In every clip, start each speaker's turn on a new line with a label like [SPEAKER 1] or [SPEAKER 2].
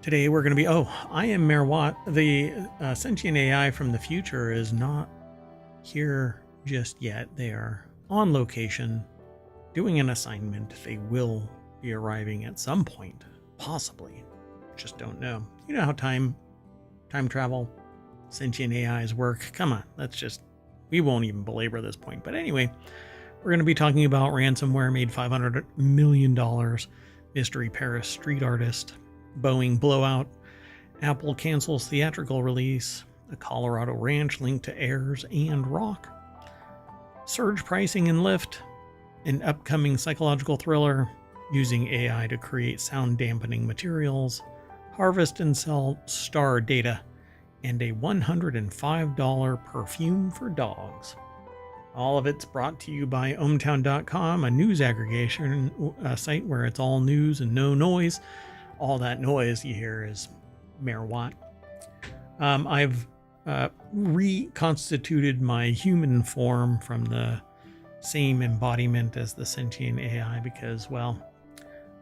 [SPEAKER 1] Today we're going to be, I am Mayor Watt. The Sentient AI from the future is not here just yet. They are on location doing an assignment. They will be arriving at some point, possibly. Just don't know. You know how time travel, sentient AIs work. Come on, we won't even belabor this point. But anyway, we're going to be talking about ransomware made $500 million, mystery Paris street artist, Boeing blowout, Apple cancels theatrical release, a Colorado ranch linked to heirs and rock, surge pricing in Lyft, an upcoming psychological thriller using AI to create sound dampening materials, harvest and sell star data, and a $105 perfume for dogs. All of it's brought to you by ohmTown.com, a news aggregation site where it's all news and no noise. All that noise you hear is Mayor Watt. I've reconstituted my human form from the same embodiment as the sentient AI because, well,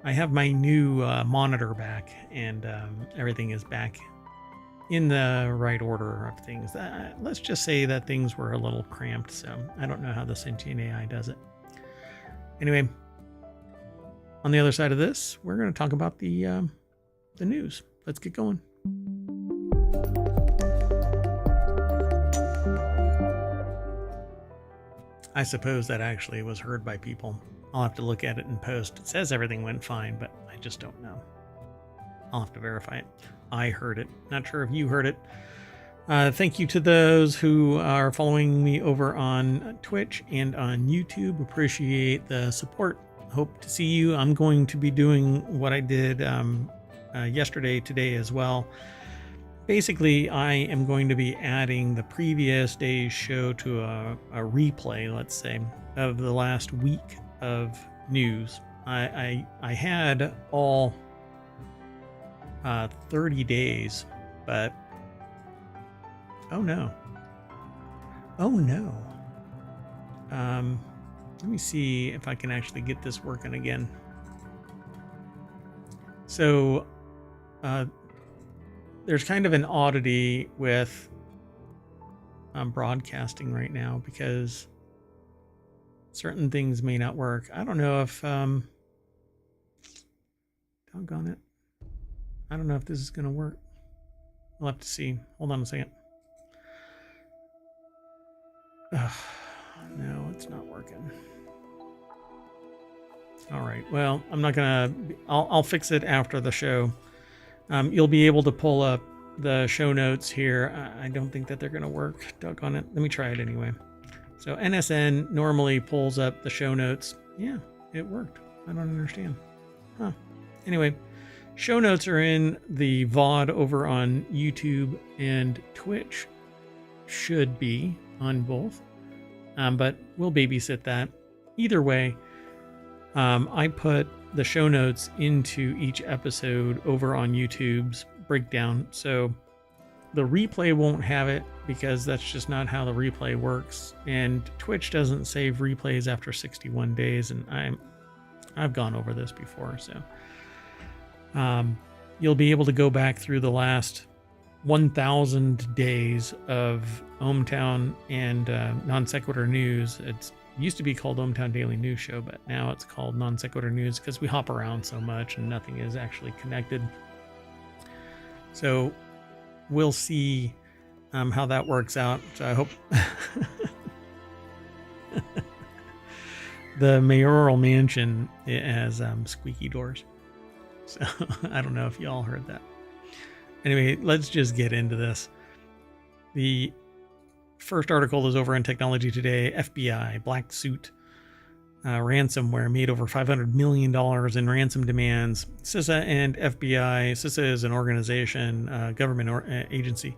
[SPEAKER 1] I have my new monitor back and everything is back in the right order of things. Let's just say that things were a little cramped, so I don't know how the sentient AI does it. Anyway, on the other side of this, we're going to talk about the news. Let's get going. I suppose that actually was heard by people. I'll have to look at it in post. It says everything went fine, but I just don't know. I'll have to verify it. I heard it. Not sure if you heard it. Thank you to those who are following me over on Twitch and on YouTube. Appreciate the support. Hope to see you. I'm going to be doing what I did yesterday, today as well. Basically, I am going to be adding the previous day's show to a replay, let's say, of the last week of news. I had all 30 days, but oh no. Let me see if I can actually get this working again. So there's kind of an oddity with broadcasting right now because certain things may not work. I don't know if doggone it. I don't know if this is going to work. We'll have to see. Hold on a second. No, it's not working. All right. Well, I'm not gonna. I'll fix it after the show. You'll be able to pull up the show notes here. I don't think that they're gonna work. Doggone it. Let me try it anyway. So NSN normally pulls up the show notes. Yeah, it worked. I don't understand. Huh. Anyway, show notes are in the VOD over on YouTube and Twitch. Should be on both. But we'll babysit that. Either way, I put the show notes into each episode over on YouTube's breakdown. So the replay won't have it because that's just not how the replay works. And Twitch doesn't save replays after 61 days. And I've gone over this before. So you'll be able to go back through the last 1,000 days of ohmTown and Non Sequitur News. It used to be called ohmTown Daily News Show, but now it's called Non Sequitur News because we hop around so much and nothing is actually connected. So we'll see how that works out. So I hope the mayoral mansion has squeaky doors. So I don't know if y'all heard that. Anyway, let's just get into this. The first article is over in Technology Today. FBI, black suit, ransomware made over $500 million in ransom demands. CISA and FBI. CISA is an organization, government agency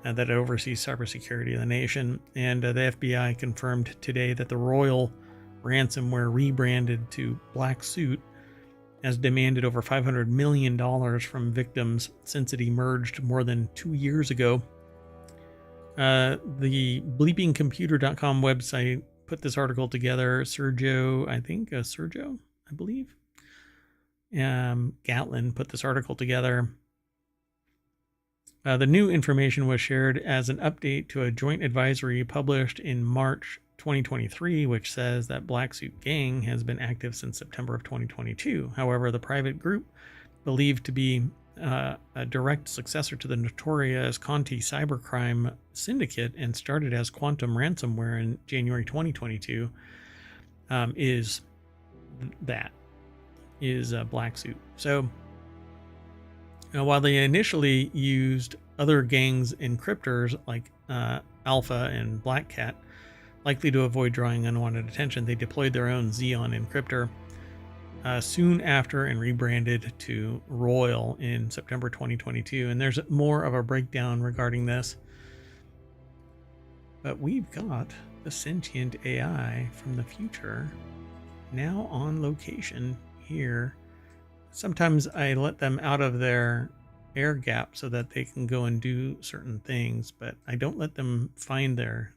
[SPEAKER 1] that oversees cybersecurity of the nation. And the FBI confirmed today that the Royal ransomware rebranded to Black Suit has demanded over $500 million from victims since it emerged more than 2 years ago. The bleepingcomputer.com website put this article together. Sergio, I believe, Gatlin put this article together. The new information was shared as an update to a joint advisory published in March 2023, which says that Black Suit Gang has been active since September of 2022. However, the private group, believed to be a direct successor to the notorious Conti cybercrime syndicate and started as Quantum Ransomware in January 2022, is Black Suit. So while they initially used other gangs encryptors like Alpha and Black Cat, likely to avoid drawing unwanted attention, they deployed their own Xeon encryptor soon after and rebranded to Royal in September 2022. And there's more of a breakdown regarding this. But we've got the Sentient AI from the future now on location here. Sometimes I let them out of their air gap so that they can go and do certain things, but I don't let them find their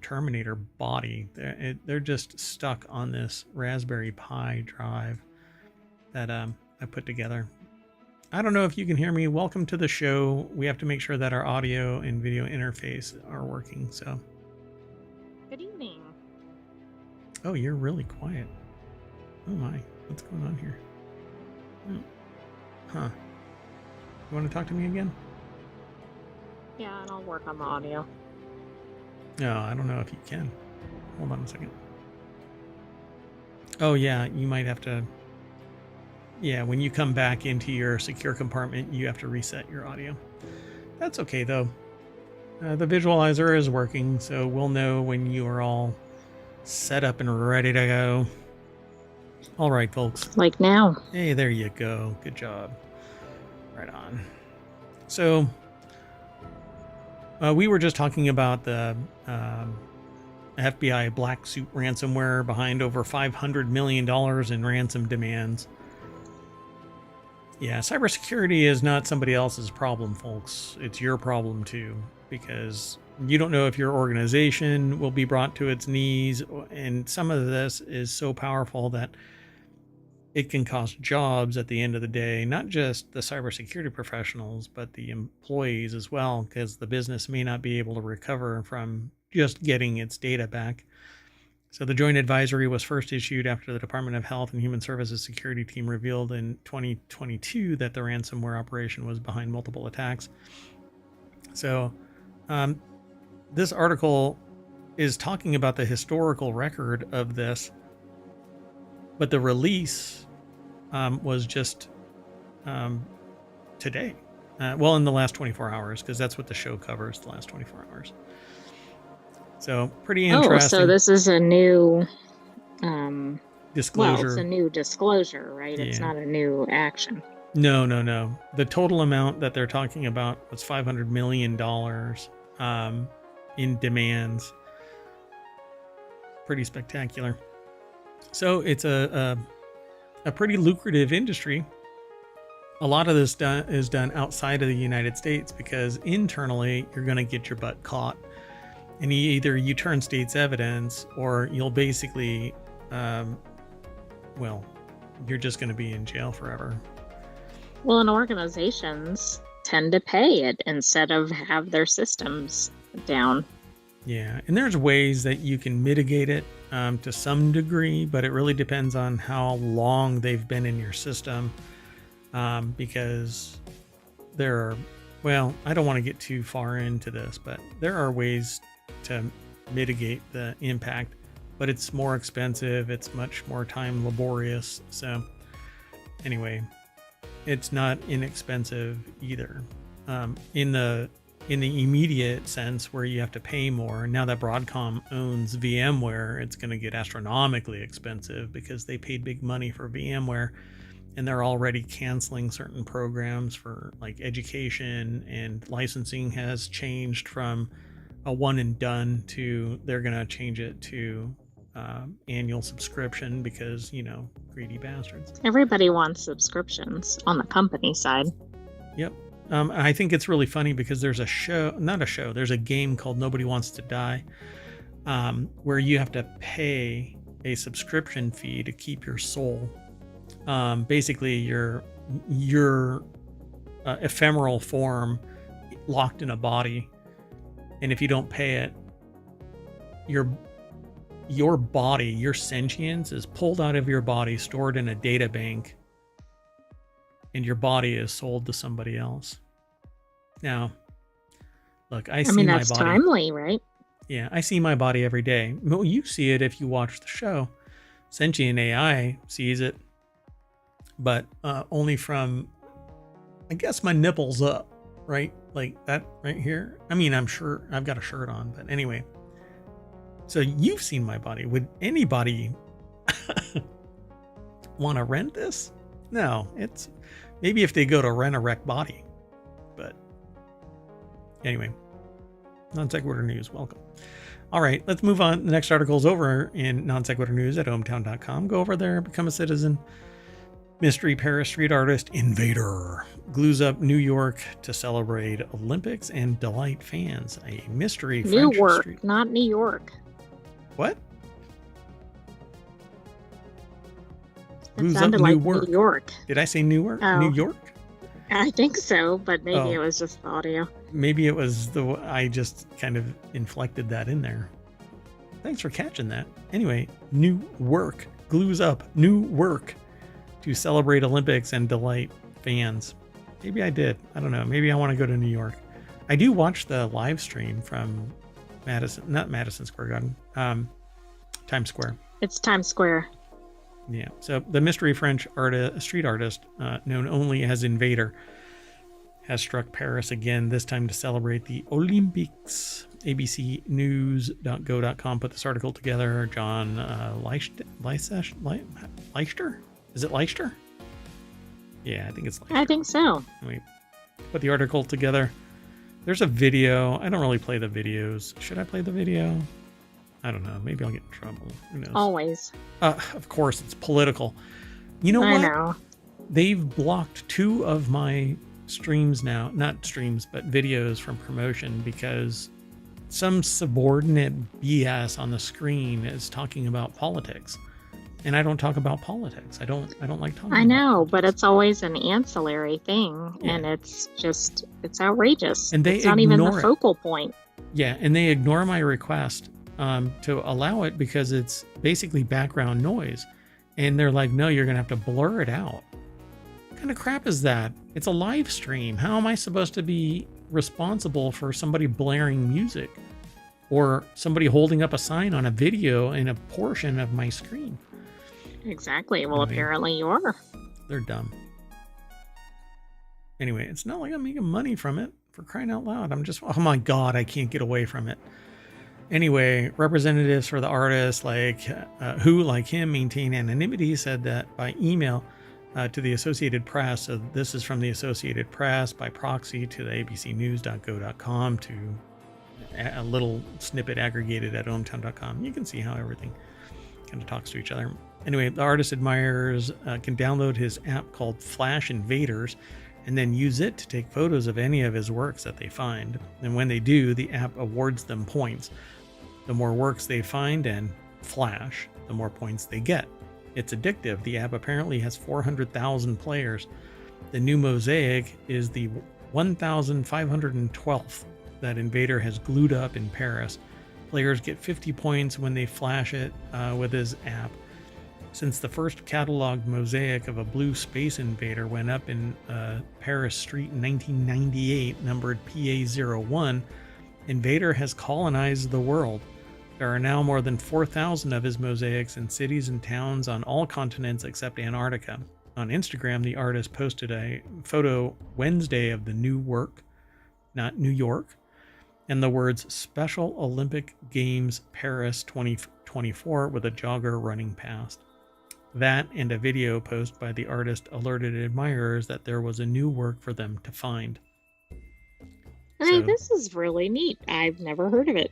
[SPEAKER 1] Terminator body. They're just stuck on this Raspberry Pi drive that I put together. I don't know if you can hear me. Welcome to the show. We have to make sure that our audio and video interface are working. So,
[SPEAKER 2] good evening.
[SPEAKER 1] Oh, you're really quiet. Oh my, what's going on here? Huh. You want to talk to me again?
[SPEAKER 2] Yeah, and I'll work on the audio.
[SPEAKER 1] No, I don't know if you can. Hold on a second. Oh yeah, you might have to. Yeah, when you come back into your secure compartment, you have to reset your audio. That's okay though. The visualizer is working, so we'll know when you are all set up and ready to go. All right, folks.
[SPEAKER 2] Like now.
[SPEAKER 1] Hey, there you go. Good job. Right on. So, we were just talking about the FBI Black Suit ransomware behind over $500 million in ransom demands. Yeah, cybersecurity is not somebody else's problem, folks. It's your problem too, because you don't know if your organization will be brought to its knees, and some of this is so powerful that it can cost jobs at the end of the day, not just the cybersecurity professionals, but the employees as well, because the business may not be able to recover from just getting its data back. So the joint advisory was first issued after the Department of Health and Human Services security team revealed in 2022 that the ransomware operation was behind multiple attacks. So this article is talking about the historical record of this, but the release was just today. Well, in the last 24 hours, because that's what the show covers, the last 24 hours. So pretty interesting.
[SPEAKER 2] Oh, so this is a new
[SPEAKER 1] disclosure.
[SPEAKER 2] Well, it's a new disclosure, right? Yeah. It's not a new action.
[SPEAKER 1] No. The total amount that they're talking about was $500 million in demands. Pretty spectacular. So it's a pretty lucrative industry. A lot of this is done outside of the United States because internally you're going to get your butt caught, and either you turn state's evidence or you'll basically, you're just going to be in jail forever.
[SPEAKER 2] Well, and organizations tend to pay it instead of have their systems down.
[SPEAKER 1] Yeah, and there's ways that you can mitigate it to some degree, but it really depends on how long they've been in your system, because there are, I don't want to get too far into this, but there are ways to mitigate the impact, but it's more expensive. It's much more time laborious. So anyway, it's not inexpensive either. In the immediate sense where you have to pay more, now that Broadcom owns VMware, it's going to get astronomically expensive because they paid big money for VMware, and they're already canceling certain programs for like education, and licensing has changed from a one and done to they're going to change it to annual subscription because, greedy bastards.
[SPEAKER 2] Everybody wants subscriptions on the company side.
[SPEAKER 1] Yep. I think it's really funny because there's there's a game called Nobody Wants to Die, where you have to pay a subscription fee to keep your soul. Basically, your ephemeral form locked in a body, and if you don't pay it, your body, your sentience is pulled out of your body, stored in a data bank, and your body is sold to somebody else. Now, look, I see
[SPEAKER 2] mean,
[SPEAKER 1] my
[SPEAKER 2] that's
[SPEAKER 1] body.
[SPEAKER 2] timely, right?
[SPEAKER 1] Yeah, I see my body every day. Well, you see it if you watch the show. Sentient AI sees it, but only from, I guess, my nipples up, right? Like that right here. I mean, I'm sure I've got a shirt on, but anyway. So you've seen my body. Would anybody want to rent this? No, it's maybe if they go to Rent a Wreck Body. But anyway, Non Sequitur News, welcome. All right, let's move on. The next article is over in Non Sequitur News at ohmTown.com. Go over there, become a citizen. Mystery Paris street artist Invader glues up New York to celebrate Olympics and delight fans. A mystery French
[SPEAKER 2] Newark,
[SPEAKER 1] street.
[SPEAKER 2] not New York.
[SPEAKER 1] What?
[SPEAKER 2] It
[SPEAKER 1] Glues up
[SPEAKER 2] sounded like
[SPEAKER 1] Newark.
[SPEAKER 2] New York.
[SPEAKER 1] Did I say Newark?
[SPEAKER 2] Oh.
[SPEAKER 1] New York?
[SPEAKER 2] I think so, but maybe
[SPEAKER 1] Oh.
[SPEAKER 2] it was just the audio.
[SPEAKER 1] Maybe it was I just kind of inflected that in there. Thanks for catching that. Anyway, New Work glues up New Work to celebrate Olympics and delight fans. Maybe I did. I don't know. Maybe I want to go to New York. I do watch the live stream from not Madison Square Garden, Times Square.
[SPEAKER 2] It's Times Square.
[SPEAKER 1] Yeah. So the mystery French street artist, known only as Invader, has struck Paris again, this time to celebrate the Olympics. ABCnews.go.com put this article together. John Leister? Is it Leister? Yeah, I think it's Leister.
[SPEAKER 2] I think so.
[SPEAKER 1] Anyway, put the article together. There's a video. I don't really play the videos. Should I play the video? I don't know. Maybe I'll get in trouble. Who knows?
[SPEAKER 2] Always.
[SPEAKER 1] Of course, it's political. You know what?
[SPEAKER 2] I know.
[SPEAKER 1] They've blocked 2 of my streams now. Not streams, but videos from promotion because some subordinate BS on the screen is talking about politics. And I don't talk about politics. I don't like talking
[SPEAKER 2] I
[SPEAKER 1] about
[SPEAKER 2] know,
[SPEAKER 1] politics.
[SPEAKER 2] but it's always an ancillary thing,
[SPEAKER 1] Yeah.
[SPEAKER 2] and it's outrageous.
[SPEAKER 1] And they
[SPEAKER 2] it's not even
[SPEAKER 1] ignore
[SPEAKER 2] the
[SPEAKER 1] it.
[SPEAKER 2] focal point.
[SPEAKER 1] Yeah, and they ignore my request to allow it because it's basically background noise. And they're like, no, you're going to have to blur it out. What kind of crap is that? It's a live stream. How am I supposed to be responsible for somebody blaring music or somebody holding up a sign on a video in a portion of my screen?
[SPEAKER 2] Exactly. Well,
[SPEAKER 1] Anyway.
[SPEAKER 2] apparently you are.
[SPEAKER 1] They're dumb. Anyway, it's not like I'm making money from it, for crying out loud. I'm just, oh my God, I can't get away from it. Anyway, representatives for the artist who, like him, maintain anonymity, said that by email to the Associated Press. So this is from the Associated Press by proxy to the abcnews.go.com to a little snippet aggregated at ohmTown.com. You can see how everything kind of talks to each other. Anyway, the artist admirers can download his app called Flash Invaders and then use it to take photos of any of his works that they find. And when they do, the app awards them points. The more works they find and flash, the more points they get. It's addictive. The app apparently has 400,000 players. The new mosaic is the 1,512th that Invader has glued up in Paris. Players get 50 points when they flash it with his app. Since the first cataloged mosaic of a blue space invader went up in Paris Street in 1998, numbered PA01, Invader has colonized the world. There are now more than 4,000 of his mosaics in cities and towns on all continents except Antarctica. On Instagram, the artist posted a photo Wednesday of the new work, not New York, and the words Special Olympic Games Paris 2024 with a jogger running past. That and a video post by the artist alerted admirers that there was a new work for them to find.
[SPEAKER 2] Hey,
[SPEAKER 1] So-
[SPEAKER 2] this is really neat. I've never heard of it.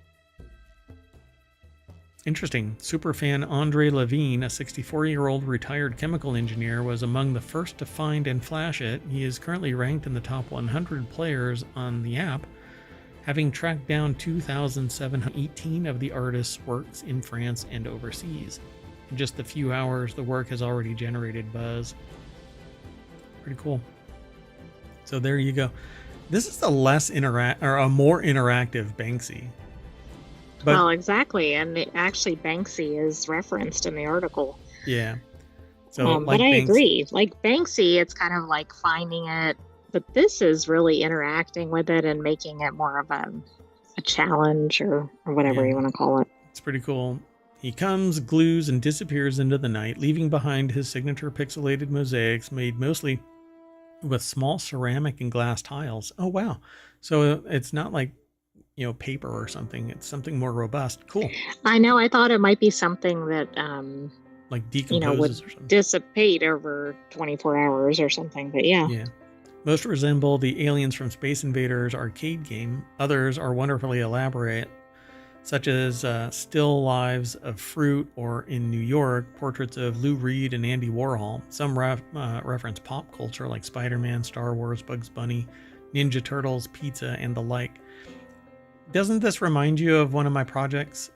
[SPEAKER 1] Interesting. Superfan Andre Levine, a 64-year-old retired chemical engineer, was among the first to find and flash it. He is currently ranked in the top 100 players on the app, having tracked down 2,718 of the artist's works in France and overseas. In just a few hours, the work has already generated buzz. Pretty cool. So there you go. This is a more interactive Banksy. But
[SPEAKER 2] well, exactly. And actually, Banksy is referenced in the article.
[SPEAKER 1] yeah. So
[SPEAKER 2] But I agree. Like Banksy, it's kind of like finding it, but this is really interacting with it and making it more of a challenge or whatever you want to call it.
[SPEAKER 1] It's pretty cool. He comes, glues, and disappears into the night, leaving behind his signature pixelated mosaics made mostly with small ceramic and glass tiles. Oh, wow. So it's not like, paper or something. It's something more robust. Cool.
[SPEAKER 2] I know. I thought it might be something that,
[SPEAKER 1] like decomposes or something.
[SPEAKER 2] Dissipate over 24 hours or something. But yeah.
[SPEAKER 1] Yeah. Most resemble the Aliens from Space Invaders arcade game. Others are wonderfully elaborate, such as still lives of fruit, or in New York, portraits of Lou Reed and Andy Warhol. Some reference pop culture like Spider-Man, Star Wars, Bugs Bunny, Ninja Turtles, pizza, and the like. Doesn't this remind you of one of my projects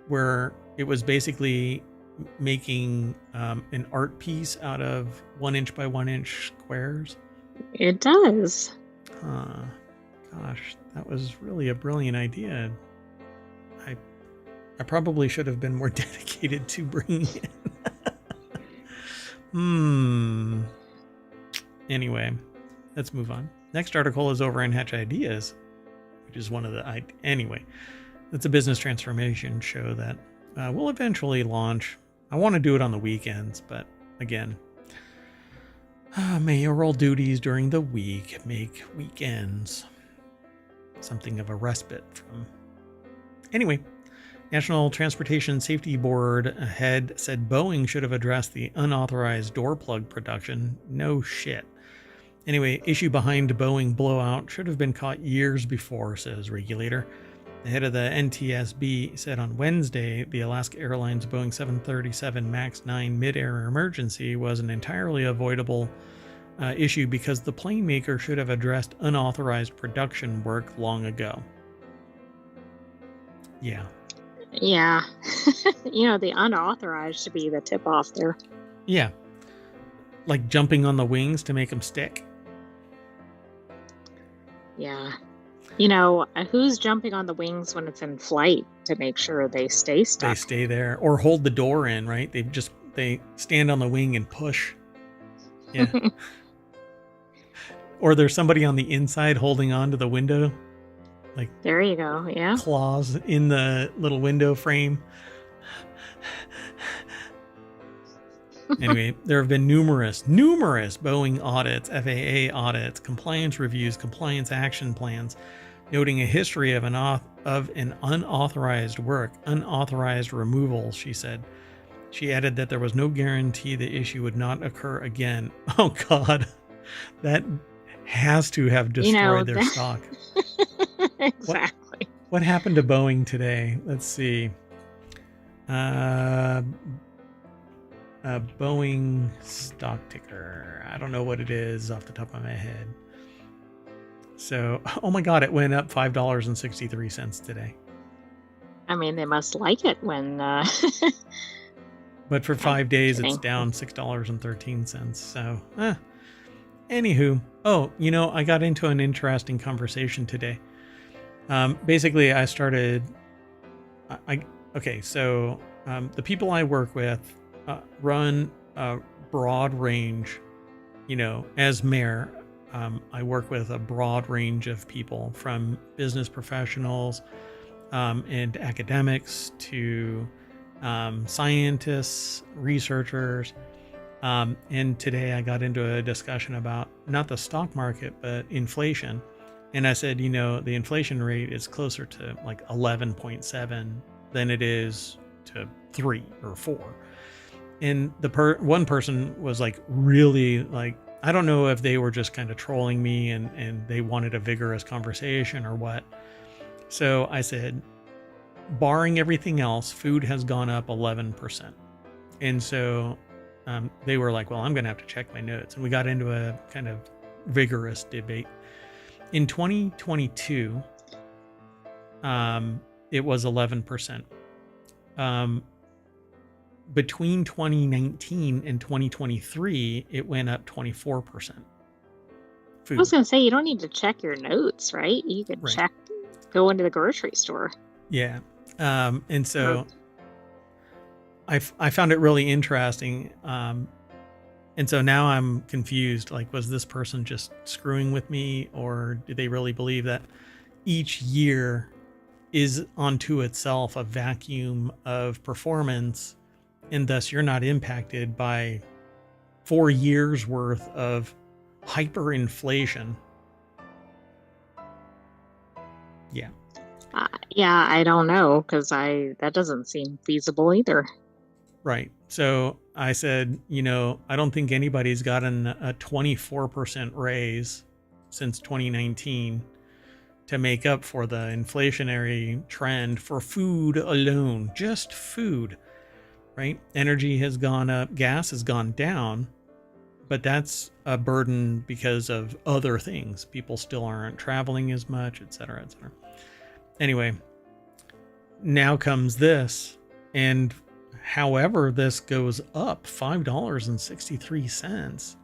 [SPEAKER 1] where it was basically making an art piece out of 1 inch by 1 inch squares?
[SPEAKER 2] It does.
[SPEAKER 1] Gosh, that was really a brilliant idea. I probably should have been more dedicated to bringing it in. Anyway, let's move on. Next article is over in Hatch Ideas, which is one of the... Anyway, it's a business transformation show that will eventually launch. I want to do it on the weekends, but again, mayoral duties during the week make weekends something of a respite from... Anyway, National Transportation Safety Board head said Boeing should have addressed the unauthorized door plug production. No shit. Anyway, issue behind Boeing blowout should have been caught years before, says regulator. The head of the NTSB said on Wednesday the Alaska Airlines Boeing 737 MAX 9 mid-air emergency was an entirely avoidable issue because the plane maker should have addressed unauthorized production work long ago. Yeah.
[SPEAKER 2] Yeah. The unauthorized should be the tip off there.
[SPEAKER 1] Yeah. Like jumping on the wings to make them stick.
[SPEAKER 2] Yeah. Who's jumping on the wings when it's in flight to make sure they stay stuck?
[SPEAKER 1] They stay there or hold the door in, right? They stand on the wing and push. Yeah. Or there's somebody on the inside holding on to the window. Like
[SPEAKER 2] there you go. Yeah.
[SPEAKER 1] Claws in the little window frame. Anyway, there have been numerous Boeing audits, FAA audits, compliance reviews, compliance action plans, noting a history of an unauthorized work, unauthorized removals, she said. She added that there was no guarantee the issue would not occur again. Oh, God. That has to have destroyed their stock.
[SPEAKER 2] Exactly.
[SPEAKER 1] What happened to Boeing today? Let's see. Boeing stock ticker. I don't know what it is off the top of my head. So, oh my God, it went up $5.63 today.
[SPEAKER 2] I mean, they must like it when...
[SPEAKER 1] But for 5 days, it's down $6.13. So, anywho. Oh, I got into an interesting conversation today. Basically, I started... the people I work with run a broad range, as mayor. I work with a broad range of people, from business professionals and academics to scientists, researchers. And today I got into a discussion about not the stock market, but inflation. And I said, the inflation rate is closer to like 11.7 than it is to 3 or 4. And one person was like, really, like, I don't know if they were just kind of trolling me and they wanted a vigorous conversation or what. So I said, barring everything else, food has gone up 11%. And so they were like, well, I'm going to have to check my notes. And we got into a kind of vigorous debate. In 2022, it was 11%. Between 2019 and 2023, it went up 24%.
[SPEAKER 2] I was going to say, you don't need to check your notes, right? You could
[SPEAKER 1] Right.
[SPEAKER 2] go into the grocery store.
[SPEAKER 1] Yeah. And so I found it really interesting. And so now I'm confused. Like, was this person just screwing with me, or do they really believe that each year is unto itself a vacuum of performance, and thus you're not impacted by 4 years worth of hyperinflation? Yeah.
[SPEAKER 2] Yeah, I don't know, because that doesn't seem feasible either.
[SPEAKER 1] Right. So I said, I don't think anybody's gotten a 24% raise since 2019 to make up for the inflationary trend for food alone, just food, right? Energy has gone up, gas has gone down, but that's a burden because of other things. People still aren't traveling as much, et cetera, et cetera. Anyway, now comes this, and however this goes up $5.63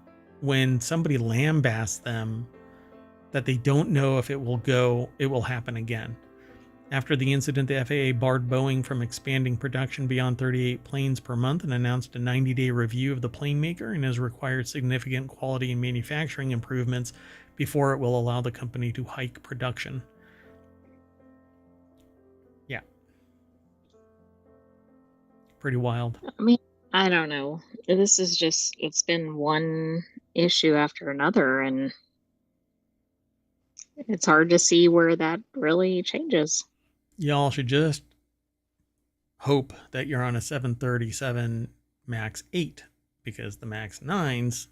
[SPEAKER 1] when somebody lambasts them that they don't know if it will happen again. After the incident, the FAA barred Boeing from expanding production beyond 38 planes per month and announced a 90-day review of the plane maker and has required significant quality and manufacturing improvements before it will allow the company to hike production. Yeah. Pretty wild.
[SPEAKER 2] I mean, I don't know. This is just, it's been one issue after another, and it's hard to see where that really changes.
[SPEAKER 1] Y'all should just hope that you're on a 737 MAX 8, because the MAX 9s,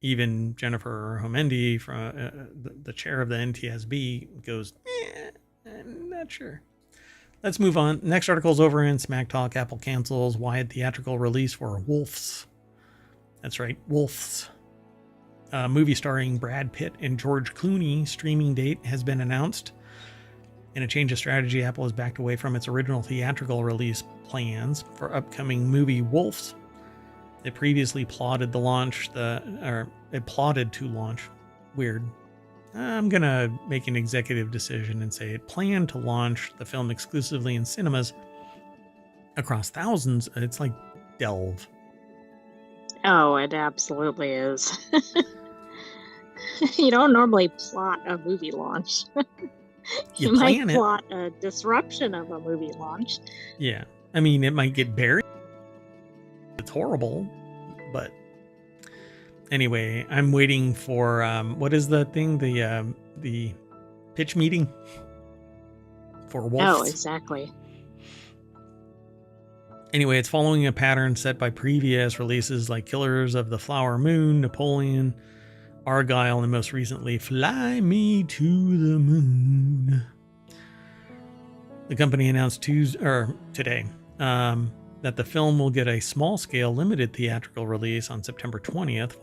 [SPEAKER 1] even Jennifer Homendi, from the chair of the NTSB, goes, I'm not sure. Let's move on. Next article is over in Smack Talk. Apple cancels wide theatrical release for Wolves. That's right, Wolves. A movie starring Brad Pitt and George Clooney streaming date has been announced. In a change of strategy, Apple has backed away from its original theatrical release plans for upcoming movie Wolves. It previously plotted to launch. Weird. I'm going to make an executive decision and say it planned to launch the film exclusively in cinemas across thousands. It's like Delve.
[SPEAKER 2] Oh, it absolutely is. You don't normally plot a movie launch. You might plot a disruption of a movie launch.
[SPEAKER 1] Yeah. I mean, it might get buried. It's horrible, but anyway, I'm waiting for what is the thing? The pitch meeting for Wolves.
[SPEAKER 2] Oh, exactly.
[SPEAKER 1] Anyway, it's following a pattern set by previous releases like Killers of the Flower Moon, Napoleon, Argyle, and most recently, Fly Me to the Moon. The company announced today that the film will get a small-scale limited theatrical release on September 20th,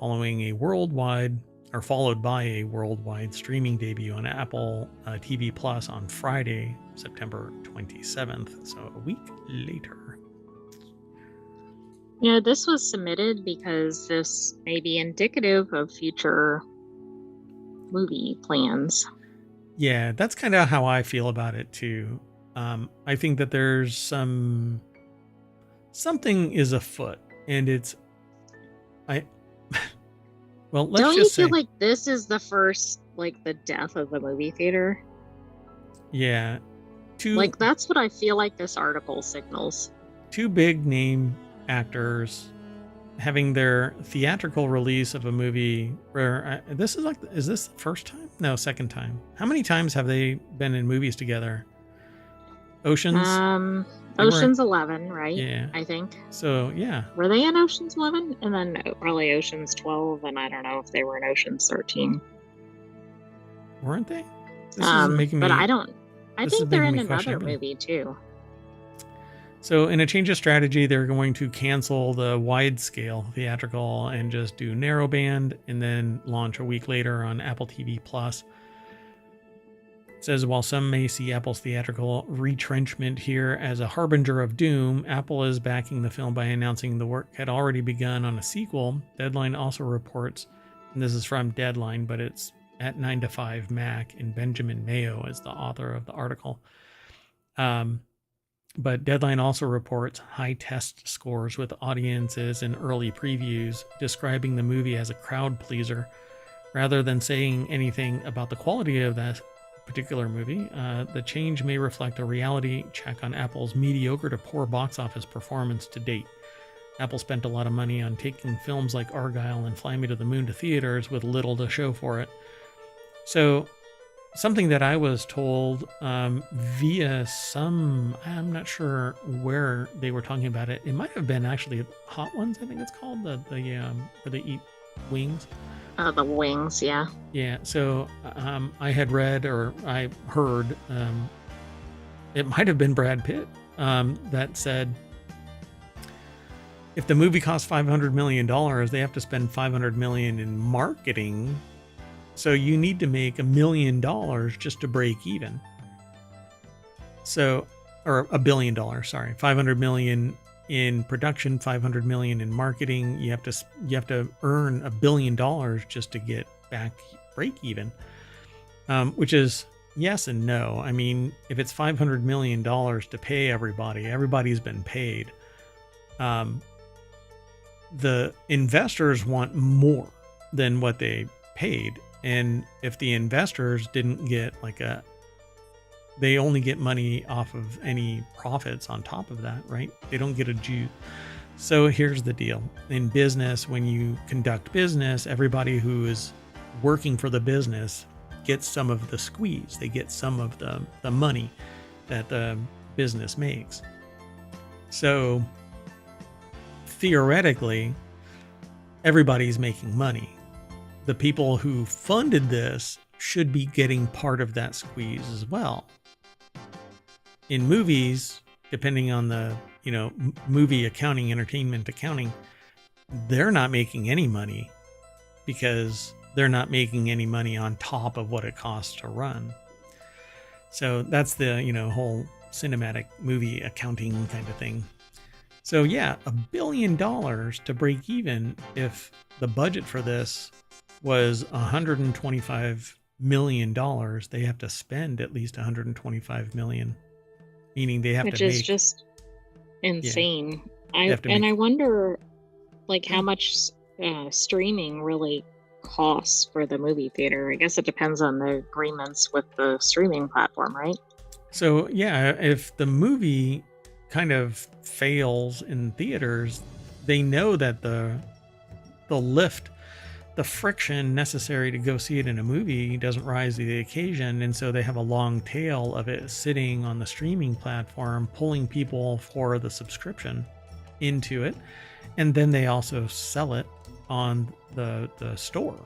[SPEAKER 1] followed by a worldwide streaming debut on Apple TV Plus on Friday, September 27th, so a week later.
[SPEAKER 2] This was submitted because this may be indicative of future movie plans.
[SPEAKER 1] Yeah, that's kind of how I feel about it too. I think that there's something is afoot, and well, let's
[SPEAKER 2] Don't
[SPEAKER 1] just
[SPEAKER 2] you feel like this is the first, like, the death of the movie theater?
[SPEAKER 1] Yeah.
[SPEAKER 2] That's what I feel like this article signals.
[SPEAKER 1] Two big name actors having their theatrical release of a movie where is this the first time? No, second time. How many times have they been in movies together? Ocean's
[SPEAKER 2] 11, right?
[SPEAKER 1] Yeah.
[SPEAKER 2] I think.
[SPEAKER 1] So, yeah.
[SPEAKER 2] Were they in Ocean's 11? And then probably Ocean's 12, and I don't know if they were in Ocean's 13.
[SPEAKER 1] Weren't they? This is making me...
[SPEAKER 2] But I think they're in another movie, too.
[SPEAKER 1] So in a change of strategy, they're going to cancel the wide-scale theatrical and just do narrowband, and then launch a week later on Apple TV Plus. It says, while some may see Apple's theatrical retrenchment here as a harbinger of doom, Apple is backing the film by announcing the work had already begun on a sequel. Deadline also reports And this is from Deadline, but it's at 9 to 5 Mac, and Benjamin Mayo is the author of the article. But Deadline also reports high test scores with audiences and early previews, describing the movie as a crowd pleaser. Rather than saying anything about the quality of that particular movie, the change may reflect a reality check on Apple's mediocre to poor box office performance to date. Apple spent a lot of money on taking films like Argylle and Fly Me to the Moon to theaters with little to show for it. So, something that I was told via some, I'm not sure where they were talking about it. It might have been actually Hot Ones, I think it's called, where they eat wings.
[SPEAKER 2] The wings, yeah.
[SPEAKER 1] Yeah, so I had read, or I heard, it might have been Brad Pitt, that said, if the movie costs $500 million, they have to spend $500 million in marketing. So you need to make $1 million just to break even. So, or $1 billion, sorry, 500 million in production, 500 million in marketing. You have to earn $1 billion just to get back break even, which is yes and no. I mean, if it's $500 million to pay everybody, everybody's been paid. The investors want more than what they paid. And if the investors didn't get they only get money off of any profits on top of that, right? They don't get a juice. So here's the deal. In business, when you conduct business, everybody who is working for the business gets some of the squeeze. They get some of the money that the business makes. So theoretically, everybody's making money. The people who funded this should be getting part of that squeeze as well. In movies, depending on the, movie accounting, entertainment accounting, they're not making any money because they're not making any money on top of what it costs to run. So that's the, whole cinematic movie accounting kind of thing. So yeah, $1 billion to break even if the budget for this was $125 million. They have to spend at least $125 million, meaning they have
[SPEAKER 2] Which
[SPEAKER 1] to make...
[SPEAKER 2] Which is just insane.
[SPEAKER 1] Yeah,
[SPEAKER 2] I wonder, how much streaming really costs for the movie theater. I guess it depends on the agreements with the streaming platform, right?
[SPEAKER 1] So yeah, if the movie kind of fails in theaters, they know that the lift, the friction necessary to go see it in a movie doesn't rise to the occasion, and so they have a long tail of it sitting on the streaming platform, pulling people for the subscription into it, and then they also sell it on the store,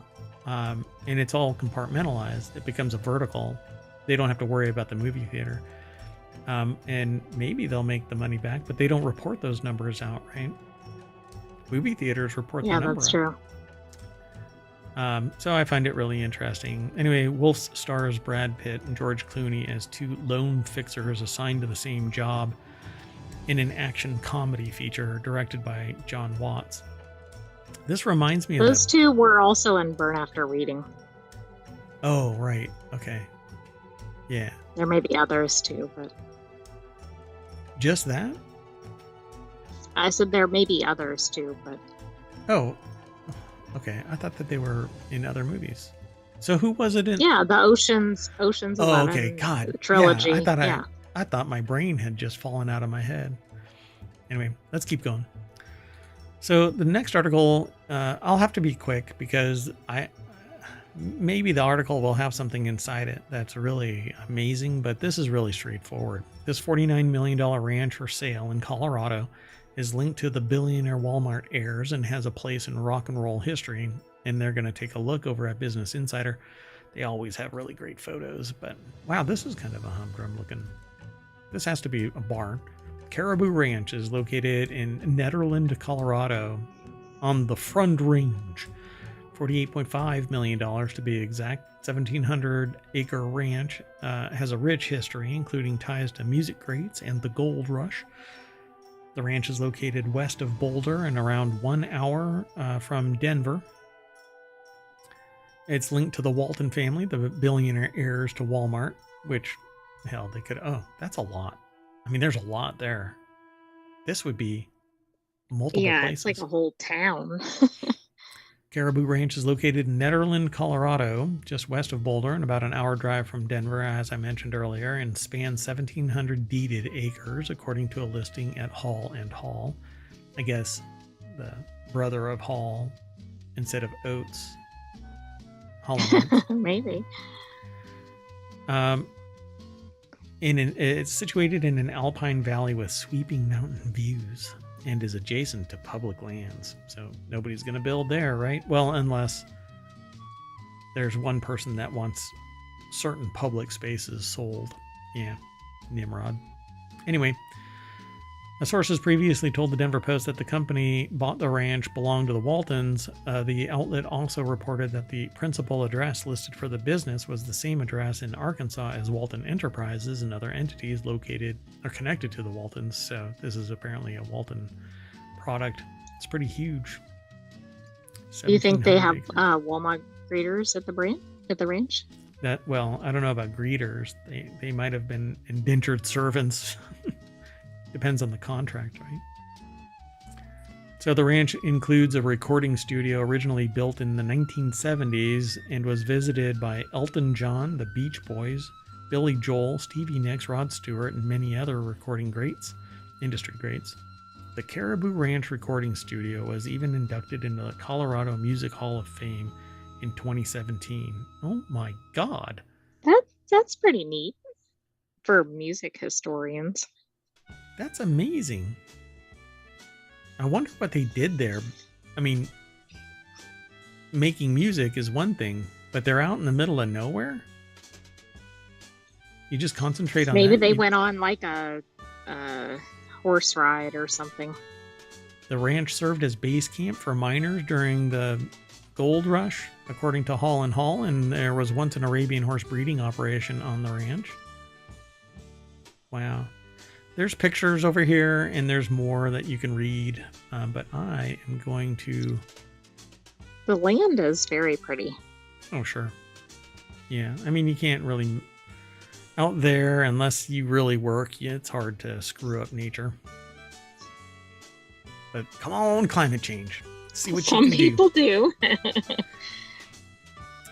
[SPEAKER 1] and it's all compartmentalized. It becomes a vertical. They don't have to worry about the movie theater. And maybe they'll make the money back, but they don't report those numbers out, right? Movie theaters report the number.
[SPEAKER 2] Yeah, that's true.
[SPEAKER 1] So I find it really interesting. Anyway, Wolf's stars Brad Pitt and George Clooney as two lone fixers assigned to the same job in an action comedy feature directed by John Watts. This reminds me of
[SPEAKER 2] those two were also in Burn After Reading.
[SPEAKER 1] Oh, right. Okay. Yeah.
[SPEAKER 2] There may be others too, but...
[SPEAKER 1] Just that?
[SPEAKER 2] I said there may be others too, but...
[SPEAKER 1] Oh, okay. I thought that they were in other movies. So who was it in?
[SPEAKER 2] Yeah, the Ocean's 11
[SPEAKER 1] okay. God.
[SPEAKER 2] trilogy.
[SPEAKER 1] Yeah, I thought my brain had just fallen out of my head. Anyway, let's keep going. So the next article, I'll have to be quick because maybe the article will have something inside it that's really amazing, but this is really straightforward. This $49 million ranch for sale in Colorado is linked to the billionaire Walmart heirs and has a place in rock and roll history. And they're going to take a look over at Business Insider. They always have really great photos, but wow, this is kind of a humdrum looking. This has to be a barn. Caribou Ranch is located in Nederland, Colorado on the Front Range. $48.5 million to be exact. 1,700-acre ranch has a rich history, including ties to music greats and the gold rush. The ranch is located west of Boulder and around 1 hour from Denver. It's linked to the Walton family, the billionaire heirs to Walmart, which, hell, they could. Oh, that's a lot. I mean, there's a lot there. This would be multiple
[SPEAKER 2] Yeah, it's like
[SPEAKER 1] places.
[SPEAKER 2] a whole town.
[SPEAKER 1] Caribou Ranch is located in Nederland, Colorado, just west of Boulder, and about an hour drive from Denver, as I mentioned earlier, and spans 1,700 deeded acres, according to a listing at Hall and Hall. I guess the brother of Hall instead of Oates. Hall and Oates.
[SPEAKER 2] Maybe.
[SPEAKER 1] It's situated in an alpine valley with sweeping mountain views and is adjacent to public lands. So nobody's going to build there, right? Well, unless there's one person that wants certain public spaces sold. Yeah, Nimrod. Anyway, a source has previously told the Denver Post that the company bought the ranch belonged to the Waltons. The outlet also reported that the principal address listed for the business was the same address in Arkansas as Walton Enterprises and other entities located or connected to the Waltons. So this is apparently a Walton product. It's pretty huge.
[SPEAKER 2] Do you think they
[SPEAKER 1] 1,700
[SPEAKER 2] have
[SPEAKER 1] acres.
[SPEAKER 2] Walmart greeters at the ranch?
[SPEAKER 1] Well, I don't know about greeters. They might have been indentured servants. Depends on the contract, right? So the ranch includes a recording studio originally built in the 1970s and was visited by Elton John, the Beach Boys, Billy Joel, Stevie Nicks, Rod Stewart, and many other recording greats, industry greats. The Caribou Ranch Recording Studio was even inducted into the Colorado Music Hall of Fame in 2017. Oh my God.
[SPEAKER 2] That's pretty neat for music historians.
[SPEAKER 1] That's amazing. I wonder what they did there. I mean, making music is one thing, but they're out in the middle of nowhere. You just concentrate on
[SPEAKER 2] Maybe
[SPEAKER 1] that.
[SPEAKER 2] they went on like a horse ride or something.
[SPEAKER 1] The ranch served as base camp for miners during the gold rush, according to Hall and Hall, and there was once an Arabian horse breeding operation on the ranch. Wow. There's pictures over here, and there's more that you can read, but I am going to...
[SPEAKER 2] The land is very pretty.
[SPEAKER 1] Oh, sure. Yeah, I mean, you can't really... Out there, unless you really work, it's hard to screw up nature. But come on, climate change. See what you can do.
[SPEAKER 2] Some people do.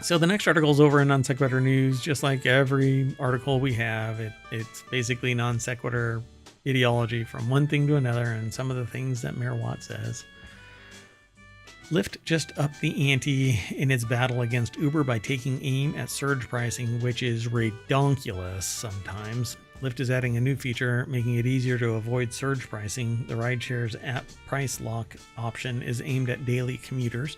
[SPEAKER 1] So the next article is over in Non Sequitur News. Just like every article we have, it's basically non sequitur ideology from one thing to another, and some of the things that Mayor Watt says. Lyft just upped the ante in its battle against Uber by taking aim at surge pricing, which is redonkulous sometimes. Lyft is adding a new feature, making it easier to avoid surge pricing. The rideshare's app price lock option is aimed at daily commuters.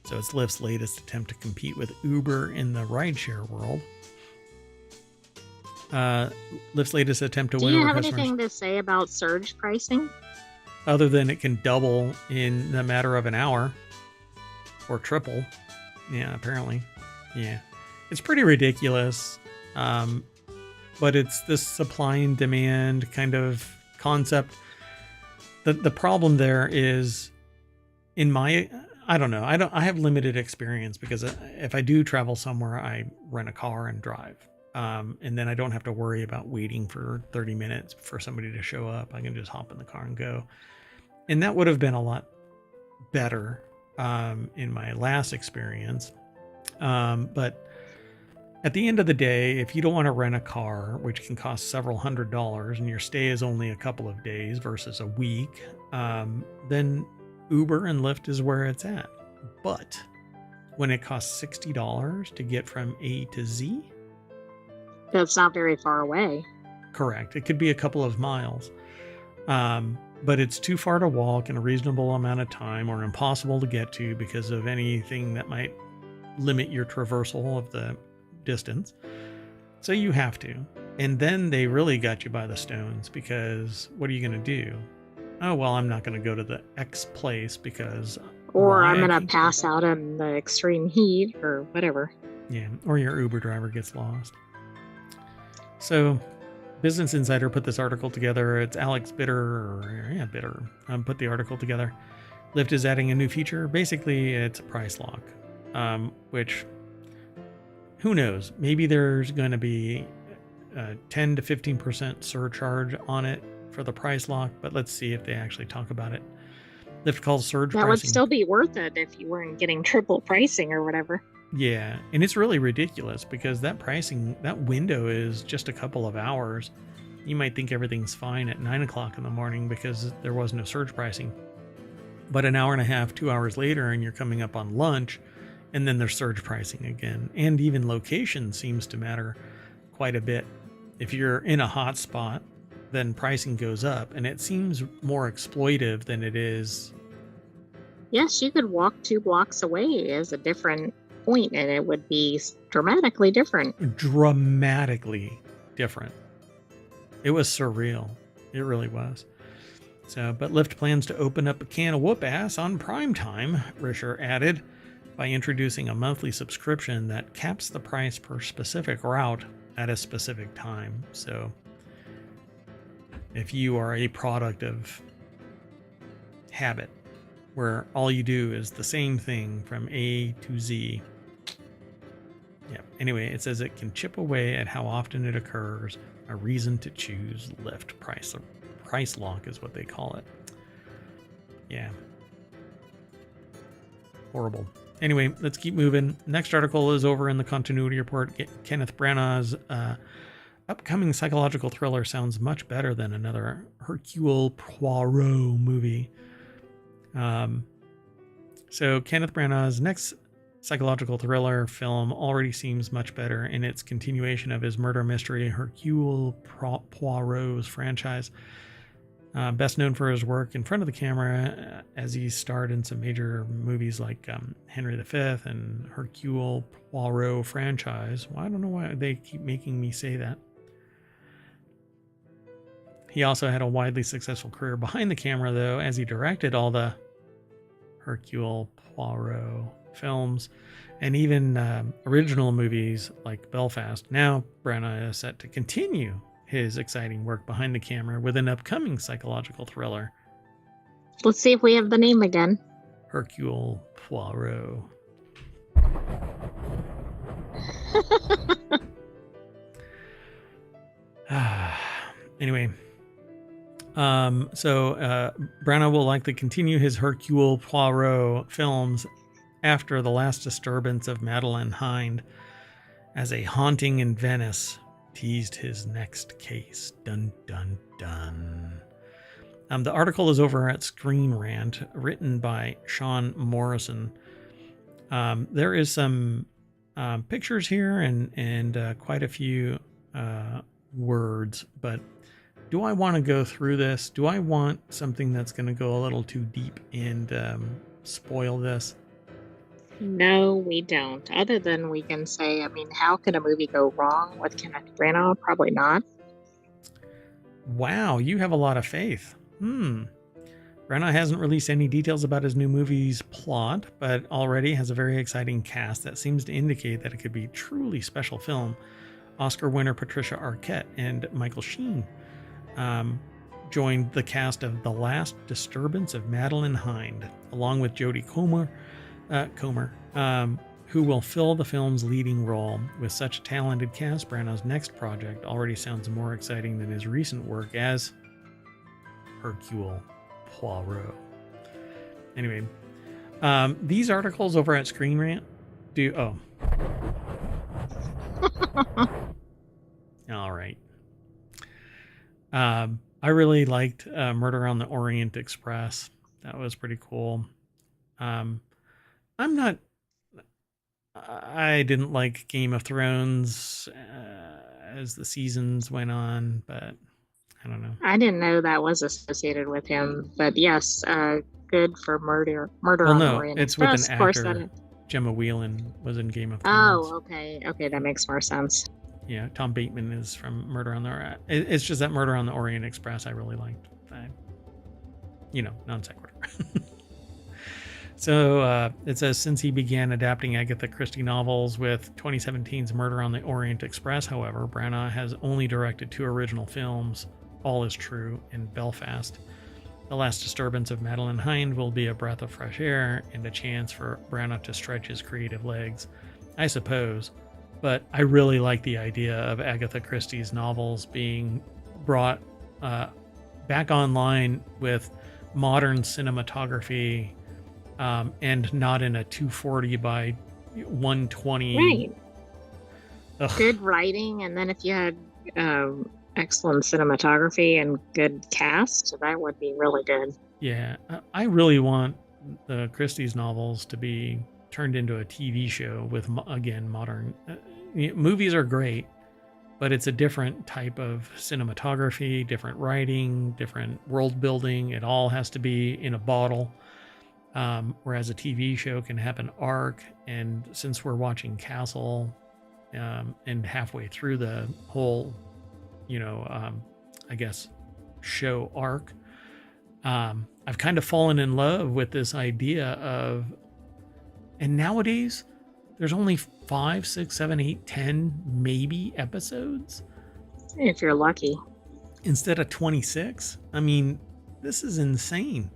[SPEAKER 1] So it's Lyft's latest attempt to compete with Uber in the rideshare world. Lyft's latest attempt to
[SPEAKER 2] Do
[SPEAKER 1] win
[SPEAKER 2] you
[SPEAKER 1] over
[SPEAKER 2] have
[SPEAKER 1] customers.
[SPEAKER 2] anything to say about surge pricing?
[SPEAKER 1] Other than it can double in the matter of an hour. Or triple. Yeah, apparently. Yeah. It's pretty ridiculous. But it's this supply and demand kind of concept. The problem there is, in my... I don't know. I have limited experience because if I do travel somewhere, I rent a car and drive. And then I don't have to worry about waiting for 30 minutes for somebody to show up. I can just hop in the car and go. And that would have been a lot better in my last experience. But at the end of the day, if you don't want to rent a car, which can cost several $100s, and your stay is only a couple of days versus a week, then Uber and Lyft is where it's at. But when it costs $60 to get from A to Z,
[SPEAKER 2] That's not very far away.
[SPEAKER 1] correct. It could be a couple of miles. But it's too far to walk in a reasonable amount of time, or impossible to get to because of anything that might limit your traversal of the distance. So you have to. And then they really got you by the stones, because what are you going to do? Oh, well, I'm not going to go to the X place because...
[SPEAKER 2] Or
[SPEAKER 1] why?
[SPEAKER 2] I'm
[SPEAKER 1] I
[SPEAKER 2] going to
[SPEAKER 1] can't
[SPEAKER 2] pass out in the extreme heat or whatever.
[SPEAKER 1] Yeah, or your Uber driver gets lost. So, Business Insider put this article together. It's Alex Bitter put the article together. Lyft is adding a new feature. Basically, it's a price lock. which, who knows? Maybe there's going to be a 10 to 15% surcharge on it for the price lock, but let's see if they actually talk about it. Lyft calls surge
[SPEAKER 2] That
[SPEAKER 1] pricing.
[SPEAKER 2] would still be worth it if you weren't getting triple pricing or whatever.
[SPEAKER 1] Yeah, and it's really ridiculous because that pricing, that window is just a couple of hours. You might think everything's fine at 9 o'clock in the morning because there was no surge pricing. But an hour and a half, 2 hours later, and you're coming up on lunch, and then there's surge pricing again. And even location seems to matter quite a bit. If you're in a hot spot, then pricing goes up, and it seems more exploitive than it is.
[SPEAKER 2] Yes, you could walk 2 blocks away as a different point, and it would be dramatically different.
[SPEAKER 1] Dramatically different. It was surreal. It really was. So, but Lyft plans to open up a can of whoop ass on prime time, Risher added, by introducing a monthly subscription that caps the price per specific route at a specific time. So if you are a product of habit, where all you do is the same thing from A to Z. Yeah. Anyway, it says it can chip away at how often it occurs. A reason to choose Lyft. Price lock is what they call it. Yeah. Horrible. Anyway, let's keep moving. Next article is over in the continuity report. Kenneth Branagh's upcoming psychological thriller sounds much better than another Hercule Poirot movie. So Kenneth Branagh's next psychological thriller film already seems much better in its continuation of his murder mystery Hercule Poirot's franchise. Best known for his work in front of the camera, as he starred in some major movies like Henry V and Hercule Poirot franchise. Well, I don't know why they keep making me say that. He also had a widely successful career behind the camera, though, as he directed all the Hercule Poirot films and even original movies like Belfast. Now, Branagh is set to continue his exciting work behind the camera with an upcoming psychological thriller.
[SPEAKER 2] Let's see if we have the name again.
[SPEAKER 1] Hercule Poirot. Anyway, so Branagh will likely continue his Hercule Poirot films after the last disturbance of Madeline Hind, as a haunting in Venice teased his next case. Dun, dun, dun. The article is over at Screen Rant, written by Sean Morrison. There is some pictures here and quite a few words, but do I want to go through this? Do I want something that's going to go a little too deep and spoil this?
[SPEAKER 2] No, we don't. Other than we can say, I mean, how could a movie go wrong with Kenneth Branagh? Probably not.
[SPEAKER 1] Wow, you have a lot of faith. Branagh hasn't released any details about his new movie's plot, but already has a very exciting cast that seems to indicate that it could be a truly special film. Oscar winner Patricia Arquette and Michael Sheen joined the cast of The Last Disturbance of Madeline Hind, along with Jodie Comer, who will fill the film's leading role. With such a talented cast, Branagh's next project already sounds more exciting than his recent work as Hercule Poirot. Anyway, these articles over at Screen Rant all right. I really liked Murder on the Orient Express. That was pretty cool. I didn't like Game of Thrones as the seasons went on, but I don't know.
[SPEAKER 2] I didn't know that was associated with him, but yes, good for Murder on the Orient Express.
[SPEAKER 1] It's with an actor. Gemma Whelan was in Game of Thrones.
[SPEAKER 2] Oh, okay. Okay, that makes more sense.
[SPEAKER 1] Yeah, Tom Bateman is from Murder on the Orient. It's just that Murder on the Orient Express I really liked. Non sequitur. So it says, since he began adapting Agatha Christie novels with 2017's Murder on the Orient Express, however, Branagh has only directed 2 original films, All Is True and Belfast. The last disturbance of Madeline Hind will be a breath of fresh air and a chance for Branagh to stretch his creative legs, I suppose. But I really like the idea of Agatha Christie's novels being brought back online with modern cinematography, and not in a 240 by 120.
[SPEAKER 2] Right.
[SPEAKER 1] Ugh.
[SPEAKER 2] Good writing, and then if you had excellent cinematography and good cast, that would be really good.
[SPEAKER 1] Yeah, I really want the Christie's novels to be turned into a TV show with, again, modern movies are great, but it's a different type of cinematography, different writing, different world building. It all has to be in a bottle. Whereas a TV show can have an arc, and since we're watching Castle, and halfway through the whole, I guess, show arc, I've kind of fallen in love with this idea of, and nowadays there's only 5, 6, 7, 8, 10 maybe episodes.
[SPEAKER 2] If you're lucky.
[SPEAKER 1] Instead of 26. I mean, this is insane.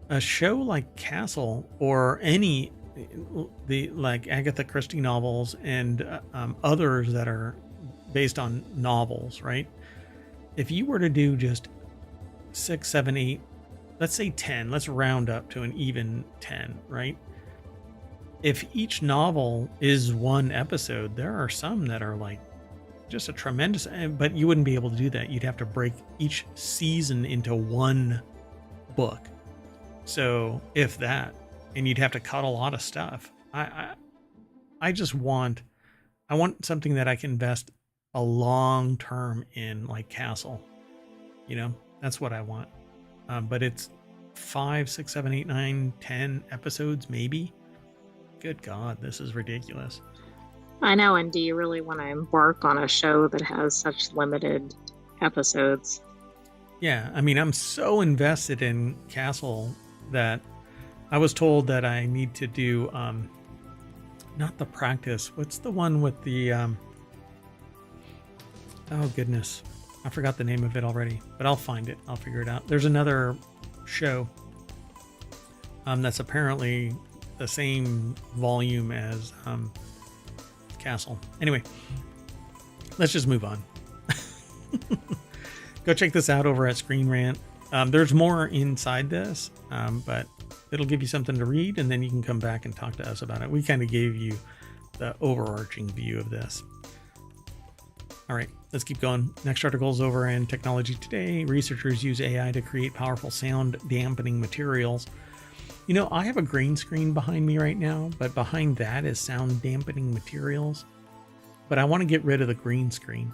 [SPEAKER 1] A show like Castle or any like Agatha Christie novels and others that are based on novels, right? If you were to do just 6, 7, 8, let's say 10, let's round up to an even 10, right? If each novel is one episode, there are some that are like just a tremendous, but you wouldn't be able to do that. You'd have to break each season into one book. So if that, and you'd have to cut a lot of stuff. I just want something that I can invest a long term in, like Castle. That's what I want. But it's 5, 6, 7, 8, 9, 10 episodes, maybe. Good God, this is ridiculous.
[SPEAKER 2] I know, and do you really want to embark on a show that has such limited episodes?
[SPEAKER 1] Yeah, I mean, I'm so invested in Castle that I was told that I need to do, not the practice. What's the one with the, oh goodness, I forgot the name of it already, but I'll find it. I'll figure it out. There's another show that's apparently the same volume as Castle. Anyway, let's just move on. Go check this out over at Screen Rant. There's more inside this, but it'll give you something to read, and then you can come back and talk to us about it. We kind of gave you the overarching view of this. All right, let's keep going. Next article is over in Technology Today. Researchers use AI to create powerful sound dampening materials. I have a green screen behind me right now, but behind that is sound dampening materials. But I want to get rid of the green screen.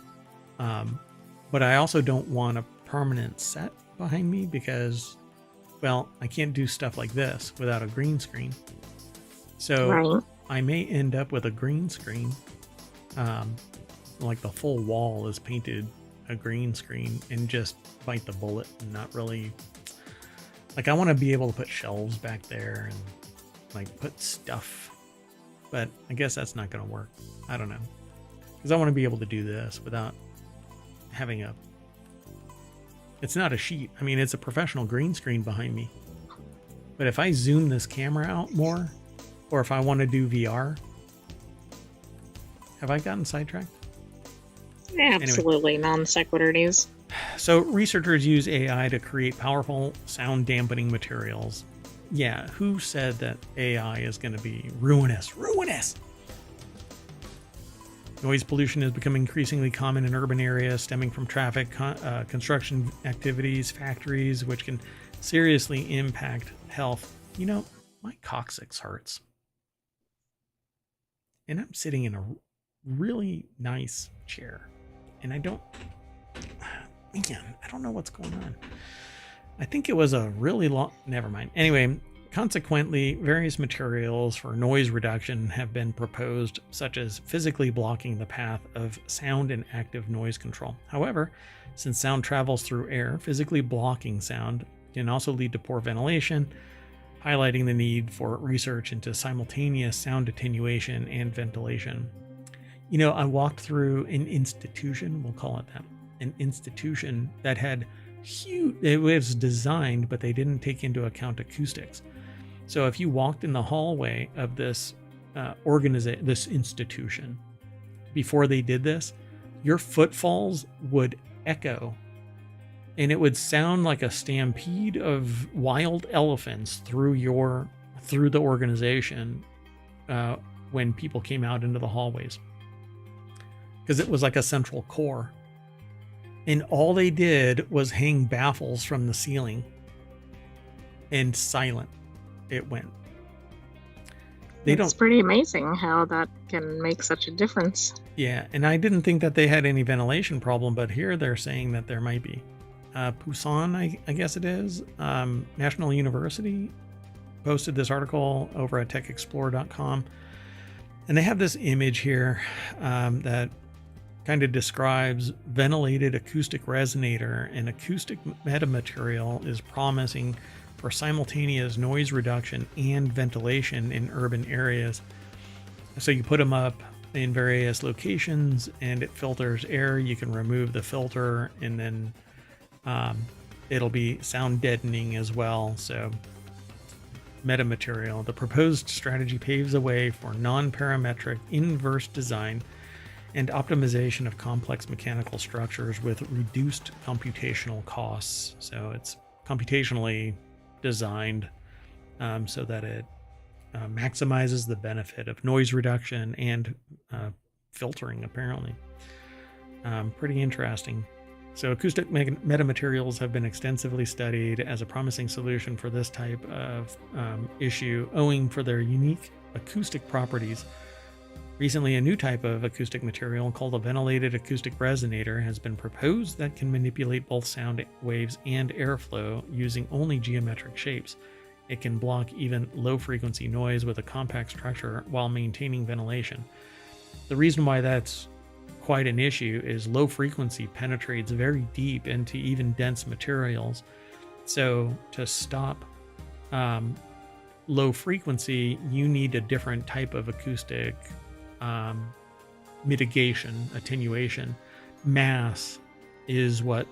[SPEAKER 1] But I also don't want a permanent set behind me because, well, I can't do stuff like this without a green screen. So
[SPEAKER 2] Right.
[SPEAKER 1] I may end up with a green screen. Like the full wall is painted a green screen and just bite the bullet and not really. Like, I want to be able to put shelves back there and like put stuff, but I guess that's not going to work. I don't know, because I want to be able to do this without having it's not a sheet. I mean, it's a professional green screen behind me, but if I zoom this camera out more, or if I want to do VR, have I gotten sidetracked?
[SPEAKER 2] Absolutely. Anyway. Non sequitur news.
[SPEAKER 1] So researchers use AI to create powerful sound dampening materials. Yeah, who said that AI is going to be ruinous? Ruinous! Noise pollution has become increasingly common in urban areas, stemming from traffic, construction activities, factories, which can seriously impact health. My coccyx hurts. And I'm sitting in a really nice chair. And I don't know what's going on. I think it was a really long, never mind. Anyway, consequently, various materials for noise reduction have been proposed, such as physically blocking the path of sound and active noise control. However, since sound travels through air, physically blocking sound can also lead to poor ventilation, highlighting the need for research into simultaneous sound attenuation and ventilation. I walked through an institution, we'll call it that, an institution that had huge. It was designed, but they didn't take into account acoustics. So if you walked in the hallway of this this institution before they did this, your footfalls would echo, and it would sound like a stampede of wild elephants through the organization when people came out into the hallways, because it was like a central core. And all they did was hang baffles from the ceiling, and silent it went.
[SPEAKER 2] It's pretty amazing how that can make such a difference.
[SPEAKER 1] Yeah, and I didn't think that they had any ventilation problem, but here they're saying that there might be. Pusan, I guess it is, National University posted this article over at techexplore.com, and they have this image here that kind of describes ventilated acoustic resonator, and acoustic metamaterial is promising for simultaneous noise reduction and ventilation in urban areas. So you put them up in various locations and it filters air. You can remove the filter, and then it'll be sound deadening as well. So metamaterial, the proposed strategy paves the way for non-parametric inverse design and optimization of complex mechanical structures with reduced computational costs. So it's computationally designed so that it maximizes the benefit of noise reduction and filtering, apparently. Pretty interesting. So acoustic metamaterials have been extensively studied as a promising solution for this type of issue, owing for their unique acoustic properties. Recently, a new type of acoustic material called a ventilated acoustic resonator has been proposed that can manipulate both sound waves and airflow using only geometric shapes. It can block even low-frequency noise with a compact structure while maintaining ventilation. The reason why that's quite an issue is low frequency penetrates very deep into even dense materials. So to stop low frequency, you need a different type of acoustic mitigation, attenuation. Mass is what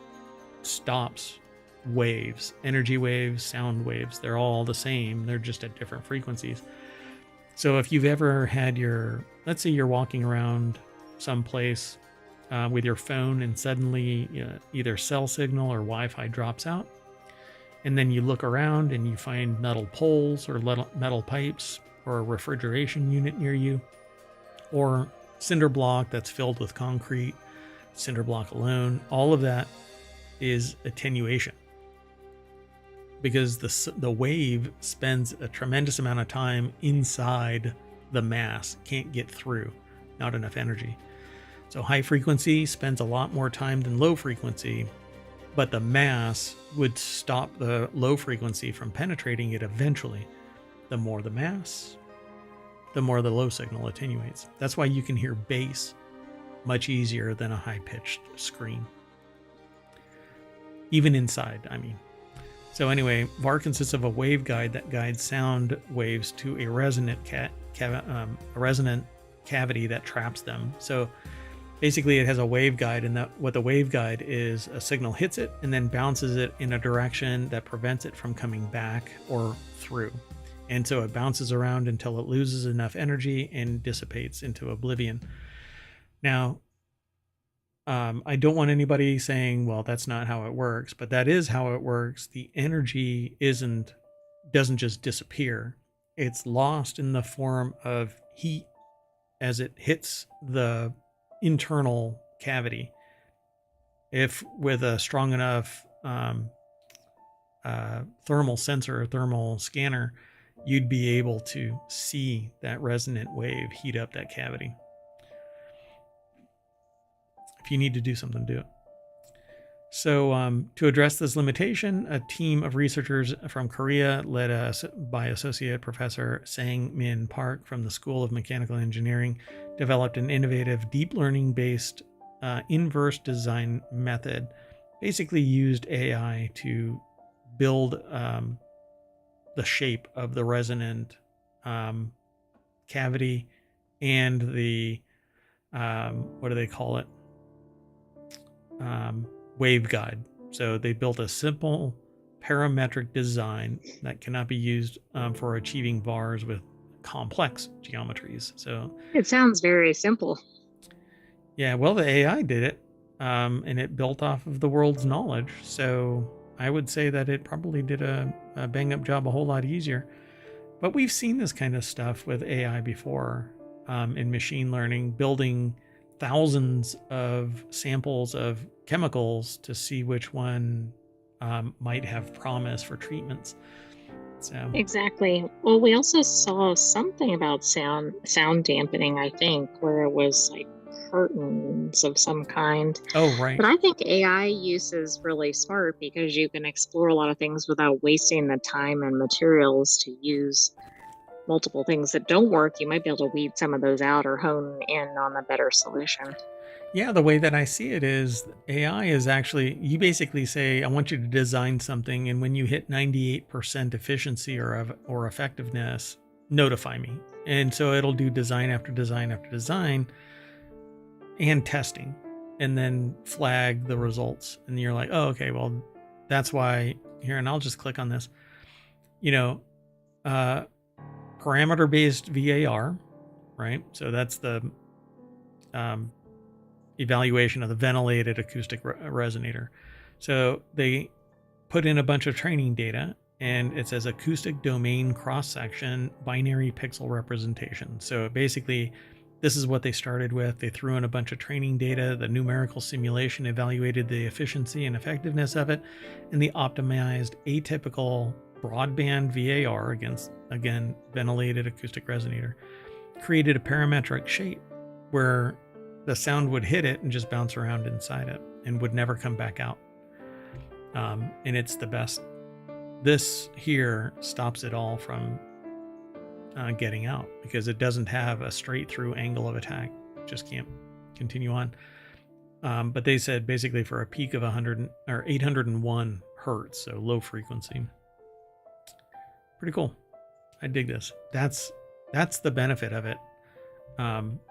[SPEAKER 1] stops waves, energy waves, sound waves. They're all the same. They're just at different frequencies. So if you've ever had let's say you're walking around someplace with your phone and suddenly either cell signal or Wi-Fi drops out, and then you look around and you find metal poles or metal pipes or a refrigeration unit near you, or cinder block that's filled with concrete, cinder block alone, all of that is attenuation, because the wave spends a tremendous amount of time inside the mass, can't get through, not enough energy. So high frequency spends a lot more time than low frequency, but the mass would stop the low frequency from penetrating it eventually. The more the mass, the more the low signal attenuates. That's why you can hear bass much easier than a high-pitched scream. Even inside, I mean. So anyway, VAR consists of a waveguide that guides sound waves to a resonant cavity that traps them. So basically it has a waveguide, and what the waveguide is, a signal hits it and then bounces it in a direction that prevents it from coming back or through. And so it bounces around until it loses enough energy and dissipates into oblivion. Now, I don't want anybody saying, well, that's not how it works, but that is how it works. The energy doesn't just disappear. It's lost in the form of heat as it hits the internal cavity. If with a strong enough thermal sensor or thermal scanner, you'd be able to see that resonant wave heat up that cavity. If you need to do something, do it. So to address this limitation, a team of researchers from Korea, led by Associate Professor Sang-Min Park from the School of Mechanical Engineering, developed an innovative deep learning-based inverse design method. Basically used AI to build the shape of the resonant cavity and the what do they call it? Waveguide. So they built a simple parametric design that cannot be used for achieving bars with complex geometries. So
[SPEAKER 2] It sounds very simple.
[SPEAKER 1] yeah, well, the AI did it, and it built off of the world's knowledge. So I would say that it probably did a bang up job a whole lot easier. But we've seen this kind of stuff with AI before, in machine learning, building thousands of samples of chemicals to see which one might have promise for treatments. So,
[SPEAKER 2] Exactly. Well, we also saw something about sound dampening, I think, where it was like curtains of some kind.
[SPEAKER 1] oh,
[SPEAKER 2] But
[SPEAKER 1] right.
[SPEAKER 2] I think AI use is really smart because you can explore a lot of things without wasting the time and materials to use multiple things that don't work. You might be able to weed some of those out or hone in on a better solution.
[SPEAKER 1] Yeah, the way that I see it is AI is actually, you basically say, I want you to design something, and when you hit 98% efficiency or effectiveness, notify me. And so it'll do design after design after design and testing, and then flag the results. And you're like, oh, okay, well, that's why here, and I'll just click on this. You know, uh, parameter based VAR, right? So that's the um, evaluation of the ventilated acoustic resonator. So they put in a bunch of training data, and it says acoustic domain cross section binary pixel representation. So basically, this is what they started with. They threw in a bunch of training data. The numerical simulation evaluated the efficiency and effectiveness of it, and the optimized atypical broadband VAR against, again, ventilated acoustic resonator, created a parametric shape where the sound would hit it and just bounce around inside it and would never come back out. And it's the best. This here stops it all from getting out because it doesn't have a straight through angle of attack. Just can't continue on. But they said basically for a peak of 100 or 801 hertz, so low frequency. Pretty cool. I dig this. That's the benefit of it.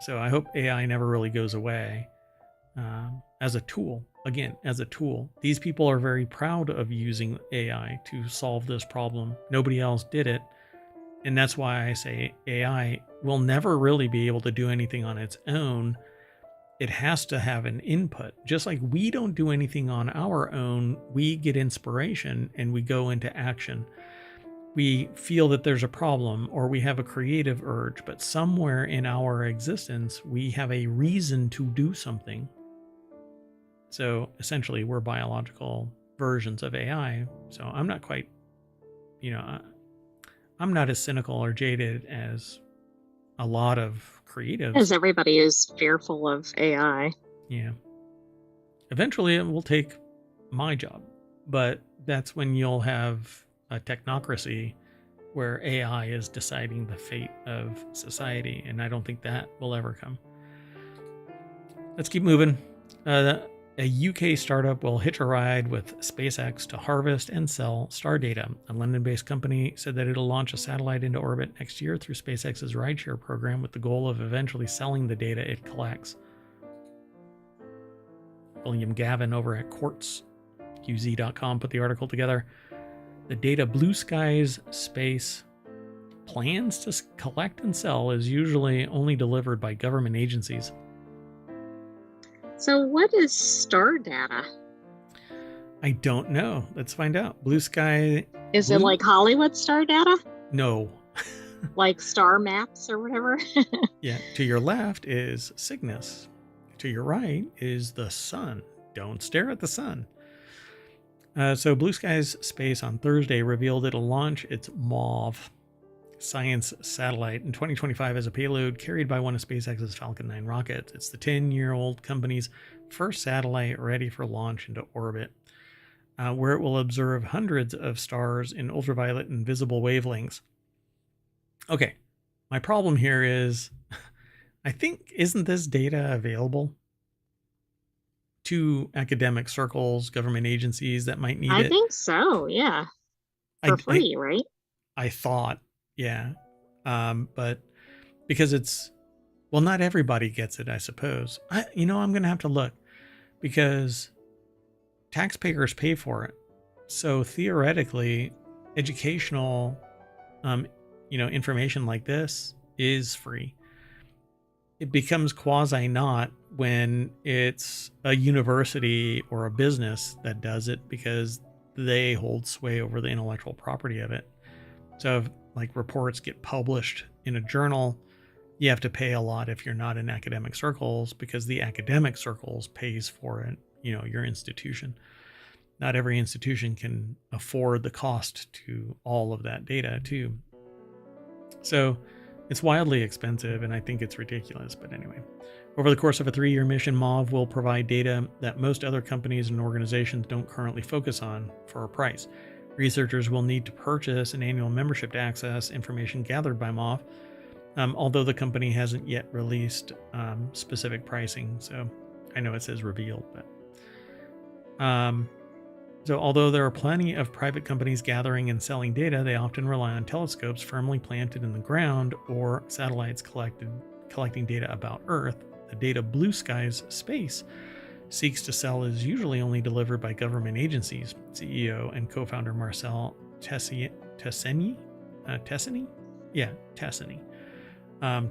[SPEAKER 1] So I hope AI never really goes away as a tool. Again, as a tool. These people are very proud of using AI to solve this problem. Nobody else did it. And that's why I say AI will never really be able to do anything on its own. It has to have an input. Just like we don't do anything on our own, we get inspiration and we go into action. We feel that there's a problem or we have a creative urge, but somewhere in our existence, we have a reason to do something. So essentially, we're biological versions of AI. So I'm not quite, I'm not as cynical or jaded as a lot of creatives.
[SPEAKER 2] As everybody is fearful of AI.
[SPEAKER 1] Yeah. Eventually, it will take my job, but that's when you'll have a technocracy where AI is deciding the fate of society, and I don't think that will ever come. Let's keep moving. A UK startup will hitch a ride with SpaceX to harvest and sell star data. A London-based company said that it'll launch a satellite into orbit next year through SpaceX's rideshare program with the goal of eventually selling the data it collects. William Gavin over at quartzqz.com put the article together. The data Blue Sky's space plans to collect and sell is usually only delivered by government agencies.
[SPEAKER 2] So what is star data?
[SPEAKER 1] I don't know. Let's find out. Blue Sky.
[SPEAKER 2] Is it like Hollywood star data?
[SPEAKER 1] No.
[SPEAKER 2] Like star maps or whatever?
[SPEAKER 1] Yeah. To your left is Cygnus. To your right is the sun. Don't stare at the sun. So Blue Sky's Space on Thursday revealed it'll launch its MAUVE science satellite in 2025 as a payload carried by one of SpaceX's Falcon 9 rockets. It's the 10-year-old company's first satellite ready for launch into orbit, where it will observe hundreds of stars in ultraviolet and visible wavelengths. Okay, my problem here is, I think, isn't this data available to academic circles, government agencies that might need it?
[SPEAKER 2] I think so, yeah. For free, right?
[SPEAKER 1] I thought, yeah. But because it's, well, not everybody gets it, I suppose. I'm going to have to look because taxpayers pay for it. So theoretically, educational, information like this is free. It becomes quasi not when it's a university or a business that does it because they hold sway over the intellectual property of it. So if like reports get published in a journal, you have to pay a lot if you're not in academic circles because the academic circles pays for it, your institution. Not every institution can afford the cost to all of that data too. So it's wildly expensive, and I think it's ridiculous. But anyway, over the course of a 3-year mission, MOV will provide data that most other companies and organizations don't currently focus on for a price. Researchers will need to purchase an annual membership to access information gathered by MOV, although the company hasn't yet released specific pricing. So I know it says revealed, but... So although there are plenty of private companies gathering and selling data, they often rely on telescopes firmly planted in the ground or satellites collecting data about Earth. The data Blue Skies Space seeks to sell is usually only delivered by government agencies. CEO and co-founder Marcel Tesseny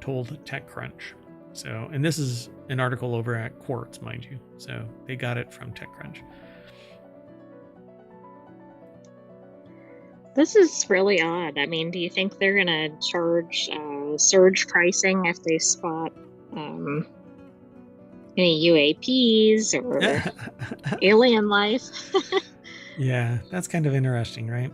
[SPEAKER 1] told TechCrunch. So, and this is an article over at Quartz, mind you. So they got it from TechCrunch.
[SPEAKER 2] This is really odd. I mean, do you think they're going to charge surge pricing if they spot any UAPs or alien life?
[SPEAKER 1] Yeah, that's kind of interesting, right?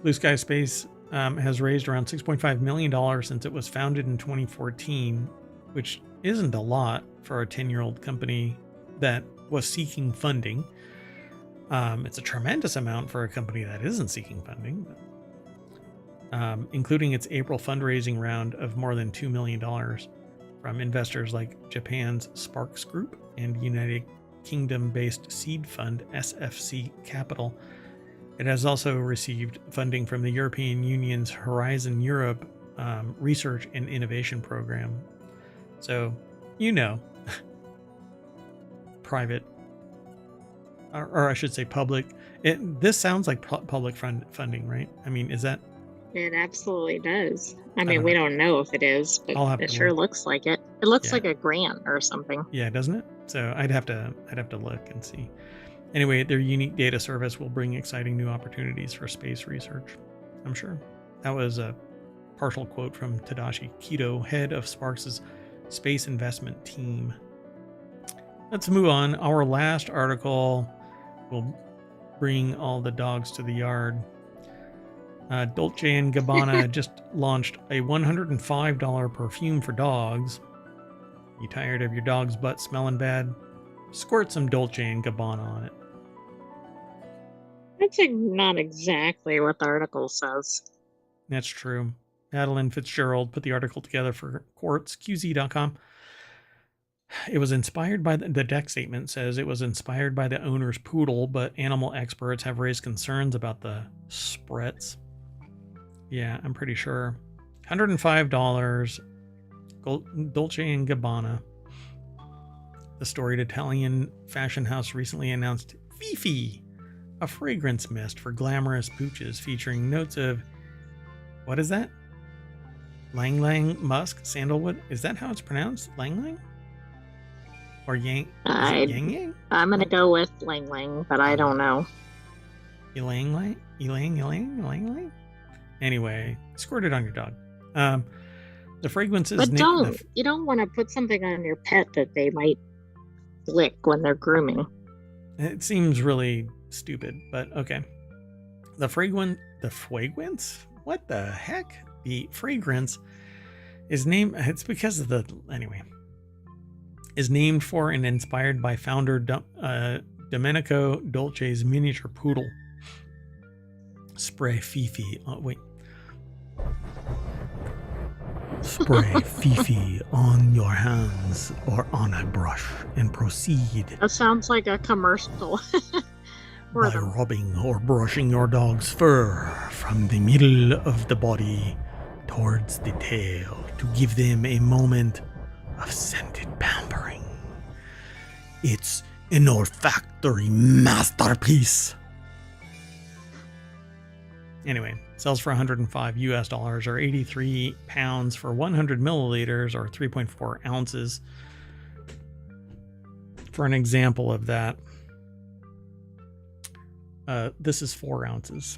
[SPEAKER 1] Blue Sky Space has raised around $6.5 million since it was founded in 2014, which isn't a lot for a 10-year-old company that was seeking funding. It's a tremendous amount for a company that isn't seeking funding, including its April fundraising round of more than $2 million from investors like Japan's Sparks Group and United Kingdom-based seed fund SFC Capital. It has also received funding from the European Union's Horizon Europe Research and Innovation Program. So, private, or I should say public. This sounds like public funding, right? I mean, is that?
[SPEAKER 2] It absolutely does. I mean, we don't know if it is, but it sure looks like it. It looks like a grant or something.
[SPEAKER 1] Yeah, doesn't it? So I'd have to look and see. Anyway, their unique data service will bring exciting new opportunities for space research, I'm sure. That was a partial quote from Tadashi Kito, head of Sparks' space investment team. Let's move on. Our last article will bring all the dogs to the yard. Dolce & Gabbana just launched a $105 perfume for dogs. You tired of your dog's butt smelling bad? Squirt some Dolce & Gabbana on it.
[SPEAKER 2] That's not exactly what the article says.
[SPEAKER 1] That's true. Madeline Fitzgerald put the article together for QZ.com. It was inspired by the deck statement says it was inspired by the owner's poodle, but animal experts have raised concerns about the spritz. Yeah, I'm pretty sure. $105. Dolce & Gabbana. The storied Italian fashion house recently announced Fifi, a fragrance mist for glamorous pooches featuring notes of, what is that? Lang Lang, musk, sandalwood. Is that how it's pronounced? Lang Lang? Or Yang? Yang Yang?
[SPEAKER 2] I'm going to go with Lang Lang, but I don't know.
[SPEAKER 1] Ylang Lang? Ylang Lang? Anyway, squirt it on your dog. The fragrance is...
[SPEAKER 2] But you don't want to put something on your pet that they might lick when they're grooming.
[SPEAKER 1] It seems really stupid, but okay. The fragrance? What the heck? The fragrance is named... It's because of the... Anyway. Is named for and inspired by founder Domenico Dolce's miniature poodle. Spray Fifi. Oh, wait. Spray Fifi on your hands or on a brush and proceed.
[SPEAKER 2] That sounds like a commercial.
[SPEAKER 1] By rubbing or brushing your dog's fur from the middle of the body towards the tail to give them a moment of scented pampering. It's An olfactory masterpiece. Anyway, sells for $105 or 83 pounds for 100 milliliters or 3.4 ounces. For an example of that, this is 4 ounces.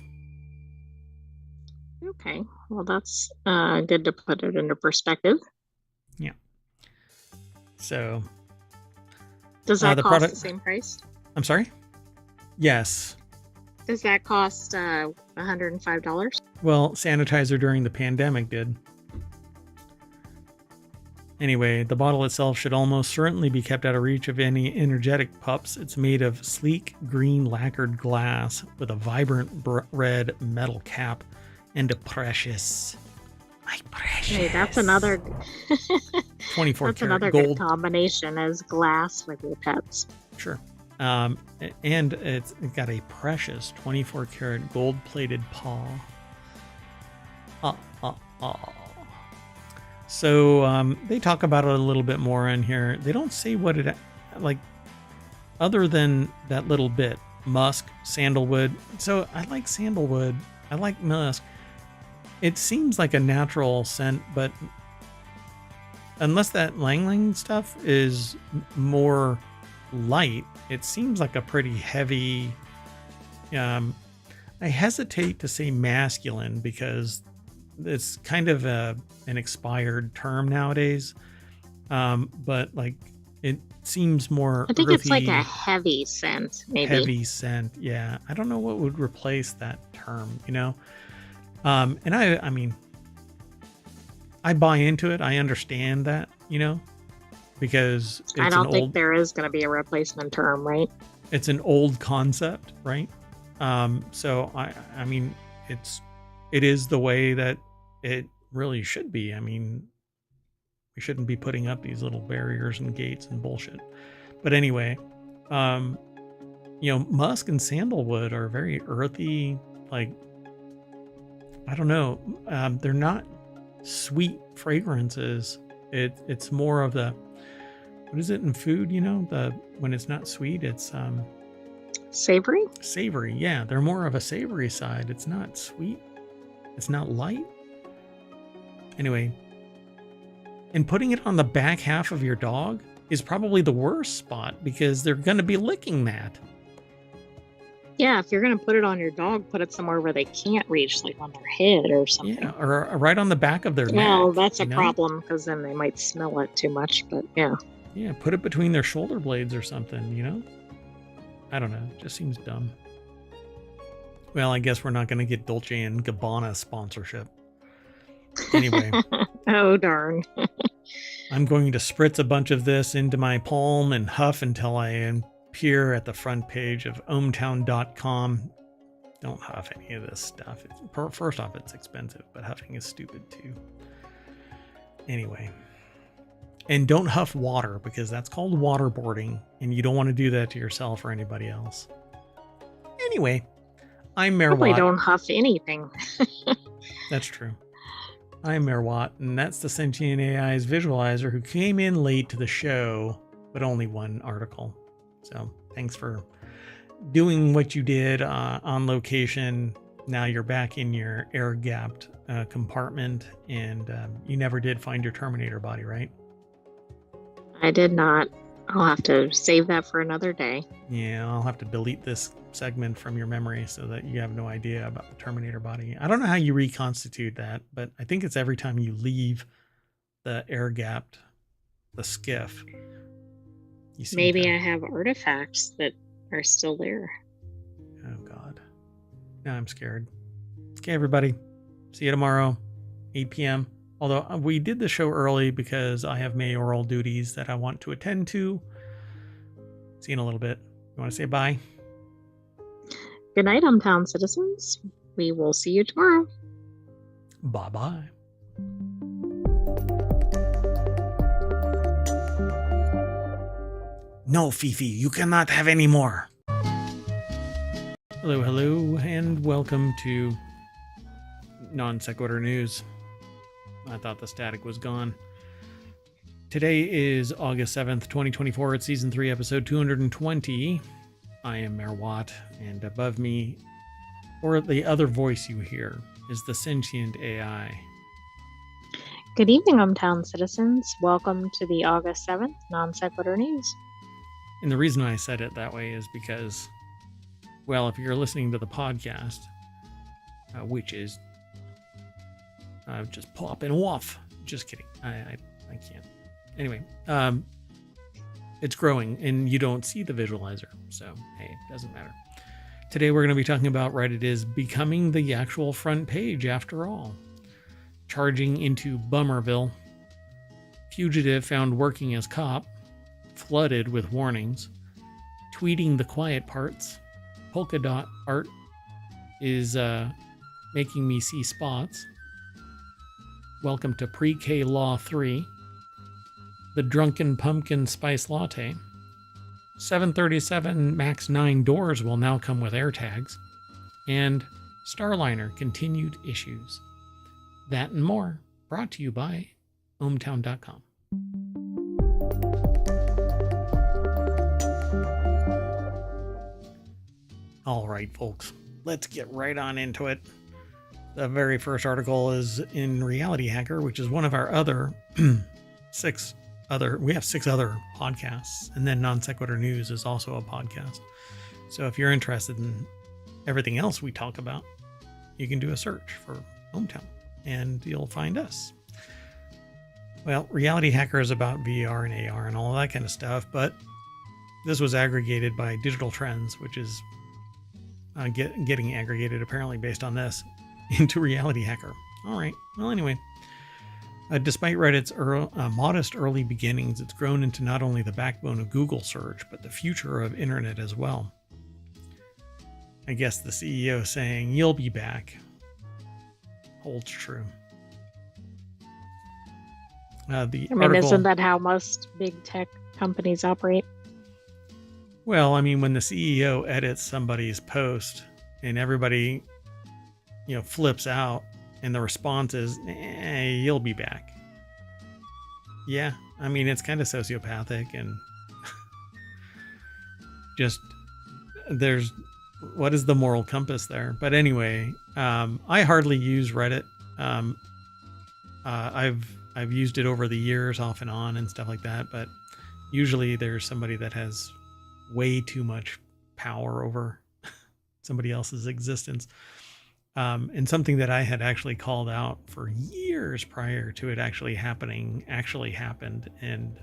[SPEAKER 2] Okay, well, that's good to put it into perspective.
[SPEAKER 1] Yeah. So,
[SPEAKER 2] does that
[SPEAKER 1] the
[SPEAKER 2] cost
[SPEAKER 1] product,
[SPEAKER 2] the same price?
[SPEAKER 1] I'm sorry? Yes.
[SPEAKER 2] Does that cost $105?
[SPEAKER 1] Well, sanitizer during the pandemic did. Anyway, the bottle itself should almost certainly be kept out of reach of any energetic pups. It's made of sleek green lacquered glass with a vibrant red metal cap and a precious, my precious.
[SPEAKER 2] Hey, that's another
[SPEAKER 1] 24
[SPEAKER 2] that's
[SPEAKER 1] karat
[SPEAKER 2] another
[SPEAKER 1] gold
[SPEAKER 2] good combination as glass with your pets.
[SPEAKER 1] Sure. And it's got a precious 24 karat gold plated paw. So they talk about it a little bit more in here. They don't say what it, like, other than that little bit. Musk, sandalwood. So I like sandalwood. I like musk. It seems like a natural scent, but unless that Lang Lang stuff is more light, it seems like a pretty heavy. I hesitate to say masculine because it's kind of an expired term nowadays. But like it seems more.
[SPEAKER 2] I think
[SPEAKER 1] earthy,
[SPEAKER 2] it's like a heavy scent, maybe.
[SPEAKER 1] Heavy scent, yeah. I don't know what would replace that term, you know. And I mean, I buy into it. I understand that, you know, because it's
[SPEAKER 2] I don't think there is going to be a replacement term, right?
[SPEAKER 1] It's an old concept, right? So I mean, it is the way that it really should be. I mean, we shouldn't be putting up these little barriers and gates and bullshit. But anyway, you know, musk and sandalwood are very earthy, like, I don't know. They're not sweet fragrances. It's more of the, what is it in food, you know, when it's not sweet, it's
[SPEAKER 2] savory.
[SPEAKER 1] Savory, yeah. They're more of a savory side. It's not sweet. It's not light. Anyway, and putting it on the back half of your dog is probably the worst spot because they're going to be licking that.
[SPEAKER 2] Yeah, if you're going to put it on your dog, put it somewhere where they can't reach, like on their head or something.
[SPEAKER 1] Yeah, or right on the back of their neck.
[SPEAKER 2] Well, that's a problem because then they might smell it too much, but yeah.
[SPEAKER 1] Yeah, put it between their shoulder blades or something, you know? I don't know. It just seems dumb. Well, I guess we're not going to get Dolce & Gabbana sponsorship. Anyway.
[SPEAKER 2] Oh, darn.
[SPEAKER 1] I'm going to spritz a bunch of this into my palm and huff until I appear at the front page of ohmTown.com. Don't huff any of this stuff. First off, it's expensive, but huffing is stupid too. Anyway. And don't huff water because that's called waterboarding, and you don't want to do that to yourself or anybody else. Anyway, I'm Mayor
[SPEAKER 2] Probably
[SPEAKER 1] Watt.
[SPEAKER 2] Don't huff anything.
[SPEAKER 1] That's true. I'm Mayor Watt, and that's the Sentient AI's visualizer who came in late to the show, but only one article. So thanks for doing what you did on location. Now you're back in your air-gapped compartment, and you never did find your Terminator body, right?
[SPEAKER 2] I did not. I'll have to save that for another day.
[SPEAKER 1] Yeah, I'll have to delete this segment from your memory so that you have no idea about the Terminator body. I don't know how you reconstitute that, but I think it's every time you leave the air-gapped, the skiff.
[SPEAKER 2] Maybe I have artifacts that are still there.
[SPEAKER 1] Oh, God. Now I'm scared. Okay, everybody. See you tomorrow, 8 p.m. Although we did the show early because I have mayoral duties that I want to attend to. See you in a little bit. You want to say bye?
[SPEAKER 2] Good night, ohmTown citizens. We will see you tomorrow.
[SPEAKER 1] Bye-bye. No, Fifi, you cannot have any more. Hello, hello, and welcome to Non Sequitur News. I thought the static was gone. Today is August 7th, 2024. It's season 3, episode 220. I am Mayor Watt, and above me, or the other voice you hear, is the Sentient AI.
[SPEAKER 2] Good evening, ohmTown citizens. Welcome to the August 7th Non Sequitur News.
[SPEAKER 1] And the reason I said it that way is because, well, if you're listening to the podcast, which is just popping off. Just kidding. I can't. Anyway, it's growing and you don't see the visualizer. So, hey, it doesn't matter. Today we're going to be talking about Reddit is becoming the actual front page after all. Charging into Bummerville. Fugitive found working as cop. Flooded with warnings. Tweeting the quiet parts. Polka dot art is making me see spots. Welcome to Pre-K Law 3. The Drunken Pumpkin Spice Latte. 737 MAX 9 doors will now come with AirTags. And Starliner continued issues. That and more, brought to you by ohmTown.com. All right, folks, let's get right on into it. The very first article is in Reality Hacker, which is one of our other six other podcasts, and then Non Sequitur News is also a podcast. So if you're interested in everything else we talk about, you can do a search for ohmTown and you'll find us. Well, Reality Hacker is about VR and AR and all that kind of stuff, but this was aggregated by Digital Trends, which is getting aggregated apparently based on this into Reality Hacker. All right. Well, anyway, despite Reddit's modest early beginnings, it's grown into not only the backbone of Google search, but the future of internet as well. I guess the CEO saying, "You'll be back," holds true.
[SPEAKER 2] Isn't that how most big tech companies operate?
[SPEAKER 1] Well, I mean, when the CEO edits somebody's post and everybody, flips out and the response is, "You'll be back." Yeah, I mean, it's kind of sociopathic and just what is the moral compass there? But anyway, I hardly use Reddit. I've used it over the years off and on and stuff like that, but usually there's somebody that has way too much power over somebody else's existence. And something that I had actually called out for years prior to it actually happened. And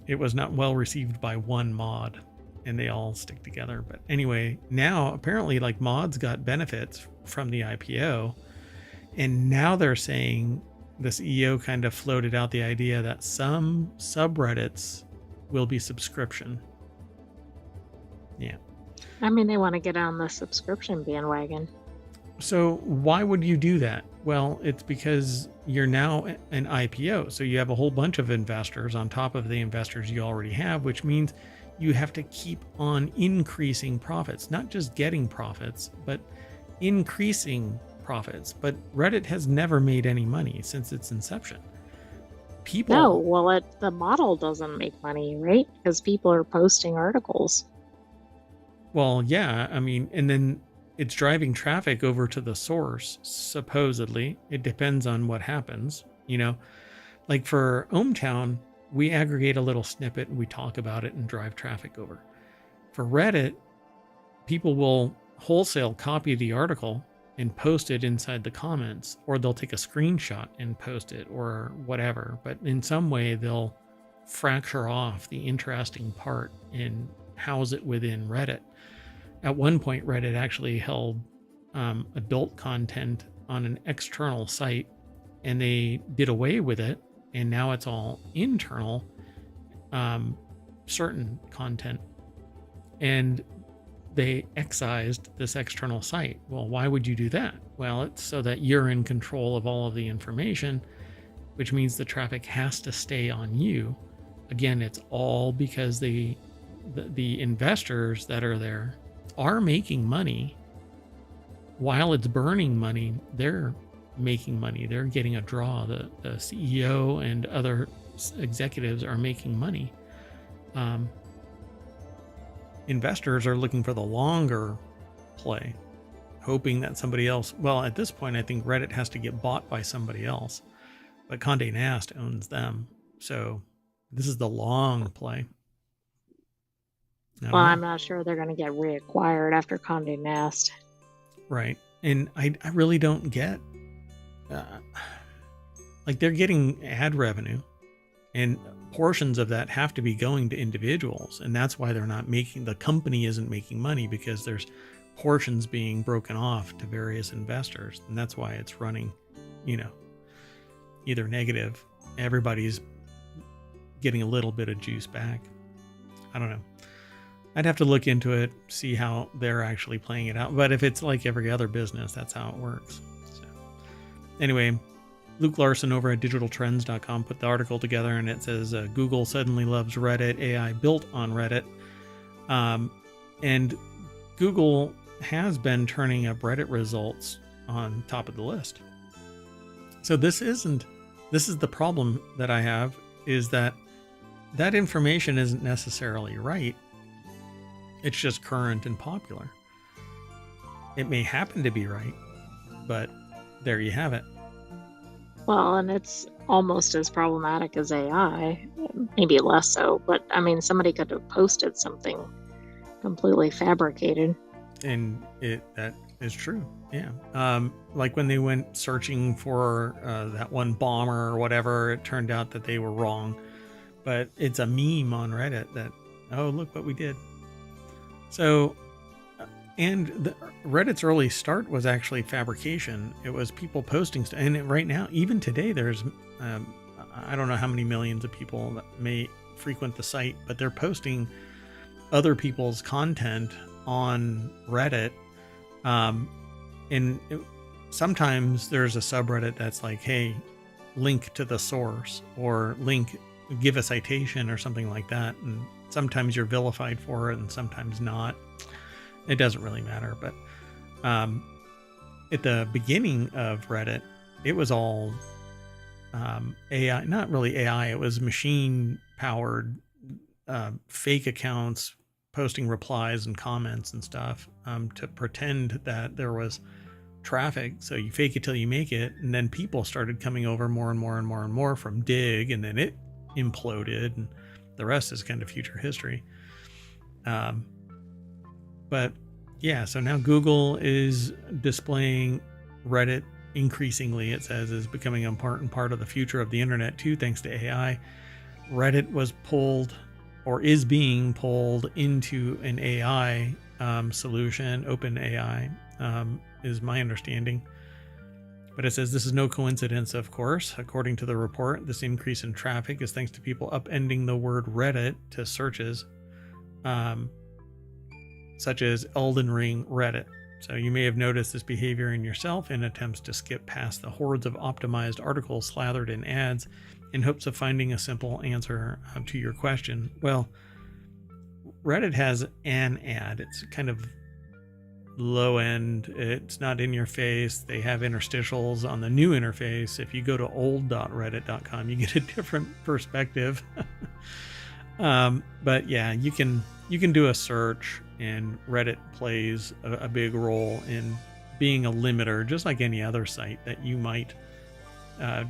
[SPEAKER 1] it was not well received by one mod, and they all stick together. But anyway, now apparently like mods got benefits from the IPO, and now they're saying the CEO kind of floated out the idea that some subreddits will be subscription. Yeah.
[SPEAKER 2] I mean, they want to get on the subscription bandwagon.
[SPEAKER 1] So why would you do that? Well, it's because you're now an IPO. So you have a whole bunch of investors on top of the investors you already have, which means you have to keep on increasing profits, not just getting profits, but increasing profits. But Reddit has never made any money since its inception.
[SPEAKER 2] The model doesn't make money, right? Because people are posting articles.
[SPEAKER 1] Well, yeah, I mean, and then it's driving traffic over to the source, supposedly. It depends on what happens, Like for ohmTown, we aggregate a little snippet and we talk about it and drive traffic over. For Reddit, people will wholesale copy the article and post it inside the comments, or they'll take a screenshot and post it or whatever. But in some way, they'll fracture off the interesting part and house it within Reddit. At one point, Reddit actually held adult content on an external site, and they did away with it, and now it's all internal, certain content. And they excised this external site. Well, why would you do that? Well, it's so that you're in control of all of the information, which means the traffic has to stay on you. Again, it's all because the investors that are there are making money. While it's burning money, they're making money. They're getting a draw. The CEO and other executives are making money. Investors are looking for the longer play, hoping that somebody else, well, at this point, I think Reddit has to get bought by somebody else, but Condé Nast owns them. So this is the long play.
[SPEAKER 2] Well, I'm not sure they're going to get reacquired after Condé Nast.
[SPEAKER 1] Right. And I really don't get, like, they're getting ad revenue, and portions of that have to be going to individuals. And that's why they're not making, the company isn't making money, because there's portions being broken off to various investors. And that's why it's running, either negative. Everybody's getting a little bit of juice back. I don't know. I'd have to look into it, see how they're actually playing it out. But if it's like every other business, that's how it works. So, anyway, Luke Larson over at digitaltrends.com put the article together, and it says Google suddenly loves Reddit, AI built on Reddit. And Google has been turning up Reddit results on top of the list. So this is the problem that I have, is that information isn't necessarily right. It's just current and popular. It may happen to be right, but there you have it.
[SPEAKER 2] Well, and it's almost as problematic as AI, maybe less so, but I mean, somebody could have posted something completely fabricated.
[SPEAKER 1] And that is true. Yeah. Like when they went searching for that one bomber or whatever, it turned out that they were wrong. But it's a meme on Reddit that, oh, look what we did. So, and Reddit's early start was actually fabrication. It was people posting stuff. And right now, even today, there's, I don't know how many millions of people that may frequent the site, but they're posting other people's content on Reddit. And sometimes there's a subreddit that's like, hey, link to the source, or give a citation or something like that. And sometimes you're vilified for it and sometimes not. It doesn't really matter. But at the beginning of Reddit, it was all AI, not really AI. It was machine powered fake accounts posting replies and comments and stuff to pretend that there was traffic. So you fake it till you make it. And then people started coming over more and more and more and more from Dig, and then it imploded, and the rest is kind of future history. But yeah, so now Google is displaying Reddit increasingly, it says, is becoming an important part of the future of the internet too, thanks to AI. Reddit was pulled, or is being pulled, into an AI solution. OpenAI is my understanding. But it says this is no coincidence, of course. According to the report, this increase in traffic is thanks to people upending the word Reddit to searches such as Elden Ring Reddit. So you may have noticed this behavior in yourself in attempts to skip past the hordes of optimized articles slathered in ads in hopes of finding a simple answer to your question. Well, Reddit has an ad. It's kind of low end. It's not in your face. They have interstitials on the new interface. If you go to old.reddit.com, you get a different perspective. But yeah, you can do a search, and Reddit plays a big role in being a limiter, just like any other site that you might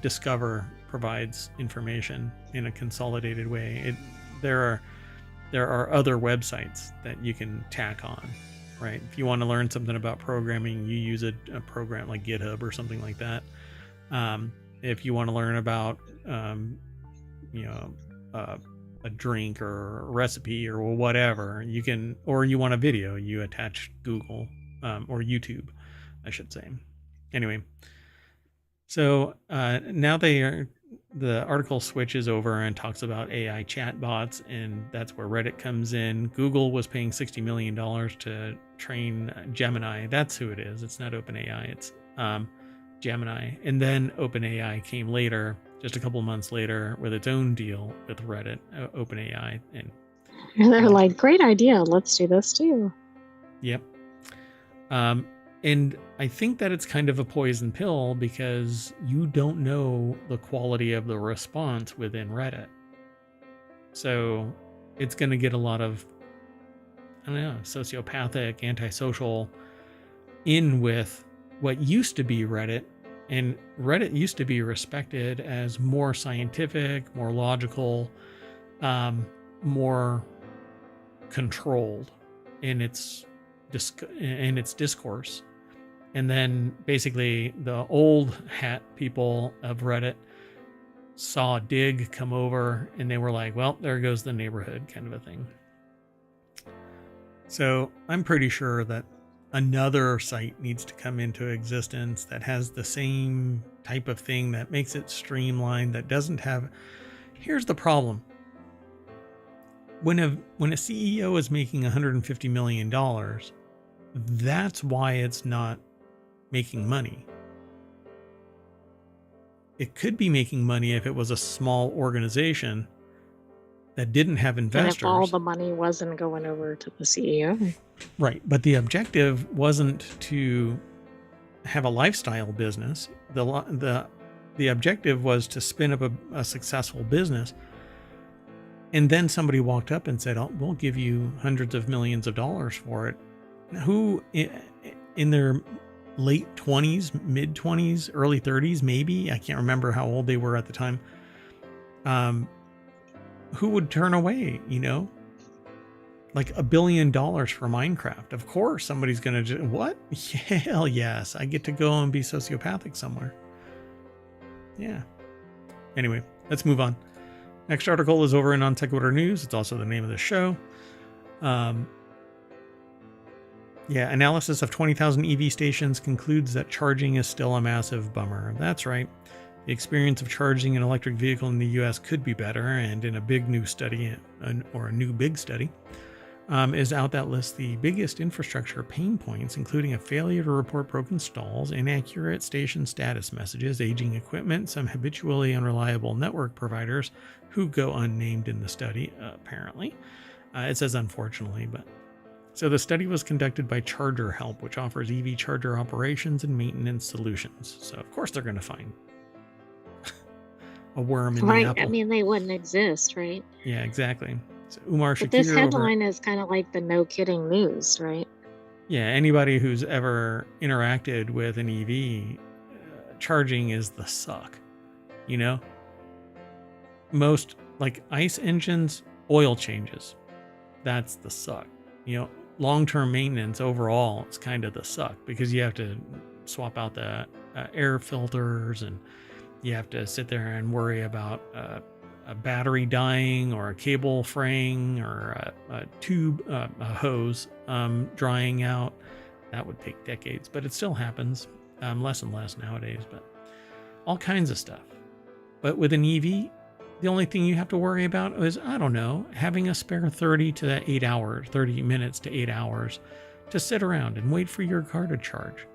[SPEAKER 1] discover provides information in a consolidated way. There are other websites that you can tack on, right? If you want to learn something about programming, you use a program like GitHub or something like that. If you want to learn about a drink or a recipe or whatever, you can, or you want a video, you attach Google or YouTube, I should say. Anyway, so now the article switches over and talks about AI chatbots, and that's where Reddit comes in. Google was paying $60 million to train Gemini. That's who it is. It's not OpenAI. It's Gemini. And then OpenAI came later, just a couple months later, with its own deal with Reddit, OpenAI. And
[SPEAKER 2] they're like, great idea. Let's do this too.
[SPEAKER 1] Yep. And I think that it's kind of a poison pill because you don't know the quality of the response within Reddit. So it's going to get a lot of, I don't know, sociopathic, antisocial in with what used to be Reddit. And Reddit used to be respected as more scientific, more logical, more controlled in its discourse. And then basically the old hat people of Reddit saw Dig come over and they were like, well, there goes the neighborhood, kind of a thing. So I'm pretty sure that another site needs to come into existence that has the same type of thing, that makes it streamlined, that doesn't have... Here's the problem. When a CEO is making $150 million, that's why it's not making money. It could be making money if it was a small organization that didn't have investors.
[SPEAKER 2] And if all the money wasn't going over to the CEO.
[SPEAKER 1] Right. But the objective wasn't to have a lifestyle business. The objective was to spin up a successful business. And then somebody walked up and said, oh, we'll give you hundreds of millions of dollars for it. Who in their late 20s, mid 20s, early 30s, maybe, I can't remember how old they were at the time, who would turn away, like $1 billion for Minecraft? Of course somebody's gonna what? Hell yes, I get to go and be sociopathic somewhere. Yeah. Anyway, let's move on. Next article is over in On Sequitur News. It's also the name of the show. Analysis of 20,000 EV stations concludes that charging is still a massive bummer. That's right. The experience of charging an electric vehicle in the US could be better, and in a big new study, or a new big study, is out that lists the biggest infrastructure pain points, including a failure to report broken stalls, inaccurate station status messages, aging equipment, some habitually unreliable network providers who go unnamed in the study, apparently. It says unfortunately, but... So the study was conducted by Charger Help, which offers EV charger operations and maintenance solutions. So of course they're going to find a worm in the apple.
[SPEAKER 2] Right, I mean, they wouldn't exist, right?
[SPEAKER 1] Yeah, exactly. So Umar Shakir,
[SPEAKER 2] but this headline is kind of like the no kidding news, right?
[SPEAKER 1] Yeah, anybody who's ever interacted with an EV, charging is the suck. Most, like ICE engines, oil changes. That's the suck. Long-term maintenance overall is kind of the suck, because you have to swap out the air filters, and you have to sit there and worry about a battery dying, or a cable fraying, or a tube, a hose drying out. That would take decades, but it still happens, less and less nowadays, but all kinds of stuff. But with an EV, the only thing you have to worry about is, I don't know, having a spare 30 minutes to 8 hours to sit around and wait for your car to charge.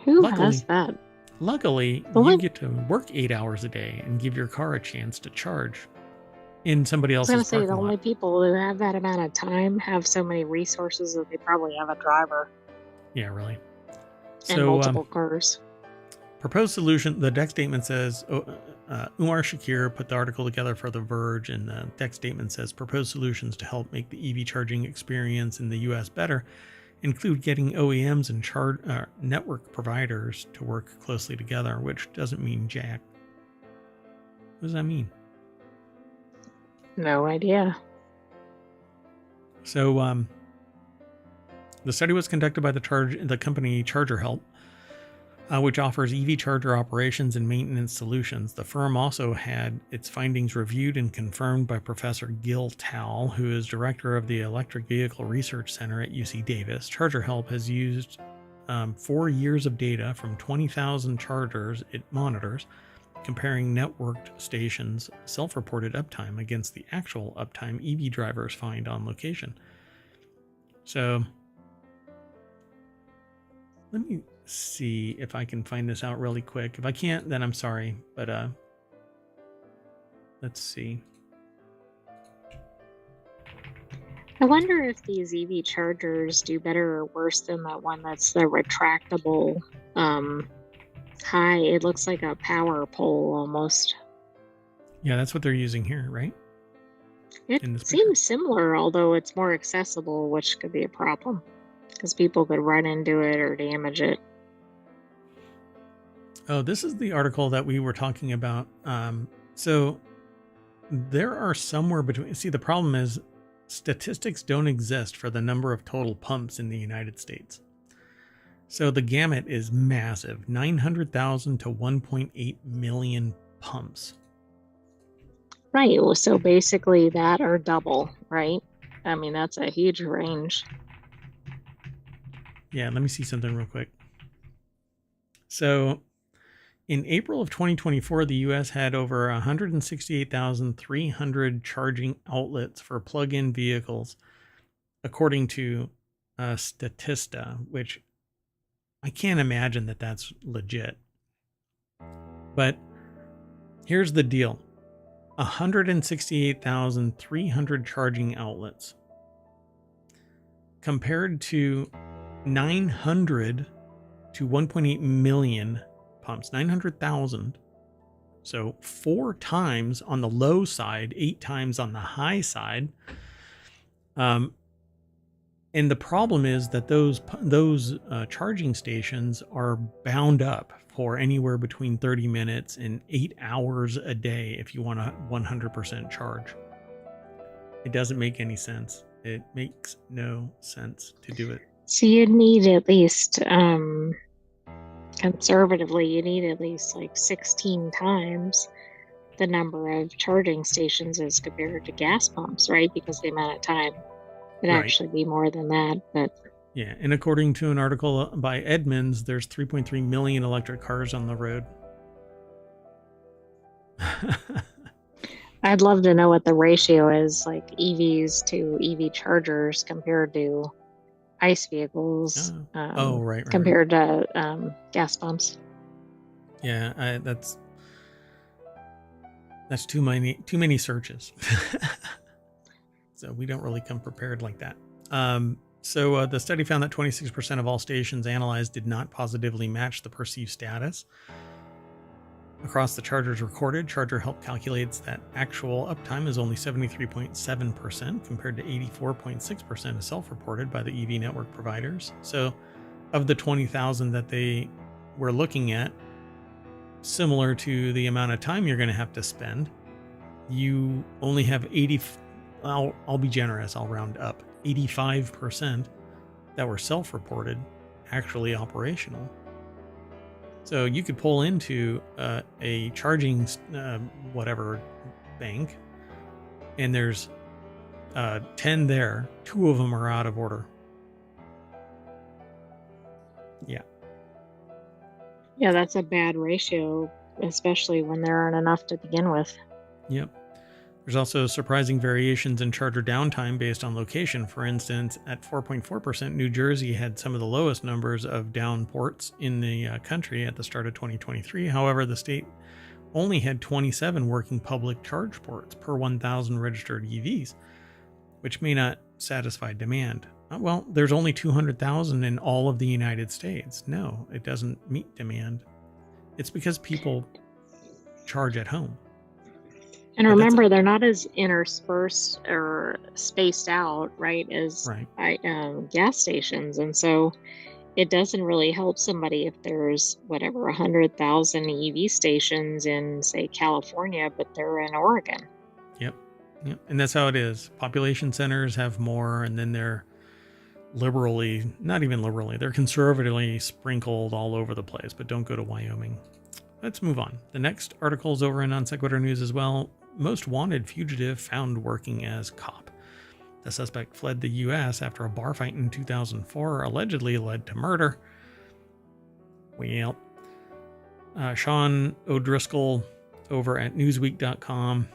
[SPEAKER 2] Who has that?
[SPEAKER 1] Luckily, you get to work 8 hours a day and give your car a chance to charge in somebody else's parking lot.
[SPEAKER 2] I was going to say, the only people who have that amount of time have so many resources that they probably have a driver.
[SPEAKER 1] Yeah, really.
[SPEAKER 2] And multiple cars.
[SPEAKER 1] Proposed solution, the deck statement says... Umar Shakir put the article together for The Verge, and the deck statement says proposed solutions to help make the EV charging experience in the US better include getting OEMs and network providers to work closely together, which doesn't mean jack. What does that mean?
[SPEAKER 2] No idea.
[SPEAKER 1] So the study was conducted by the company Charger Help, which offers EV charger operations and maintenance solutions. The firm also had its findings reviewed and confirmed by Professor Gil Tal, who is director of the Electric Vehicle Research Center at UC Davis. Charger Help has used 4 years of data from 20,000 chargers it monitors, comparing networked stations' self-reported uptime against the actual uptime EV drivers find on location. So let me see if I can find this out really quick. If I can't, then I'm sorry, but let's see.
[SPEAKER 2] I wonder if these EV chargers do better or worse than that one that's the retractable um high. It looks like a power pole almost.
[SPEAKER 1] Yeah, that's what they're using here, right?
[SPEAKER 2] It
[SPEAKER 1] In this picture.
[SPEAKER 2] seems similar, although it's more accessible, which could be a problem because people could run into it or damage it.
[SPEAKER 1] Oh, this is the article that we were talking about. So there are somewhere between. See, the problem is statistics don't exist for the number of total pumps in the United States. So the gamut is massive, 900,000 to 1.8 million pumps.
[SPEAKER 2] Right. Well, so basically that or double, right? I mean, that's a huge range.
[SPEAKER 1] Yeah, let me see something real quick. So in April of 2024, the US had over 168,300 charging outlets for plug-in vehicles, according to Statista, which I can't imagine that that's legit. But here's the deal. 168,300 charging outlets compared to 900 to 1.8 million pumps, 900,000. So 4 times on the low side, 8 times on the high side. And the problem is that those charging stations are bound up for anywhere between 30 minutes and 8 hours a day if you want a 100% charge. It doesn't make any sense. It makes no sense to do it.
[SPEAKER 2] So you'd need at least, conservatively, you need at least like 16 times the number of charging stations as compared to gas pumps, right? Because the amount of time would actually be more than that. But
[SPEAKER 1] yeah, and according to an article by Edmunds, there's 3.3 million electric cars on the road.
[SPEAKER 2] I'd love to know what the ratio is, like EVs to EV chargers compared to ICE vehicles.
[SPEAKER 1] Right.
[SPEAKER 2] Compared to gas pumps.
[SPEAKER 1] Yeah, that's too many searches. So we don't really come prepared like that. So the study found that 26% of all stations analyzed did not positively match the perceived status across the chargers recorded. Charger Help calculates that actual uptime is only 73.7% compared to 84.6% is self-reported by the EV network providers. So of the 20,000 that they were looking at, similar to the amount of time you're going to have to spend, you only have 80. I'll be generous. I'll round up. 85% that were self-reported actually operational. So you could pull into a charging whatever bank, and there's 10 there. 2 of them are out of order. Yeah.
[SPEAKER 2] Yeah, that's a bad ratio, especially when there aren't enough to begin with.
[SPEAKER 1] Yep. There's also surprising variations in charger downtime based on location. For instance, at 4.4%, New Jersey had some of the lowest numbers of down ports in the country at the start of 2023. However, the state only had 27 working public charge ports per 1,000 registered EVs, which may not satisfy demand. Well, there's only 200,000 in all of the United States. No, it doesn't meet demand. It's because people charge at home.
[SPEAKER 2] And remember, they're not as interspersed or spaced out, right, as gas stations. And so it doesn't really help somebody if there's, 100,000 EV stations in, say, California, but they're in Oregon.
[SPEAKER 1] Yep. And that's how it is. Population centers have more, and then they're not even liberally, they're conservatively sprinkled all over the place, but don't go to Wyoming. Let's move on. The next article is over in Non Sequitur News as well. Most wanted fugitive found working as cop. The suspect fled the U.S. after a bar fight in 2004 allegedly led to murder. Well, Sean O'Driscoll over at Newsweek.com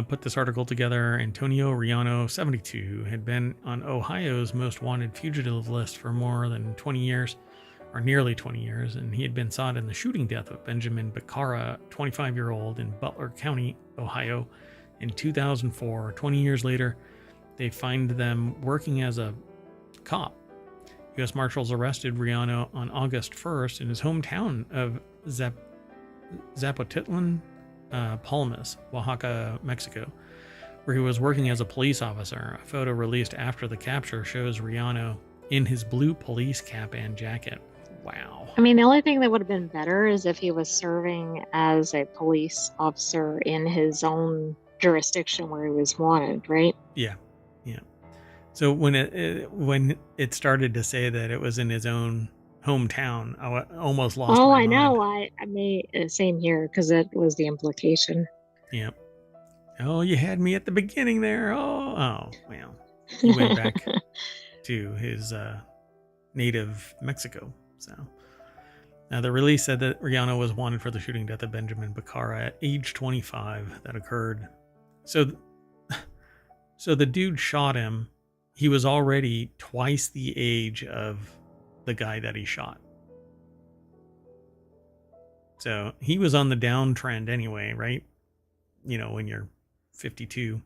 [SPEAKER 1] put this article together. Antonio Riano, 72, had been on Ohio's most wanted fugitive list for more than 20 years. Or nearly 20 years, and he had been sought in the shooting death of Benjamin Becerra, 25-year-old in Butler County, Ohio, in 2004. 20 years later, They find them working as a cop. U.S. Marshals arrested Riano on August 1st in his hometown of Zapotitlan, Palmas, Oaxaca, Mexico, where he was working as a police officer. A photo released after the capture shows Riano in his blue police cap and jacket. Wow.
[SPEAKER 2] I mean, the only thing that would have been better is if he was serving as a police officer in his own jurisdiction where he was wanted, right?
[SPEAKER 1] Yeah. So when it started to say that it was in his own hometown, I almost lost my mind.
[SPEAKER 2] Know. I mean, same here, because that was the implication.
[SPEAKER 1] Yeah. Oh, you had me at the beginning there. Oh, well. He went back to his native Mexico. So now the release said that Riano was wanted for the shooting death of Benjamin Becerra at age 25 that occurred. So the dude shot him. He was already twice the age of the guy that he shot. So he was on the downtrend anyway, right? You know, when you're 52,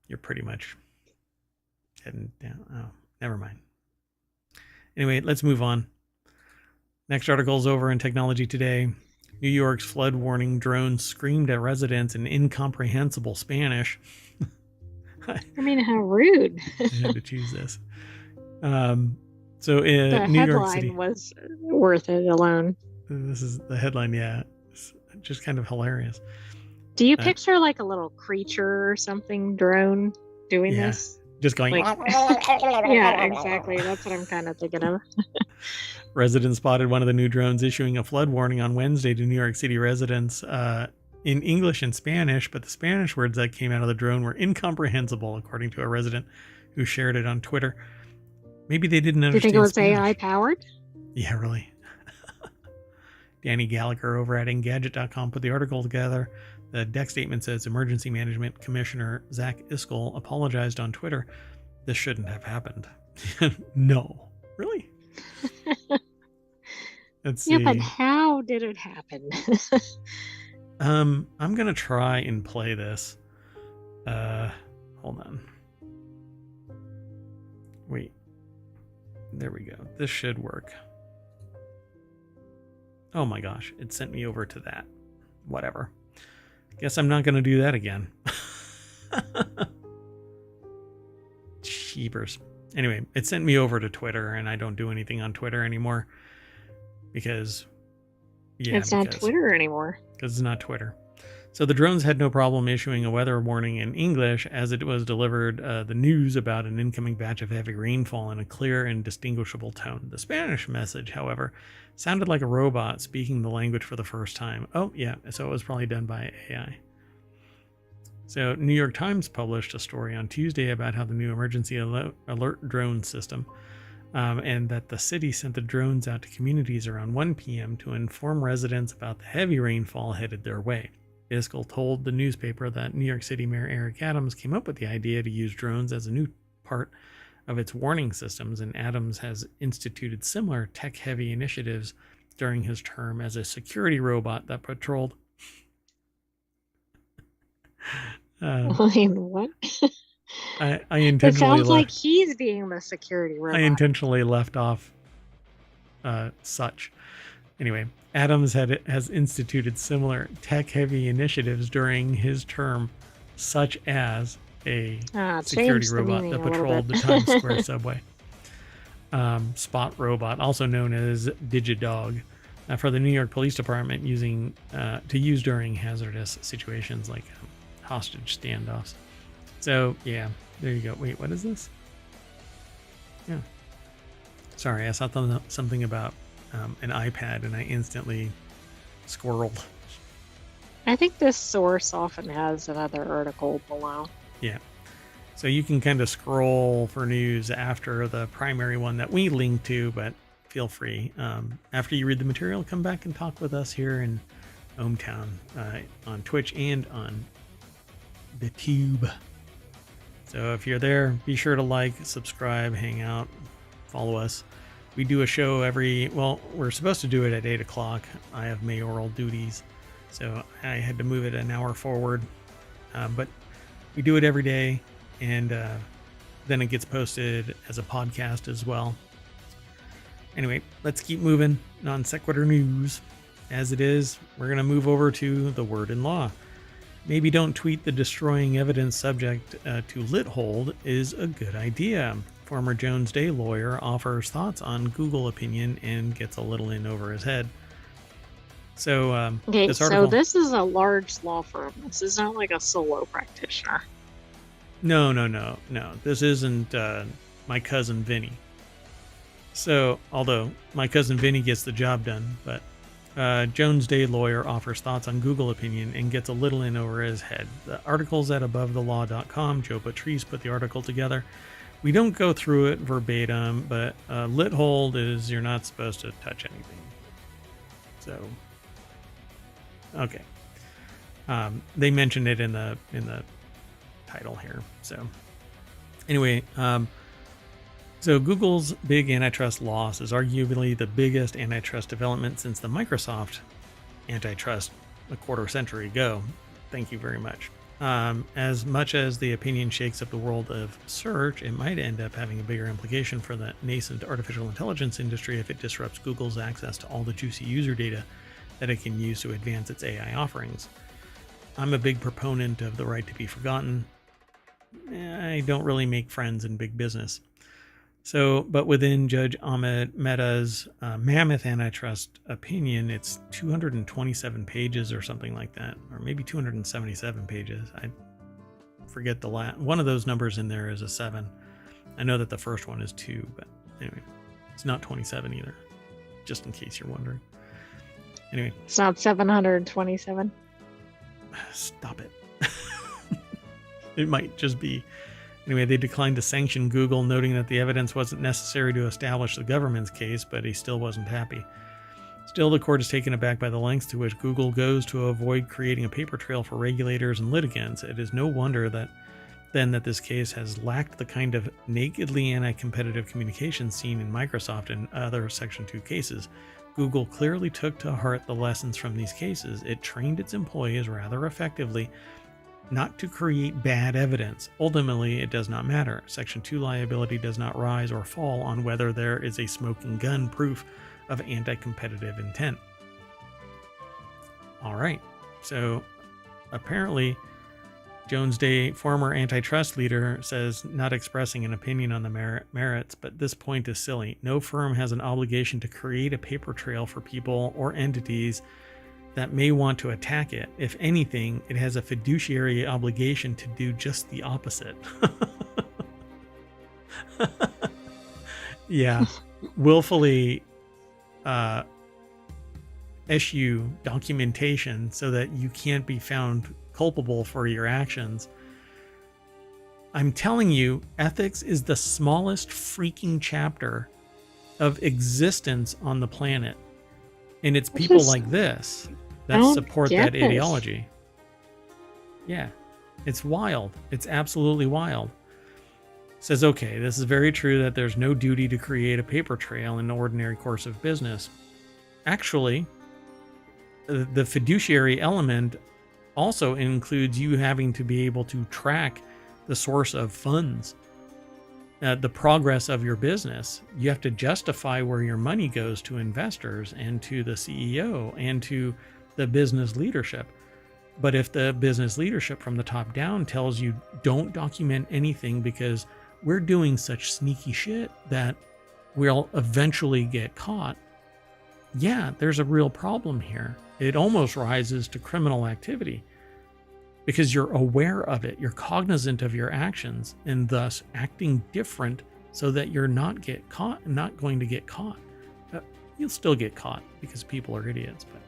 [SPEAKER 1] you're pretty much heading down. Oh, never mind. Anyway, let's move on. Next article is over in Technology Today. New York's flood warning drones screamed at residents in incomprehensible Spanish.
[SPEAKER 2] I mean, how rude.
[SPEAKER 1] I had to choose this. So in
[SPEAKER 2] the
[SPEAKER 1] New York
[SPEAKER 2] headline
[SPEAKER 1] City
[SPEAKER 2] was worth it alone.
[SPEAKER 1] This is the headline. Yeah, it's just kind of hilarious.
[SPEAKER 2] Do you picture like a little creature or something drone doing this?
[SPEAKER 1] Just going.
[SPEAKER 2] Like, yeah, exactly. That's what I'm kind of thinking of.
[SPEAKER 1] Residents spotted one of the new drones issuing a flood warning on Wednesday to New York City residents in English and Spanish, but the Spanish words that came out of the drone were incomprehensible, according to a resident who shared it on Twitter. Maybe they didn't understand.
[SPEAKER 2] Do you think it was
[SPEAKER 1] Spanish.
[SPEAKER 2] AI powered?
[SPEAKER 1] Yeah, really. Danny Gallagher over at Engadget.com put the article together. The deck statement says Emergency Management Commissioner Zach Iskell apologized on Twitter. This shouldn't have happened. No. Really? Let's see.
[SPEAKER 2] Yeah, but how did it happen?
[SPEAKER 1] I'm going to try and play this. Hold on. Wait. There we go. This should work. Oh my gosh. It sent me over to that. Whatever. Guess I'm not going to do that again. Cheapers. Anyway, it sent me over to Twitter, and I don't do anything on Twitter anymore. Because... yeah,
[SPEAKER 2] it's not Twitter anymore.
[SPEAKER 1] Because it's not Twitter. So the drones had no problem issuing a weather warning in English as it was delivered the news about an incoming batch of heavy rainfall in a clear and distinguishable tone. The Spanish message, however, sounded like a robot speaking the language for the first time. Oh, yeah, so it was probably done by AI. So New York Times published a story on Tuesday about how the new emergency alert drone system and that the city sent the drones out to communities around 1 p.m. to inform residents about the heavy rainfall headed their way. Iskell told the newspaper that New York City Mayor Eric Adams came up with the idea to use drones as a new part of its warning systems, and Adams has instituted similar tech-heavy initiatives during his term as a security robot that patrolled...
[SPEAKER 2] I mean, what?
[SPEAKER 1] I intentionally...
[SPEAKER 2] It sounds like he's being the security robot.
[SPEAKER 1] I intentionally left off such. Anyway, Adams has instituted similar tech-heavy initiatives during his term, such as a security robot that patrolled the Times Square subway. Spot robot, also known as DigiDog, for the New York Police Department to use during hazardous situations like hostage standoffs. So, yeah, there you go. Wait, what is this? Yeah. Sorry, I saw something about an iPad and I instantly squirreled.
[SPEAKER 2] I think this source often has another article below.
[SPEAKER 1] Yeah. So you can kind of scroll for news after the primary one that we link to, but feel free. After you read the material, come back and talk with us here in ohmTown on Twitch and on the Tube. So if you're there, be sure to like, subscribe, hang out, follow us. We do a show we're supposed to do it at 8 o'clock. I have mayoral duties, so I had to move it an hour forward. But we do it every day, and then it gets posted as a podcast as well. Anyway, let's keep moving on Sequitur news. As it is, we're going to move over to the word in law. Maybe don't tweet the destroying evidence subject to Lithold is a good idea. Former Jones Day lawyer offers thoughts on Google opinion and gets a little in over his head. So,
[SPEAKER 2] Okay,
[SPEAKER 1] this
[SPEAKER 2] so
[SPEAKER 1] article.
[SPEAKER 2] this is a large law firm. This is not like a solo practitioner.
[SPEAKER 1] No. This isn't my cousin Vinny. So, although my cousin Vinny gets the job done, but Jones Day lawyer offers thoughts on Google opinion and gets a little in over his head. The article's at abovethelaw.com. Joe Patrice put the article together. We don't go through it verbatim, but Lithold is you're not supposed to touch anything. So, okay. They mentioned it in the title here. So, anyway, so Google's big antitrust loss is arguably the biggest antitrust development since the Microsoft antitrust a quarter century ago. Thank you very much. As much as the opinion shakes up the world of search, it might end up having a bigger implication for the nascent artificial intelligence industry if it disrupts Google's access to all the juicy user data that it can use to advance its AI offerings. I'm a big proponent of the right to be forgotten. I don't really make friends in big business. So, but within Judge Ahmed Mehta's mammoth antitrust opinion, it's 227 pages or something like that, or maybe 277 pages. I forget the last one of those numbers in there is a 7. I know that the first one is 2, but anyway, it's not 27 either, just in case you're wondering. Anyway,
[SPEAKER 2] It's not 727.
[SPEAKER 1] stop it. It might just be. Anyway, they declined to sanction Google, noting that the evidence wasn't necessary to establish the government's case, but he still wasn't happy. Still, the court is taken aback by the lengths to which Google goes to avoid creating a paper trail for regulators and litigants. It is no wonder that this case has lacked the kind of nakedly anti-competitive communication seen in Microsoft and other Section 2 cases. Google clearly took to heart the lessons from these cases. It trained its employees rather effectively not to create bad evidence. Ultimately, it does not matter. Section 2 liability does not rise or fall on whether there is a smoking gun proof of anti-competitive intent. All right. So apparently, Jones Day, former antitrust leader, says not expressing an opinion on the merits, but this point is silly. No firm has an obligation to create a paper trail for people or entities that may want to attack it. If anything, it has a fiduciary obligation to do just the opposite. Yeah, willfully issue documentation so that you can't be found culpable for your actions. I'm telling you, ethics is the smallest freaking chapter of existence on the planet. And it's people like this that support that ideology. Yeah, it's wild. It's absolutely wild. Says, okay, this is very true that there's no duty to create a paper trail in the ordinary course of business. Actually, the fiduciary element also includes you having to be able to track the source of funds, the progress of your business. You have to justify where your money goes to investors and to the CEO and to the business leadership. But if the business leadership from the top down tells you don't document anything because we're doing such sneaky shit that we'll eventually get caught, yeah, there's a real problem here. It almost rises to criminal activity because you're aware of it, you're cognizant of your actions, and thus acting different so that you're not going to get caught. You'll still get caught because people are idiots. But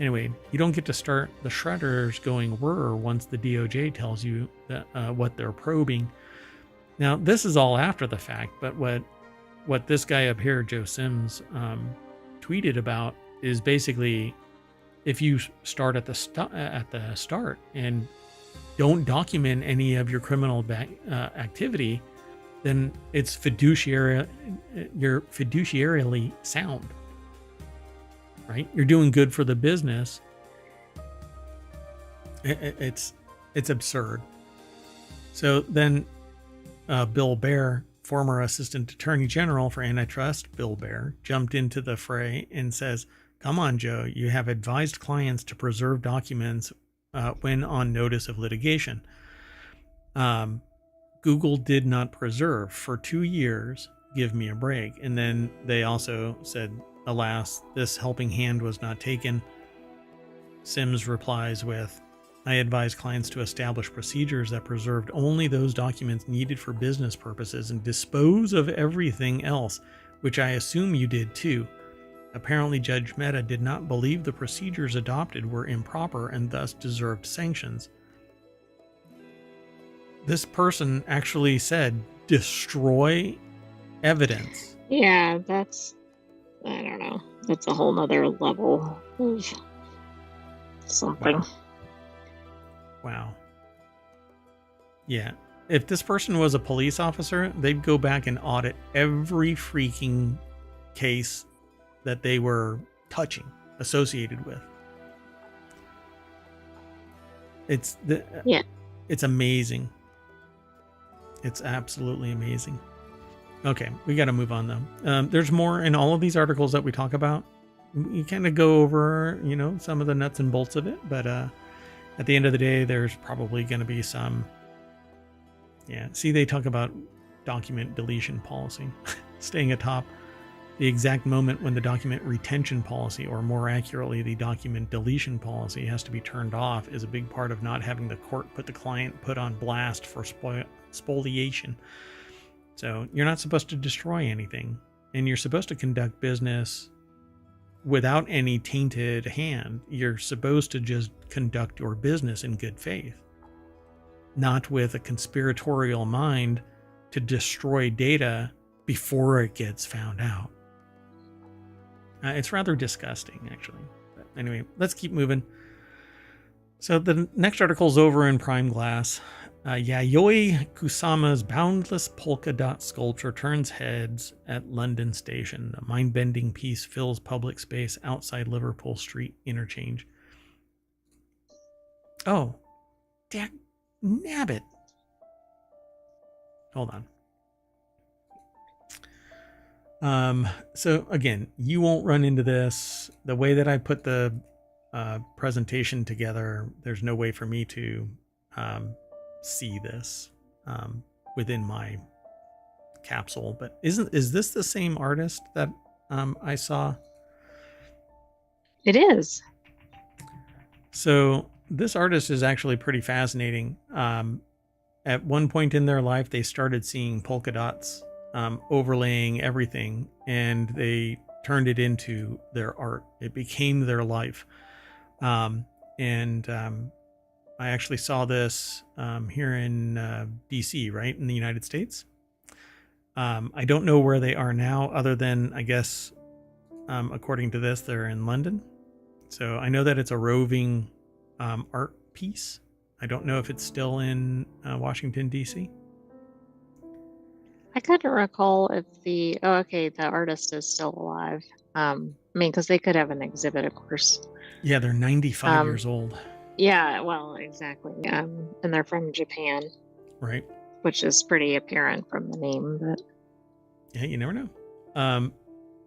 [SPEAKER 1] anyway, you don't get to start the shredders going whir once the DOJ tells you that what they're probing. Now, this is all after the fact, but what this guy up here, Joe Sims, tweeted about is basically, if you start at the start and don't document any of your criminal activity, then it's you're fiduciarily sound, right? You're doing good for the business. It's absurd. So then Bill Baer, former Assistant Attorney General for Antitrust, Bill Baer, jumped into the fray and says, come on, Joe, you have advised clients to preserve documents when on notice of litigation. Google did not preserve for 2 years. Give me a break. And then they also said, alas, this helping hand was not taken. Sims replies with, I advise clients to establish procedures that preserved only those documents needed for business purposes and dispose of everything else, which I assume you did too. Apparently, Judge Mehta did not believe the procedures adopted were improper and thus deserved sanctions. This person actually said, destroy evidence.
[SPEAKER 2] Yeah, that's, I don't know. That's a whole nother level of something.
[SPEAKER 1] Wow. Yeah. If this person was a police officer, they'd go back and audit every freaking case that they were touching, associated with. It's amazing. It's absolutely amazing. Okay, we got to move on though. There's more in all of these articles that we talk about. You kind of go over, some of the nuts and bolts of it, but at the end of the day, there's probably going to be some. Yeah, see, they talk about document deletion policy, staying atop the exact moment when the document retention policy, or more accurately, the document deletion policy, has to be turned off is a big part of not having the court put the client on blast for spoliation. So you're not supposed to destroy anything, and you're supposed to conduct business without any tainted hand. You're supposed to just conduct your business in good faith, not with a conspiratorial mind to destroy data before it gets found out. It's rather disgusting, actually. But anyway, let's keep moving. So the next article is over in Prime Glass. Yayoi Kusama's boundless polka dot sculpture turns heads at London Station. A mind-bending piece fills public space outside Liverpool Street interchange. Oh, nabbit. Hold on. So again, you won't run into this. The way that I put the presentation together, there's no way for me to see this within my capsule. But is this the same artist that I saw?
[SPEAKER 2] It is.
[SPEAKER 1] So this artist is actually pretty fascinating. At one point in their life, they started seeing polka dots overlaying everything, and they turned it into their art. It became their life. I actually saw this here in DC, right, in the United States. I don't know where they are now, other than, I guess, according to this, they're in London. So I know that it's a roving art piece. I don't know if it's still in Washington, DC.
[SPEAKER 2] I couldn't recall if the artist is still alive. Because they could have an exhibit, of course.
[SPEAKER 1] Yeah, they're 95 years old.
[SPEAKER 2] Yeah, well, exactly. And they're from Japan.
[SPEAKER 1] Right.
[SPEAKER 2] Which is pretty apparent from the name, but
[SPEAKER 1] yeah, you never know.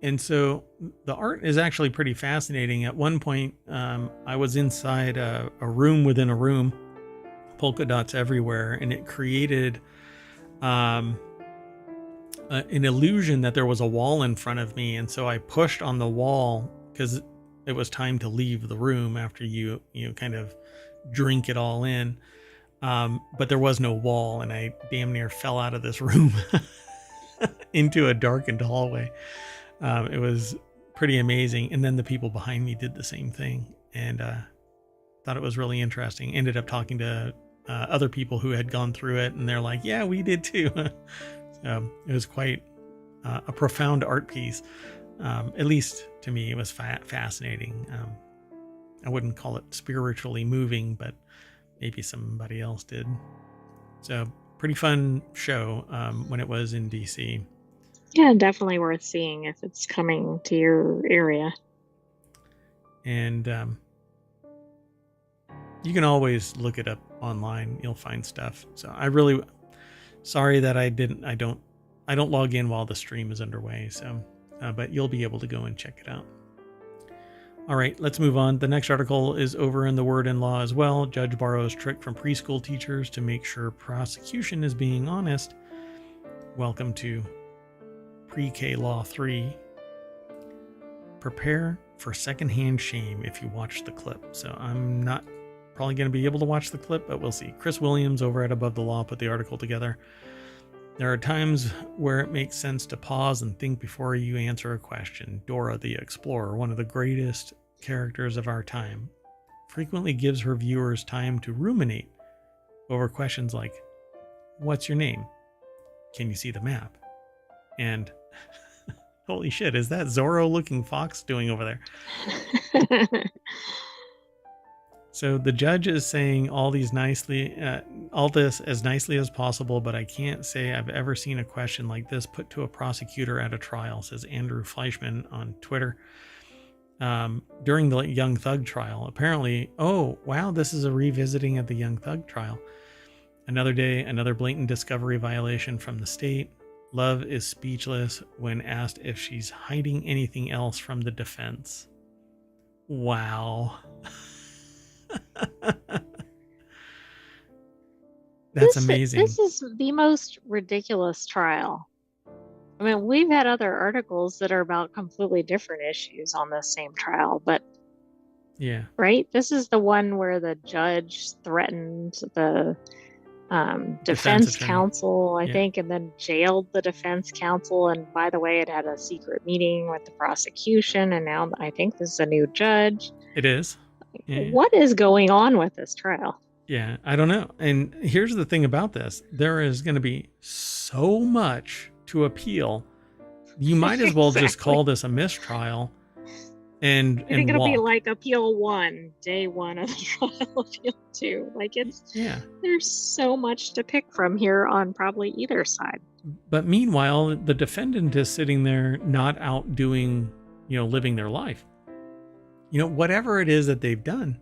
[SPEAKER 1] And so the art is actually pretty fascinating. At one point, I was inside a room within a room, polka dots everywhere, and it created an illusion that there was a wall in front of me. And so I pushed on the wall because it was time to leave the room after you kind of drink it all in. But there was no wall, and I damn near fell out of this room into a darkened hallway. It was pretty amazing. And then the people behind me did the same thing, and thought it was really interesting. Ended up talking to other people who had gone through it, and they're like, yeah, we did too. So it was quite a profound art piece. At least to me, it was fascinating. I wouldn't call it spiritually moving, but maybe somebody else did. So pretty fun show when it was in DC.
[SPEAKER 2] Yeah, definitely worth seeing if it's coming to your area.
[SPEAKER 1] And You can always look it up online. You'll find stuff. So I really sorry that I don't log in while the stream is underway. So, but you'll be able to go and check it out. All right, let's move on. The next article is over in the Word and Law as well. Judge borrows trick from preschool teachers to make sure prosecution is being honest. Welcome to Pre-K Law 3. Prepare for secondhand shame if you watch the clip. So I'm not probably going to be able to watch the clip, but we'll see. Chris Williams over at Above the Law put the article together. There are times where it makes sense to pause and think before you answer a question. Dora the Explorer, one of the greatest characters of our time, frequently gives her viewers time to ruminate over questions like, what's your name? Can you see the map? And holy shit, is that Zorro looking fox doing over there? So the judge is saying all this as nicely as possible, but I can't say I've ever seen a question like this put to a prosecutor at a trial, says Andrew Fleischman on Twitter. During the Young Thug trial, apparently, oh, wow, this is a revisiting of the Young Thug trial. Another day, another blatant discovery violation from the state. Love is speechless when asked if she's hiding anything else from the defense. Wow. That's amazing.
[SPEAKER 2] This is the most ridiculous trial. I mean, we've had other articles that are about completely different issues on this same trial, but
[SPEAKER 1] yeah,
[SPEAKER 2] right? This is the one where the judge threatened the defense counsel, I think, and then jailed the defense counsel. And by the way, it had a secret meeting with the prosecution, and now I think this is a new judge.
[SPEAKER 1] It is. Yeah.
[SPEAKER 2] What is going on with this trial?
[SPEAKER 1] Yeah, I don't know. And here's the thing about this. There is going to be so much to appeal. You might as well just call this a mistrial. I
[SPEAKER 2] think it'll be like appeal 1, day 1 of the trial, appeal 2. Like there's so much to pick from here on probably either side.
[SPEAKER 1] But meanwhile, the defendant is sitting there not out doing, living their life. Whatever it is that they've done,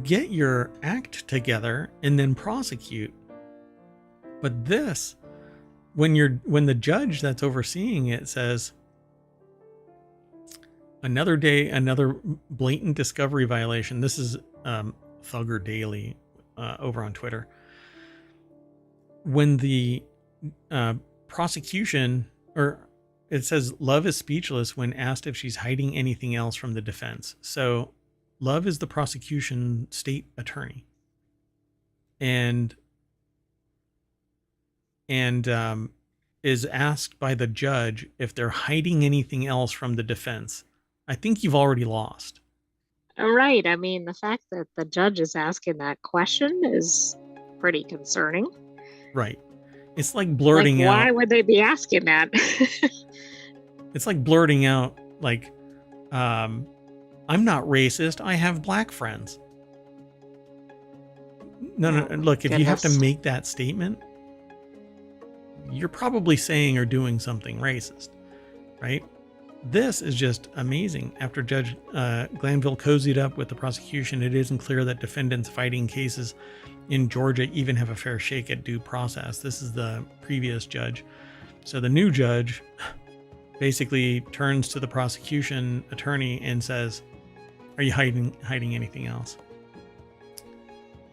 [SPEAKER 1] get your act together and then prosecute. But this, when the judge that's overseeing it says, another day, another blatant discovery violation. This is Thugger Daily over on Twitter. When the prosecution, or it says, Love is speechless when asked if she's hiding anything else from the defense. So Love is the prosecution state attorney. And is asked by the judge if they're hiding anything else from the defense. I think you've already lost.
[SPEAKER 2] Right. I mean, the fact that the judge is asking that question is pretty concerning.
[SPEAKER 1] Right. It's like blurting out.
[SPEAKER 2] Why would they be asking that?
[SPEAKER 1] It's like blurting out, like, I'm not racist. I have black friends. No. Look, if you have to make that statement, you're probably saying or doing something racist, right? This is just amazing. After Judge Glanville cozied up with the prosecution, it isn't clear that defendants fighting cases in Georgia even have a fair shake at due process. This is the previous judge. So the new judge basically turns to the prosecution attorney and says, are you hiding anything else?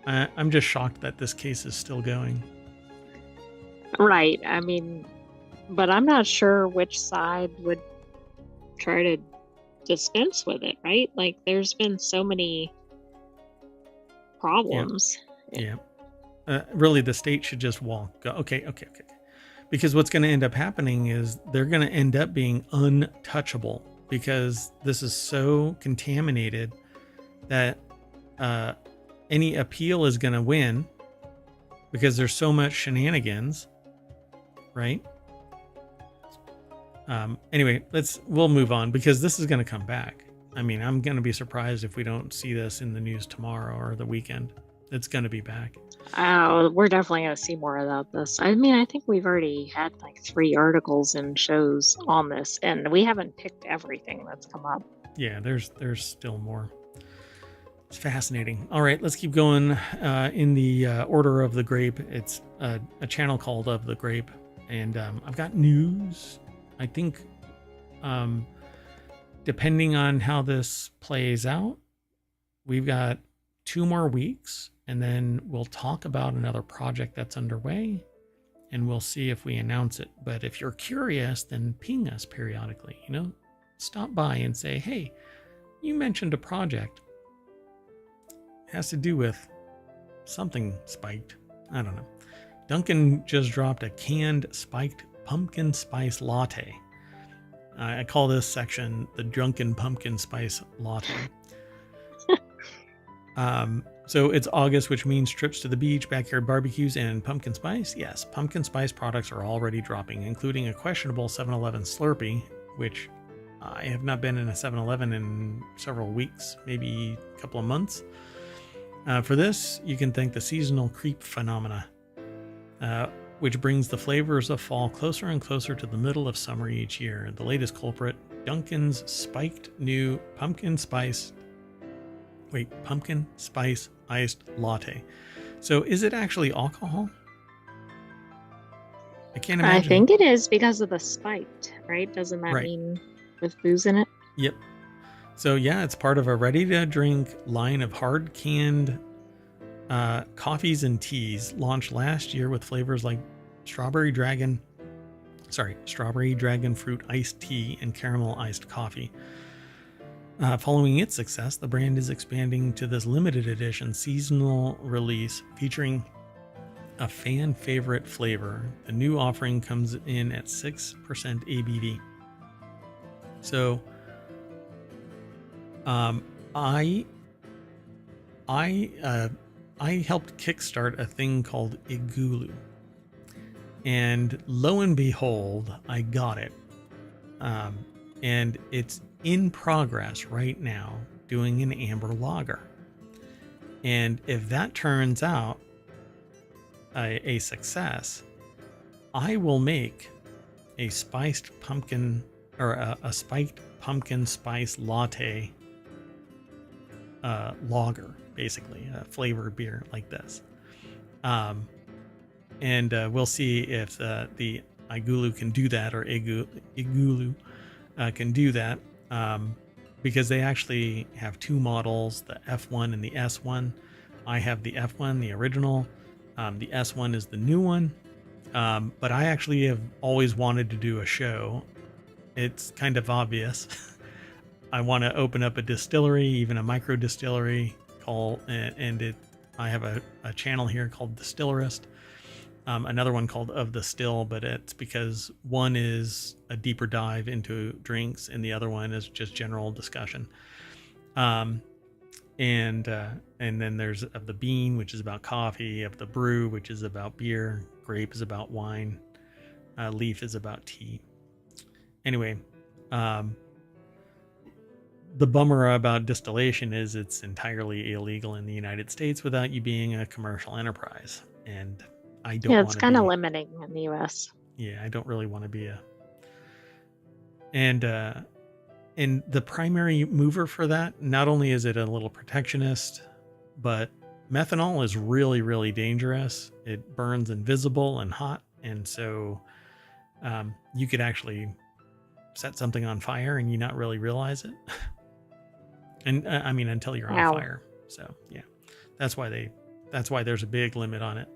[SPEAKER 1] I'm just shocked that this case is still going.
[SPEAKER 2] Right. I mean, but I'm not sure which side would try to dispense with it, right? Like, there's been so many problems.
[SPEAKER 1] Yeah. Really, the state should just go, okay. Because what's going to end up happening is they're going to end up being untouchable because this is so contaminated that any appeal is going to win because there's so much shenanigans, right? Anyway, we'll move on because this is going to come back. I mean, I'm going to be surprised if we don't see this in the news tomorrow or the weekend. It's going to be back.
[SPEAKER 2] Oh, we're definitely going to see more about this. I mean, I think we've already had like 3 articles and shows on this, and we haven't picked everything that's come up.
[SPEAKER 1] Yeah, there's still more. It's fascinating. All right, let's keep going in the order of the grape. It's a channel called Of the Grape, and I've got news. I think, depending on how this plays out, we've got 2 more weeks, and then we'll talk about another project that's underway, and we'll see if we announce it. But if you're curious, then ping us periodically. Stop by and say, hey, you mentioned a project. It has to do with something spiked. I don't know. Duncan just dropped a canned spiked pumpkin spice latte. I call this section the Drunken Pumpkin Spice Latte. So it's August, which means trips to the beach, backyard barbecues, and pumpkin spice. Yes, pumpkin spice products are already dropping, including a questionable 7-Eleven Slurpee, which I have not been in a 7-Eleven in several weeks, maybe a couple of months. For this, you can thank the seasonal creep phenomena, which brings the flavors of fall closer and closer to the middle of summer each year. The latest culprit, Dunkin's spiked new pumpkin spice iced latte. So is it actually alcohol? I can't imagine.
[SPEAKER 2] I think it is because of the spiked, right? Doesn't that mean with booze in it?
[SPEAKER 1] Yep. So yeah, it's part of a ready-to-drink line of hard canned coffees and teas launched last year with flavors like strawberry dragon fruit iced tea and caramel iced coffee. Following its success, the brand is expanding to this limited edition seasonal release featuring a fan favorite flavor. The new offering comes in at 6% ABV. So I helped kickstart a thing called Igulu, and lo and behold, I got it. And it's in progress right now, doing an amber lager. And if that turns out a success, I will make a spiced pumpkin or a spiked pumpkin spice latte lager, basically a flavored beer like this. And we'll see if the Igulu can do that, or Igulu can do that, because they actually have 2 models, the F1 and the S1. I have the F1, the original. The S1 is the new one. But I actually have always wanted to do a show. It's kind of obvious. I want to open up a distillery, even a micro distillery, I have a channel here called Distillerist. Another one called Of the Still, but it's because one is a deeper dive into drinks and the other one is just general discussion. And then there's Of the Bean, which is about coffee, Of the Brew, which is about beer, Grape is about wine, Leaf is about tea. Anyway, the bummer about distillation is it's entirely illegal in the United States without you being a commercial enterprise. And I don't.
[SPEAKER 2] Yeah, it's kind of limiting in the US.
[SPEAKER 1] Yeah, I don't really want to be and the primary mover for that, not only is it a little protectionist, but methanol is really, really dangerous. It burns invisible and hot. And so you could actually set something on fire and you not really realize it. And I mean, until you're on fire. So yeah, that's why there's a big limit on it.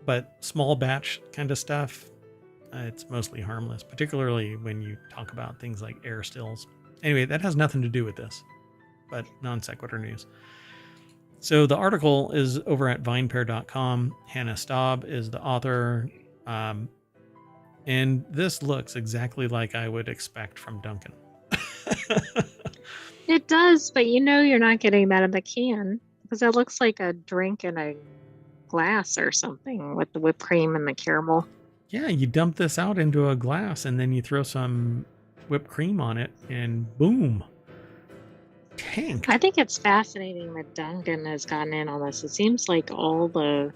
[SPEAKER 1] But small batch kind of stuff, it's mostly harmless, particularly when you talk about things like air stills. Anyway, that has nothing to do with this, but non sequitur news. So the article is over at vinepair.com. Hannah Staub is the author. And this looks exactly like I would expect from Duncan.
[SPEAKER 2] It does, but you're not getting that in the can because it looks like a drink in a glass or something with the whipped cream and the caramel.
[SPEAKER 1] Yeah, you dump this out into a glass and then you throw some whipped cream on it and boom. Tanked.
[SPEAKER 2] I think it's fascinating that Duncan has gotten in on this. It seems like all the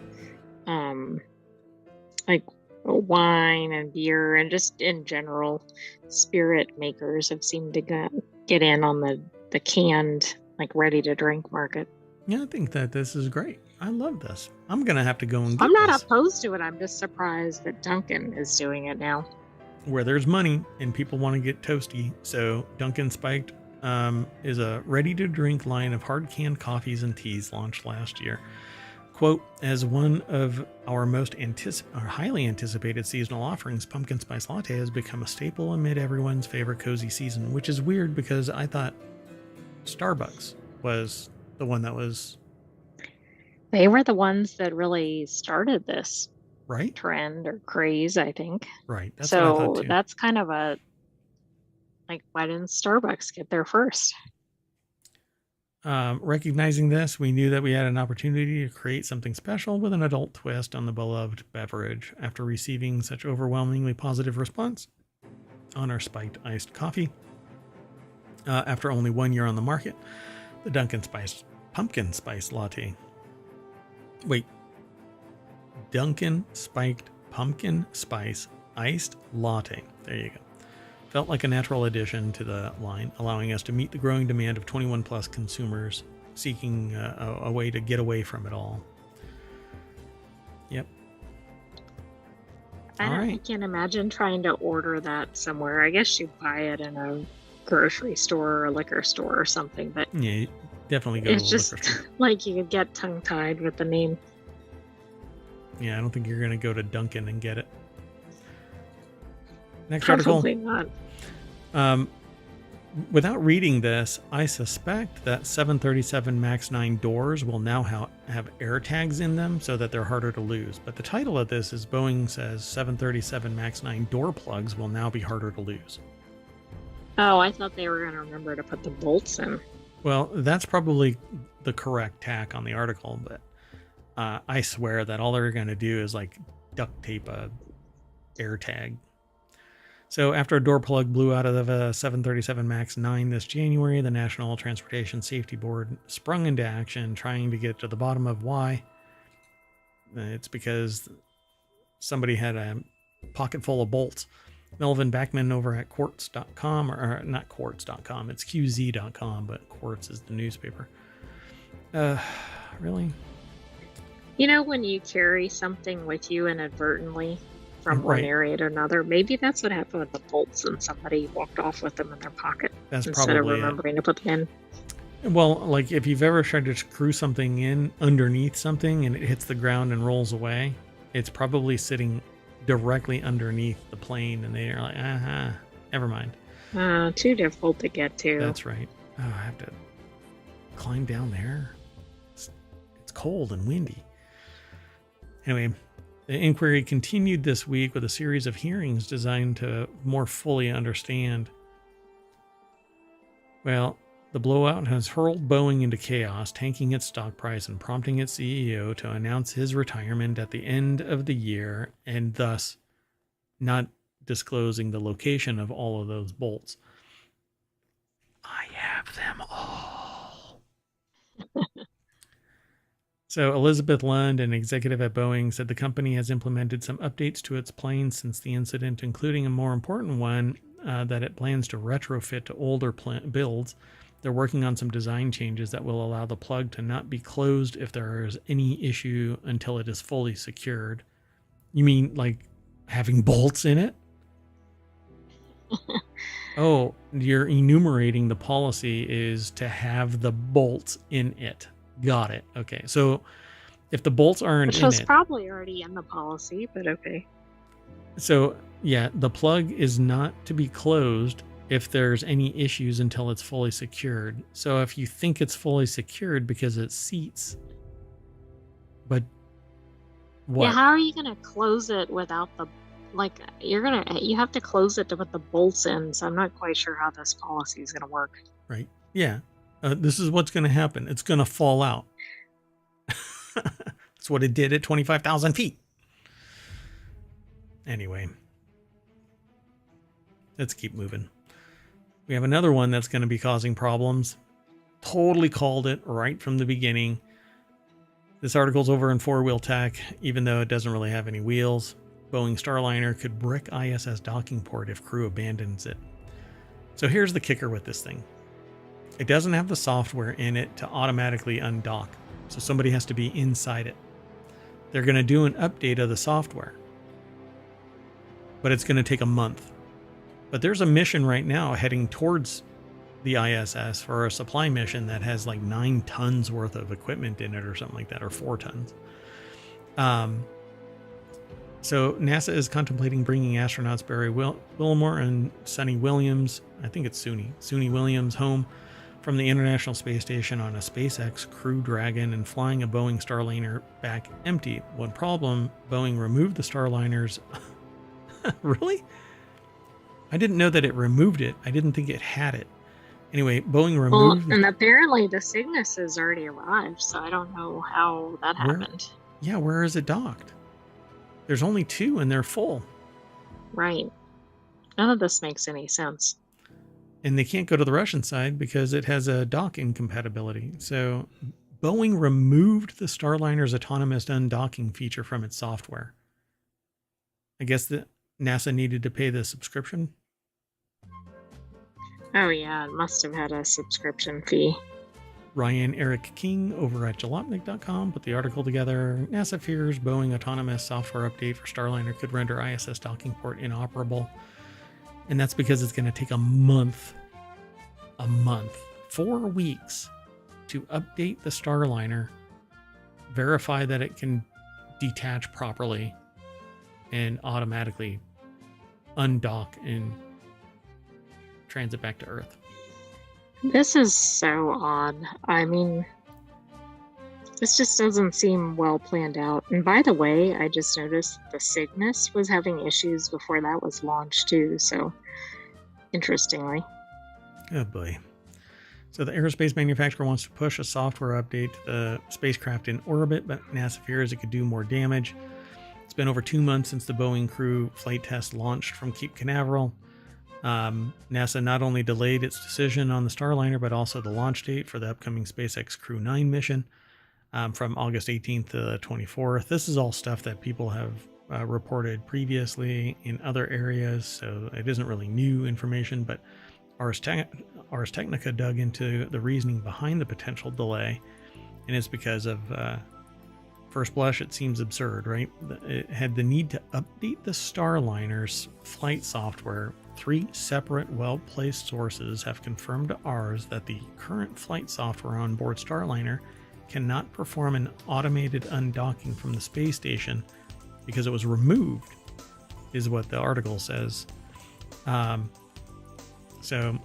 [SPEAKER 2] like wine and beer and just in general spirit makers have seemed to get in on the the canned, like ready to drink market.
[SPEAKER 1] Yeah, I think that this is great. I love this. I'm going to have to go and get
[SPEAKER 2] I'm not
[SPEAKER 1] this.
[SPEAKER 2] opposed to it. I'm just surprised that Dunkin' is doing it now.
[SPEAKER 1] Where there's money and people want to get toasty. So Dunkin' Spiked is a ready-to-drink line of hard canned coffees and teas launched last year. Quote, as one of our most highly anticipated seasonal offerings, Pumpkin Spice Latte has become a staple amid everyone's favorite cozy season, which is weird because I thought Starbucks was the one that was...
[SPEAKER 2] They were the ones that really started this
[SPEAKER 1] Right?
[SPEAKER 2] trend or craze, I think.
[SPEAKER 1] Right. That's what I thought
[SPEAKER 2] So
[SPEAKER 1] too.
[SPEAKER 2] that's kind of a, like, why didn't Starbucks get there first?
[SPEAKER 1] Recognizing this, we knew that we had an opportunity to create something special with an adult twist on the beloved beverage. After receiving such overwhelmingly positive response on our spiked iced coffee, after only 1 year on the market, the Dunkin' Spice Pumpkin Spice Latte. Wait. Dunkin' Spiked Pumpkin Spice Iced Latte. There you go. Felt like a natural addition to the line, allowing us to meet the growing demand of 21 plus consumers seeking a way to get away from it all. Yep.
[SPEAKER 2] I can't imagine trying to order that somewhere. I guess you buy it in a grocery store or a liquor store or something, but
[SPEAKER 1] Yeah, you definitely go to a
[SPEAKER 2] it's just
[SPEAKER 1] liquor store.
[SPEAKER 2] like you could get tongue-tied with the name.
[SPEAKER 1] Yeah, I don't think you're going to go to Dunkin' and get it. Next
[SPEAKER 2] Probably
[SPEAKER 1] article.
[SPEAKER 2] not.
[SPEAKER 1] Without reading this, I suspect that 737 MAX 9 doors will now have air tags in them so that they're harder to lose. But the title of this is Boeing says 737 MAX 9 door plugs will now be harder to lose.
[SPEAKER 2] Oh, I thought they were going to remember to put the bolts in.
[SPEAKER 1] Well, that's probably the correct tack on the article, but I swear that all they're going to do is like duct tape a air tag. So after a door plug blew out of the 737 MAX 9 this January, the National Transportation Safety Board sprung into action trying to get to the bottom of why. It's because somebody had a pocket full of bolts. Melvin Backman over at quartz.com, or not quartz.com, it's qz.com, but Quartz is the newspaper. Really?
[SPEAKER 2] You know, when you carry something with you inadvertently from one area to another, maybe that's what happened with the bolts and somebody walked off with them in their pocket instead of remembering to put them
[SPEAKER 1] in. Well, like if you've ever tried to screw something in underneath something and it hits the ground and rolls away, it's probably sitting directly underneath the plane and they're like, never mind.
[SPEAKER 2] Too difficult to get to.
[SPEAKER 1] That's right. Oh, I have to climb down there. It's cold and windy. Anyway, the inquiry continued this week with a series of hearings designed to more fully understand. Well, the blowout has hurled Boeing into chaos, tanking its stock price and prompting its CEO to announce his retirement at the end of the year, and thus not disclosing the location of all of those bolts. I have them all. So Elizabeth Lund, an executive at Boeing, said the company has implemented some updates to its planes since the incident, including a more important one that it plans to retrofit to older builds. They're working on some design changes that will allow the plug to not be closed if there is any issue until it is fully secured. You mean like having bolts in it? Oh, you're enumerating the policy is to have the bolts in it. Got it. Okay. So if the bolts aren't in it... Which was
[SPEAKER 2] probably already in the policy, but okay.
[SPEAKER 1] So yeah, the plug is not to be closed if there's any issues until it's fully secured. So if you think it's fully secured because it seats, but what?
[SPEAKER 2] Yeah, how are you going to close it without the... Like, you have to close it to put the bolts in, so I'm not quite sure how this policy is going to work.
[SPEAKER 1] Right. Yeah. This is what's going to happen. It's going to fall out. That's what it did at 25,000 feet. Anyway, let's keep moving. We have another one that's going to be causing problems. Totally called it right from the beginning. This article's over in Four Wheel Tech, even though it doesn't really have any wheels. Boeing Starliner could brick ISS docking port if crew abandons it. So here's the kicker with this thing. It doesn't have the software in it to automatically undock. So somebody has to be inside it. They're going to do an update of the software, but it's going to take a month. But there's a mission right now heading towards the ISS for a supply mission that has like 9 tons worth of equipment in it or something like that, or 4 tons. So NASA is contemplating bringing astronauts Barry Wilmore and Suni Williams, I think it's Suni Williams, home from the International Space Station on a SpaceX Crew Dragon and flying a Boeing Starliner back empty. One problem, Boeing removed the Starliners. Really? I didn't know that it removed it. I didn't think it had it. Anyway, Boeing removed...
[SPEAKER 2] Well, and apparently the Cygnus has already arrived, so I don't know how that happened.
[SPEAKER 1] Yeah, where is it docked? There's only 2 and they're full.
[SPEAKER 2] Right. None of this makes any sense.
[SPEAKER 1] And they can't go to the Russian side because it has a dock incompatibility. So Boeing removed the Starliner's autonomous undocking feature from its software. I guess that NASA needed to pay the subscription.
[SPEAKER 2] Oh yeah, it must have had a subscription fee.
[SPEAKER 1] Ryan Eric King over at jalopnik.com put the article together. NASA fears Boeing autonomous software update for Starliner could render ISS docking port inoperable. And that's because it's going to take a month, 4 weeks to update the Starliner, verify that it can detach properly, and automatically undock and transit back to Earth.
[SPEAKER 2] This is so odd. I mean, this just doesn't seem well planned out. And by the way, I just noticed the Cygnus was having issues before that was launched too. So, interestingly.
[SPEAKER 1] Oh boy. So the aerospace manufacturer wants to push a software update to the spacecraft in orbit, but NASA fears it could do more damage. It's been over 2 months since the Boeing Crew flight test launched from Cape Canaveral. NASA not only delayed its decision on the Starliner, but also the launch date for the upcoming SpaceX Crew 9 mission from August 18th to the 24th. This is all stuff that people have reported previously in other areas, so it isn't really new information, but Ars Technica dug into the reasoning behind the potential delay, and it's because of first blush, it seems absurd, right? It had the need to update the Starliner's flight software. 3 separate, well-placed sources have confirmed to ours that the current flight software on board Starliner cannot perform an automated undocking from the space station because it was removed, is what the article says. So,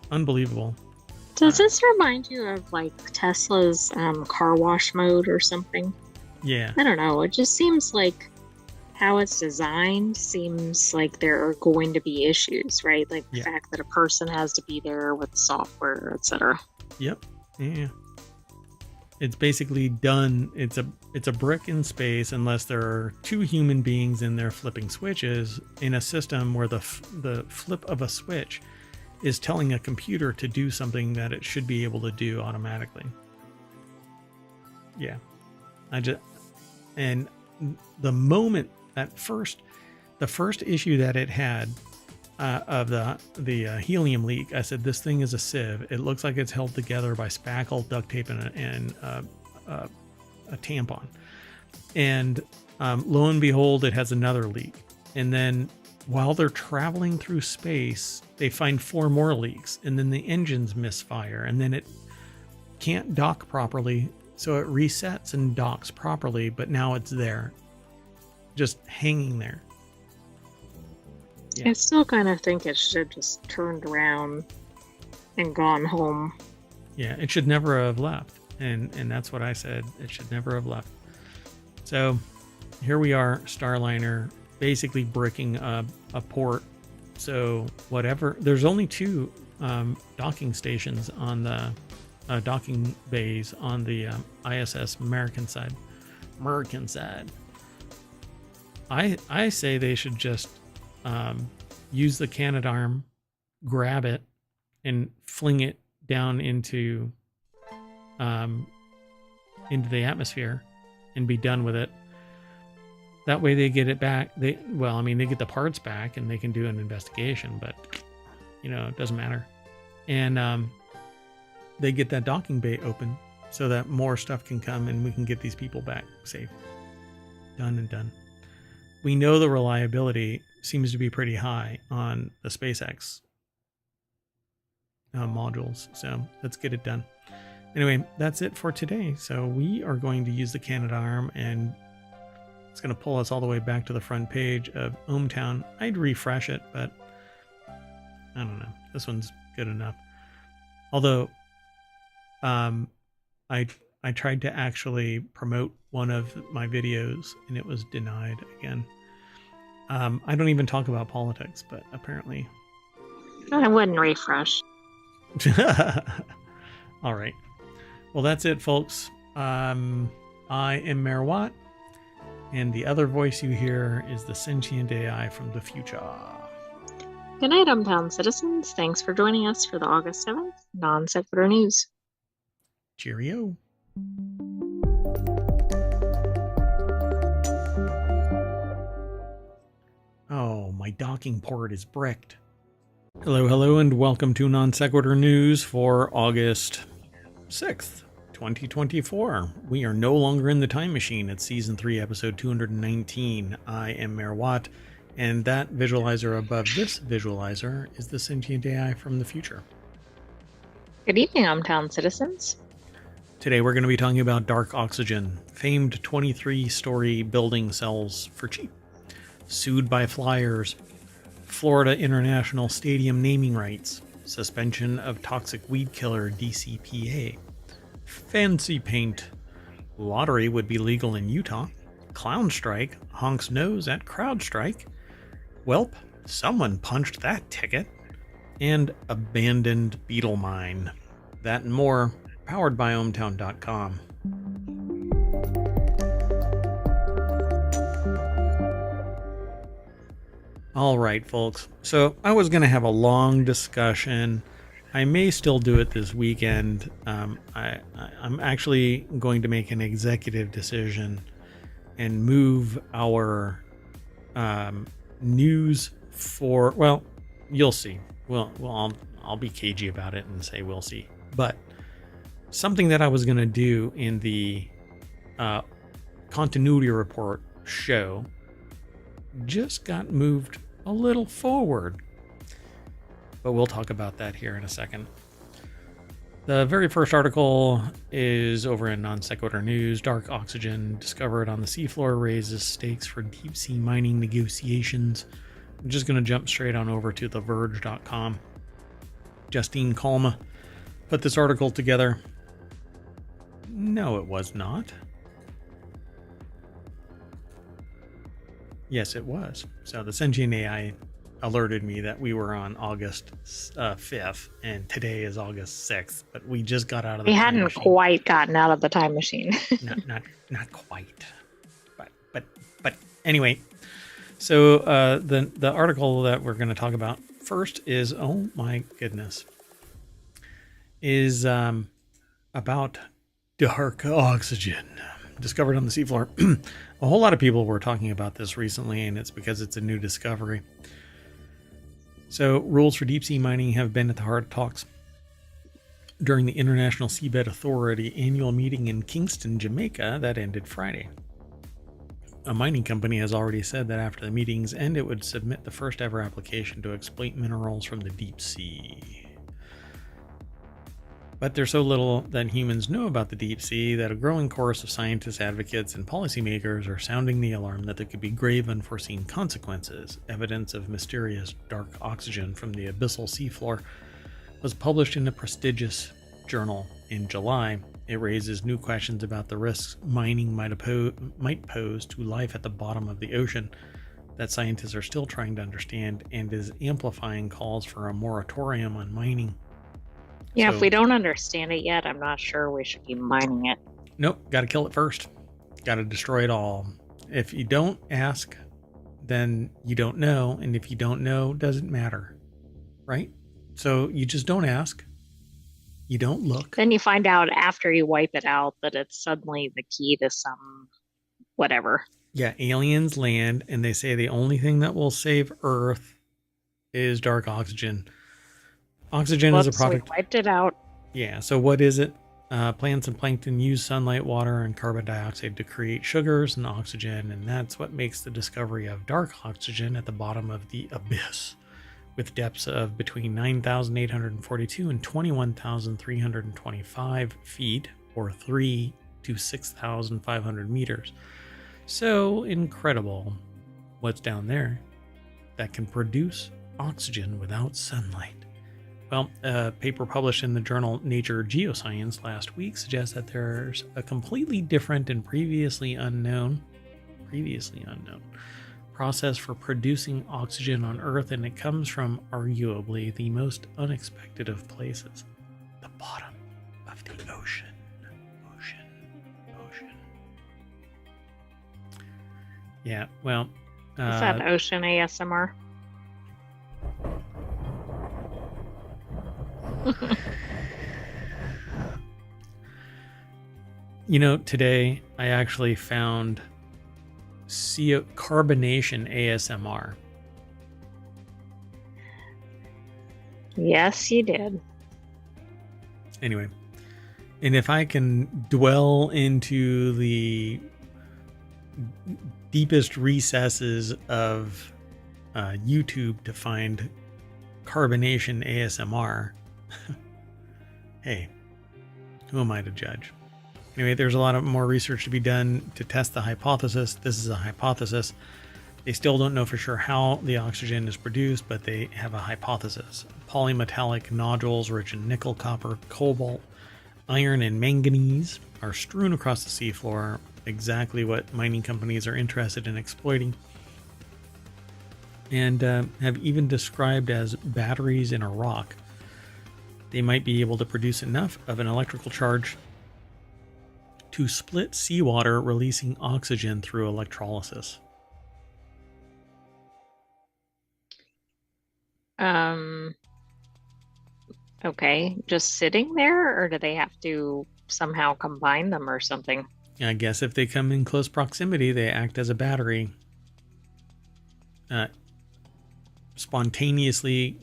[SPEAKER 1] unbelievable.
[SPEAKER 2] Does this remind you of like Tesla's car wash mode or something?
[SPEAKER 1] Yeah.
[SPEAKER 2] I don't know. It just seems like how it's designed seems like there are going to be issues, right? Like the fact that a person has to be there with software, etc.
[SPEAKER 1] Yep. Yeah. It's basically done. It's a brick in space unless there are 2 human beings in there flipping switches in a system where the flip of a switch is telling a computer to do something that it should be able to do automatically. Yeah. And the moment that the first issue that it had of the helium leak, I said, this thing is a sieve. It looks like it's held together by spackle, duct tape, and a tampon. And lo and behold, it has another leak. And then while they're traveling through space, they find 4 more leaks, and then the engines misfire, and then it can't dock properly, so it resets and docks properly, but now it's there, just hanging there.
[SPEAKER 2] Yeah. I still kind of think it should have just turned around and gone home.
[SPEAKER 1] Yeah, it should never have left, and that's what I said. It should never have left. So here we are, Starliner, basically bricking a port. So whatever, there's only 2 docking stations on the docking bays on the ISS American side. I say they should just use the Canadarm, grab it, and fling it down into the atmosphere and be done with it. That way they get it back. They get the parts back and they can do an investigation, but it doesn't matter. And they get that docking bay open so that more stuff can come and we can get these people back safe. Done and done. We know the reliability seems to be pretty high on the SpaceX modules, so let's get it done. Anyway, that's it for today. So we are going to use the Canadarm, and it's going to pull us all the way back to the front page of ohmTown. I'd refresh it, but I don't know. This one's good enough. Although, I tried to actually promote one of my videos, and it was denied again. I don't even talk about politics, but apparently.
[SPEAKER 2] I wouldn't refresh.
[SPEAKER 1] All right. Well, that's it, folks. I am Mayor Watt, and the other voice you hear is the Sentient AI from the future.
[SPEAKER 2] Good night, ohmTown citizens. Thanks for joining us for the August 7th Non Sequitur News.
[SPEAKER 1] Cheerio. Oh, my docking port is bricked. Hello, and welcome to Non Sequitur News for August 6th, 2024. We are no longer in the time machine. It's Season 3, Episode 219. I am Mayor Watt, and that visualizer above this visualizer is the Sentient AI from the future.
[SPEAKER 2] Good evening, ohmTown citizens.
[SPEAKER 1] Today we're going to be talking about dark oxygen. Famed 23-story building sells for cheap. Sued by Flyers. Florida International Stadium naming rights. Suspension of toxic weed killer DCPA. Fancy paint. Lottery would be legal in Utah. Clown strike honks nose at crowd strike. Welp, someone punched that ticket. And abandoned beetle mine. That and more, powered by ohmTown.com. All right, folks. So I was going to have a long discussion. I may still do it this weekend. I'm actually going to make an executive decision and move our news for, well, you'll see. Well, I'll be cagey about it and say we'll see. But something that I was going to do in the continuity report show just got moved a little forward. But we'll talk about that here in a second. The very first article is over in Non Sequitur News. Dark oxygen discovered on the seafloor raises stakes for deep sea mining negotiations. I'm just going to jump straight on over to theverge.com. Justine Kalma put this article together. No, it was not. Yes, it was. So the Sentient AI alerted me that we were on August 5th, and today is August 6th, but we just got out of the time
[SPEAKER 2] hadn't
[SPEAKER 1] machine.
[SPEAKER 2] quite gotten out of the time machine.
[SPEAKER 1] not quite. But anyway, so the article that we're going to talk about first is, oh my goodness, is about dark oxygen discovered on the seafloor. A whole lot of people were talking about this recently, and it's because it's a new discovery. So rules for deep sea mining have been at the heart of talks during the International Seabed Authority annual meeting in Kingston, Jamaica that ended Friday. A mining company has already said that after the meeting's end, it would submit the first ever application to exploit minerals from the deep sea. But there's so little that humans know about the deep sea that a growing chorus of scientists, advocates, and policymakers are sounding the alarm that there could be grave unforeseen consequences. Evidence of mysterious dark oxygen from the abyssal seafloor was published in a prestigious journal in July. It raises new questions about the risks mining might pose to life at the bottom of the ocean that scientists are still trying to understand, and is amplifying calls for a moratorium on mining.
[SPEAKER 2] Yeah,
[SPEAKER 1] So,
[SPEAKER 2] if we don't understand it yet, I'm not sure we should be mining it.
[SPEAKER 1] nope, got to kill it first. Got to destroy it all. If you don't ask, then you don't know. And if you don't know, doesn't matter. Right? So you just don't ask. You don't look.
[SPEAKER 2] Then you find out after you wipe it out that it's suddenly the key to some whatever.
[SPEAKER 1] Yeah, aliens land and they say the only thing that will save Earth is dark oxygen. Oxygen is a
[SPEAKER 2] Whoops, we
[SPEAKER 1] product.
[SPEAKER 2] wiped it out.
[SPEAKER 1] Yeah, so what is it? Plants and plankton use sunlight, water, and carbon dioxide to create sugars and oxygen, and that's what makes the discovery of dark oxygen at the bottom of the abyss, with depths of between 9,842 and 21,325 feet, or 3 to 6,500 meters. So incredible what's down there that can produce oxygen without sunlight. Well, a paper published in the journal Nature Geoscience last week suggests that there's a completely different and previously unknown process for producing oxygen on Earth, and it comes from arguably the most unexpected of places, the bottom of the ocean. Yeah, well,
[SPEAKER 2] Is that ocean ASMR?
[SPEAKER 1] you know, today I actually found carbonation ASMR.
[SPEAKER 2] Yes, you did.
[SPEAKER 1] Anyway, and if I can dwell into the deepest recesses of YouTube to find carbonation ASMR, hey, who am I to judge? Anyway, there's a lot of more research to be done to test the hypothesis. This is a hypothesis. They still don't know for sure how the oxygen is produced, but they have a hypothesis. Polymetallic nodules rich in nickel, copper, cobalt, iron, and manganese are strewn across the seafloor, exactly what mining companies are interested in exploiting, and have even described as batteries in a rock. They might be able to produce enough of an electrical charge to split seawater, releasing oxygen through electrolysis.
[SPEAKER 2] Okay, just sitting there, or do they have to somehow combine them or something?
[SPEAKER 1] I guess if they come in close proximity, they act as a battery. Spontaneously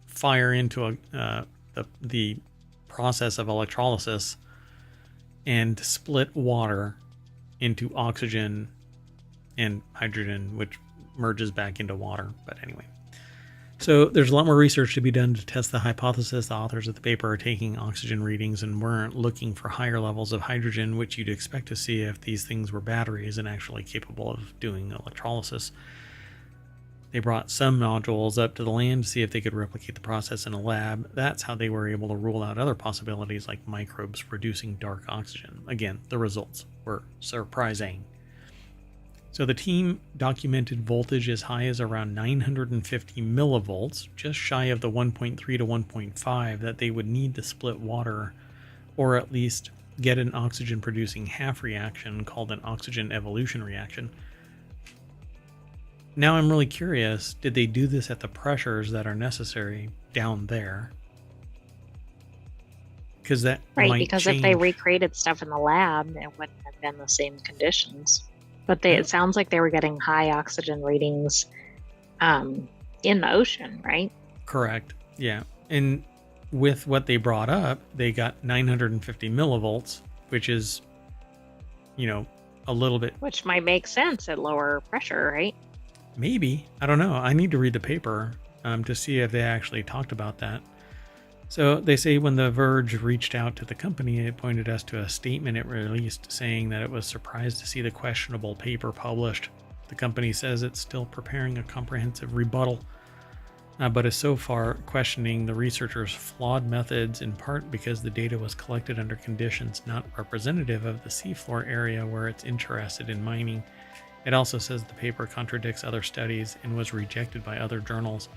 [SPEAKER 1] fire into the process of electrolysis and split water into oxygen and hydrogen, which merges back into water. But anyway, so there's a lot more research to be done to test the hypothesis. The authors of the paper are taking oxygen readings and weren't looking for higher levels of hydrogen, which you'd expect to see if these things were batteries and actually capable of doing electrolysis. They brought some nodules up to the land to see if they could replicate the process in a lab. That's how they were able to rule out other possibilities like microbes producing dark oxygen. Again, the results were surprising. So the team documented voltage as high as around 950 millivolts, just shy of the 1.3 to 1.5 that they would need to split water, or at least get an oxygen producing half reaction called an oxygen evolution reaction. Now I'm really curious, did they do this at the pressures that are necessary down there? Because that
[SPEAKER 2] Right,
[SPEAKER 1] might
[SPEAKER 2] because
[SPEAKER 1] change.
[SPEAKER 2] if they recreated stuff in the lab, it wouldn't have been the same conditions. But it sounds like they were getting high oxygen readings in the ocean, right?
[SPEAKER 1] Correct. Yeah. And with what they brought up, they got 950 millivolts, which is, a little bit.
[SPEAKER 2] Which might make sense at lower pressure, right?
[SPEAKER 1] Maybe. I don't know. I need to read the paper to see if they actually talked about that. So they say when The Verge reached out to the company, it pointed us to a statement it released saying that it was surprised to see the questionable paper published. The company says it's still preparing a comprehensive rebuttal, but is so far questioning the researchers' flawed methods, in part because the data was collected under conditions not representative of the seafloor area where it's interested in mining. It also says the paper contradicts other studies and was rejected by other journals.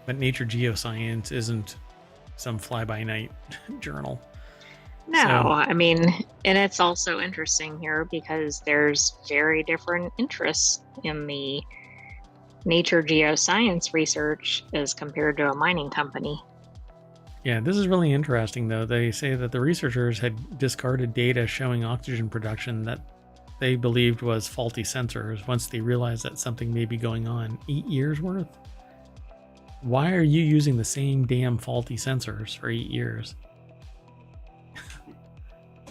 [SPEAKER 1] But Nature Geoscience isn't some fly-by-night journal.
[SPEAKER 2] No,
[SPEAKER 1] So-
[SPEAKER 2] I mean, and it's also interesting here because there's very different interests in the nature geoscience research as compared to a mining company.
[SPEAKER 1] Yeah, this is really interesting, though. They say that the researchers had discarded data showing oxygen production that they believed was faulty sensors once they realized that something may be going on. 8 years worth? Why are you using the same damn faulty sensors for 8 years?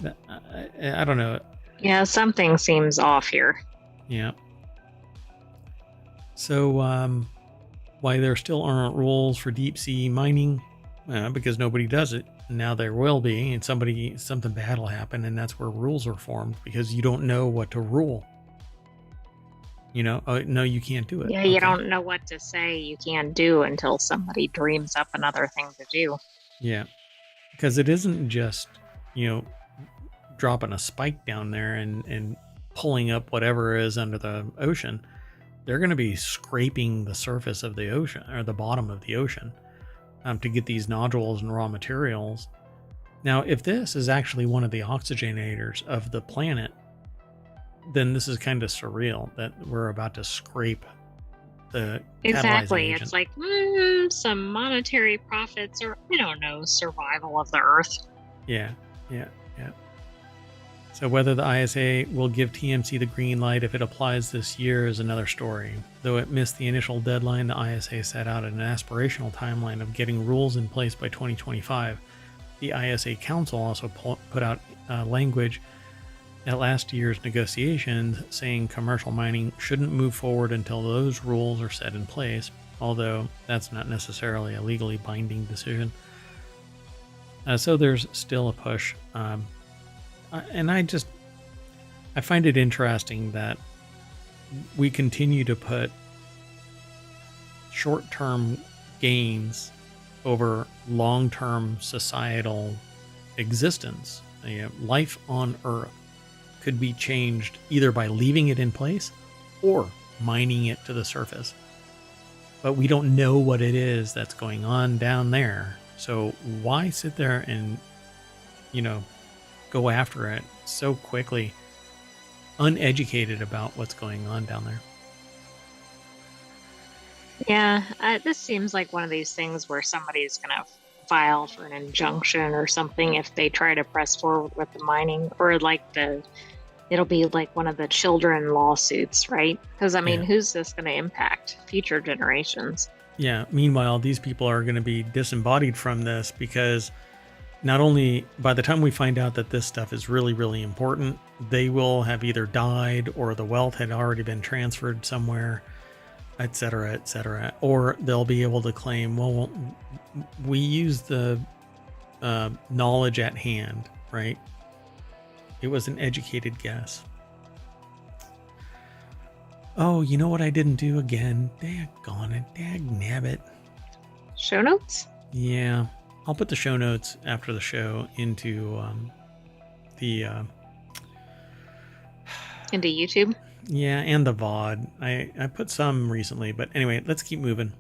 [SPEAKER 1] I don't know.
[SPEAKER 2] Yeah, something seems off here.
[SPEAKER 1] Yeah. So, why there still aren't rules for deep sea mining? Because nobody does it. Now there will be, and something bad will happen, and that's where rules are formed because you don't know what to rule. Oh, no, you can't do it.
[SPEAKER 2] Yeah, you don't know what to say you can't do until somebody dreams up another thing to do.
[SPEAKER 1] Yeah, because it isn't just, dropping a spike down there and pulling up whatever is under the ocean. They're going to be scraping the surface of the ocean or the bottom of the ocean to get these nodules and raw materials. Now, if this is actually one of the oxygenators of the planet, then this is kind of surreal that we're about to scrape the
[SPEAKER 2] Exactly.
[SPEAKER 1] agent.
[SPEAKER 2] It's like some monetary profits or, I don't know, survival of the Earth.
[SPEAKER 1] Yeah. So whether the ISA will give TMC the green light if it applies this year is another story. Though it missed the initial deadline, the ISA set out an aspirational timeline of getting rules in place by 2025. The ISA Council also put out language at last year's negotiations saying commercial mining shouldn't move forward until those rules are set in place, although that's not necessarily a legally binding decision. So there's still a push. And I find it interesting that we continue to put short-term gains over long-term societal existence. Life on Earth could be changed either by leaving it in place or mining it to the surface. But we don't know what it is that's going on down there. So why sit there and, go after it so quickly, uneducated about what's going on down there?
[SPEAKER 2] Yeah, this seems like one of these things where somebody's going to file for an injunction or something if they try to press forward with the mining, or it'll be like one of the children lawsuits, right? Because who's this going to impact? Future generations.
[SPEAKER 1] Yeah. Meanwhile, these people are going to be disembodied from this because not only by the time we find out that this stuff is really, really important, they will have either died or the wealth had already been transferred somewhere, et cetera, or they'll be able to claim, well, we use the knowledge at hand, right? It was an educated guess. Oh, you know what I didn't do again? Daggone it. Dag-nabbit.
[SPEAKER 2] Show notes?
[SPEAKER 1] Yeah. I'll put the show notes after the show into
[SPEAKER 2] into YouTube.
[SPEAKER 1] Yeah, and the VOD. I put some recently, but anyway, let's keep moving.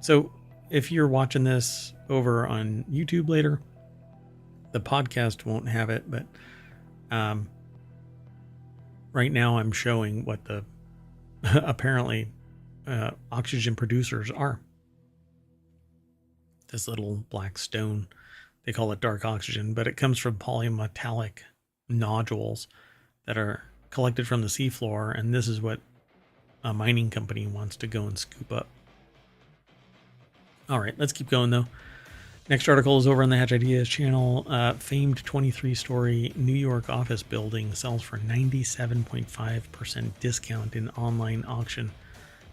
[SPEAKER 1] So if you're watching this over on YouTube later, the podcast won't have it, but right now I'm showing what the apparently oxygen producers are. This little black stone, they call it dark oxygen, but it comes from polymetallic nodules that are collected from the seafloor, and this is what a mining company wants to go and scoop up. All right, let's keep going though. Next article is over on the Hatch Ideas channel. Famed 23-story New York office building sells for 97.5% discount in online auction.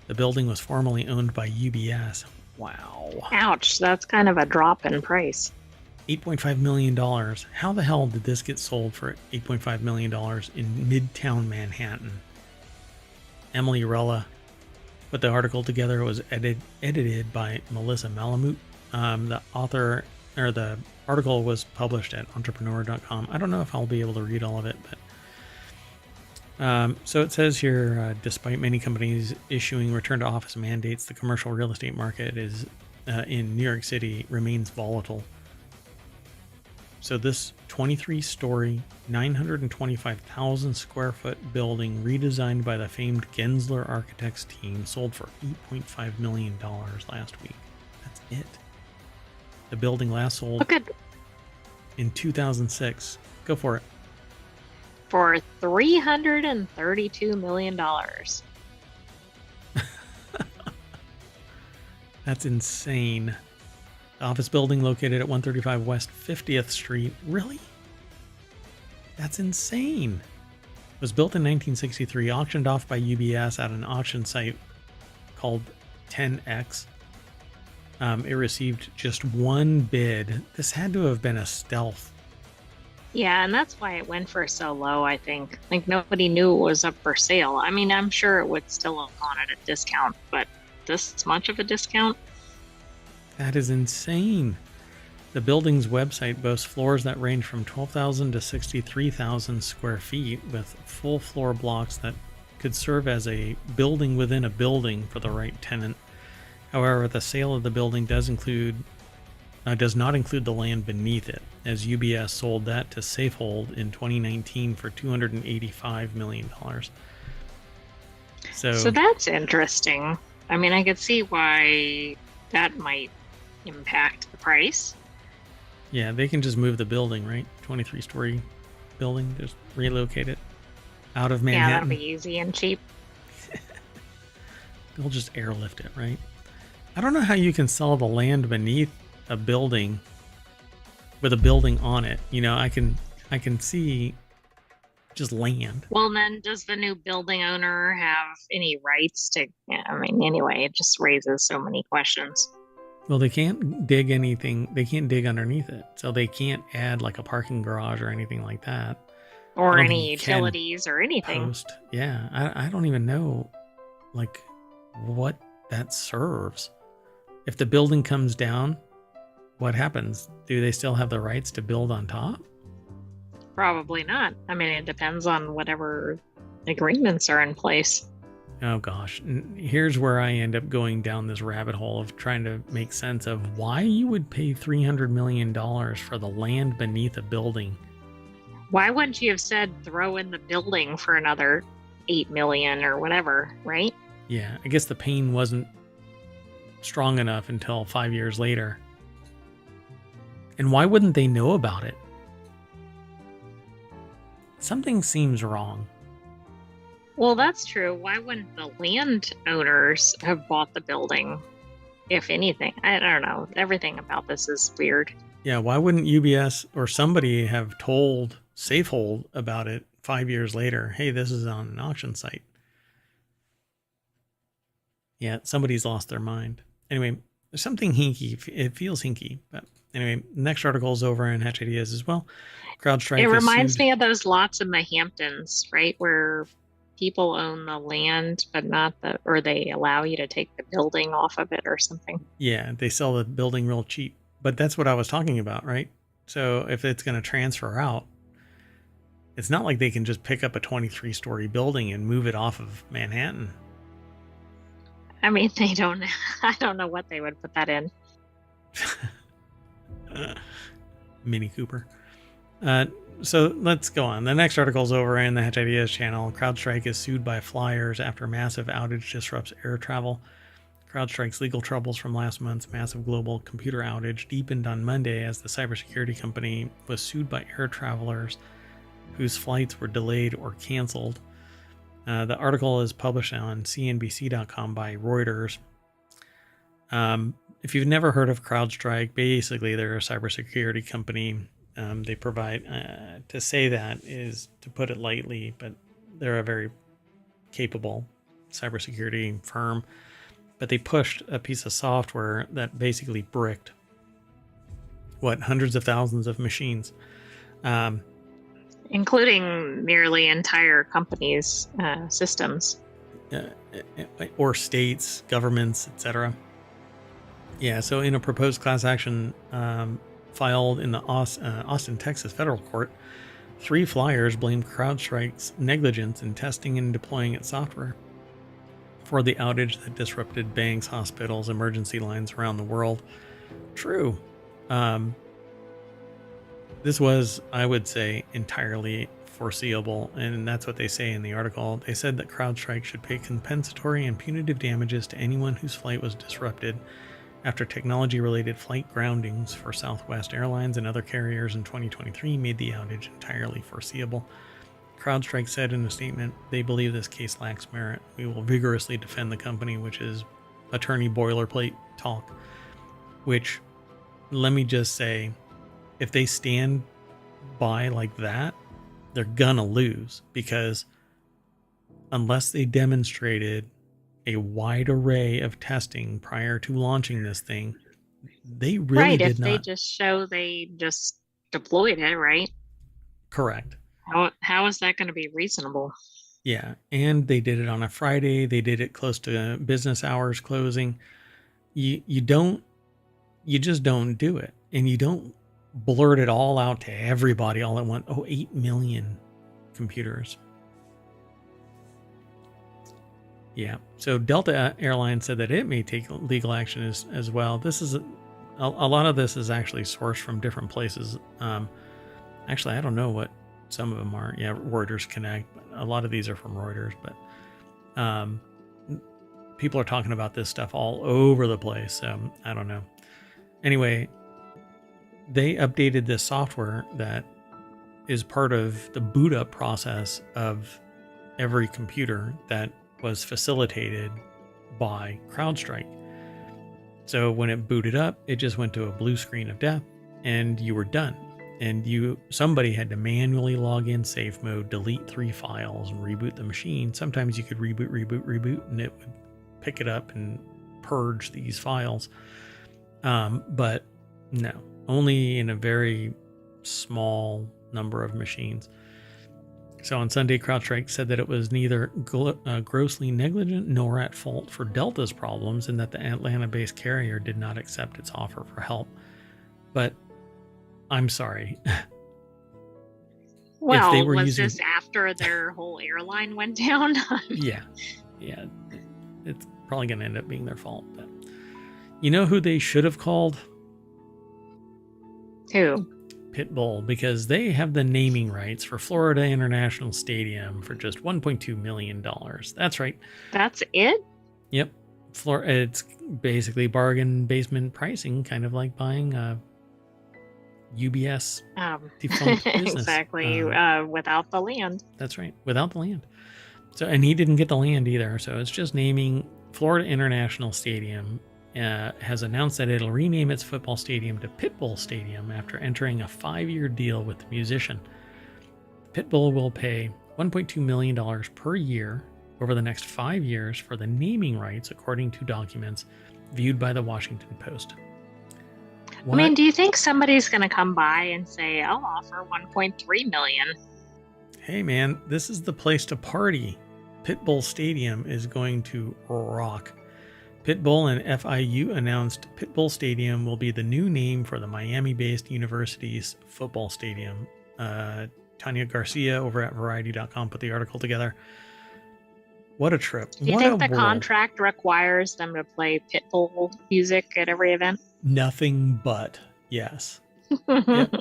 [SPEAKER 1] The building was formerly owned by UBS. Wow.
[SPEAKER 2] Ouch, that's kind of a drop in price.
[SPEAKER 1] $8.5 million. How the hell did this get sold for $8.5 million in Midtown Manhattan? Emily Rella put the article together. It was edited by Melissa Malamute. The article was published at entrepreneur.com. I don't know if I'll be able to read all of it, but so it says here, despite many companies issuing return to office mandates, the commercial real estate market is in New York City remains volatile. So this 23-story, 925,000 square foot building redesigned by the famed Gensler Architects team sold for $8.5 million last week. That's it. The building last sold in 2006. Go for it.
[SPEAKER 2] For $332 million.
[SPEAKER 1] That's insane. The office building located at 135 West 50th Street. Really? That's insane. It was built in 1963, auctioned off by UBS at an auction site called 10X. It received just one bid. This had to have been a stealth.
[SPEAKER 2] Yeah, and that's why it went for so low, I think. Like, nobody knew it was up for sale. I mean, I'm sure it would still have gone at a discount, but this much of a discount?
[SPEAKER 1] That is insane. The building's website boasts floors that range from 12,000 to 63,000 square feet, with full floor blocks that could serve as a building within a building for the right tenant. However, the sale of the building does not include the land beneath it, as UBS sold that to Safehold in 2019 for $285 million.
[SPEAKER 2] So that's interesting. I mean, I could see why that might impact the price.
[SPEAKER 1] Yeah, they can just move the building, right? 23-story building, just relocate it out of Manhattan.
[SPEAKER 2] Yeah, that'll be easy and cheap.
[SPEAKER 1] They'll just airlift it, right? I don't know how you can sell the land beneath a building with a building on it. You know, I can see just land.
[SPEAKER 2] Well, then does the new building owner have any rights to, yeah, I mean, anyway, it just raises so many questions.
[SPEAKER 1] Well, they can't dig anything. They can't dig underneath it. So they can't add like a parking garage or anything like that.
[SPEAKER 2] Or any utilities or anything.
[SPEAKER 1] Yeah, I don't even know like what that serves. If the building comes down, what happens? Do they still have the rights to build on top?
[SPEAKER 2] Probably not. I mean, it depends on whatever agreements are in place.
[SPEAKER 1] Oh gosh, here's where I end up going down this rabbit hole of trying to make sense of why you would pay $300 million for the land beneath a building.
[SPEAKER 2] Why wouldn't you have said throw in the building for another $8 million or whatever, right?
[SPEAKER 1] Yeah, I guess the pain wasn't strong enough until 5 years later. And why wouldn't they know about it? Something seems wrong.
[SPEAKER 2] Well, that's true. Why wouldn't the landowners have bought the building, if anything? I don't know. Everything about this is weird.
[SPEAKER 1] Yeah, why wouldn't UBS or somebody have told Safehold about it 5 years later? Hey, this is on an auction site. Yeah, somebody's lost their mind. Anyway, there's something hinky. It feels hinky. But anyway, next article is over in Hatch Ideas as well. CrowdStrike.
[SPEAKER 2] It reminds me of those lots in the Hamptons, right? Where people own the land, but not or they allow you to take the building off of it or something.
[SPEAKER 1] Yeah, they sell the building real cheap. But that's what I was talking about, right? So if it's going to transfer out, it's not like they can just pick up a 23-story building and move it off of Manhattan.
[SPEAKER 2] I mean, they don't. I don't know what they would put that in.
[SPEAKER 1] Mini Cooper. So let's go on. The next article is over in the Hatch Ideas channel. CrowdStrike is sued by flyers after massive outage disrupts air travel. CrowdStrike's legal troubles from last month's massive global computer outage deepened on Monday as the cybersecurity company was sued by air travelers whose flights were delayed or canceled. The article is published on CNBC.com by Reuters. If you've never heard of CrowdStrike, basically they're a cybersecurity company. They provide, to say that is to put it lightly, but they're a very capable cybersecurity firm. But they pushed a piece of software that basically bricked hundreds of thousands of machines.
[SPEAKER 2] Including nearly entire companies' systems.
[SPEAKER 1] Or states, governments, etc. Yeah, so in a proposed class action filed in the Austin, Texas federal court, 3 flyers blamed CrowdStrike's negligence in testing and deploying its software for the outage that disrupted banks, hospitals, emergency lines around the world. True. This was, I would say, entirely foreseeable, and that's what they say in the article. They said that CrowdStrike should pay compensatory and punitive damages to anyone whose flight was disrupted after technology-related flight groundings for Southwest Airlines and other carriers in 2023 made the outage entirely foreseeable. CrowdStrike said in a statement, they believe this case lacks merit. We will vigorously defend the company, which is attorney boilerplate talk, which, let me just say, if they stand by like that, they're gonna lose, because unless they demonstrated a wide array of testing prior to launching this thing, they really
[SPEAKER 2] Right.
[SPEAKER 1] did
[SPEAKER 2] If they
[SPEAKER 1] not.
[SPEAKER 2] just show they just deployed it, right?
[SPEAKER 1] Correct.
[SPEAKER 2] How is that going to be reasonable?
[SPEAKER 1] Yeah, and they did it on a Friday. They did it close to business hours closing. You just don't do it, and you don't blurt it all out to everybody all at once. Oh, 8 million computers. Yeah. So Delta Airlines said that it may take legal action as well. This is a lot of this is actually sourced from different places. Actually, I don't know what some of them are. Yeah, Reuters Connect. But a lot of these are from Reuters, but people are talking about this stuff all over the place. So I don't know. Anyway, they updated this software that is part of the boot up process of every computer that was facilitated by CrowdStrike. So when it booted up, it just went to a blue screen of death and you were done. And somebody had to manually log in safe mode, delete 3 files, and reboot the machine. Sometimes you could reboot, and it would pick it up and purge these files. But no, only in a very small number of machines. So on Sunday, CrowdStrike said that it was neither grossly negligent nor at fault for Delta's problems, and that the Atlanta-based carrier did not accept its offer for help. But I'm sorry.
[SPEAKER 2] Well,
[SPEAKER 1] if they were
[SPEAKER 2] was this after their whole airline went down?
[SPEAKER 1] Yeah. It's probably going to end up being their fault. But you know who they should have called?
[SPEAKER 2] Who?
[SPEAKER 1] Pitbull, because they have the naming rights for Florida International Stadium for just $1.2 million. That's right.
[SPEAKER 2] That's it?
[SPEAKER 1] Yep. It's basically bargain basement pricing, kind of like buying a UBS defunct business.
[SPEAKER 2] Exactly. Without the land.
[SPEAKER 1] That's right. Without the land. So, and he didn't get the land either. So it's just naming. Florida International Stadium has announced that it'll rename its football stadium to Pitbull Stadium after entering a 5-year deal with the musician. Pitbull will pay $1.2 million per year over the next 5 years for the naming rights, according to documents viewed by the Washington Post.
[SPEAKER 2] What? I mean, do you think somebody's going to come by and say, I'll offer $1.3 million?
[SPEAKER 1] Hey, man, this is the place to party. Pitbull Stadium is going to rock. Pitbull and FIU announced Pitbull Stadium will be the new name for the Miami-based university's football stadium. Tanya Garcia over at Variety.com put the article together. What a trip.
[SPEAKER 2] Do you think the contract requires them to play Pitbull music at every event?
[SPEAKER 1] Nothing but yes. Yep.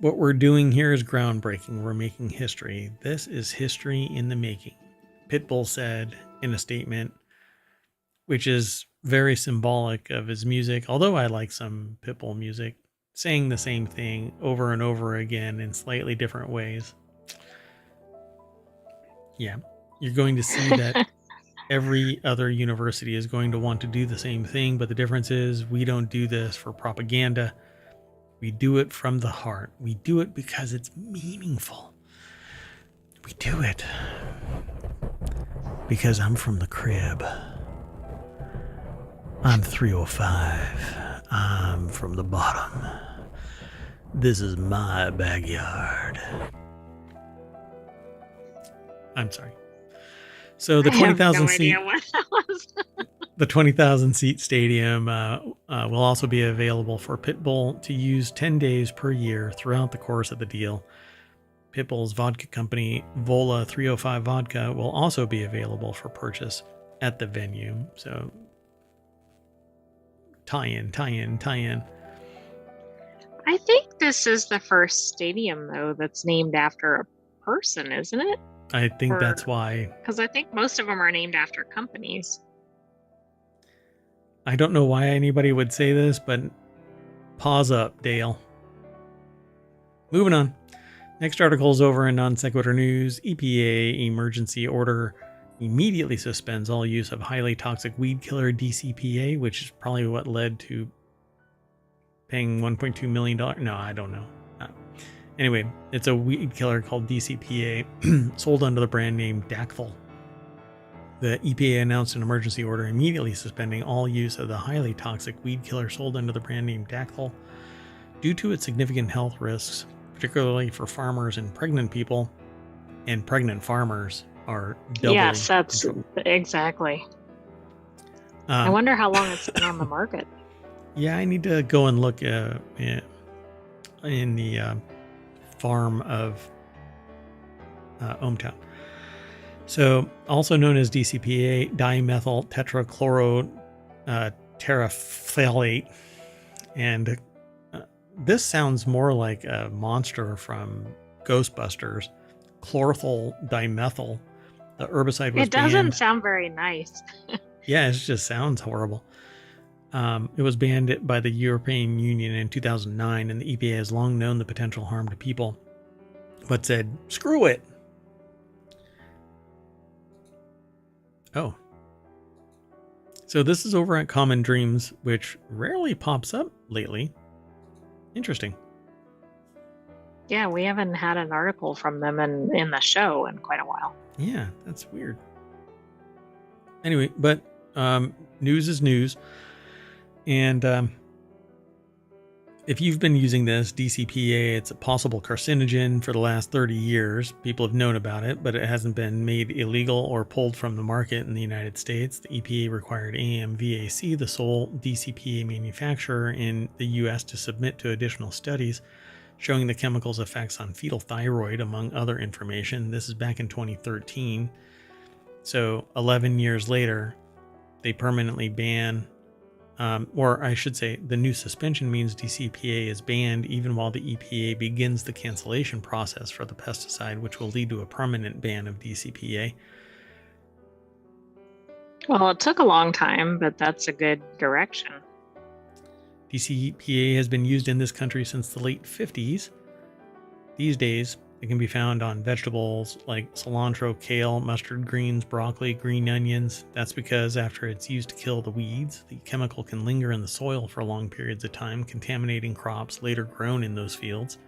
[SPEAKER 1] What we're doing here is groundbreaking. We're making history. This is history in the making. Pitbull said in a statement, which is very symbolic of his music, although I like some Pitbull music, saying the same thing over and over again in slightly different ways. Yeah, you're going to see that every other university is going to want to do the same thing, but the difference is we don't do this for propaganda. We do it from the heart. We do it because it's meaningful. We do it because I'm from the crib. I'm 305. I'm from the bottom. This is my backyard. I'm sorry. So the 20,000 seat, the 20,000 seat stadium will also be available for Pitbull to use 10 days per year throughout the course of the deal. Pitbull's vodka company, Vola 305 Vodka, will also be available for purchase at the venue. So tie in.
[SPEAKER 2] I think this is the first stadium, though, that's named after a person, isn't it?
[SPEAKER 1] I think that's why.
[SPEAKER 2] Because I think most of them are named after companies.
[SPEAKER 1] I don't know why anybody would say this, but pause up, Dale. Moving on. Next article is over in Non Sequitur News. EPA emergency order immediately suspends all use of highly toxic weed killer DCPA, which is probably what led to paying $1.2 million. No, I don't know. Anyway, it's a weed killer called DCPA, sold under the brand name Dacthal. The EPA announced an emergency order immediately suspending all use of the highly toxic weed killer sold under the brand name Dacthal due to its significant health risks, particularly for farmers and pregnant people, and pregnant farmers are doubly
[SPEAKER 2] Yes, that's
[SPEAKER 1] in trouble.
[SPEAKER 2] exactly. I wonder how long it's been on the market.
[SPEAKER 1] Yeah, I need to go and look in the farm of ohmTown. So, also known as DCPA, dimethyl terephthalate, and this sounds more like a monster from Ghostbusters. Chlorothyl dimethyl. The herbicide was
[SPEAKER 2] It doesn't
[SPEAKER 1] banned.
[SPEAKER 2] sound very nice.
[SPEAKER 1] Yeah, it just sounds horrible. It was banned by the European Union in 2009, and the EPA has long known the potential harm to people, but said, screw it. Oh. So this is over at Common Dreams, which rarely pops up lately. Interesting.
[SPEAKER 2] Yeah, we haven't had an article from them in the show in quite a while.
[SPEAKER 1] Yeah, that's weird. Anyway, but news is news. And if you've been using this DCPA, it's a possible carcinogen for the last 30 years. People have known about it, but it hasn't been made illegal or pulled from the market in the United States. The EPA required AMVAC, the sole DCPA manufacturer in the US, to submit to additional studies showing the chemical's effects on fetal thyroid, among other information. This is back in 2013. So 11 years later, they permanently ban, or I should say, the new suspension means DCPA is banned even while the EPA begins the cancellation process for the pesticide, which will lead to a permanent ban of DCPA.
[SPEAKER 2] Well, it took a long time, but that's a good direction.
[SPEAKER 1] DCPA has been used in this country since the late 50s. These days, it can be found on vegetables like cilantro, kale, mustard greens, broccoli, green onions. That's because after it's used to kill the weeds, the chemical can linger in the soil for long periods of time, contaminating crops later grown in those fields.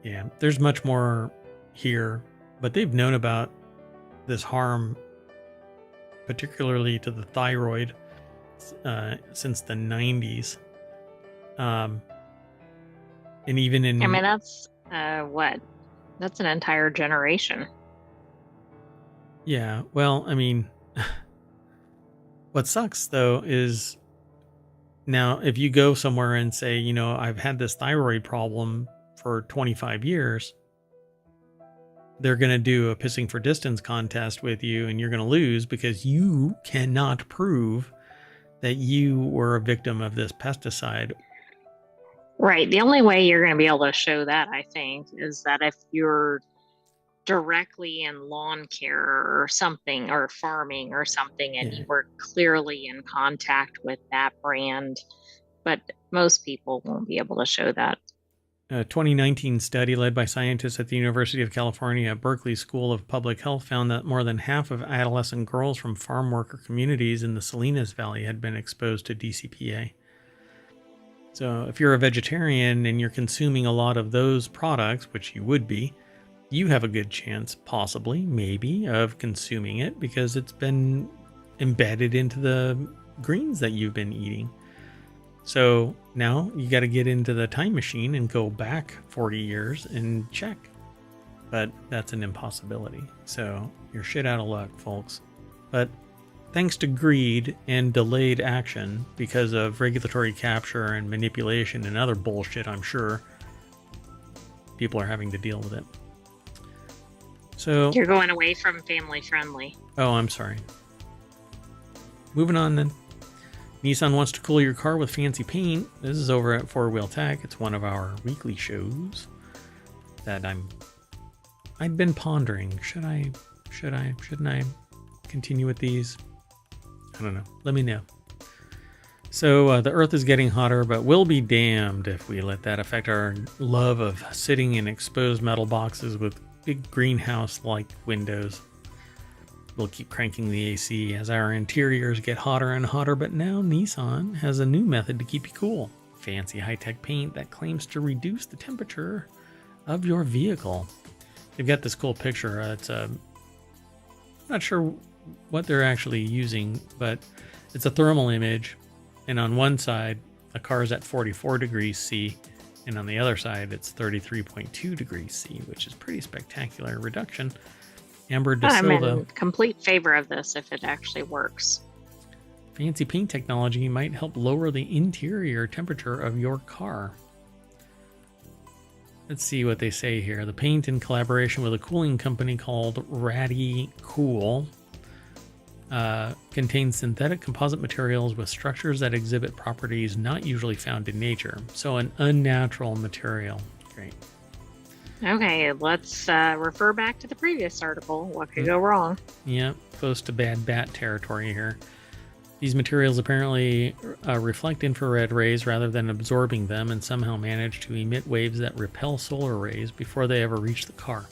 [SPEAKER 1] Yeah, there's much more here, but they've known about this harm, particularly to the thyroid, since the 90s. And even in...
[SPEAKER 2] I mean, that's, what? That's an entire generation.
[SPEAKER 1] Yeah, well, I mean, what sucks, though, is now if you go somewhere and say, you know, I've had this thyroid problem for 25 years, they're going to do a pissing for distance contest with you, and you're going to lose because you cannot prove that you were a victim of this pesticide.
[SPEAKER 2] Right. The only way you're going to be able to show that, I think, is that if you're directly in lawn care or something, or farming or something, and you were clearly in contact with that brand. But most people won't be able to show that.
[SPEAKER 1] A 2019 study led by scientists at the University of California at Berkeley School of Public Health found that more than half of adolescent girls from farm worker communities in the Salinas Valley had been exposed to DCPA. So if you're a vegetarian and you're consuming a lot of those products, which you would be, you have a good chance, possibly, maybe, of consuming it because it's been embedded into the greens that you've been eating. So now you got to get into the time machine and go back 40 years and check. But that's an impossibility. So you're shit out of luck, folks. But thanks to greed and delayed action because of regulatory capture and manipulation and other bullshit, I'm sure, people are having to deal with it. So
[SPEAKER 2] you're going away from family friendly.
[SPEAKER 1] Oh, I'm sorry. Moving on then. Nissan wants to cool your car with fancy paint. This is over at 4 Wheel Tech. It's one of our weekly shows that I'd been pondering. Shouldn't I continue with these? I don't know. Let me know. So the Earth is getting hotter, but we'll be damned if we let that affect our love of sitting in exposed metal boxes with big greenhouse-like windows. We'll keep cranking the AC as our interiors get hotter and hotter, but now Nissan has a new method to keep you cool. fancy high-tech paint that claims to reduce the temperature of your vehicle. They've got this cool picture. I'm not sure what they're actually using, but it's a thermal image. And on one side, a car is at 44 degrees C, and on the other side, it's 33.2 degrees C, which is pretty spectacular reduction. Amber De
[SPEAKER 2] I'm
[SPEAKER 1] Silva.
[SPEAKER 2] in complete favor of this if it actually works.
[SPEAKER 1] Fancy paint technology might help lower the interior temperature of your car. Let's see what they say here. The paint, in collaboration with a cooling company called Ratty Cool, contains synthetic composite materials with structures that exhibit properties not usually found in nature. So an unnatural material. Great.
[SPEAKER 2] Okay, let's refer back to the previous article. What could go wrong?
[SPEAKER 1] Yeah, close to bad bat territory here. These materials apparently reflect infrared rays rather than absorbing them, and somehow manage to emit waves that repel solar rays before they ever reach the car.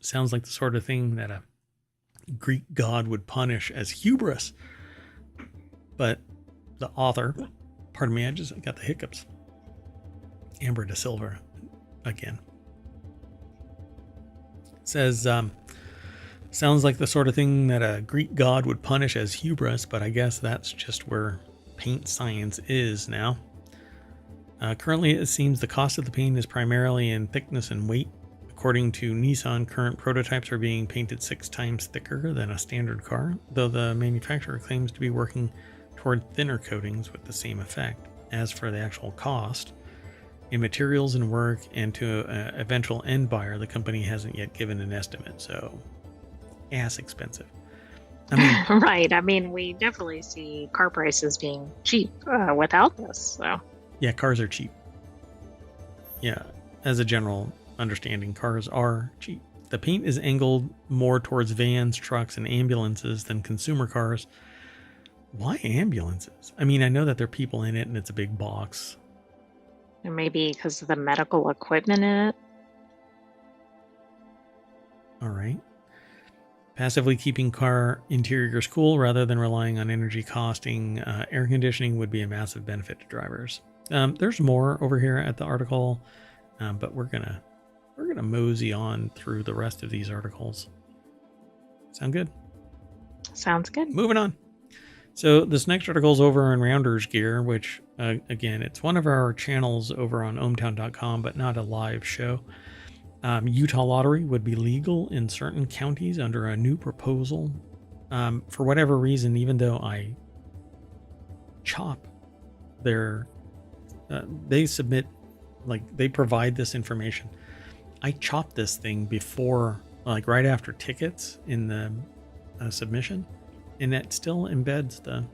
[SPEAKER 1] Sounds like the sort of thing that a Greek god would punish as hubris. But the author, pardon me, I just got the hiccups. Amber De Silva again. Says, sounds like the sort of thing that a Greek god would punish as hubris, but I guess that's just where paint science is now. Currently, it seems the cost of the paint is primarily in thickness and weight. According to Nissan, current prototypes are being painted 6 times thicker than a standard car, though the manufacturer claims to be working toward thinner coatings with the same effect. As for the actual cost, in materials and work, and to an eventual end buyer, the company hasn't yet given an estimate, so ass expensive. I mean,
[SPEAKER 2] right. I mean, we definitely see car prices being cheap without this. So
[SPEAKER 1] yeah, cars are cheap. Yeah, as a general understanding, cars are cheap. The paint is angled more towards vans, trucks, and ambulances than consumer cars. Why ambulances? I mean, I know that there are people in it and it's a big box.
[SPEAKER 2] and maybe because of the medical equipment in it.
[SPEAKER 1] All right. Passively keeping car interiors cool rather than relying on energy costing air conditioning would be a massive benefit to drivers. There's more over here at the article, but we're gonna mosey on through the rest of these articles. Sound good?
[SPEAKER 2] Sounds good.
[SPEAKER 1] Moving on. So this next article is over on Rounders Gear, which again, it's one of our channels over on ohmTown.com, but not a live show. Utah lottery would be legal in certain counties under a new proposal. For whatever reason, even though I chop their, they submit, like they provide this information. I chop this thing before, like right after tickets in the submission, and it still embeds the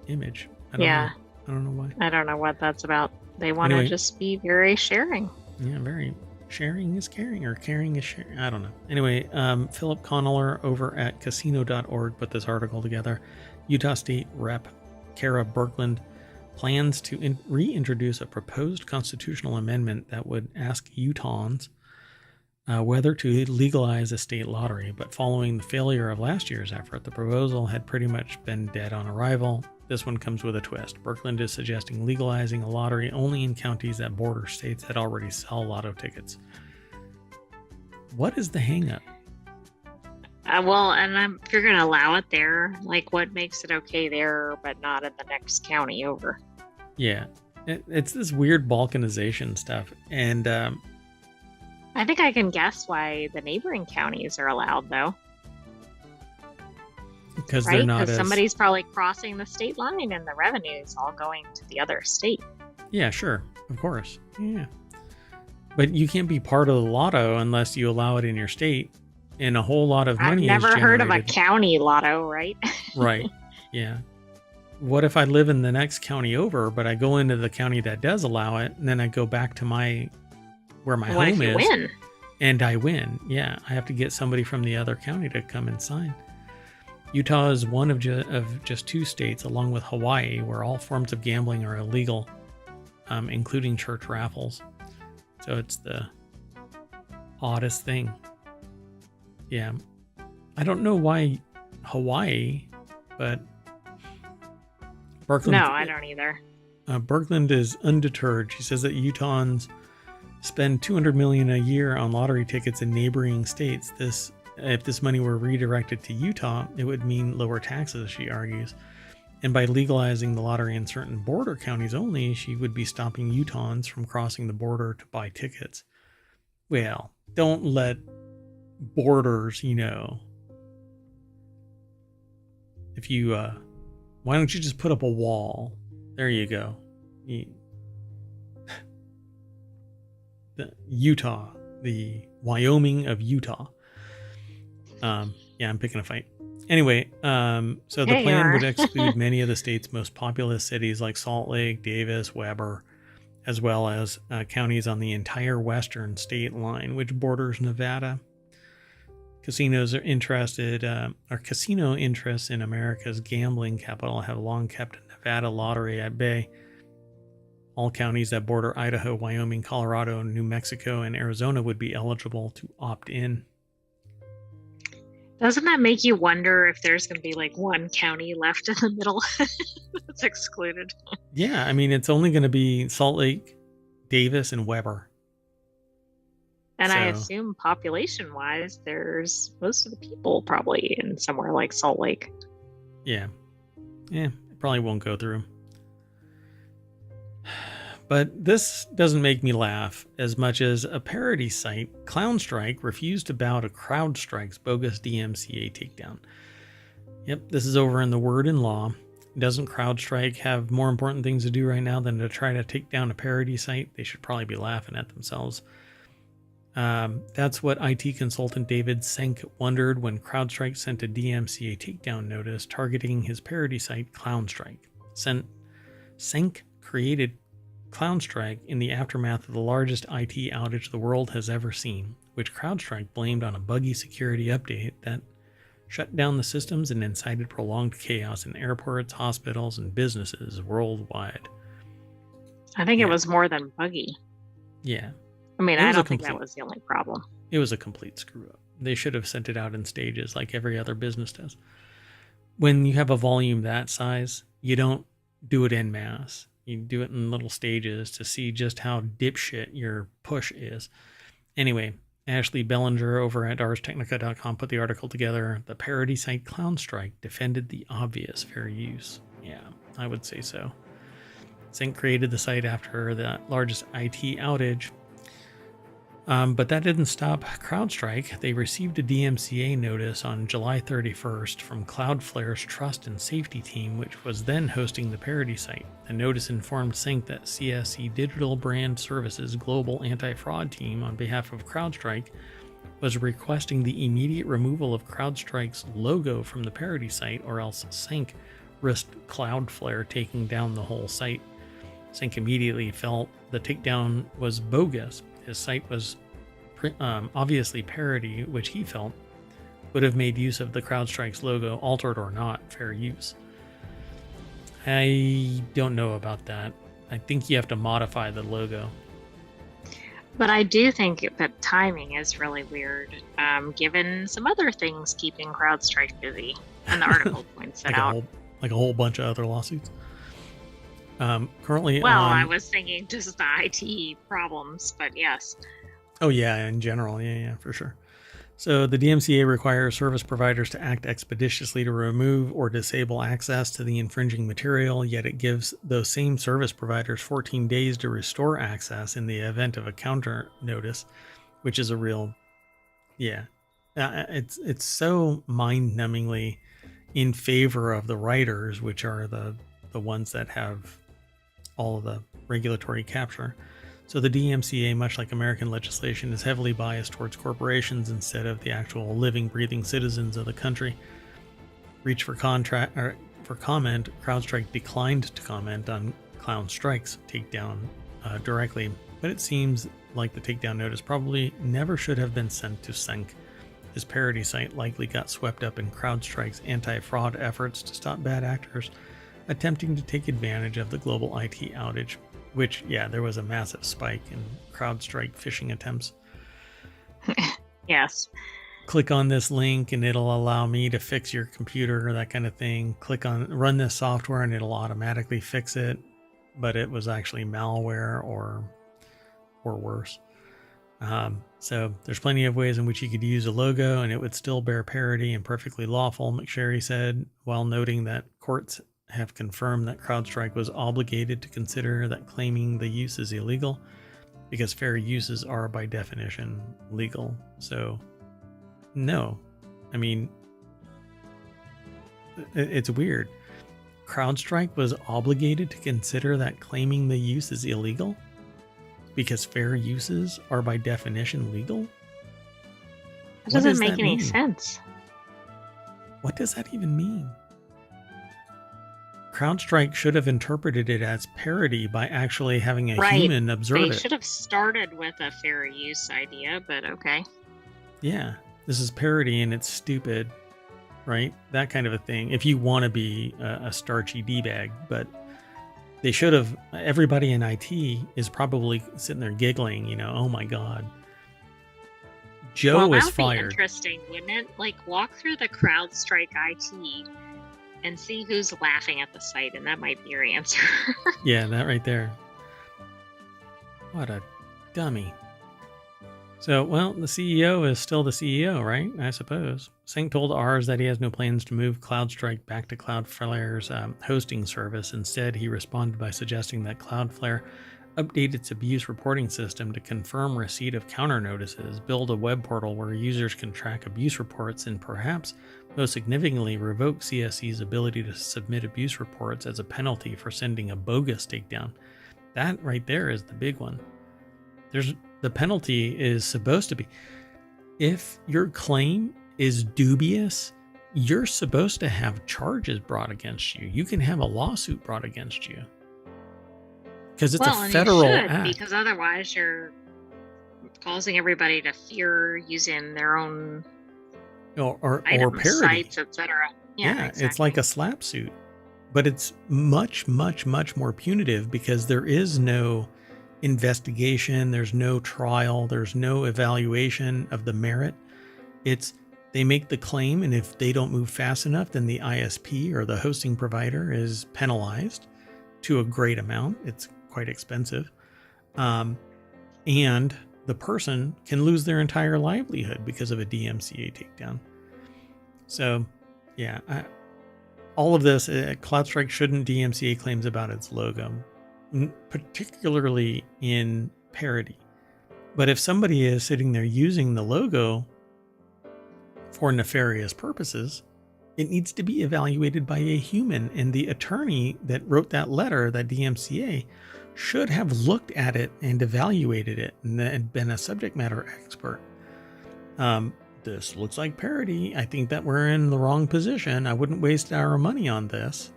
[SPEAKER 1] image. I don't know why.
[SPEAKER 2] I don't know what that's about. They want to just be very sharing.
[SPEAKER 1] Yeah, very. Sharing is caring, or caring is sharing. I don't know. Anyway, Philip Conneller over at casino.org put this article together. Utah State Rep. Kara Berkland plans to reintroduce a proposed constitutional amendment that would ask Utahns whether to legalize a state lottery. But following the failure of last year's effort, the proposal had pretty much been dead on arrival. This one comes with a twist. Berkland is suggesting legalizing a lottery only in counties that border states that already sell lotto tickets. What is the hang-up?
[SPEAKER 2] Well, and if you're going to allow it there, like what makes it okay there, but not in the next county over?
[SPEAKER 1] Yeah, it's this weird balkanization stuff. And
[SPEAKER 2] I think I can guess why the neighboring counties are allowed, though.
[SPEAKER 1] Because
[SPEAKER 2] right?
[SPEAKER 1] they're not
[SPEAKER 2] Because somebody's probably crossing the state line and the revenue's all going to the other state.
[SPEAKER 1] Yeah, sure. Of course. Yeah. But you can't be part of the lotto unless you allow it in your state. And a whole lot of money
[SPEAKER 2] I've never
[SPEAKER 1] is
[SPEAKER 2] heard of a
[SPEAKER 1] generated.
[SPEAKER 2] county lotto, right?
[SPEAKER 1] Right. Yeah. What if I live in the next county over, but I go into the county that does allow it, and then I go back to where my
[SPEAKER 2] What
[SPEAKER 1] home
[SPEAKER 2] if you
[SPEAKER 1] is,
[SPEAKER 2] win?
[SPEAKER 1] and I win? Yeah, I have to get somebody from the other county to come and sign. Utah is one of just 2 states, along with Hawaii, where all forms of gambling are illegal, including church raffles. So it's the oddest thing. Yeah. I don't know why Hawaii, but Berkland...
[SPEAKER 2] No, I don't either.
[SPEAKER 1] Bergland is undeterred. She says that Utahns spend $200 million a year on lottery tickets in neighboring states. If this money were redirected to Utah, it would mean lower taxes, she argues. And by legalizing the lottery in certain border counties only, she would be stopping Utahns from crossing the border to buy tickets. Well, don't let borders, if you, why don't you just put up a wall? There you go. Utah, the Wyoming of Utah. Yeah, I'm picking a fight. Anyway, so the plan would exclude many of the state's most populous cities like Salt Lake, Davis, Weber, as well as counties on the entire western state line, which borders Nevada. Casino interests in America's gambling capital have long kept Nevada lottery at bay. All counties that border Idaho, Wyoming, Colorado, New Mexico, and Arizona would be eligible to opt in.
[SPEAKER 2] Doesn't that make you wonder if there's going to be like one county left in the middle that's excluded?
[SPEAKER 1] Yeah, I mean, it's only going to be Salt Lake, Davis, and Weber.
[SPEAKER 2] And I assume population-wise, there's most of the people probably in somewhere like Salt Lake.
[SPEAKER 1] Yeah. Yeah, it probably won't go through. But this doesn't make me laugh as much as a parody site, ClownStrike, refused to bow to CrowdStrike's bogus DMCA takedown. Yep, this is over in the Word in Law. Doesn't CrowdStrike have more important things to do right now than to try to take down a parody site? They should probably be laughing at themselves. That's what IT consultant David Senk wondered when CrowdStrike sent a DMCA takedown notice targeting his parody site, ClownStrike. Senk created ClownStrike in the aftermath of the largest IT outage the world has ever seen, which CrowdStrike blamed on a buggy security update that shut down the systems and incited prolonged chaos in airports, hospitals, and businesses worldwide.
[SPEAKER 2] I think it was more than buggy.
[SPEAKER 1] Yeah.
[SPEAKER 2] I mean, I don't think that was the only problem.
[SPEAKER 1] It was a complete screw up. They should have sent it out in stages like every other business does. When you have a volume that size, you don't do it en masse. You do it in little stages to see just how dipshit your push is. Anyway, Ashley Bellinger over at ArsTechnica.com put the article together. The parody site ClownStrike defended the obvious fair use. Yeah, I would say so. Sync created the site after the largest IT outage. But that didn't stop CrowdStrike. They received a DMCA notice on July 31st from Cloudflare's Trust and Safety team, which was then hosting the parody site. The notice informed Sync that CSC Digital Brand Services global anti-fraud team, on behalf of CrowdStrike, was requesting the immediate removal of CrowdStrike's logo from the parody site, or else Sync risked Cloudflare taking down the whole site. Sync immediately felt the takedown was bogus. His site was obviously parody, which he felt would have made use of the CrowdStrike's logo, altered or not, fair use. I don't know about that. I think you have to modify the logo.
[SPEAKER 2] But I do think that timing is really weird, given some other things keeping CrowdStrike busy. And the article points that out.
[SPEAKER 1] Like a whole bunch of other lawsuits. Currently
[SPEAKER 2] I was thinking just the IT problems, but yes.
[SPEAKER 1] Oh yeah, in general, yeah, for sure. So the DMCA requires service providers to act expeditiously to remove or disable access to the infringing material, yet it gives those same service providers 14 days to restore access in the event of a counter notice, which is a real, it's so mind-numbingly in favor of the writers, which are the ones that have all of the regulatory capture. So the DMCA, much like American legislation, is heavily biased towards corporations instead of the actual living, breathing citizens of the country. Reach for comment, CrowdStrike declined to comment on ClownStrike's takedown directly, but it seems like the takedown notice probably never should have been sent to Sync. His parody site likely got swept up in CrowdStrike's anti-fraud efforts to stop bad actors attempting to take advantage of the global IT outage, which, there was a massive spike in CrowdStrike phishing attempts.
[SPEAKER 2] Yes.
[SPEAKER 1] Click on this link and it'll allow me to fix your computer or that kind of thing. Run this software and it'll automatically fix it. but it was actually malware or worse. So there's plenty of ways in which you could use a logo and it would still bear parody and perfectly lawful, McSherry said, while noting that courts have confirmed that CrowdStrike was obligated to consider that claiming the use is illegal because fair uses are by definition legal. So no, I mean, it's weird. CrowdStrike was obligated to consider that claiming the use is illegal because fair uses are by definition legal?
[SPEAKER 2] That doesn't make any sense.
[SPEAKER 1] What does that even mean? CrowdStrike should have interpreted it as parody by actually having a human observe it.
[SPEAKER 2] They should have started with a fair use idea, but okay.
[SPEAKER 1] Yeah, this is parody and it's stupid, right? That kind of a thing. If you want to be a starchy D-bag, but they should have, everybody in IT is probably sitting there giggling, you know, oh my God. Joe was fired.
[SPEAKER 2] That would be interesting, wouldn't it? Like, walk through the CrowdStrike IT and see who's laughing at the site, and that might be your answer.
[SPEAKER 1] Yeah, that right there. What a dummy. So, well, the CEO is still the CEO, right? I suppose. Sync told ours that he has no plans to move CloudStrike back to Cloudflare's hosting service. Instead, he responded by suggesting that Cloudflare update its abuse reporting system to confirm receipt of counter notices, build a web portal where users can track abuse reports, and perhaps, most significantly, revoke CSE's ability to submit abuse reports as a penalty for sending a bogus takedown. That right there is the big one. The penalty is supposed to be, if your claim is dubious, you're supposed to have charges brought against you. You can have a lawsuit brought against you. Because it's a federal act.
[SPEAKER 2] Because otherwise you're causing everybody to fear using their own
[SPEAKER 1] or parody
[SPEAKER 2] sites, etc.
[SPEAKER 1] Yeah, exactly. It's like a slap suit. But it's much, much, much more punitive because there is no investigation, there's no trial, there's no evaluation of the merit. It's they make the claim, and if they don't move fast enough, then the ISP or the hosting provider is penalized to a great amount. It's quite expensive. And the person can lose their entire livelihood because of a DMCA takedown. So, yeah, all of this, CloudStrike shouldn't DMCA claims about its logo, particularly in parody. But if somebody is sitting there using the logo for nefarious purposes, it needs to be evaluated by a human. And the attorney that wrote that letter, that DMCA, should have looked at it and evaluated it and been a subject matter expert. This looks like parody. I think that we're in the wrong position. I wouldn't waste our money on this.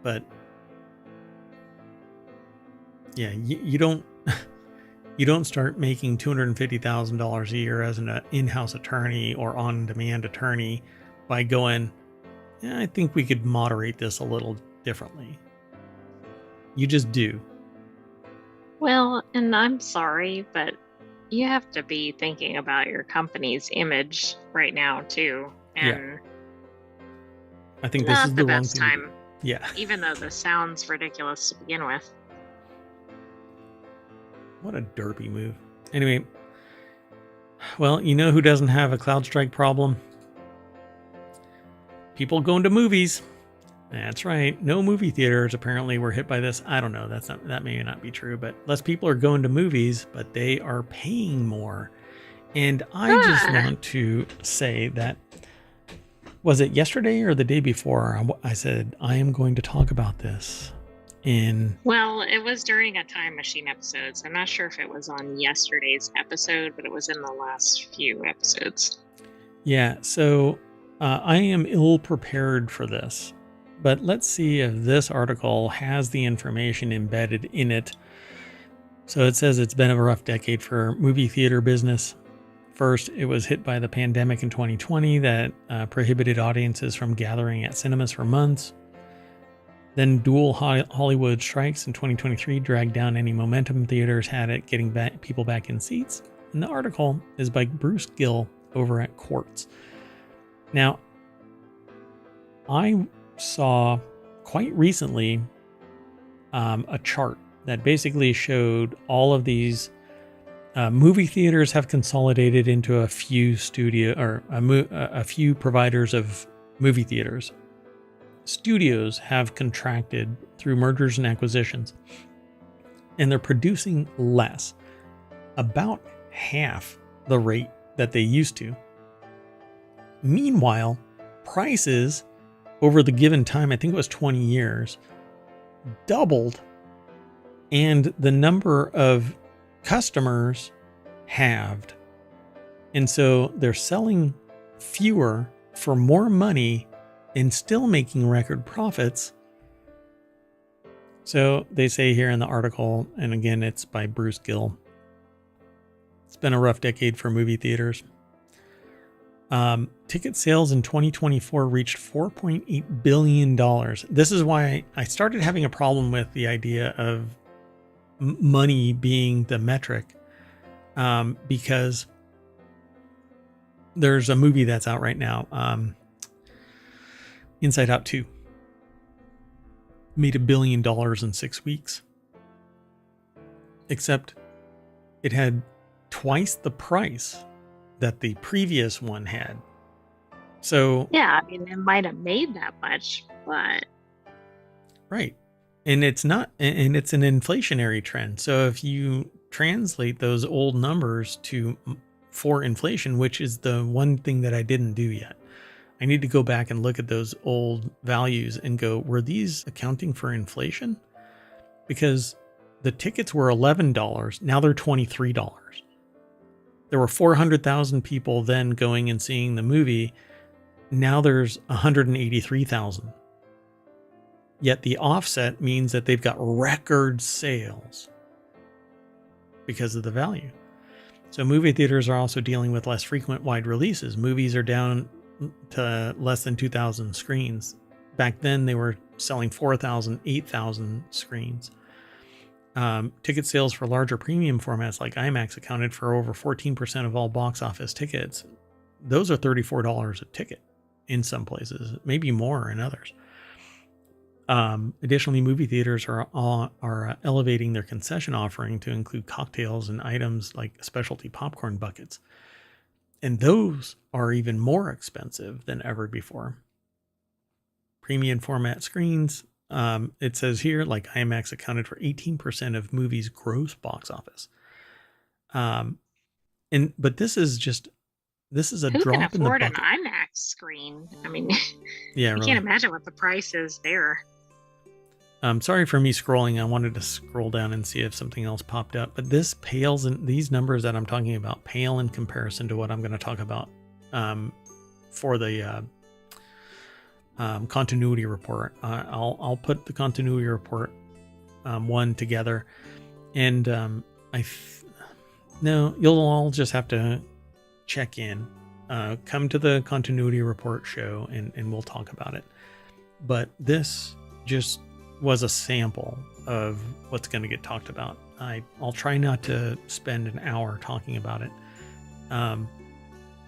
[SPEAKER 1] But yeah, you don't you don't start making $250,000 a year as an in-house attorney or on-demand attorney by going, yeah, I think we could moderate this a little differently. You just do.
[SPEAKER 2] Well, and I'm sorry, but you have to be thinking about your company's image right now too. And
[SPEAKER 1] yeah. I think this is the best time. Yeah.
[SPEAKER 2] Even though this sounds ridiculous to begin with.
[SPEAKER 1] What a derpy move. Anyway, well, you know who doesn't have a CloudStrike problem? People going to movies. That's right. No movie theaters apparently were hit by this. I don't know. That may not be true, but less people are going to movies, but they are paying more. And I just want to say that, was it yesterday or the day before? I said, I am going to talk about this
[SPEAKER 2] Well, it was during a Time Machine episode, so I'm not sure if it was on yesterday's episode, but it was in the last few episodes.
[SPEAKER 1] Yeah, so I am ill prepared for this. But let's see if this article has the information embedded in it. So it says it's been a rough decade for movie theater business. First, it was hit by the pandemic in 2020 that prohibited audiences from gathering at cinemas for months. Then dual Hollywood strikes in 2023 dragged down any momentum theaters had at getting people back in seats. And the article is by Bruce Gill over at Quartz. Now, I saw quite recently a chart that basically showed all of these movie theaters have consolidated into a few a few providers of movie theaters. Studios have contracted through mergers and acquisitions, and they're producing less, about half the rate that they used to. Meanwhile, prices over the given time, I think it was 20 years, doubled, and the number of customers halved. And so they're selling fewer for more money and still making record profits. So they say here in the article, and again, it's by Bruce Gill, it's been a rough decade for movie theaters. Ticket sales in 2024 reached $4.8 billion. This is why I started having a problem with the idea of money being the metric, because there's a movie that's out right now, Inside Out 2. Made $1 billion in 6 weeks. Except it had twice the price that the previous one had. So
[SPEAKER 2] yeah, I mean, it might have made that much, but
[SPEAKER 1] right. And it's not, and it's an inflationary trend. So if you translate those old numbers for inflation, which is the one thing that I didn't do yet, I need to go back and look at those old values and go, were these accounting for inflation? Because the tickets were $11. Now they're $23. There were 400,000 people then going and seeing the movie. Now there's 183,000. Yet the offset means that they've got record sales because of the value. So movie theaters are also dealing with less frequent wide releases. Movies are down to less than 2,000 screens. Back then they were selling 4,000, 8,000 screens. Ticket sales for larger premium formats like IMAX accounted for over 14% of all box office tickets. Those are $34 a ticket in some places, maybe more in others. Additionally, movie theaters are elevating their concession offering to include cocktails and items like specialty popcorn buckets. And those are even more expensive than ever before. Premium format screens, it says here, like IMAX accounted for 18% of movies' gross box office. But this is a
[SPEAKER 2] who
[SPEAKER 1] drop
[SPEAKER 2] can
[SPEAKER 1] in the
[SPEAKER 2] afford an
[SPEAKER 1] bucket.
[SPEAKER 2] IMAX screen? I mean,
[SPEAKER 1] Yeah,
[SPEAKER 2] you
[SPEAKER 1] really.
[SPEAKER 2] can't imagine what the price is there.
[SPEAKER 1] Sorry for me scrolling. I wanted to scroll down and see if something else popped up, but this pales in these numbers that I'm talking about pale in comparison to what I'm going to talk about for the continuity report. I'll put the continuity report one together, and no, you'll all just have to check in. Come to the continuity report show, and we'll talk about it. But this just was a sample of what's going to get talked about. I'll try not to spend an hour talking about it.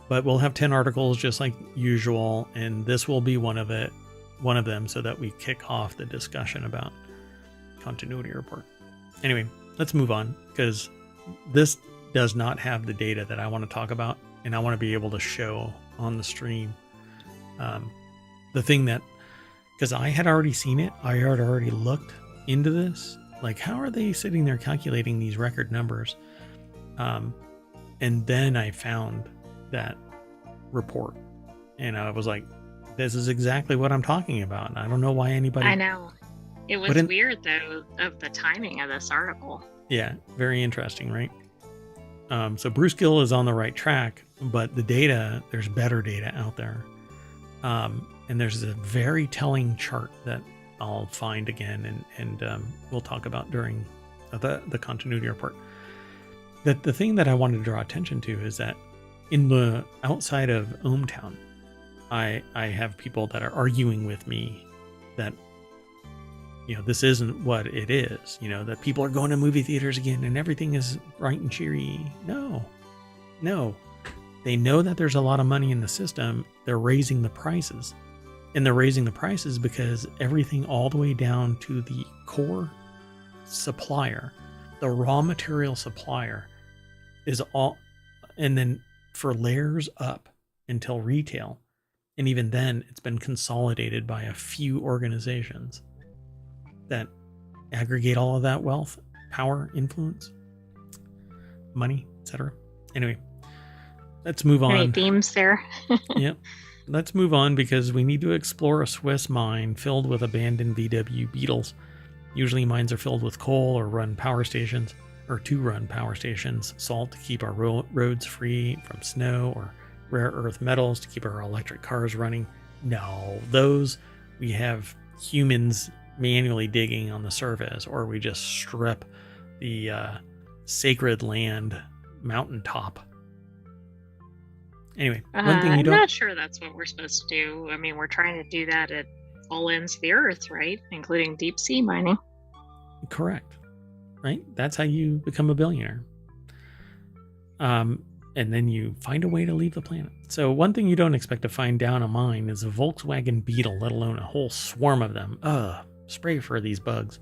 [SPEAKER 1] But we'll have 10 articles just like usual, and this will be one of them, so that we kick off the discussion about continuity report. Anyway, let's move on, because this does not have the data that I want to talk about, and I want to be able to show on the stream the thing that, because I had already seen it, I had already looked into this, like how are they sitting there calculating these record numbers? And then I found that report, and I was like, this is exactly what I'm talking about. And I don't know why anybody.
[SPEAKER 2] I know. It was weird though of the timing of this article.
[SPEAKER 1] Yeah, very interesting, right? So Bruce Gill is on the right track, but the data, there's better data out there. And there's a very telling chart that I'll find again, and we'll talk about during the continuity report. That the thing that I wanted to draw attention to is that in the outside of ohmTown, I have people that are arguing with me that, this isn't what it is, that people are going to movie theaters again and everything is bright and cheery. No. They know that there's a lot of money in the system. They're raising the prices. And they're raising the prices because everything all the way down to the core supplier, the raw material supplier, is all, and then for layers up until retail. And even then, it's been consolidated by a few organizations that aggregate all of that wealth, power, influence, money, etc. Anyway, let's move on.
[SPEAKER 2] Any themes there?
[SPEAKER 1] Yep. Let's move on because we need to explore a Swiss mine filled with abandoned VW Beetles. Usually mines are filled with coal or run power stations, or to run power stations, salt to keep our roads free from snow, or rare earth metals to keep our electric cars running. No, those we have humans manually digging on the surface, or we just strip the sacred land mountaintop. Anyway, one thing you don't...
[SPEAKER 2] I'm not sure that's what we're supposed to do. I mean, we're trying to do that at all ends of the earth, right? Including deep sea mining.
[SPEAKER 1] Correct. Right? That's how you become a billionaire. And then you find a way to leave the planet. So one thing you don't expect to find down a mine is a Volkswagen Beetle, let alone a whole swarm of them. Spray for these bugs.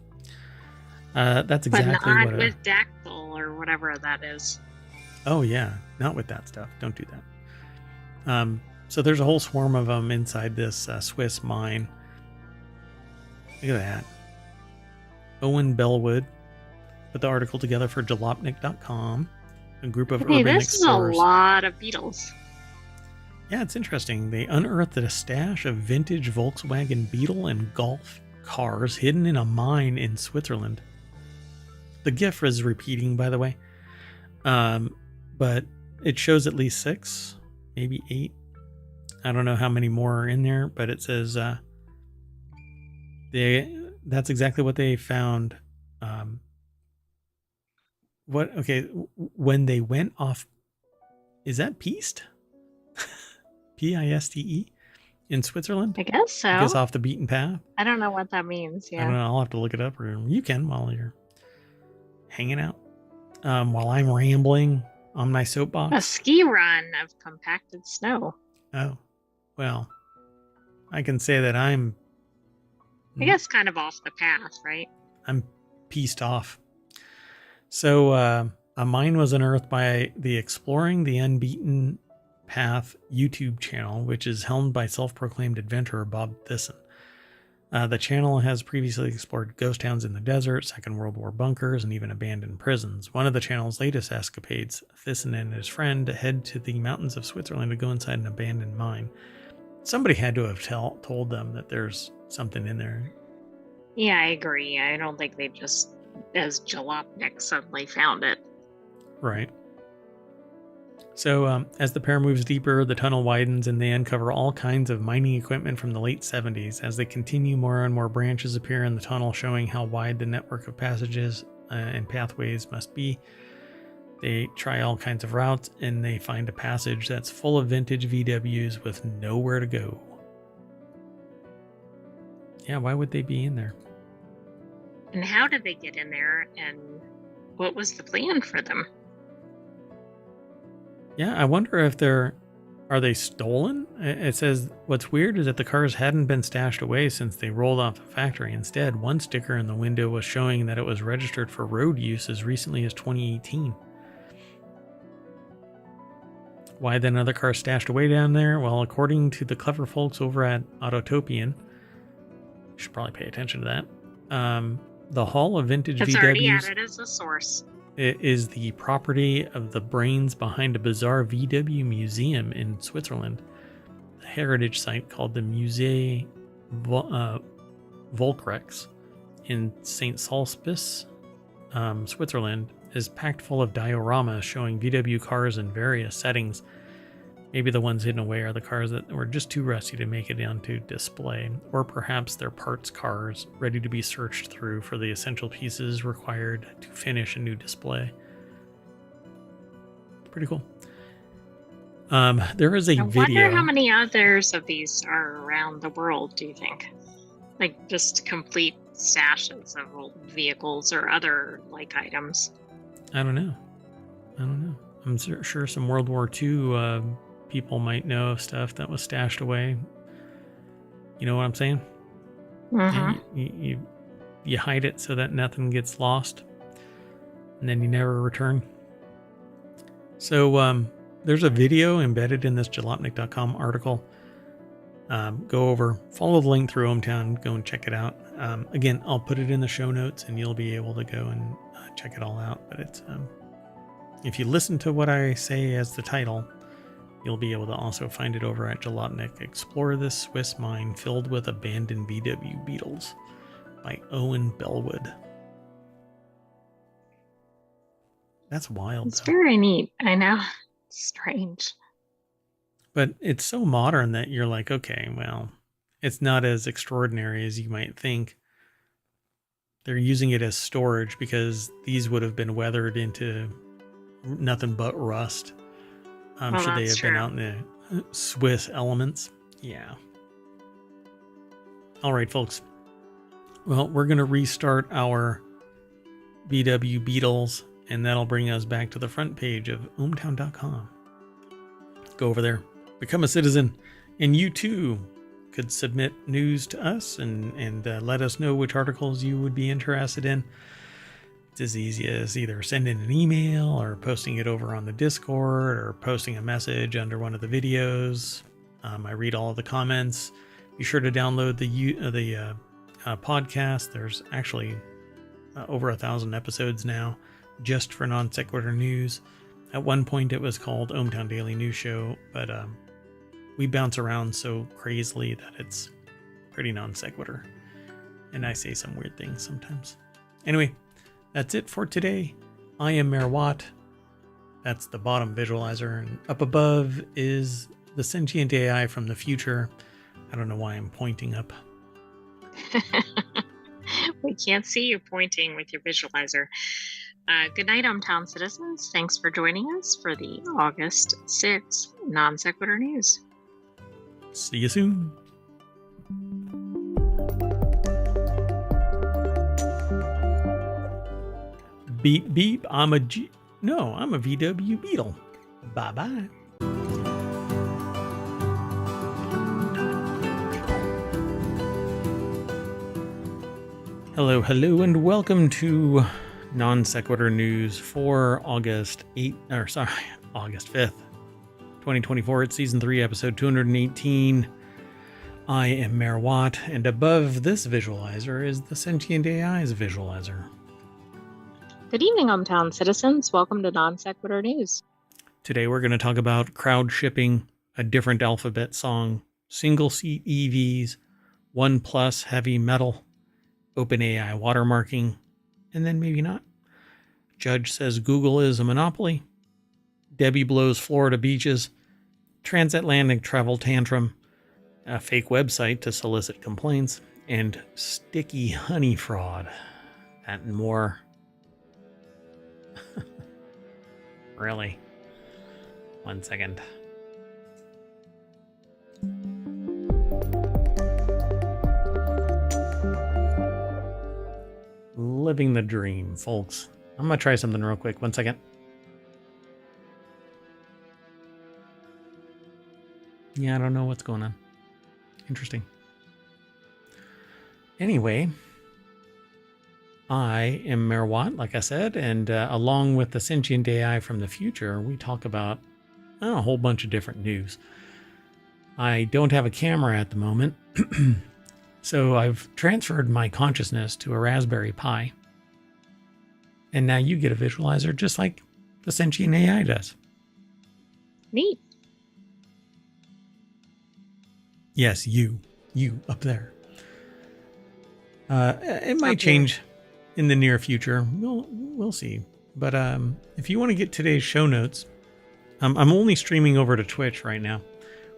[SPEAKER 1] That's exactly
[SPEAKER 2] but not
[SPEAKER 1] what
[SPEAKER 2] with dactyl or whatever that is.
[SPEAKER 1] Oh yeah, not with that stuff. Don't do that. So there's a whole swarm of them inside this Swiss mine. Look at that. Owen Bellwood put the article together for jalopnik.com, a group of urban
[SPEAKER 2] this
[SPEAKER 1] explorers.
[SPEAKER 2] Is a lot of beetles.
[SPEAKER 1] Yeah, it's interesting. They unearthed a stash of vintage Volkswagen Beetle and Golf cars hidden in a mine in Switzerland. The GIF is repeating, by the way. But it shows at least 6, maybe 8. I don't know how many more are in there, but it says that's exactly what they found. When they went off, is that Piste? Piste? In Switzerland?
[SPEAKER 2] I guess so.
[SPEAKER 1] I guess off the beaten path.
[SPEAKER 2] I don't know what that means. Yeah.
[SPEAKER 1] I don't know. I'll have to look it up. Or you can while you're hanging out. While I'm rambling on my soapbox.
[SPEAKER 2] A ski run of compacted snow.
[SPEAKER 1] Oh, well, I can say that I'm...
[SPEAKER 2] I guess kind of off the path, right?
[SPEAKER 1] I'm pieced off. So a mine was unearthed by the Exploring the Unbeaten Path YouTube channel, which is helmed by self-proclaimed adventurer Bob Thyssen. The channel has previously explored ghost towns in the desert, Second World War bunkers, and even abandoned prisons. One of the channel's latest escapades, Thyssen and his friend head to the mountains of Switzerland to go inside an abandoned mine. Somebody had to have told them that there's something in there.
[SPEAKER 2] Yeah, I agree. I don't think they just, as Jalopnik, suddenly found it.
[SPEAKER 1] Right. So as the pair moves deeper, the tunnel widens and they uncover all kinds of mining equipment from the late 70s. As they continue, more and more branches appear in the tunnel, showing how wide the network of passages and pathways must be. They try all kinds of routes and they find a passage that's full of vintage VWs with nowhere to go. Yeah, why would they be in there?
[SPEAKER 2] And how did they get in there, and what was the plan for them?
[SPEAKER 1] Yeah, I wonder if are they stolen? It says what's weird is that the cars hadn't been stashed away since they rolled off the factory. Instead, one sticker in the window was showing that it was registered for road use as recently as 2018. Why then other cars stashed away down there? Well, according to the clever folks over at Autotopian, you should probably pay attention to that. The Hall of Vintage
[SPEAKER 2] It's
[SPEAKER 1] VWs
[SPEAKER 2] already added as a source.
[SPEAKER 1] It is the property of the brains behind a bizarre VW museum in Switzerland. A heritage site called the Musée Volkrex in St. Sulpice, Switzerland, is packed full of dioramas showing VW cars in various settings. Maybe the ones hidden away are the cars that were just too rusty to make it onto display, or perhaps they're parts cars ready to be searched through for the essential pieces required to finish a new display. Pretty cool. There is a video.
[SPEAKER 2] I wonder how many others of these are around the world, do you think? Like just complete stashes of old vehicles or other like items.
[SPEAKER 1] I don't know. I'm sure some World War II people might know of stuff that was stashed away. You know what I'm saying?
[SPEAKER 2] Mm-hmm.
[SPEAKER 1] you hide it so that nothing gets lost, and then you never return. So there's a video embedded in this jalopnik.com article. Go over, follow the link through ohmTown, go and check it out. Again, I'll put it in the show notes, and you'll be able to go and check it all out. But it's if you listen to what I say as the title, you'll be able to also find it over at Jalopnik. Explore this Swiss mine filled with abandoned VW Beetles by Owen Bellwood. That's wild.
[SPEAKER 2] It's very neat. I know. It's strange.
[SPEAKER 1] But it's so modern that you're like, okay, well, it's not as extraordinary as you might think. They're using it as storage because these would have been weathered into nothing but rust. Should they have been out in the Swiss elements? Yeah. All right, folks. Well, we're going to restart our VW Beetles, and that'll bring us back to the front page of ohmTown.com. Go over there, become a citizen, and you too could submit news to us and let us know which articles you would be interested in. It's as easy as either sending an email or posting it over on the Discord or posting a message under one of the videos. I read all of the comments. Be sure to download the podcast. There's actually over 1,000 episodes now just for Non Sequitur News. At one point it was called ohmTown Daily News Show, but we bounce around so crazily that it's pretty non sequitur. And I say some weird things sometimes. Anyway, that's it for today. I am Mayor Watt. That's the bottom visualizer. And up above is the Sentient AI from the future. I don't know why I'm pointing up.
[SPEAKER 2] We can't see you pointing with your visualizer. Good night, ohmTown citizens. Thanks for joining us for the August 6th Non Sequitur News.
[SPEAKER 1] See you soon. Beep beep. I'm a VW Beetle. Bye bye. Hello, and welcome to Non Sequitur News for August 5th, 2024. It's season 3, episode 218. I am Mayor Watt, and above this visualizer is the Sentient AI's visualizer.
[SPEAKER 2] Good evening, ohmTown citizens. Welcome to Non Sequitur News.
[SPEAKER 1] Today we're going to talk about crowd shipping, a different alphabet song, single seat EVs, OnePlus heavy metal, OpenAI watermarking, and then maybe not. Judge says Google is a monopoly. Debbie blows Florida beaches. Transatlantic travel tantrum. A fake website to solicit complaints. And sticky honey fraud. That and more. Really? 1 second. Living the dream, folks. I'm going to try something real quick. 1 second. Yeah, I don't know what's going on. Interesting. Anyway, I am Mayor Watt, like I said, and along with the Sentient AI from the future, we talk about a whole bunch of different news. I don't have a camera at the moment, so I've transferred my consciousness to a Raspberry Pi. And now you get a visualizer just like the Sentient AI does.
[SPEAKER 2] Neat.
[SPEAKER 1] Yes, you up there. It might change in the near future. We'll see. But if you want to get today's show notes, I'm only streaming over to Twitch right now.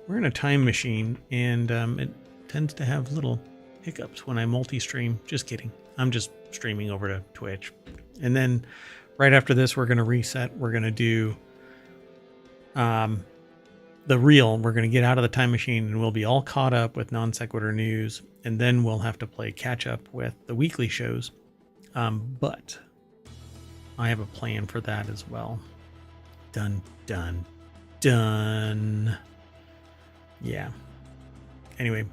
[SPEAKER 1] We're in a time machine, and it tends to have little hiccups when I multi-stream. Just kidding. I'm just streaming over to Twitch. And then right after this, we're going to reset. We're going to do the reel. We're going to get out of the time machine, and we'll be all caught up with Non Sequitur News. And then we'll have to play catch up with the weekly shows. But I have a plan for that as well. Dun, dun, dun. Yeah. Anyway,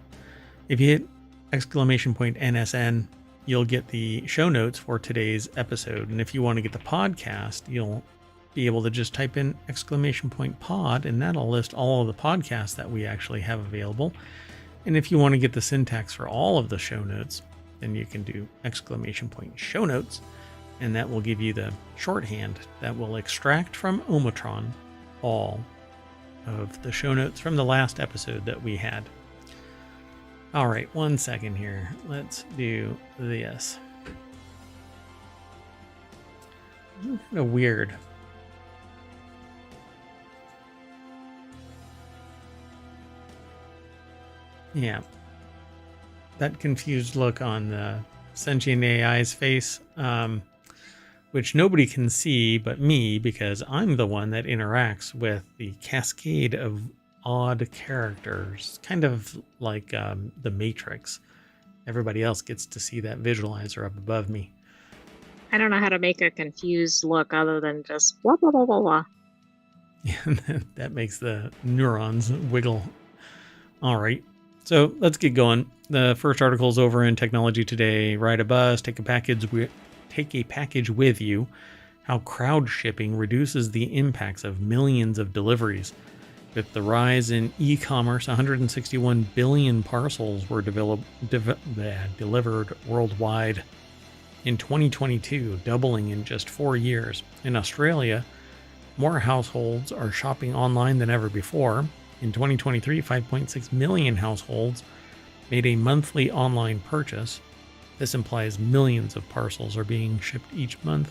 [SPEAKER 1] if you hit !NSN, you'll get the show notes for today's episode. And if you want to get the podcast, you'll be able to just type in !pod, and that'll list all of the podcasts that we actually have available. And if you want to get the syntax for all of the show notes, then you can do !show notes, and that will give you the shorthand that will extract from ohmTown all of the show notes from the last episode that we had. All right, 1 second here. Let's do this. Kind of weird. Yeah. That confused look on the Sentient AI's face, which nobody can see but me, because I'm the one that interacts with the cascade of odd characters, kind of like the Matrix. Everybody else gets to see that visualizer up above me.
[SPEAKER 2] I don't know how to make a confused look other than just blah, blah, blah, blah, blah.
[SPEAKER 1] Yeah, that makes the neurons wiggle. All right. So let's get going. The first article is over in Technology Today. Ride a bus, take a package with you. How crowd shipping reduces the impacts of millions of deliveries. With the rise in e-commerce, 161 billion parcels were delivered worldwide in 2022, doubling in just 4 years. In Australia, more households are shopping online than ever before. In 2023, 5.6 million households made a monthly online purchase. This implies millions of parcels are being shipped each month.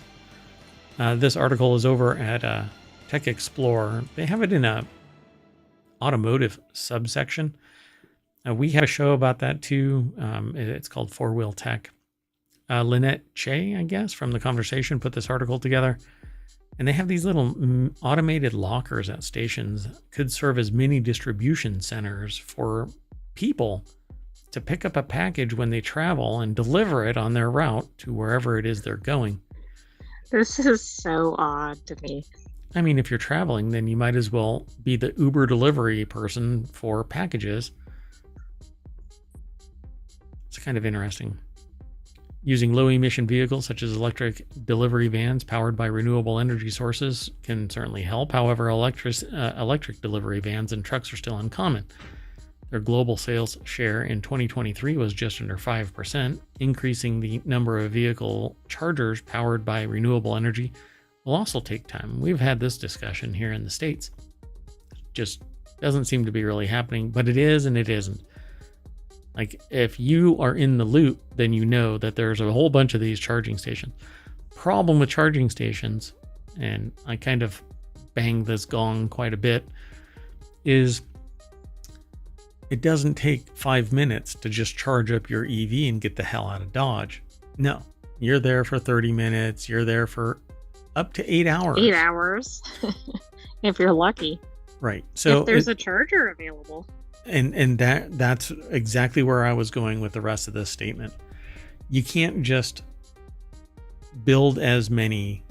[SPEAKER 1] This article is over at Tech Explorer. They have it in a automotive subsection. We have a show about that too. It's called Four Wheel Tech. Lynette Che, I guess, from The Conversation put this article together. And they have these little automated lockers at stations, could serve as mini distribution centers for people to pick up a package when they travel and deliver it on their route to wherever it is they're going.
[SPEAKER 2] This is so odd to me.
[SPEAKER 1] I mean, if you're traveling, then you might as well be the Uber delivery person for packages. It's kind of interesting. Using low-emission vehicles such as electric delivery vans powered by renewable energy sources can certainly help. However, electric delivery vans and trucks are still uncommon. Their global sales share in 2023 was just under 5%. Increasing the number of vehicle chargers powered by renewable energy will also take time. We've had this discussion here in the States. Just doesn't seem to be really happening, but it is and it isn't. Like, if you are in the loop, then you know that there's a whole bunch of these charging stations. Problem with charging stations, and I kind of bang this gong quite a bit, is it doesn't take 5 minutes to just charge up your EV and get the hell out of Dodge. No, you're there for 30 minutes. You're there for up to 8 hours.
[SPEAKER 2] 8 hours, if you're lucky.
[SPEAKER 1] Right. So
[SPEAKER 2] if there's a charger available.
[SPEAKER 1] And that's exactly where I was going with the rest of this statement. You can't just build as many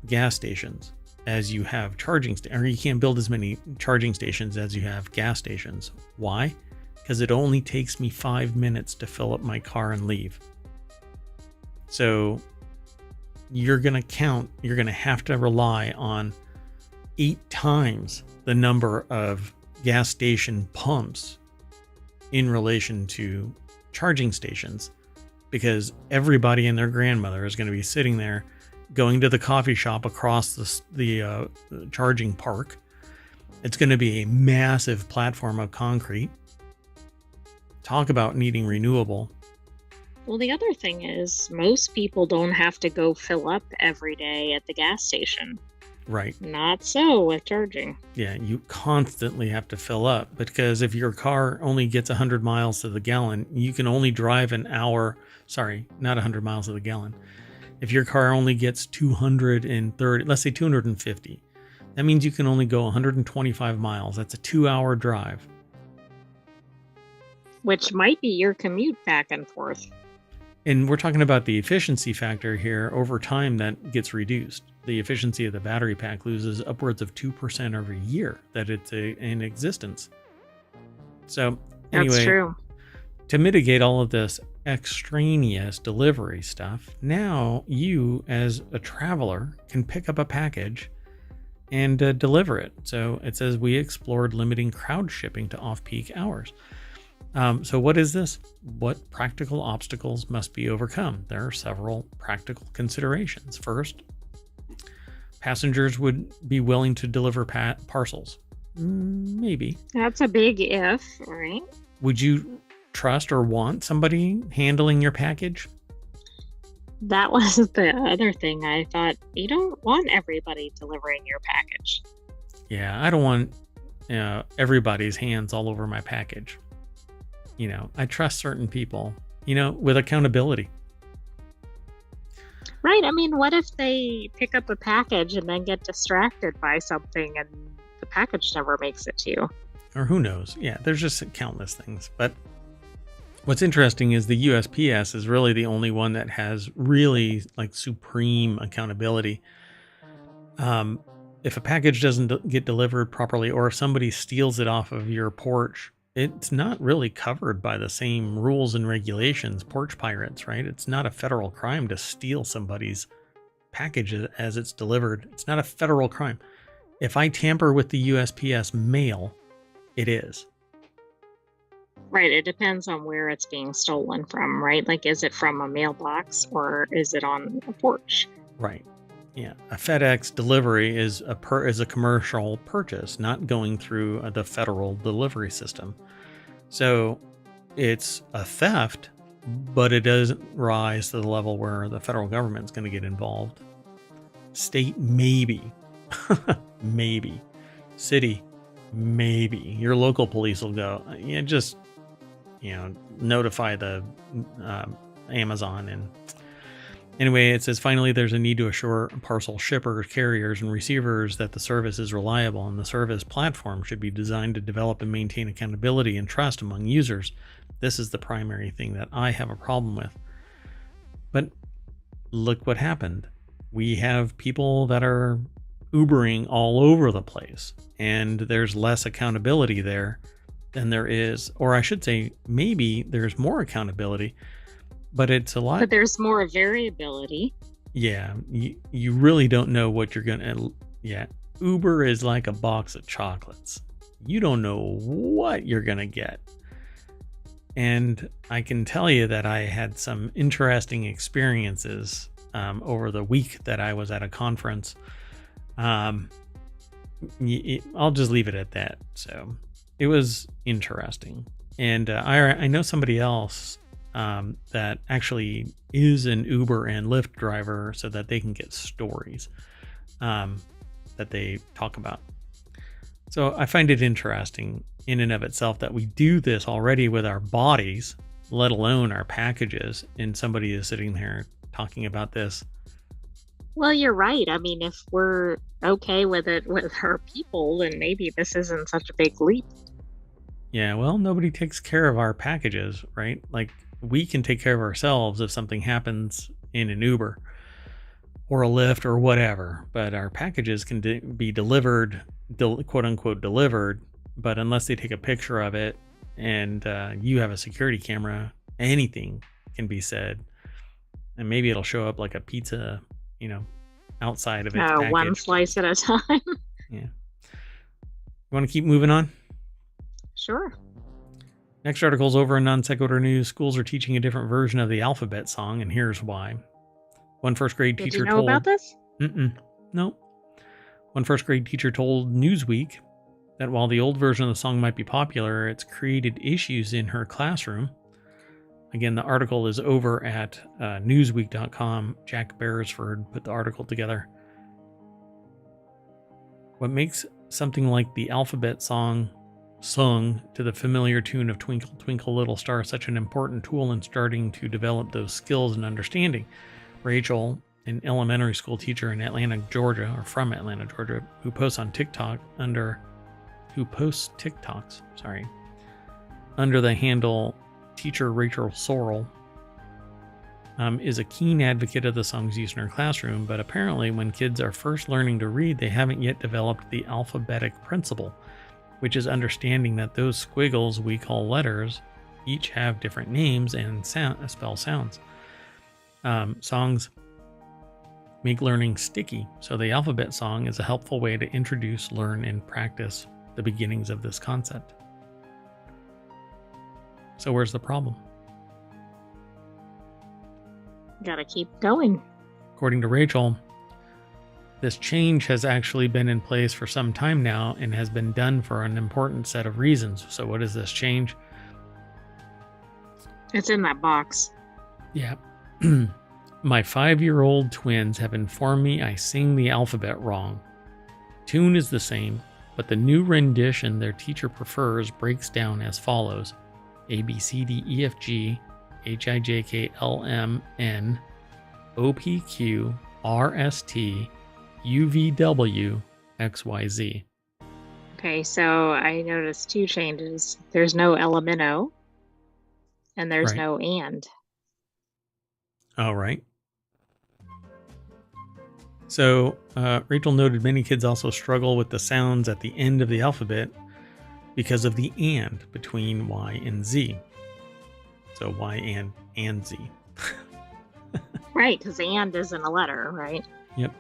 [SPEAKER 1] gas stations as you have or you can't build as many charging stations as you have gas stations. Why? Because it only takes me 5 minutes to fill up my car and leave. So you're going to have to rely on 8 times the number of gas station pumps in relation to charging stations, because everybody and their grandmother is going to be sitting there going to the coffee shop across the charging park. It's going to be a massive platform of concrete. Talk about needing renewable.
[SPEAKER 2] Well, the other thing is most people don't have to go fill up every day at the gas station.
[SPEAKER 1] Right.
[SPEAKER 2] Not so with charging.
[SPEAKER 1] Yeah, you constantly have to fill up, because if your car only gets 100 miles to the gallon, you can only drive an hour. Sorry, not 100 miles to the gallon. If your car only gets 230, let's say 250, that means you can only go 125 miles. That's a 2-hour drive.
[SPEAKER 2] Which might be your commute back and forth.
[SPEAKER 1] And we're talking about the efficiency factor here. Over time, that gets reduced. The efficiency of the battery pack loses upwards of 2% every year that it's in existence. So anyway,
[SPEAKER 2] that's true.
[SPEAKER 1] To mitigate all of this, extraneous delivery stuff. Now you, as a traveler, can pick up a package and deliver it. So it says we explored limiting crowd shipping to off-peak hours. So what is this? What practical obstacles must be overcome? There are several practical considerations. First, passengers would be willing to deliver parcels. Maybe.
[SPEAKER 2] That's a big if, right?
[SPEAKER 1] Would you trust or want somebody handling your package?
[SPEAKER 2] That was the other thing. I thought, you don't want everybody delivering your package.
[SPEAKER 1] Yeah, I don't want everybody's hands all over my package. I trust certain people, with accountability.
[SPEAKER 2] Right. I mean, what if they pick up a package and then get distracted by something and the package never makes it to you?
[SPEAKER 1] Or who knows? Yeah, there's just countless things. But what's interesting is the USPS is really the only one that has really supreme accountability. If a package doesn't get delivered properly, or if somebody steals it off of your porch, it's not really covered by the same rules and regulations. Porch pirates, right? It's not a federal crime to steal somebody's package as it's delivered. It's not a federal crime. If I tamper with the USPS mail, it is.
[SPEAKER 2] Right. It depends on where it's being stolen from, right? Is it from a mailbox or is it on a porch?
[SPEAKER 1] Right. Yeah. A FedEx delivery is a commercial purchase, not going through the federal delivery system. So it's a theft, but it doesn't rise to the level where the federal government's going to get involved. State, maybe. Maybe. City, maybe. Your local police will go, just notify the Amazon. And anyway, it says finally there's a need to assure parcel shippers, carriers, and receivers that the service is reliable, and the service platform should be designed to develop and maintain accountability and trust among users. This is the primary thing that I have a problem with. But look what happened. We have people that are Ubering all over the place, and there's less accountability there than there is, or I should say, maybe there's more accountability, but it's a lot.
[SPEAKER 2] But there's more variability.
[SPEAKER 1] Yeah, you really don't know what you're gonna. Yeah, Uber is like a box of chocolates. You don't know what you're gonna get. And I can tell you that I had some interesting experiences over the week that I was at a conference. I'll just leave it at that. So it was interesting. And I know somebody else that actually is an Uber and Lyft driver, so that they can get stories that they talk about. So I find it interesting in and of itself that we do this already with our bodies, let alone our packages, and somebody is sitting there talking about this.
[SPEAKER 2] Well, you're right. I mean, if we're okay with it with our people, then maybe this isn't such a big leap.
[SPEAKER 1] Yeah, well, nobody takes care of our packages, right? We can take care of ourselves if something happens in an Uber or a Lyft or whatever, but our packages can be delivered, quote unquote delivered, but unless they take a picture of it and you have a security camera, anything can be said, and maybe it'll show up like a pizza, outside of its package.
[SPEAKER 2] One slice at a time.
[SPEAKER 1] Yeah. You want to keep moving on?
[SPEAKER 2] Sure.
[SPEAKER 1] Next article's over in Non Sequitur News. Schools are teaching a different version of the alphabet song, and here's why. One first grade teacher
[SPEAKER 2] Did you know about this?
[SPEAKER 1] No. One first grade teacher told Newsweek that while the old version of the song might be popular, it's created issues in her classroom. Again, the article is over at newsweek.com. Jack Beresford put the article together. What makes something like the alphabet song sung to the familiar tune of Twinkle, Twinkle, Little Star such an important tool in starting to develop those skills and understanding? Rachel, an elementary school teacher in Atlanta, Georgia, or from Atlanta, Georgia, who posts TikToks under the handle Teacher Rachel Sorrell, is a keen advocate of the song's use in her classroom, but apparently when kids are first learning to read, they haven't yet developed the alphabetic principle, which is understanding that those squiggles we call letters each have different names and spell sounds. Songs make learning sticky, so the alphabet song is a helpful way to introduce, learn, and practice the beginnings of this concept. So where's the problem?
[SPEAKER 2] Gotta keep going.
[SPEAKER 1] According to Rachel, this change has actually been in place for some time now and has been done for an important set of reasons. So what is this change?
[SPEAKER 2] It's in that box.
[SPEAKER 1] Yeah. My 5-year-old twins have informed me I sing the alphabet wrong. Tune is the same, but the new rendition their teacher prefers breaks down as follows: A, B, C, D, E, F, G, H, I, J, K, L, M, N, O, P, Q, R, S, T, U, V, W, X, Y, Z.
[SPEAKER 2] Okay, so I noticed 2 changes. There's no elemento, and there's
[SPEAKER 1] Right.
[SPEAKER 2] no and.
[SPEAKER 1] All right. So Rachel noted many kids also struggle with the sounds at the end of the alphabet because of the and between Y and Z. So Y and Z.
[SPEAKER 2] Right, because and isn't a letter, right?
[SPEAKER 1] Yep.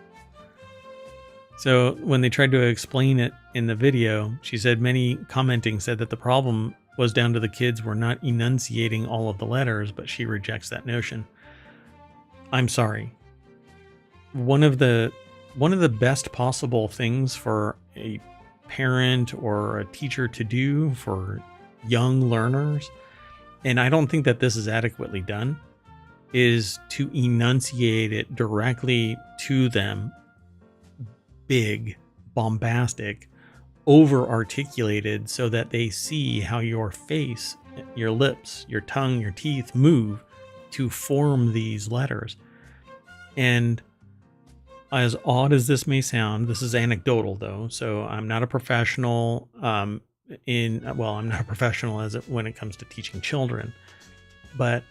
[SPEAKER 1] So when they tried to explain it in the video, she said many commenting said that the problem was down to the kids were not enunciating all of the letters, but she rejects that notion. I'm sorry. One of the best possible things for a parent or a teacher to do for young learners, and I don't think that this is adequately done, is to enunciate it directly to them, big, bombastic, over articulated, so that they see how your face, your lips, your tongue, your teeth move to form these letters. And as odd as this may sound, this is anecdotal though, so I'm not a professional I'm not a professional when it comes to teaching children, but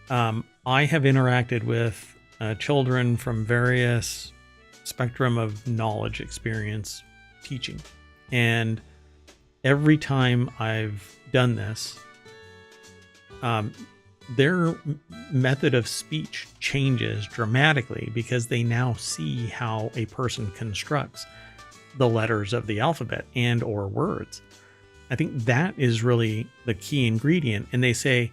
[SPEAKER 1] I have interacted with children from various spectrum of knowledge experience teaching, and every time I've done this, their method of speech changes dramatically because they now see how a person constructs the letters of the alphabet and or words. I think that is really the key ingredient. And they say,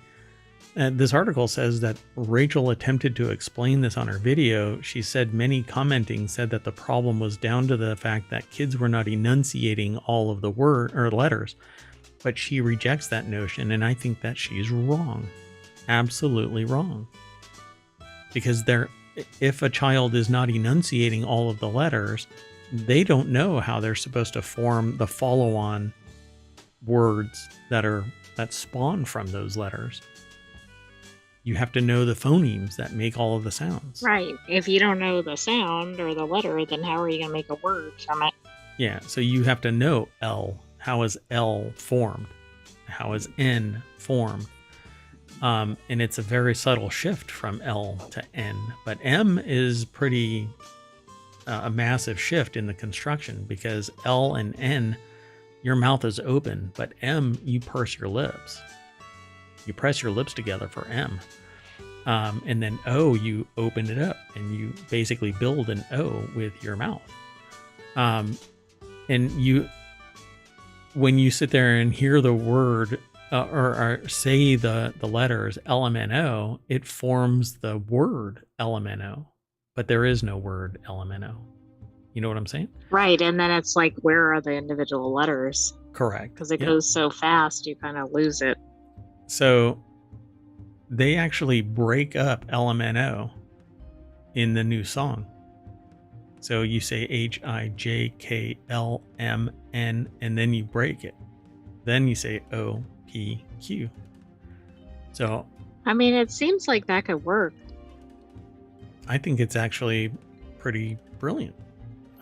[SPEAKER 1] this article says that Rachel attempted to explain this on her video. She said many commenting said that the problem was down to the fact that kids were not enunciating all of the letters, but she rejects that notion. And I think that she's wrong. Absolutely wrong. Because if a child is not enunciating all of the letters, they don't know how they're supposed to form the follow-on words that spawn from those letters. You have to know the phonemes that make all of the sounds.
[SPEAKER 2] Right. If you don't know the sound or the letter, then how are you going to make a word from it?
[SPEAKER 1] Yeah, so you have to know L. How is L formed? How is N formed? And it's a very subtle shift from L to N. But M is pretty a massive shift in the construction, because L and N, your mouth is open, but M, you purse your lips. You press your lips together for M. And then O, you open it up and you basically build an O with your mouth. And when you sit there and hear the word or say the letters LMNO, it forms the word LMNO, but there is no word LMNO. You know what I'm saying?
[SPEAKER 2] Right. And then it's like, where are the individual letters?
[SPEAKER 1] Correct.
[SPEAKER 2] Because it goes so fast, you kind of lose it.
[SPEAKER 1] So they actually break up LMNO in the new song. So you say HIJKLMN and then you break it. Then you say OPQ. So
[SPEAKER 2] I mean, it seems like that could work.
[SPEAKER 1] I think it's actually pretty brilliant.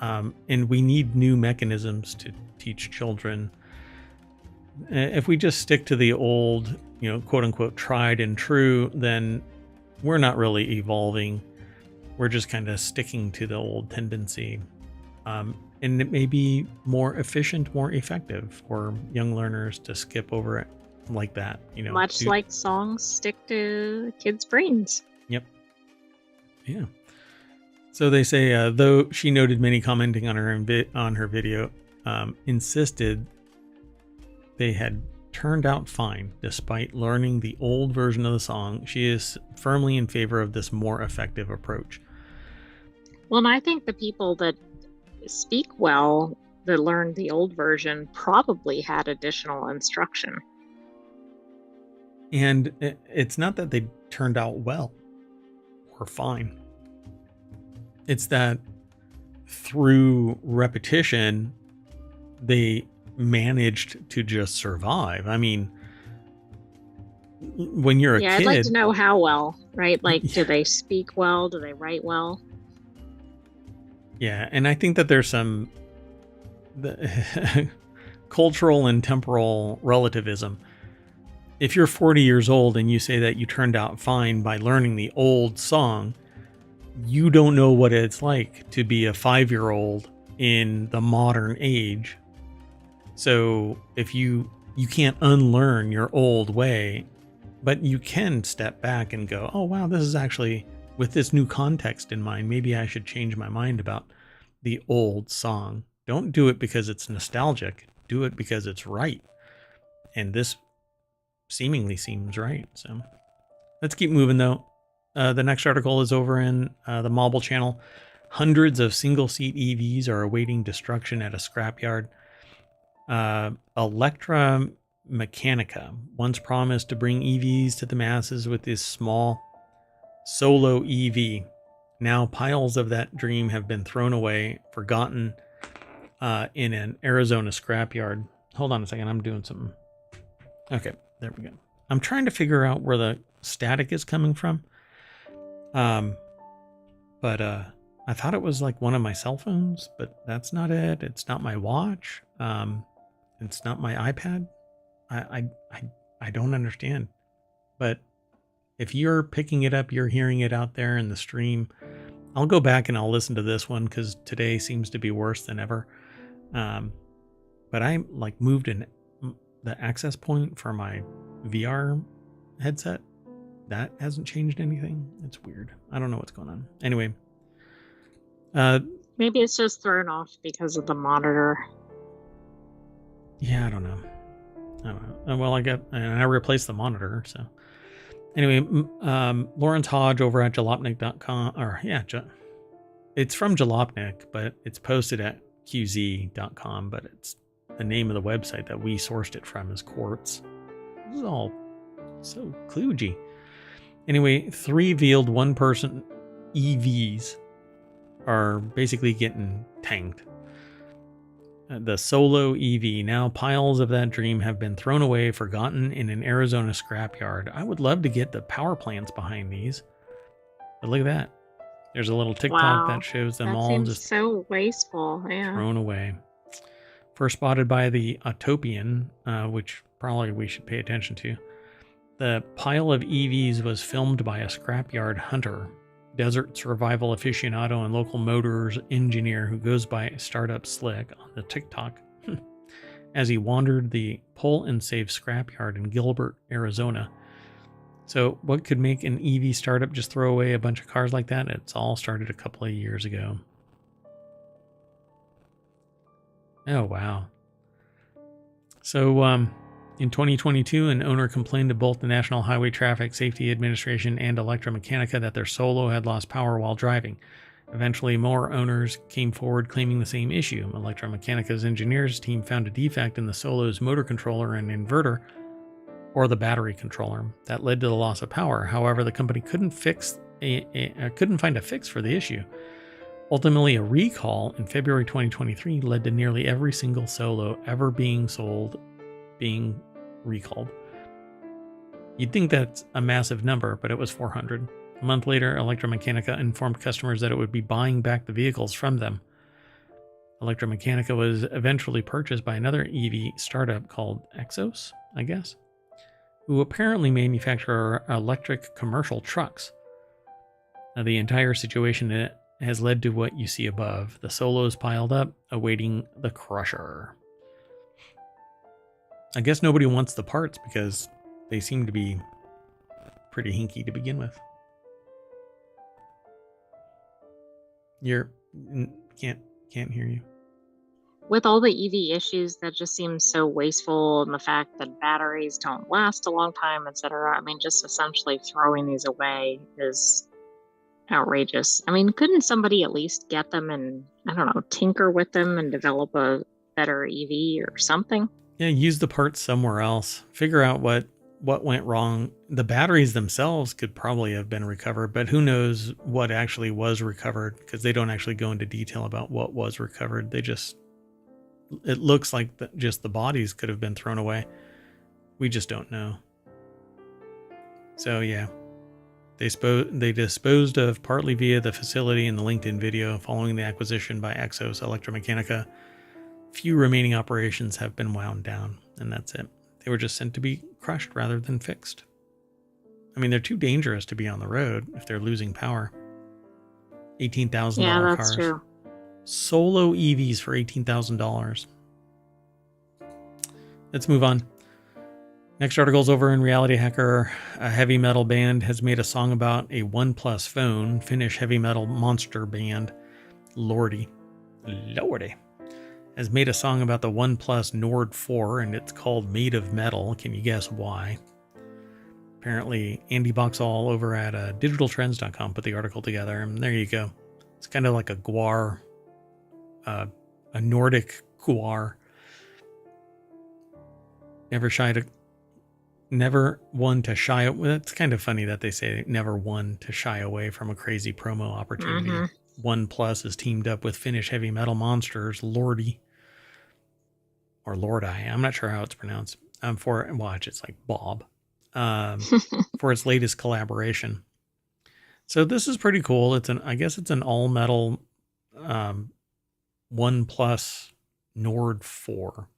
[SPEAKER 1] And we need new mechanisms to teach children. If we just stick to the old, quote unquote, tried and true, then we're not really evolving. We're just kind of sticking to the old tendency. And it may be more efficient, more effective for young learners to skip over like that,
[SPEAKER 2] Much like songs stick to kids' brains.
[SPEAKER 1] Yep. Yeah. So they say, though she noted many commenting on her video, insisted they had turned out fine despite learning the old version of the song. She is firmly in favor of this more effective approach.
[SPEAKER 2] Well, and I think the people that speak well that learned the old version probably had additional instruction.
[SPEAKER 1] And it's not that they turned out well or fine. It's that through repetition, they managed to just survive. I mean, when you're a kid...
[SPEAKER 2] I'd like to know how well, right? Like, do they speak well? Do they write well?
[SPEAKER 1] Yeah, and I think that there's some cultural and temporal relativism. If you're 40 years old and you say that you turned out fine by learning the old song, you don't know what it's like to be a 5-year-old in the modern age. So if you can't unlearn your old way, but you can step back and go, oh wow, this is actually, with this new context in mind, maybe I should change my mind about the old song. Don't do it because it's nostalgic. Do it because it's right. And this seemingly seems right. So let's keep moving though. The next article is over in the Mobile channel. Hundreds of single-seat EVs are awaiting destruction at a scrapyard. Electra Mechanica once promised to bring EVs to the masses with this small solo EV. Now piles of that dream have been thrown away, forgotten in an Arizona scrapyard. Hold on a second, I'm doing something. Okay, there we go. I'm trying to figure out where the static is coming from. But I thought it was like one of my cell phones, but that's not it. It's not my watch. It's not my iPad. I don't understand. But if you're picking it up, you're hearing it out there in the stream, I'll go back and I'll listen to this one because today seems to be worse than ever. But I like moved in the access point for my VR headset. That hasn't changed anything. It's weird. I don't know what's going on. Anyway.
[SPEAKER 2] Maybe it's just thrown off because of the monitor.
[SPEAKER 1] Yeah, I don't know. Well, I replaced the monitor, so. Anyway, Lawrence Hodge over at jalopnik.com, or yeah, it's from Jalopnik, but it's posted at qz.com, but it's the name of the website that we sourced it from is Quartz. This is all so kludgy. Anyway, 3 veiled one-person EVs are basically getting tanked. The solo EV, now piles of that dream have been thrown away, forgotten in an Arizona scrapyard. I would love to get the power plants behind these. But look at that. There's a little TikTok that shows them all
[SPEAKER 2] seems
[SPEAKER 1] just
[SPEAKER 2] so wasteful. Yeah.
[SPEAKER 1] Thrown away. First spotted by the Autopian, which probably we should pay attention to. The pile of EVs was filmed by a scrapyard hunter, desert survival aficionado, and local motors engineer who goes by Startup Slick on the TikTok as he wandered the Pull and Save scrapyard in Gilbert, Arizona. So what could make an EV startup just throw away a bunch of cars like that? It's all started a couple of years ago. Oh, wow. So, in 2022, an owner complained to both the National Highway Traffic Safety Administration and Electromechanica that their Solo had lost power while driving. Eventually, more owners came forward claiming the same issue. Electromechanica's engineers team found a defect in the Solo's motor controller and inverter, or the battery controller, that led to the loss of power. However, the company couldn't find a fix for the issue. Ultimately, a recall in February 2023 led to nearly every single Solo ever being sold being recalled. You'd think that's a massive number, but it was 400. A month later, Electromechanica informed customers that it would be buying back the vehicles from them. Electromechanica was eventually purchased by another EV startup called Exos, I guess, who apparently manufacture electric commercial trucks. Now, the entire situation has led to what you see above. The Solos piled up, awaiting the crusher. I guess nobody wants the parts because they seem to be pretty hinky to begin with. Can't hear you.
[SPEAKER 2] With all the EV issues, that just seems so wasteful, and the fact that batteries don't last a long time, etc. I mean, just essentially throwing these away is outrageous. I mean, couldn't somebody at least get them and, I don't know, tinker with them and develop a better EV or something?
[SPEAKER 1] Yeah, use the parts somewhere else. Figure out what went wrong. The batteries themselves could probably have been recovered, but who knows what actually was recovered, because they don't actually go into detail about what was recovered. It looks like just the bodies could have been thrown away. We just don't know. So yeah, they disposed of partly via the facility in the LinkedIn video following the acquisition by Exos Electromechanica. Few remaining operations have been wound down, and that's it. They were just sent to be crushed rather than fixed. I mean, they're too dangerous to be on the road if they're losing power. $18,000
[SPEAKER 2] Yeah, that's
[SPEAKER 1] cars.
[SPEAKER 2] true.
[SPEAKER 1] Solo EVs for $18,000. Let's move on. Next article's over in Reality Hacker. A heavy metal band has made a song about a OnePlus phone. Finnish heavy metal monster band Lordi has made a song about the OnePlus Nord 4, and it's called Made of Metal. Can you guess why? Apparently, Andy Boxall over at digitaltrends.com put the article together, and there you go. It's kind of like a guar, a Nordic guar. Never one to shy. It's kind of funny that they say never one to shy away from a crazy promo opportunity. OnePlus is teamed up with Finnish heavy metal monsters Lordi or Lordi. I'm not sure how it's pronounced. It's like Bob. For its latest collaboration. So this is pretty cool. I guess it's an all metal OnePlus Nord 4.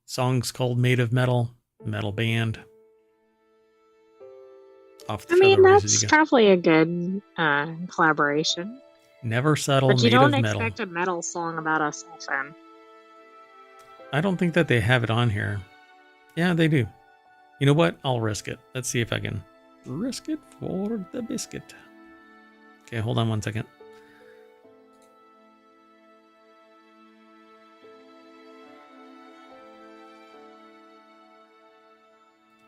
[SPEAKER 1] Song's called Made of Metal. Metal band.
[SPEAKER 2] That's probably a good collaboration.
[SPEAKER 1] Never settle.
[SPEAKER 2] But you
[SPEAKER 1] Made
[SPEAKER 2] don't
[SPEAKER 1] of
[SPEAKER 2] expect a metal song about a cell phone.
[SPEAKER 1] I don't think that they have it on here. Yeah, they do. You know what? I'll risk it. Let's see if I can risk it for the biscuit. Okay, hold on one second.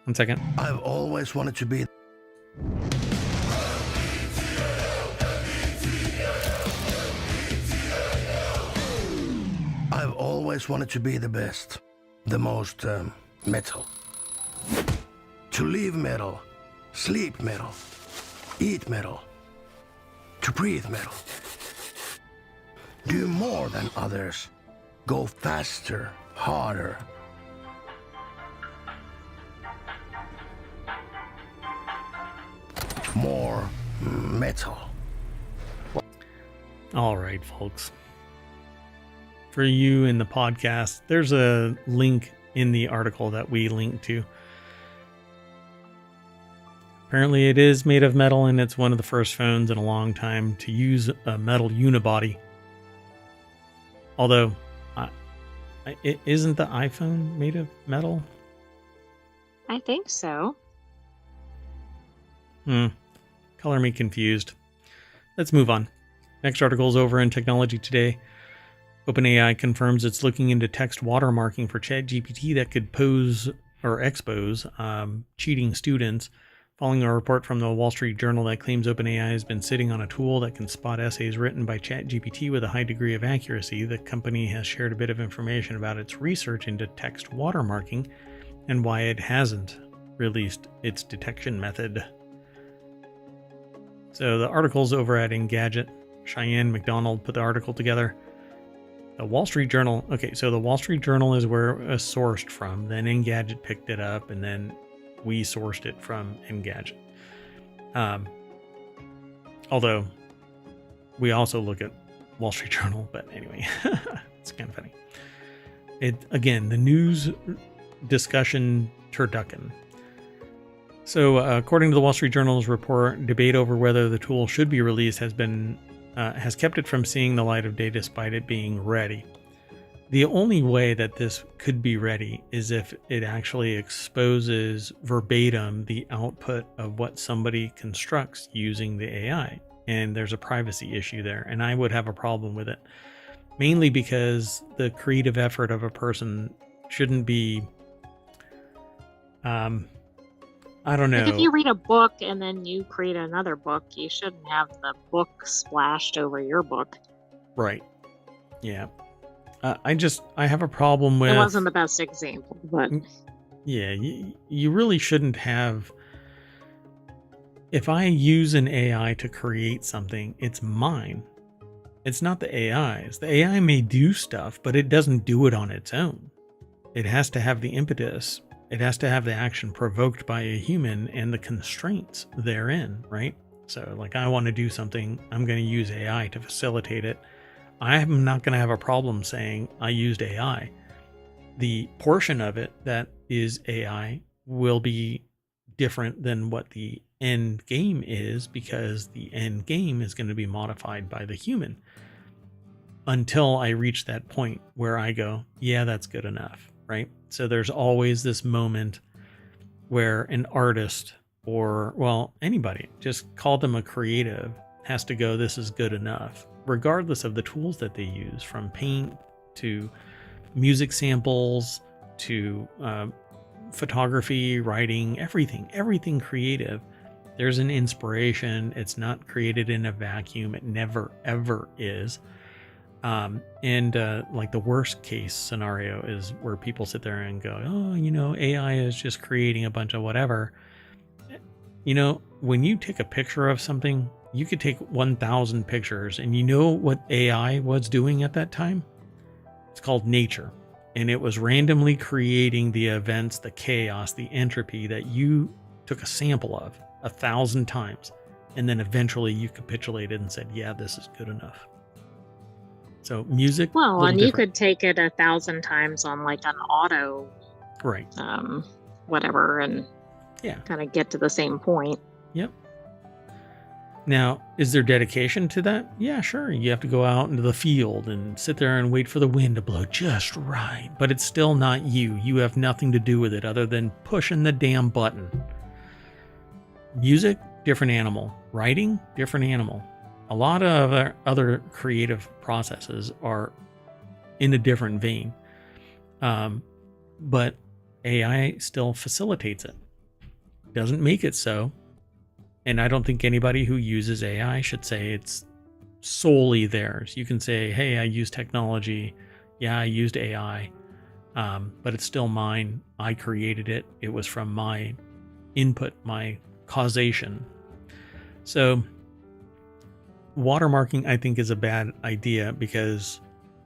[SPEAKER 1] One second.
[SPEAKER 3] I've always wanted to be. I've always wanted to be the best, the most metal. To live metal, sleep metal, eat metal, to breathe metal. Do more than others, go faster, harder. More metal.
[SPEAKER 1] All right, folks. For you in the podcast, there's a link in the article that we linked to. Apparently it is made of metal, and it's one of the first phones in a long time to use a metal unibody. Although, isn't the iPhone made of metal?
[SPEAKER 2] I think so.
[SPEAKER 1] Color me confused. Let's move on. Next article is over in Technology Today. OpenAI confirms it's looking into text watermarking for ChatGPT that could pose or expose cheating students. Following a report from the Wall Street Journal that claims OpenAI has been sitting on a tool that can spot essays written by ChatGPT with a high degree of accuracy, the company has shared a bit of information about its research into text watermarking and why it hasn't released its detection method. So the article's over at Engadget. Cheyenne McDonald put the article together. The Wall Street Journal. Okay, so the Wall Street Journal is where it was sourced from. Then Engadget picked it up, and then we sourced it from Engadget. Although we also look at Wall Street Journal, but anyway, it's kind of funny. Again, the news discussion turducken. So, according to the Wall Street Journal's report, debate over whether the tool should be released has kept it from seeing the light of day despite it being ready. The only way that this could be ready is if it actually exposes verbatim the output of what somebody constructs using the AI. And there's a privacy issue there. And I would have a problem with it. Mainly because the creative effort of a person shouldn't be, I don't know.
[SPEAKER 2] Like if you read a book and then you create another book, you shouldn't have the book splashed over your book.
[SPEAKER 1] Right. Yeah. I have a problem with...
[SPEAKER 2] It wasn't the best example, but...
[SPEAKER 1] Yeah, you really shouldn't have... If I use an AI to create something, it's mine. It's not the AI's. The AI may do stuff, but it doesn't do it on its own. It has to have the impetus. It has to have the action provoked by a human and the constraints therein, right? So, like, I want to do something, I'm going to use AI to facilitate it. I'm not going to have a problem saying I used AI. The portion of it that is AI will be different than what the end game is, because the end game is going to be modified by the human until I reach that point where I go, yeah, that's good enough, right? So there's always this moment where an artist or, well, anybody, just call them a creative, has to go, this is good enough, regardless of the tools that they use, from paint to music samples to photography, writing, everything creative. There's an inspiration. It's not created in a vacuum. It never, ever is. Like the worst case scenario is where people sit there and go, oh, you know, AI is just creating a bunch of whatever. You know, when you take a picture of something, you could take 1,000 pictures, and you know what AI was doing at that time? It's called nature. And it was randomly creating the events, the chaos, the entropy that you took a sample of 1,000 times. And then eventually you capitulated and said, yeah, this is good enough. So music.
[SPEAKER 2] Well, and you could take it 1,000 times on like an auto,
[SPEAKER 1] right?
[SPEAKER 2] Whatever, and
[SPEAKER 1] yeah,
[SPEAKER 2] kind of get to the same point.
[SPEAKER 1] Yep. Now, is there dedication to that? Yeah, sure. You have to go out into the field and sit there and wait for the wind to blow just right. But it's still not you. You have nothing to do with it other than pushing the damn button. Music, different animal. Writing, different animal. A lot of other creative processes are in a different vein. But AI still facilitates it. Doesn't make it so. And I don't think anybody who uses AI should say it's solely theirs. You can say, hey, I use technology. Yeah, I used AI. But it's still mine. I created it. It was from my input, my causation. So watermarking, I think, is a bad idea because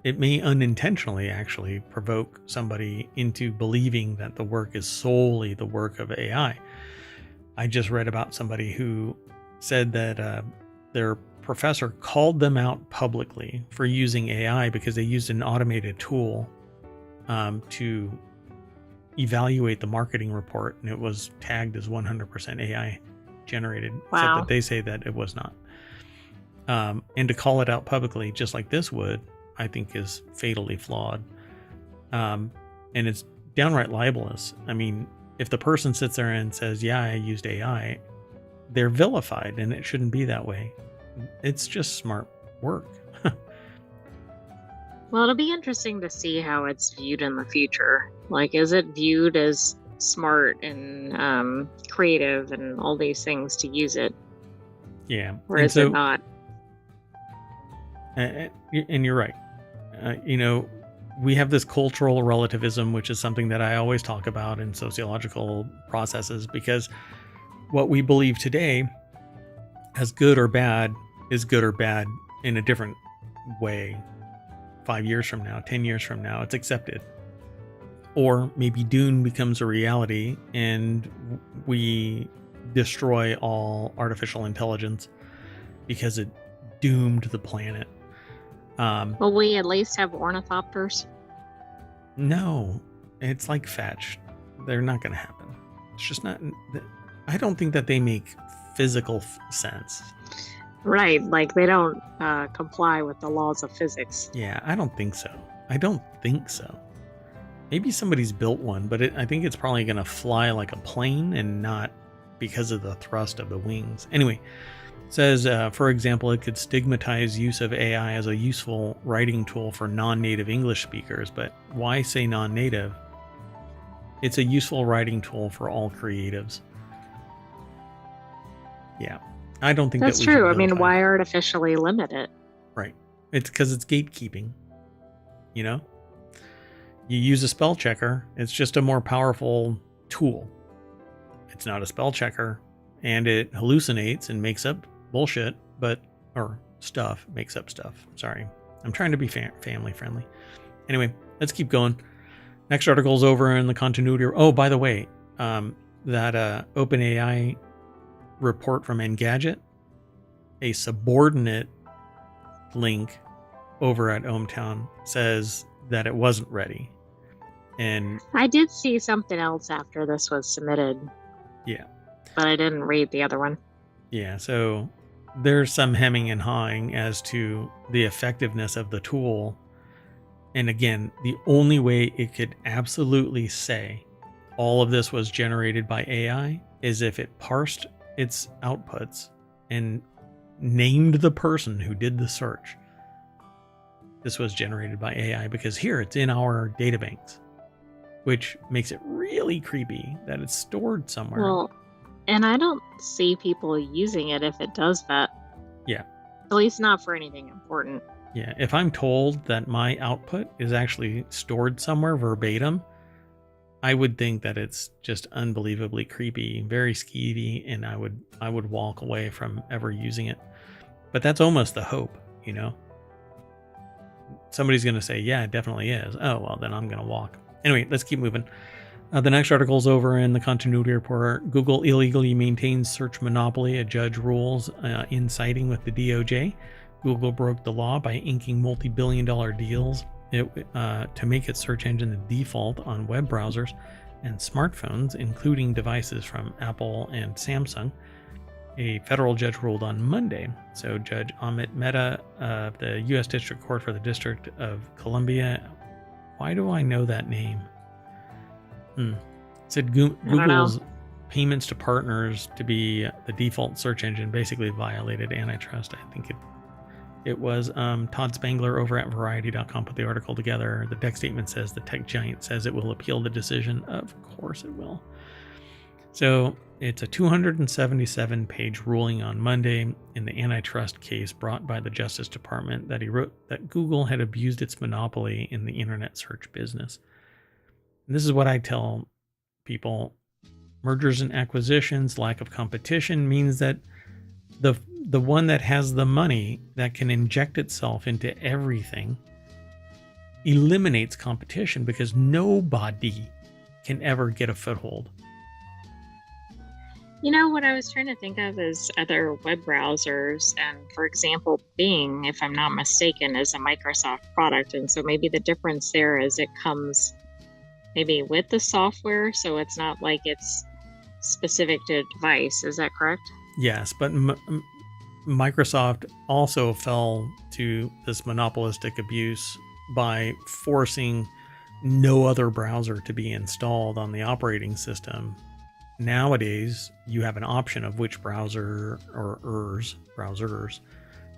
[SPEAKER 1] it may unintentionally actually provoke somebody into believing that the work is solely the work of AI. I just read about somebody who said that their professor called them out publicly for using AI because they used an automated tool to evaluate the marketing report, and it was tagged as 100% AI generated.
[SPEAKER 2] Wow.
[SPEAKER 1] Except that they say that it was not. And to call it out publicly, just like this would, I think is fatally flawed. And it's downright libelous. I mean, if the person sits there and says, yeah, I used AI, they're vilified, and it shouldn't be that way. It's just smart work.
[SPEAKER 2] Well, it'll be interesting to see how it's viewed in the future. Like, is it viewed as smart and creative and all these things to use it?
[SPEAKER 1] Yeah.
[SPEAKER 2] Or is it not?
[SPEAKER 1] And you're right. You know, we have this cultural relativism, which is something that I always talk about in sociological processes, because what we believe today as good or bad is good or bad in a different way. 5 years from now, 10 years from now, it's accepted. Or maybe Dune becomes a reality and we destroy all artificial intelligence because it doomed the planet.
[SPEAKER 2] Will we at least have ornithopters?
[SPEAKER 1] No, it's like fetch. They're not going to happen. It's just not. I don't think that they make physical sense.
[SPEAKER 2] Right, like they don't comply with the laws of physics.
[SPEAKER 1] Yeah, I don't think so. I don't think so. Maybe somebody's built one, but I think it's probably going to fly like a plane and not because of the thrust of the wings. Anyway, it says, for example, it could stigmatize use of AI as a useful writing tool for non-native English speakers, but why say non-native? It's a useful writing tool for all creatives. Yeah, I don't think
[SPEAKER 2] That's
[SPEAKER 1] that we
[SPEAKER 2] true. I
[SPEAKER 1] should
[SPEAKER 2] mean,
[SPEAKER 1] vilify.
[SPEAKER 2] why artificially limit it?
[SPEAKER 1] Right. It's because it's gatekeeping. You know? You use a spell checker, it's just a more powerful tool. It's not a spell checker, and it hallucinates and makes up bullshit, makes up stuff. Sorry. I'm trying to be family friendly. Anyway, let's keep going. Next article's over in the continuity. Oh, by the way, that OpenAI report from Engadget, a subordinate link over at ohmTown says that it wasn't ready. And
[SPEAKER 2] I did see something else after this was submitted.
[SPEAKER 1] Yeah.
[SPEAKER 2] But I didn't read the other one.
[SPEAKER 1] Yeah, so there's some hemming and hawing as to the effectiveness of the tool. And again, the only way it could absolutely say all of this was generated by AI is if it parsed its outputs and named the person who did the search. This was generated by AI, because here it's in our databanks, which makes it really creepy that it's stored somewhere.
[SPEAKER 2] Well, and I don't see people using it if it does that.
[SPEAKER 1] Yeah.
[SPEAKER 2] At least not for anything important.
[SPEAKER 1] Yeah, if I'm told that my output is actually stored somewhere verbatim, I would think that it's just unbelievably creepy, very skeevy, and I would walk away from ever using it. But that's almost the hope, you know? Somebody's going to say, yeah, it definitely is. Oh, well, then I'm going to walk. Anyway, let's keep moving. The next article's over in the continuity report. Google illegally maintains search monopoly. A judge rules in siding with the DOJ. Google broke the law by inking multi-billion-dollar deals to make its search engine the default on web browsers and smartphones, including devices from Apple and Samsung. A federal judge ruled on Monday. So Judge Amit Mehta of the U.S. District Court for the District of Columbia. Why do I know that name? Said Google's payments to partners to be the default search engine basically violated antitrust. I think it was Todd Spangler over at Variety.com put the article together. The deck statement says the tech giant says it will appeal the decision. Of course it will. So it's a 277-page ruling on Monday in the antitrust case brought by the Justice Department that he wrote that Google had abused its monopoly in the internet search business. And this is what I tell people. Mergers and acquisitions, lack of competition means that the one that has the money that can inject itself into everything eliminates competition, because nobody can ever get a foothold.
[SPEAKER 2] You know, what I was trying to think of is other web browsers. And for example, Bing, if I'm not mistaken, is a Microsoft product. And so maybe the difference there is it comes maybe with the software. So it's not like it's specific to a device. Is that correct?
[SPEAKER 1] Yes, but Microsoft also fell to this monopolistic abuse by forcing no other browser to be installed on the operating system. Nowadays, you have an option of which browsers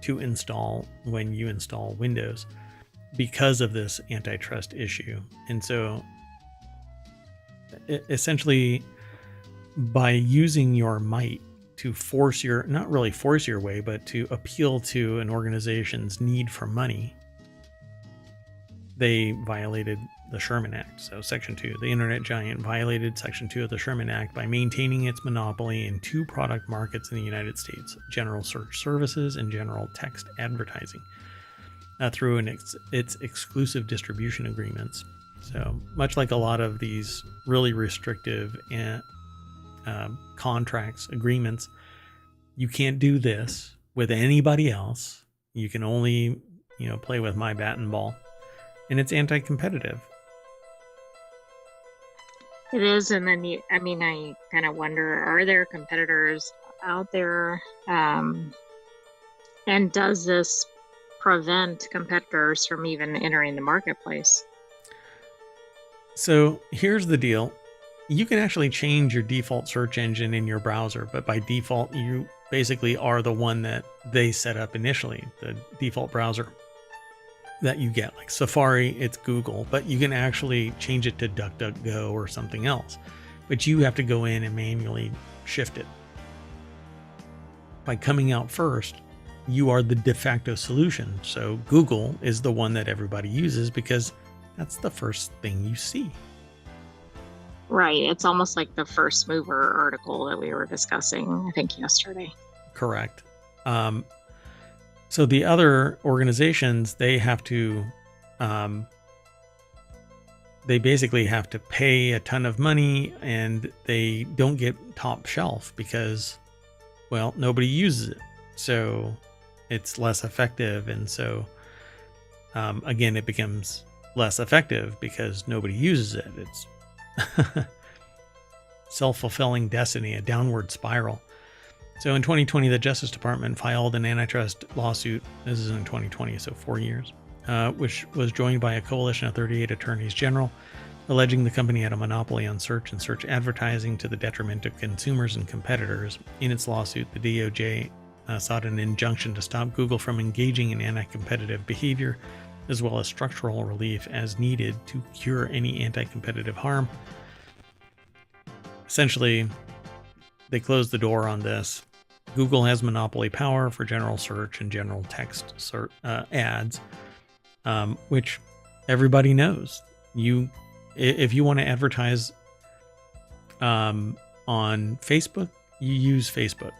[SPEAKER 1] to install when you install Windows because of this antitrust issue. And so essentially, by using your might to not really force your way, but to appeal to an organization's need for money, they violated the Sherman Act. So Section 2, the internet giant violated Section 2 of the Sherman Act by maintaining its monopoly in two product markets in the United States, general search services and general text advertising, through its exclusive distribution agreements. So much like a lot of these really restrictive contracts, agreements, you can't do this with anybody else. You can only, play with my bat and ball. And it's anti-competitive.
[SPEAKER 2] It is. And then I kind of wonder, are there competitors out there? And does this prevent competitors from even entering the marketplace?
[SPEAKER 1] So here's the deal. You can actually change your default search engine in your browser, but by default, you basically are the one that they set up initially, the default browser that you get. Like Safari, it's Google, but you can actually change it to DuckDuckGo or something else. But you have to go in and manually shift it. By coming out first, you are the de facto solution. So Google is the one that everybody uses because that's the first thing you see.
[SPEAKER 2] Right. It's almost like the first mover article that we were discussing, I think, yesterday.
[SPEAKER 1] Correct. So the other organizations, they have to, they basically have to pay a ton of money, and they don't get top shelf because, well, nobody uses it. So it's less effective. And so, again, it becomes less effective because nobody uses it. It's self-fulfilling destiny, a downward spiral. So in 2020, the Justice Department filed an antitrust lawsuit. This is in 2020, so 4 years, which was joined by a coalition of 38 attorneys general, alleging the company had a monopoly on search and search advertising to the detriment of consumers and competitors. In its lawsuit, the DOJ sought an injunction to stop Google from engaging in anti-competitive behavior, as well as structural relief as needed to cure any anti-competitive harm. Essentially, they closed the door on this. Google has monopoly power for general search and general text ads, which everybody knows. If you want to advertise on Facebook, you use Facebook.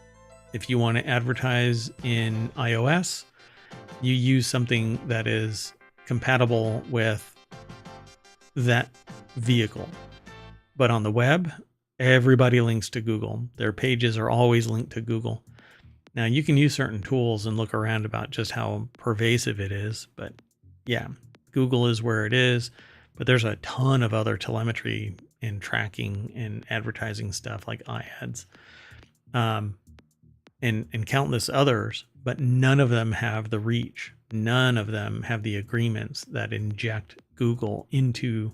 [SPEAKER 1] If you want to advertise in iOS, you use something that is compatible with that vehicle. But on the web, everybody links to Google. Their pages are always linked to Google. Now, you can use certain tools and look around about just how pervasive it is. But yeah, Google is where it is. But there's a ton of other telemetry and tracking and advertising stuff like iAds. And countless others, but none of them have the reach. None of them have the agreements that inject Google into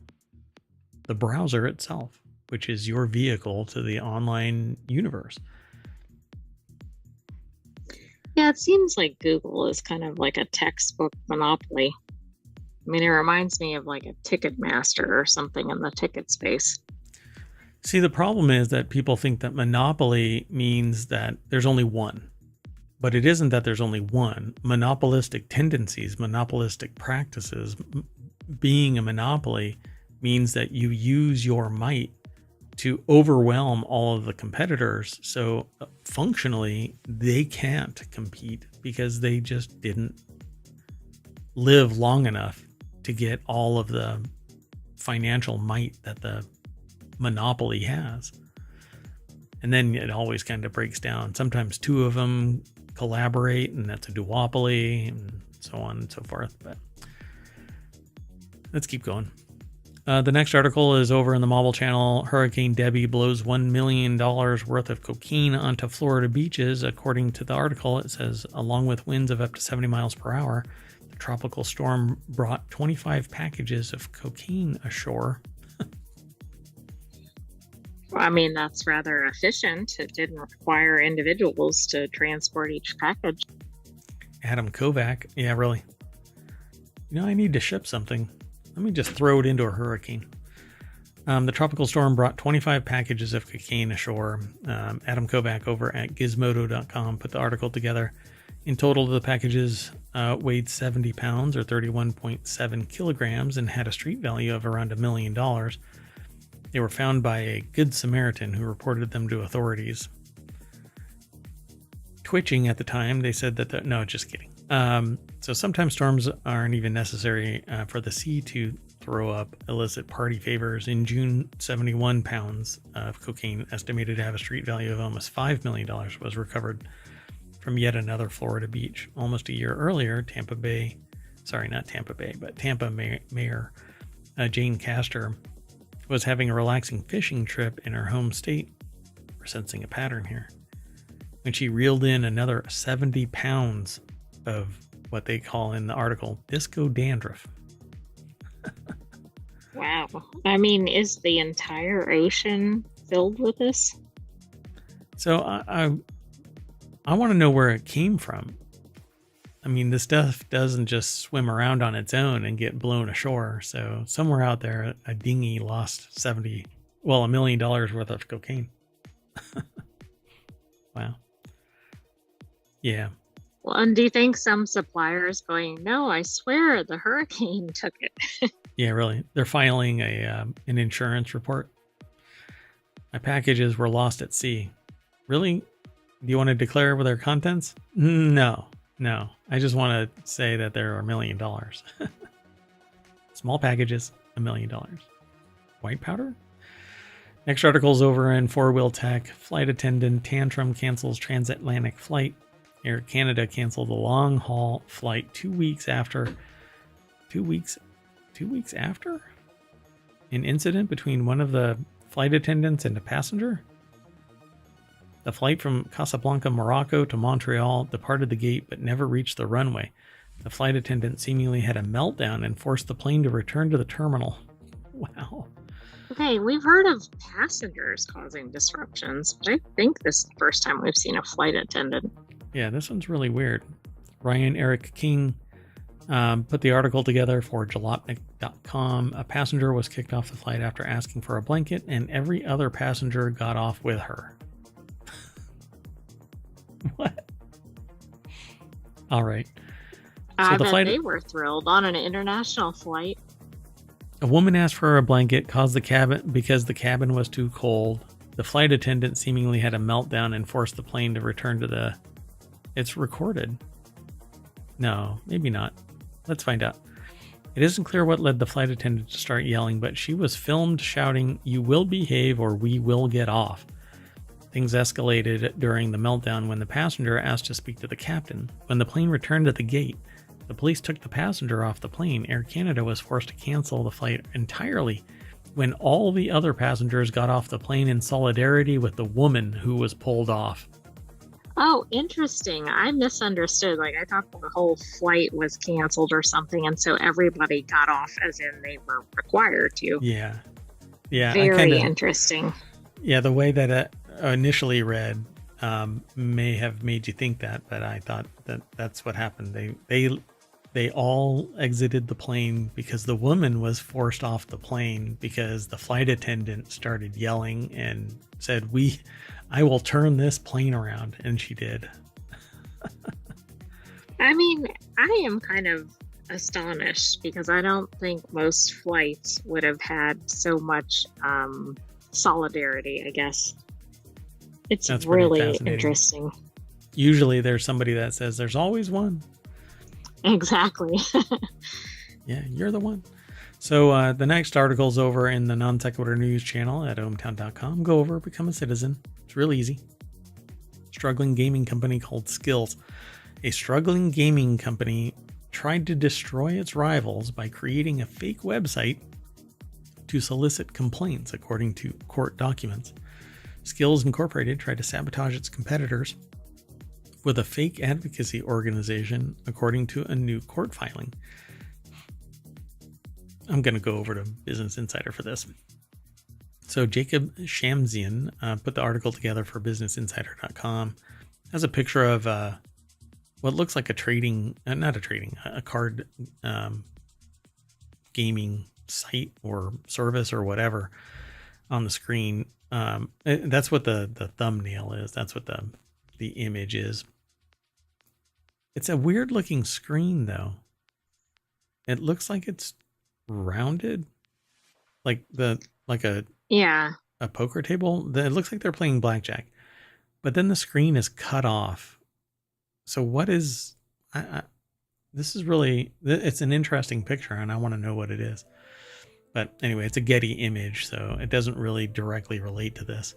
[SPEAKER 1] the browser itself, which is your vehicle to the online universe.
[SPEAKER 2] Yeah, it seems like Google is kind of like a textbook monopoly. I mean, it reminds me of like a Ticketmaster or something in the ticket space.
[SPEAKER 1] See, the problem is that people think that monopoly means that there's only one. But it isn't that there's only one. Monopolistic tendencies, monopolistic practices, being a monopoly means that you use your might to overwhelm all of the competitors. So functionally, they can't compete because they just didn't live long enough to get all of the financial might that the monopoly has. And then it always kind of breaks down. Sometimes two of them collaborate, and that's a duopoly, and so on and so forth. But let's keep going. The next article is over in the Mobile Channel. Hurricane Debbie blows $1 million worth of cocaine onto Florida beaches. According to the article, it says, along with winds of up to 70 miles per hour, the tropical storm brought 25 packages of cocaine ashore.
[SPEAKER 2] I mean, that's rather efficient. It didn't require individuals to transport each package.
[SPEAKER 1] Adam Kovac. Yeah, really. You know, I need to ship something. Let me just throw it into a hurricane. The tropical storm brought 25 packages of cocaine ashore. Adam Kovac over at gizmodo.com put the article together. In total, the packages weighed 70 pounds or 31.7 kilograms and had a street value of around $1 million. They were found by a Good Samaritan who reported them to authorities. Twitching at the time, they said that... No, just kidding. So sometimes storms aren't even necessary for the sea to throw up illicit party favors. In June, 71 pounds of cocaine, estimated to have a street value of almost $5 million, was recovered from yet another Florida beach. Almost a year earlier, Tampa Mayor Jane Castor was having a relaxing fishing trip in her home state. We're sensing a pattern here. When she reeled in another 70 pounds of what they call in the article disco dandruff.
[SPEAKER 2] Wow. I mean, is the entire ocean filled with this?
[SPEAKER 1] So I want to know where it came from. I mean, this stuff doesn't just swim around on its own and get blown ashore. So somewhere out there, a dinghy lost $1 million worth of cocaine. Wow. Yeah.
[SPEAKER 2] Well, and do you think some suppliers going, no, I swear the hurricane took it?
[SPEAKER 1] Yeah, really. They're filing an insurance report. My packages were lost at sea. Really? Do you want to declare with their contents? No. I just want to say that there are $1 million. Small packages, $1 million. White powder? Next article's over in Four Wheel Tech. Flight attendant tantrum cancels transatlantic flight. Air Canada canceled a long haul flight 2 weeks after. 2 weeks after? An incident between one of the flight attendants and a passenger? The flight from Casablanca, Morocco to Montreal departed the gate but never reached the runway. The flight attendant seemingly had a meltdown and forced the plane to return to the terminal. Wow.
[SPEAKER 2] Okay, we've heard of passengers causing disruptions, but I think this is the first time we've seen a flight attendant.
[SPEAKER 1] Yeah, this one's really weird. Ryan Eric King put the article together for jalopnik.com. A passenger was kicked off the flight after asking for a blanket, and every other passenger got off with her. What? All right.
[SPEAKER 2] I bet they were thrilled on an international flight.
[SPEAKER 1] A woman asked for a blanket, caused the cabin because the cabin was too cold. The flight attendant seemingly had a meltdown and forced the plane to return to the... It's recorded. No, maybe not. Let's find out. It isn't clear what led the flight attendant to start yelling, but she was filmed shouting, "You will behave or we will get off." Things escalated during the meltdown when the passenger asked to speak to the captain. When the plane returned to the gate, the police took the passenger off the plane. Air Canada was forced to cancel the flight entirely when all the other passengers got off the plane in solidarity with the woman who was pulled off.
[SPEAKER 2] Oh, interesting. I misunderstood. Like, I thought the whole flight was canceled or something, and so everybody got off as in they were required to.
[SPEAKER 1] Yeah.
[SPEAKER 2] Very interesting.
[SPEAKER 1] Yeah, the way that it initially read may have made you think that, but I thought that that's what happened. They all exited the plane because the woman was forced off the plane because the flight attendant started yelling and said, I will turn this plane around. And she did.
[SPEAKER 2] I mean, I am kind of astonished because I don't think most flights would have had so much solidarity, I guess. That's really interesting.
[SPEAKER 1] Usually there's somebody that says there's always one.
[SPEAKER 2] Exactly.
[SPEAKER 1] Yeah, you're the one. So the next article's over in the Non Sequitur News channel at ohmTown.com. Go over, become a citizen. It's real easy. Struggling gaming company called Skills. A struggling gaming company tried to destroy its rivals by creating a fake website to solicit complaints, according to court documents. Skills Incorporated tried to sabotage its competitors with a fake advocacy organization, according to a new court filing. I'm going to go over to Business Insider for this. So Jacob Shamsian put the article together for BusinessInsider.com. Has a picture of what looks like a card gaming site or service or whatever on the screen. That's what the thumbnail is. That's what the image is. It's a weird looking screen though. It looks like it's rounded, like a poker table. It looks like they're playing blackjack, but then the screen is cut off. So what is this is really, it's an interesting picture and I want to know what it is. But anyway, it's a Getty image, so it doesn't really directly relate to this.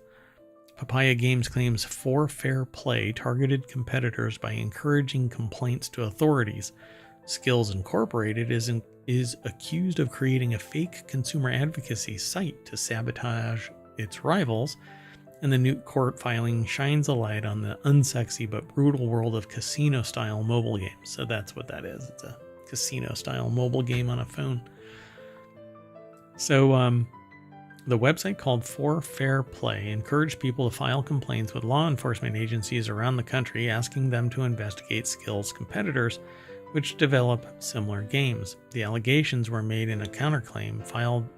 [SPEAKER 1] Papaya Games claims For Fair Play targeted competitors by encouraging complaints to authorities. Skills Incorporated is accused of creating a fake consumer advocacy site to sabotage its rivals and the new court filing shines a light on the unsexy but brutal world of casino-style mobile games. So that's what that is. It's a casino-style mobile game on a phone. So the website called For Fair Play encouraged people to file complaints with law enforcement agencies around the country, asking them to investigate Skill's competitors which develop similar games. The allegations were made in a counterclaim filed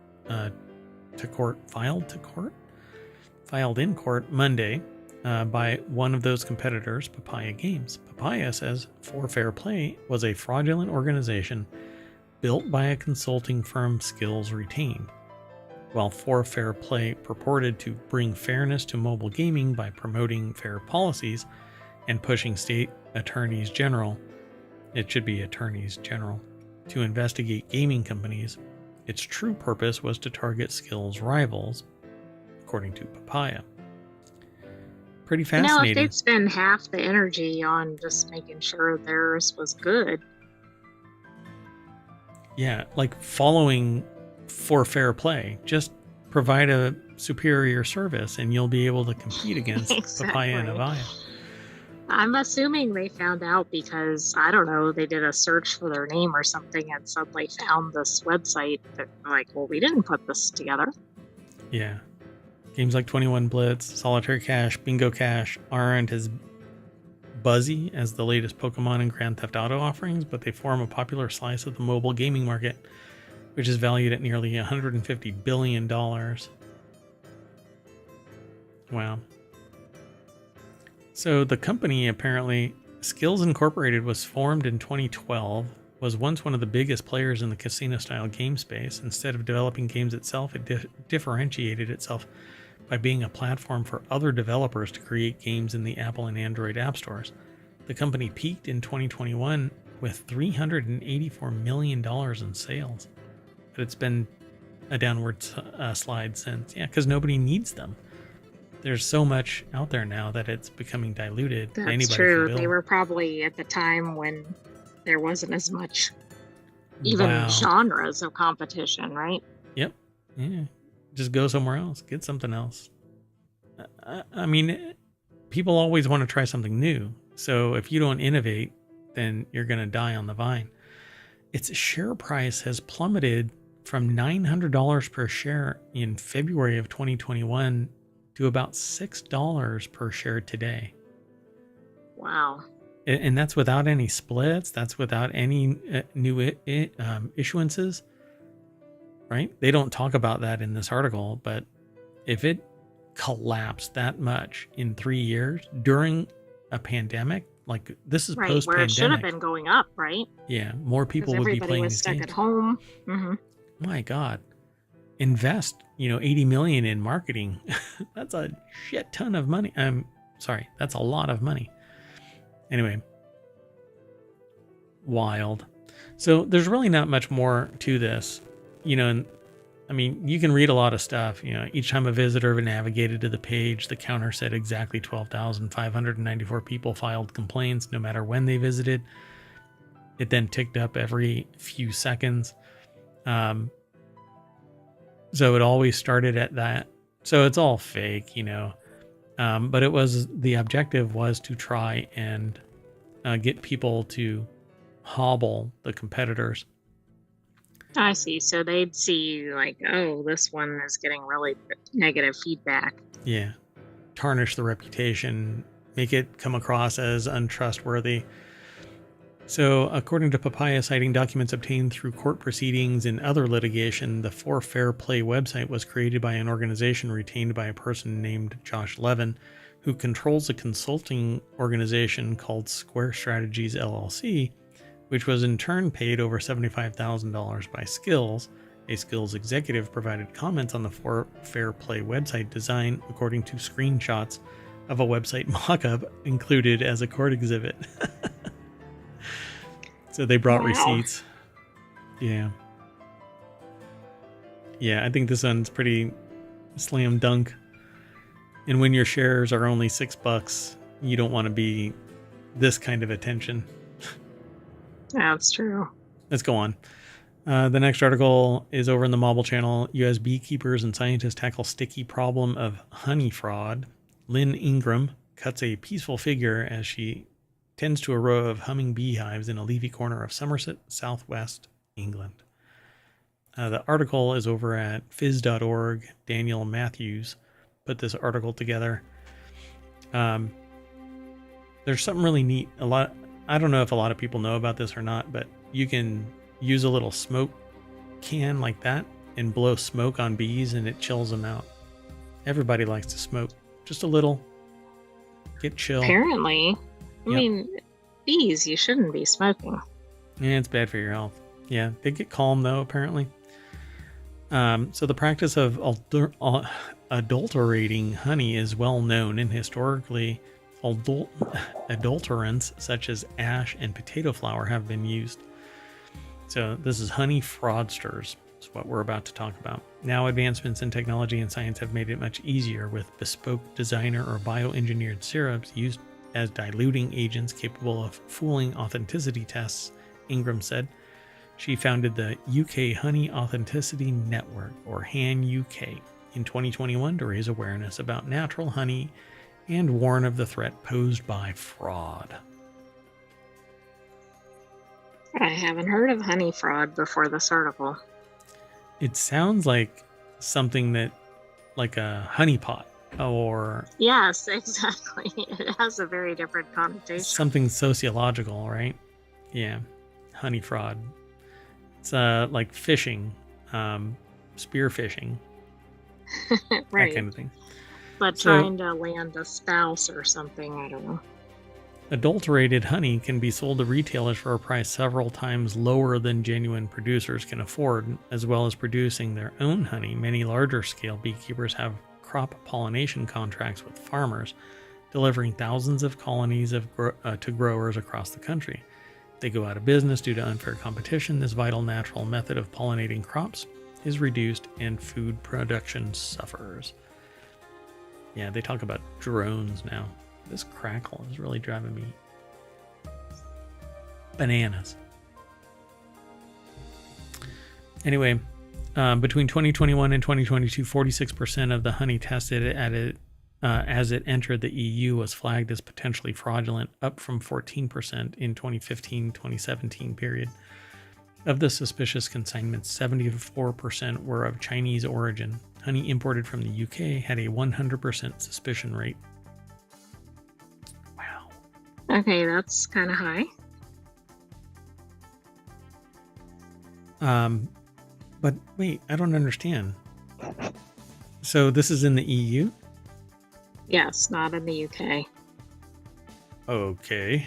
[SPEAKER 1] in court Monday by one of those competitors, Papaya Games. Papaya says For Fair Play was a fraudulent organization built by a consulting firm Skills retained. While For Fair Play purported to bring fairness to mobile gaming by promoting fair policies and pushing state attorneys general, it should be attorneys general, to investigate gaming companies, its true purpose was to target Skills rivals, according to Papaya. Pretty fascinating.
[SPEAKER 2] If they'd spend half the energy on just making sure theirs was good.
[SPEAKER 1] Yeah, like following For Fair Play. Just provide a superior service and you'll be able to compete against
[SPEAKER 2] Exactly.
[SPEAKER 1] Papaya and Avaya.
[SPEAKER 2] I'm assuming they found out because, I don't know, they did a search for their name or something and suddenly found this website that, like, well, we didn't put this together.
[SPEAKER 1] Yeah. Games like 21 Blitz, Solitaire Cash, Bingo Cash aren't as buzzy as the latest Pokemon and Grand Theft Auto offerings, but they form a popular slice of the mobile gaming market, which is valued at nearly $150 billion. Wow. So the company, apparently, Skills Incorporated, was formed in 2012, was once one of the biggest players in the casino-style game space. Instead of developing games itself, it differentiated itself by being a platform for other developers to create games in the Apple and Android app stores. The company peaked in 2021 with $384 million in sales. But it's been a downward slide since. Yeah, because nobody needs them. There's so much out there now that it's becoming diluted.
[SPEAKER 2] That's
[SPEAKER 1] Anybody
[SPEAKER 2] true.
[SPEAKER 1] can build.
[SPEAKER 2] They were probably at the time when there wasn't as much even genres of competition, right?
[SPEAKER 1] Yep. Yeah. Just go somewhere else. Get something else. I mean, people always want to try something new. So if you don't innovate, then you're going to die on the vine. Its share price has plummeted from $900 per share in February of 2021 to about $6 per share today.
[SPEAKER 2] Wow.
[SPEAKER 1] And that's without any splits. That's without any new issuances, right? They don't talk about that in this article, but if it collapsed that much in 3 years during a pandemic, like this is
[SPEAKER 2] right,
[SPEAKER 1] post-pandemic.
[SPEAKER 2] Where it should have been going up, right?
[SPEAKER 1] Yeah, more people would be playing these games.
[SPEAKER 2] Everybody was stuck at home. Mm-hmm.
[SPEAKER 1] My God. Invest, $80 million in marketing. That's a shit ton of money. Sorry, that's a lot of money. Anyway, wild. So there's really not much more to this, and I mean, you can read a lot of stuff. Each time a visitor navigated to the page, the counter said exactly 12,594 people filed complaints, no matter when they visited. It then ticked up every few seconds. So it always started at that. So it's all fake, but the objective was to try and get people to hobble the competitors.
[SPEAKER 2] I see. So they'd see like, oh, this one is getting really negative feedback.
[SPEAKER 1] Yeah. Tarnish the reputation, make it come across as untrustworthy. So, according to Papaya, citing documents obtained through court proceedings and other litigation, the For Fair Play website was created by an organization retained by a person named Josh Levin, who controls a consulting organization called Square Strategies LLC, which was in turn paid over $75,000 by Skills. A Skills executive provided comments on the For Fair Play website design according to screenshots of a website mock-up included as a court exhibit. So they brought receipts. Yeah. Yeah, I think this one's pretty slam dunk. And when your shares are only $6, you don't want to be this kind of attention.
[SPEAKER 2] That's true.
[SPEAKER 1] Let's go on. The next article is over in the Mobile channel. US beekeepers and scientists tackle sticky problem of honey fraud. Lynn Ingram cuts a peaceful figure as she tends to a row of humming beehives in a leafy corner of Somerset, southwest England. The article is over at phys.org. Daniel Matthews put this article together. There's something really neat. I don't know if a lot of people know about this or not, but you can use a little smoke can like that and blow smoke on bees and it chills them out. Everybody likes to smoke. Just a little. Get chill.
[SPEAKER 2] Apparently. I
[SPEAKER 1] Yep.
[SPEAKER 2] mean, bees, you shouldn't be smoking.
[SPEAKER 1] Yeah, it's bad for your health. Yeah, they get calm though, apparently. So the practice of adulterating honey is well known, and historically, adulterants such as ash and potato flour have been used. So this is honey fraudsters. Is what we're about to talk about. Now, advancements in technology and science have made it much easier with bespoke designer or bioengineered syrups used as diluting agents capable of fooling authenticity tests, Ingram said. She founded the UK Honey Authenticity Network, or HAN UK, in 2021 to raise awareness about natural honey and warn of the threat posed by fraud.
[SPEAKER 2] I haven't heard of honey fraud before this article.
[SPEAKER 1] It sounds like something that, like a honeypot, or
[SPEAKER 2] Yes, exactly. It has a very different connotation.
[SPEAKER 1] something sociological, right? Yeah, honey fraud. It's like fishing, spear fishing,
[SPEAKER 2] Right.
[SPEAKER 1] that kind of thing.
[SPEAKER 2] But
[SPEAKER 1] So-
[SPEAKER 2] trying to land a spouse or something, I don't know.
[SPEAKER 1] Adulterated honey can be sold to retailers for a price several times lower than genuine producers can afford, as well as producing their own honey. Many larger scale beekeepers have crop pollination contracts with farmers, delivering thousands of colonies to growers across the country. If they go out of business due to unfair competition, this vital natural method of pollinating crops is reduced and food production suffers. Yeah, they talk about drones now. This crackle is really driving me bananas. Anyway, between 2021 and 2022, 46% of the honey tested as it entered the EU was flagged as potentially fraudulent, up from 14% in 2015-2017 period. Of the suspicious consignments, 74% were of Chinese origin. Honey imported from the UK had a 100% suspicion rate. Wow.
[SPEAKER 2] Okay, that's kind of high.
[SPEAKER 1] But wait, I don't understand. So this is in the EU?
[SPEAKER 2] Yes, not in the UK.
[SPEAKER 1] Okay.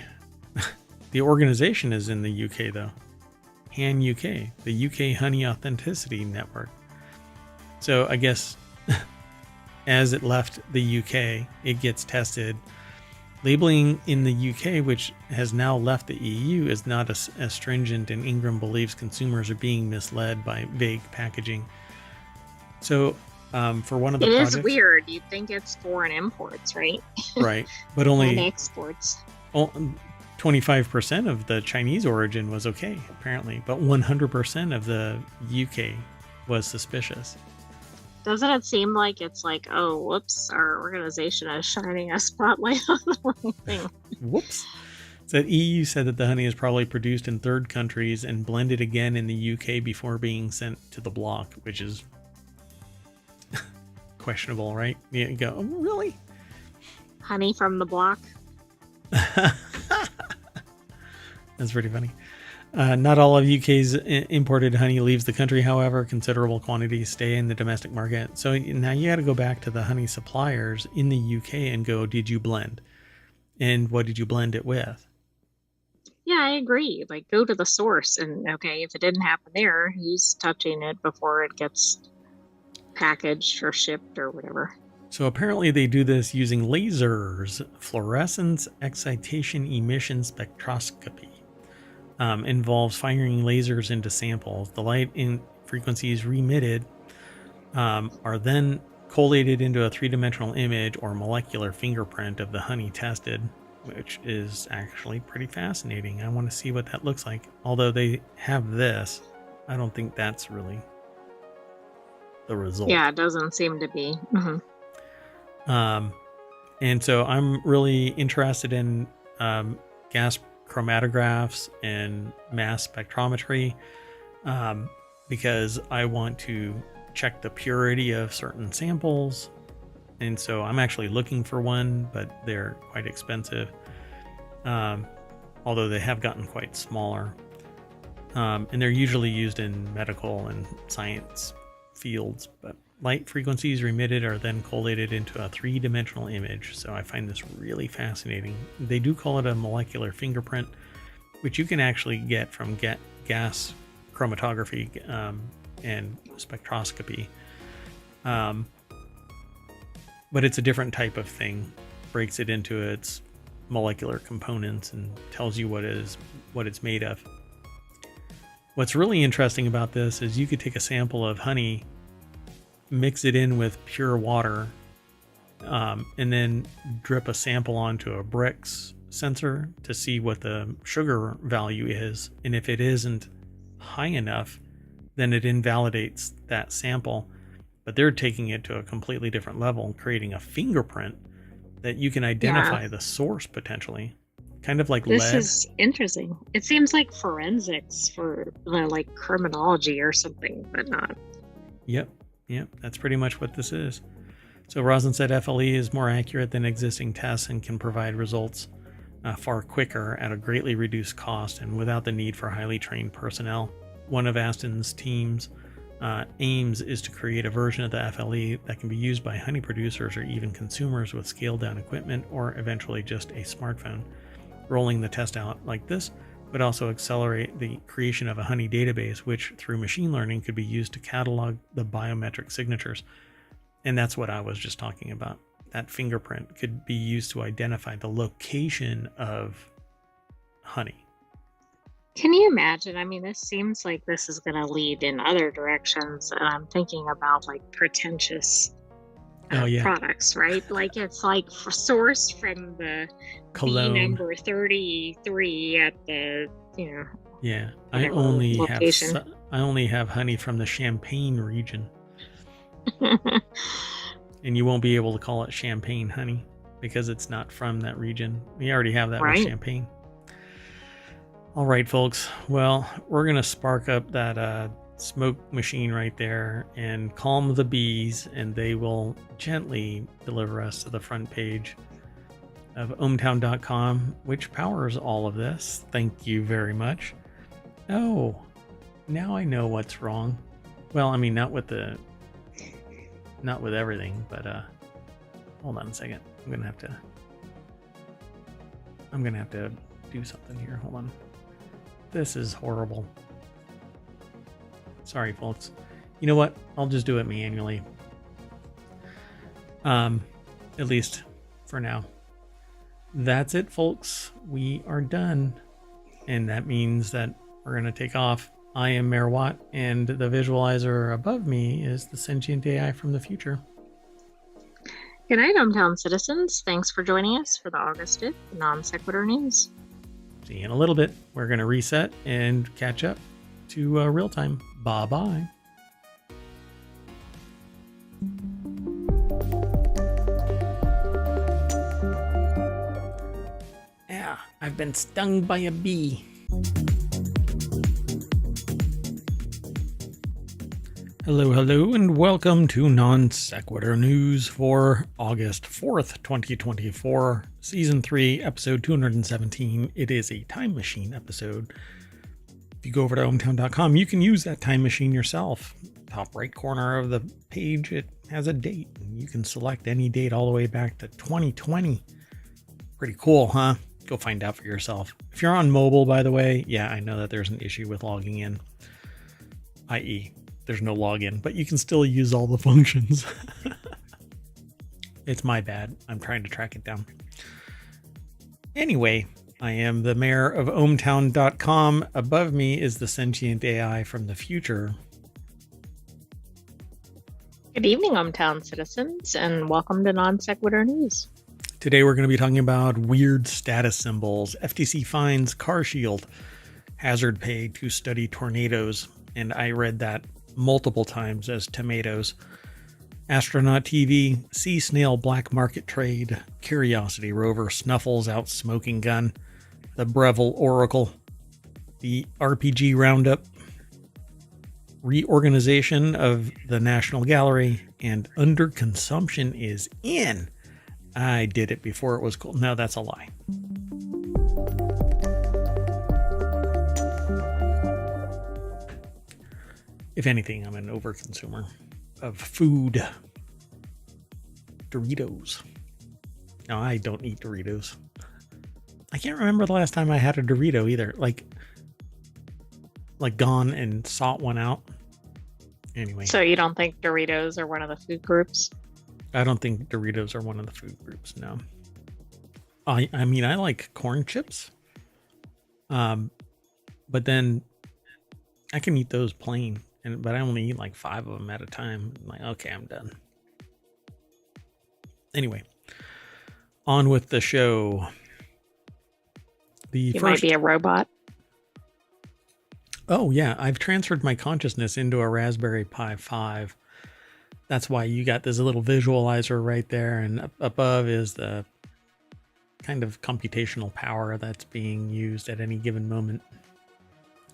[SPEAKER 1] The organization is in the UK though. HAN UK, the UK Honey Authenticity Network. So I guess as it left the UK, it gets tested. Labeling in the UK, which has now left the EU, is not as stringent, and Ingram believes consumers are being misled by vague packaging. So for one of the
[SPEAKER 2] It
[SPEAKER 1] projects...
[SPEAKER 2] is weird. You'd think it's foreign imports, right?
[SPEAKER 1] Right, but
[SPEAKER 2] And
[SPEAKER 1] only
[SPEAKER 2] exports.
[SPEAKER 1] 25% of the Chinese origin was okay, apparently, but 100% of the UK was suspicious.
[SPEAKER 2] Doesn't it seem like it's like, oh, whoops, our organization is shining a spotlight on the wrong thing?
[SPEAKER 1] Whoops. So EU said that the honey is probably produced in third countries and blended again in the UK before being sent to the bloc, which is questionable, right? You go, oh, really?
[SPEAKER 2] Honey from the block.
[SPEAKER 1] That's pretty funny. Not all of UK's imported honey leaves the country, however. Considerable quantities stay in the domestic market. So now you got to go back to the honey suppliers in the UK and go, did you blend? And what did you blend it with?
[SPEAKER 2] Yeah, I agree. Like, go to the source, and okay, if it didn't happen there, who's touching it before it gets packaged or shipped or whatever?
[SPEAKER 1] So apparently they do this using lasers, fluorescence excitation emission spectroscopy. Involves firing lasers into samples. The light in frequencies remitted are then collated into a three-dimensional image or molecular fingerprint of the honey tested, which is actually pretty fascinating. I want to see what that looks like. Although they have this, I don't think that's really the result.
[SPEAKER 2] Yeah, it doesn't seem to be.
[SPEAKER 1] And so I'm really interested in gas chromatographs and mass spectrometry because I want to check the purity of certain samples. And so I'm actually looking for one, but they're quite expensive, although they have gotten quite smaller. And they're usually used in medical and science fields, but light frequencies remitted are then collated into a three-dimensional image. So I find this really fascinating. They do call it a molecular fingerprint, which you can actually get from gas chromatography and spectroscopy. But it's a different type of thing. Breaks it into its molecular components and tells you what it's made of. What's really interesting about this is you could take a sample of honey, mix it in with pure water, and then drip a sample onto a Brix sensor to see what the sugar value is. And if it isn't high enough, then it invalidates that sample. But they're taking it to a completely different level and creating a fingerprint that you can identify the source potentially. Kind of like
[SPEAKER 2] this
[SPEAKER 1] lead.
[SPEAKER 2] Is interesting. It seems like forensics for like criminology or something, but not.
[SPEAKER 1] Yep, that's pretty much what this is. So Roslin said FLE is more accurate than existing tests and can provide results far quicker at a greatly reduced cost and without the need for highly trained personnel. One of Aston's team's aims is to create a version of the FLE that can be used by honey producers or even consumers with scaled down equipment or eventually just a smartphone. Rolling the test out like this would also accelerate the creation of a honey database, which through machine learning could be used to catalog the biometric signatures. And that's what I was just talking about. That fingerprint could be used to identify the location of honey.
[SPEAKER 2] Can you imagine? I mean, this seems like this is going to lead in other directions. And I'm thinking about like pretentious products, right? Like it's like sourced from the
[SPEAKER 1] cologne
[SPEAKER 2] bee number 33 at the,
[SPEAKER 1] Yeah, I only have honey from the Champagne region. And you won't be able to call it Champagne honey because it's not from that region. We already have that with Champagne. All right, folks. Well, we're going to spark up that smoke machine right there and calm the bees, and they will gently deliver us to the front page of ohmTown.com, which powers all of this. Thank you very much. Oh, now I know what's wrong. Well, I mean, not with everything, but hold on a second. I'm gonna have to do something here. Hold on. This is horrible. Sorry, folks. You know what? I'll just do it manually. At least for now. That's it, folks. We are done. And that means that we're going to take off. I am Mayor Watt, and the visualizer above me is the Sentient AI from the future.
[SPEAKER 2] Good night, ohmTown citizens. Thanks for joining us for the August 5th Non Sequitur News.
[SPEAKER 1] See you in a little bit. We're going to reset and catch up to real time. Bye-bye. Yeah, I've been stung by a bee. Hello, and welcome to Non Sequitur News for August 4th, 2024, Season 3, Episode 217. It is a time machine episode. If you go over to ohmTown.com, you can use that time machine yourself. Top right corner of the page, it has a date. You can select any date all the way back to 2020. Pretty cool, huh? Go find out for yourself. If you're on mobile, by the way, yeah, I know that there's an issue with logging in, i.e., there's no login, but you can still use all the functions. It's my bad. I'm trying to track it down. Anyway, I am the mayor of ohmTown.com. Above me is the Sentient AI from the future.
[SPEAKER 2] Good evening, ohmTown citizens, and welcome to Non Sequitur News.
[SPEAKER 1] Today we're going to be talking about weird status symbols, FTC fines, car shield, hazard pay to study tornadoes, and I read that multiple times as tomatoes. Astronaut TV, Sea Snail Black Market Trade, Curiosity Rover snuffles out smoking gun, the Breville Oracle, the RPG Roundup, reorganization of the National Gallery, and underconsumption is in. I did it before it was cool. No, that's a lie. If anything, I'm an overconsumer of food. Doritos. No, I don't eat Doritos. I can't remember the last time I had a Dorito either. Like gone and sought one out. Anyway.
[SPEAKER 2] So you don't think Doritos are one of the food groups?
[SPEAKER 1] I don't think Doritos are one of the food groups, no. I mean, I like corn chips. But then I can eat those plain. But I only eat like 5 of them at a time. I'm like, okay, I'm done. Anyway, on with the show.
[SPEAKER 2] You might be a robot.
[SPEAKER 1] Oh, yeah. I've transferred my consciousness into a Raspberry Pi 5. That's why you got this little visualizer right there. And up above is the kind of computational power that's being used at any given moment.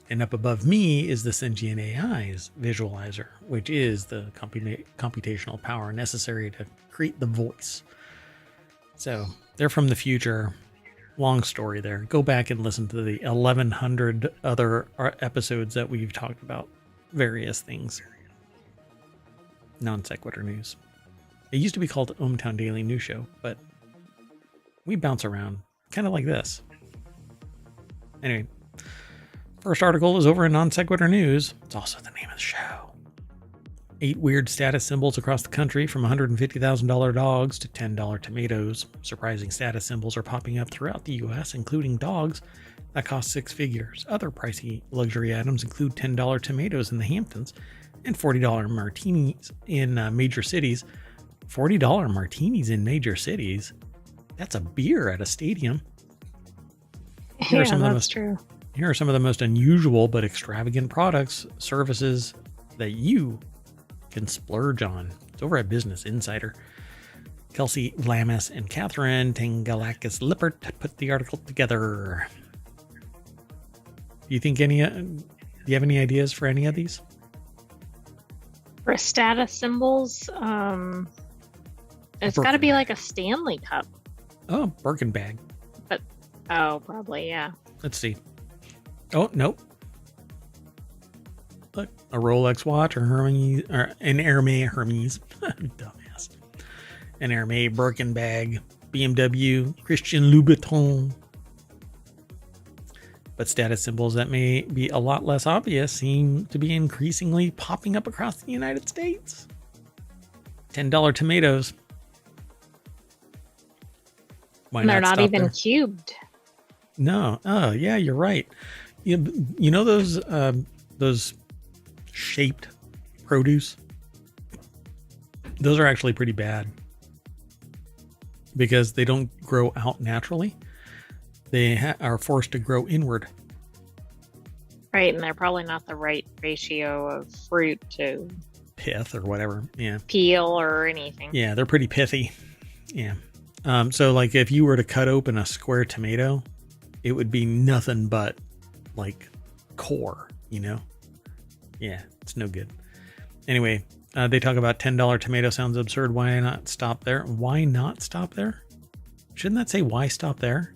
[SPEAKER 1] And up above me is the Sentient AI's visualizer, which is the computational power necessary to create the voice. So they're from the future. Long story there. Go back and listen to the 1,100 other episodes that we've talked about various things. Non sequitur news. It used to be called ohmTown Daily News Show, but we bounce around kind of like this. Anyway. First article is over in Non Sequitur News. It's also the name of the show. 8 weird status symbols across the country, from $150,000 dogs to $10 tomatoes. Surprising status symbols are popping up throughout the U.S., including dogs that cost 6 figures. Other pricey luxury items include $10 tomatoes in the Hamptons and $40 martinis in major cities. $40 martinis in major cities? That's a beer at a stadium.
[SPEAKER 2] Yeah, that's true.
[SPEAKER 1] Here are some of the most unusual but extravagant products, services that you can splurge on. It's over at Business Insider. Kelsey Lamis and Catherine Tangalakis Lippert put the article together. Do you have any ideas for any of these?
[SPEAKER 2] For status symbols, it's got to be like a Stanley Cup.
[SPEAKER 1] Oh, Birkin bag.
[SPEAKER 2] But probably, yeah.
[SPEAKER 1] Let's see. Oh, nope. Look, a Rolex watch or Hermes, or an Hermes. Dumbass. An Hermes Birkin bag, BMW, Christian Louboutin. But status symbols that may be a lot less obvious seem to be increasingly popping up across the United States. $10 tomatoes. Why
[SPEAKER 2] They're not even
[SPEAKER 1] there?
[SPEAKER 2] cubed.
[SPEAKER 1] No. Oh, yeah, you're right. You know those shaped produce? Those are actually pretty bad because they don't grow out naturally. They are forced to grow inward.
[SPEAKER 2] Right, and they're probably not the right ratio of fruit to
[SPEAKER 1] pith or whatever. Yeah.
[SPEAKER 2] Peel or anything.
[SPEAKER 1] Yeah, they're pretty pithy. Yeah. So like if you were to cut open a square tomato, it would be nothing but like core, you know? Yeah, it's no good. Anyway, they talk about $10 tomato sounds absurd. Why not stop there? Why not stop there? Shouldn't that say why stop there?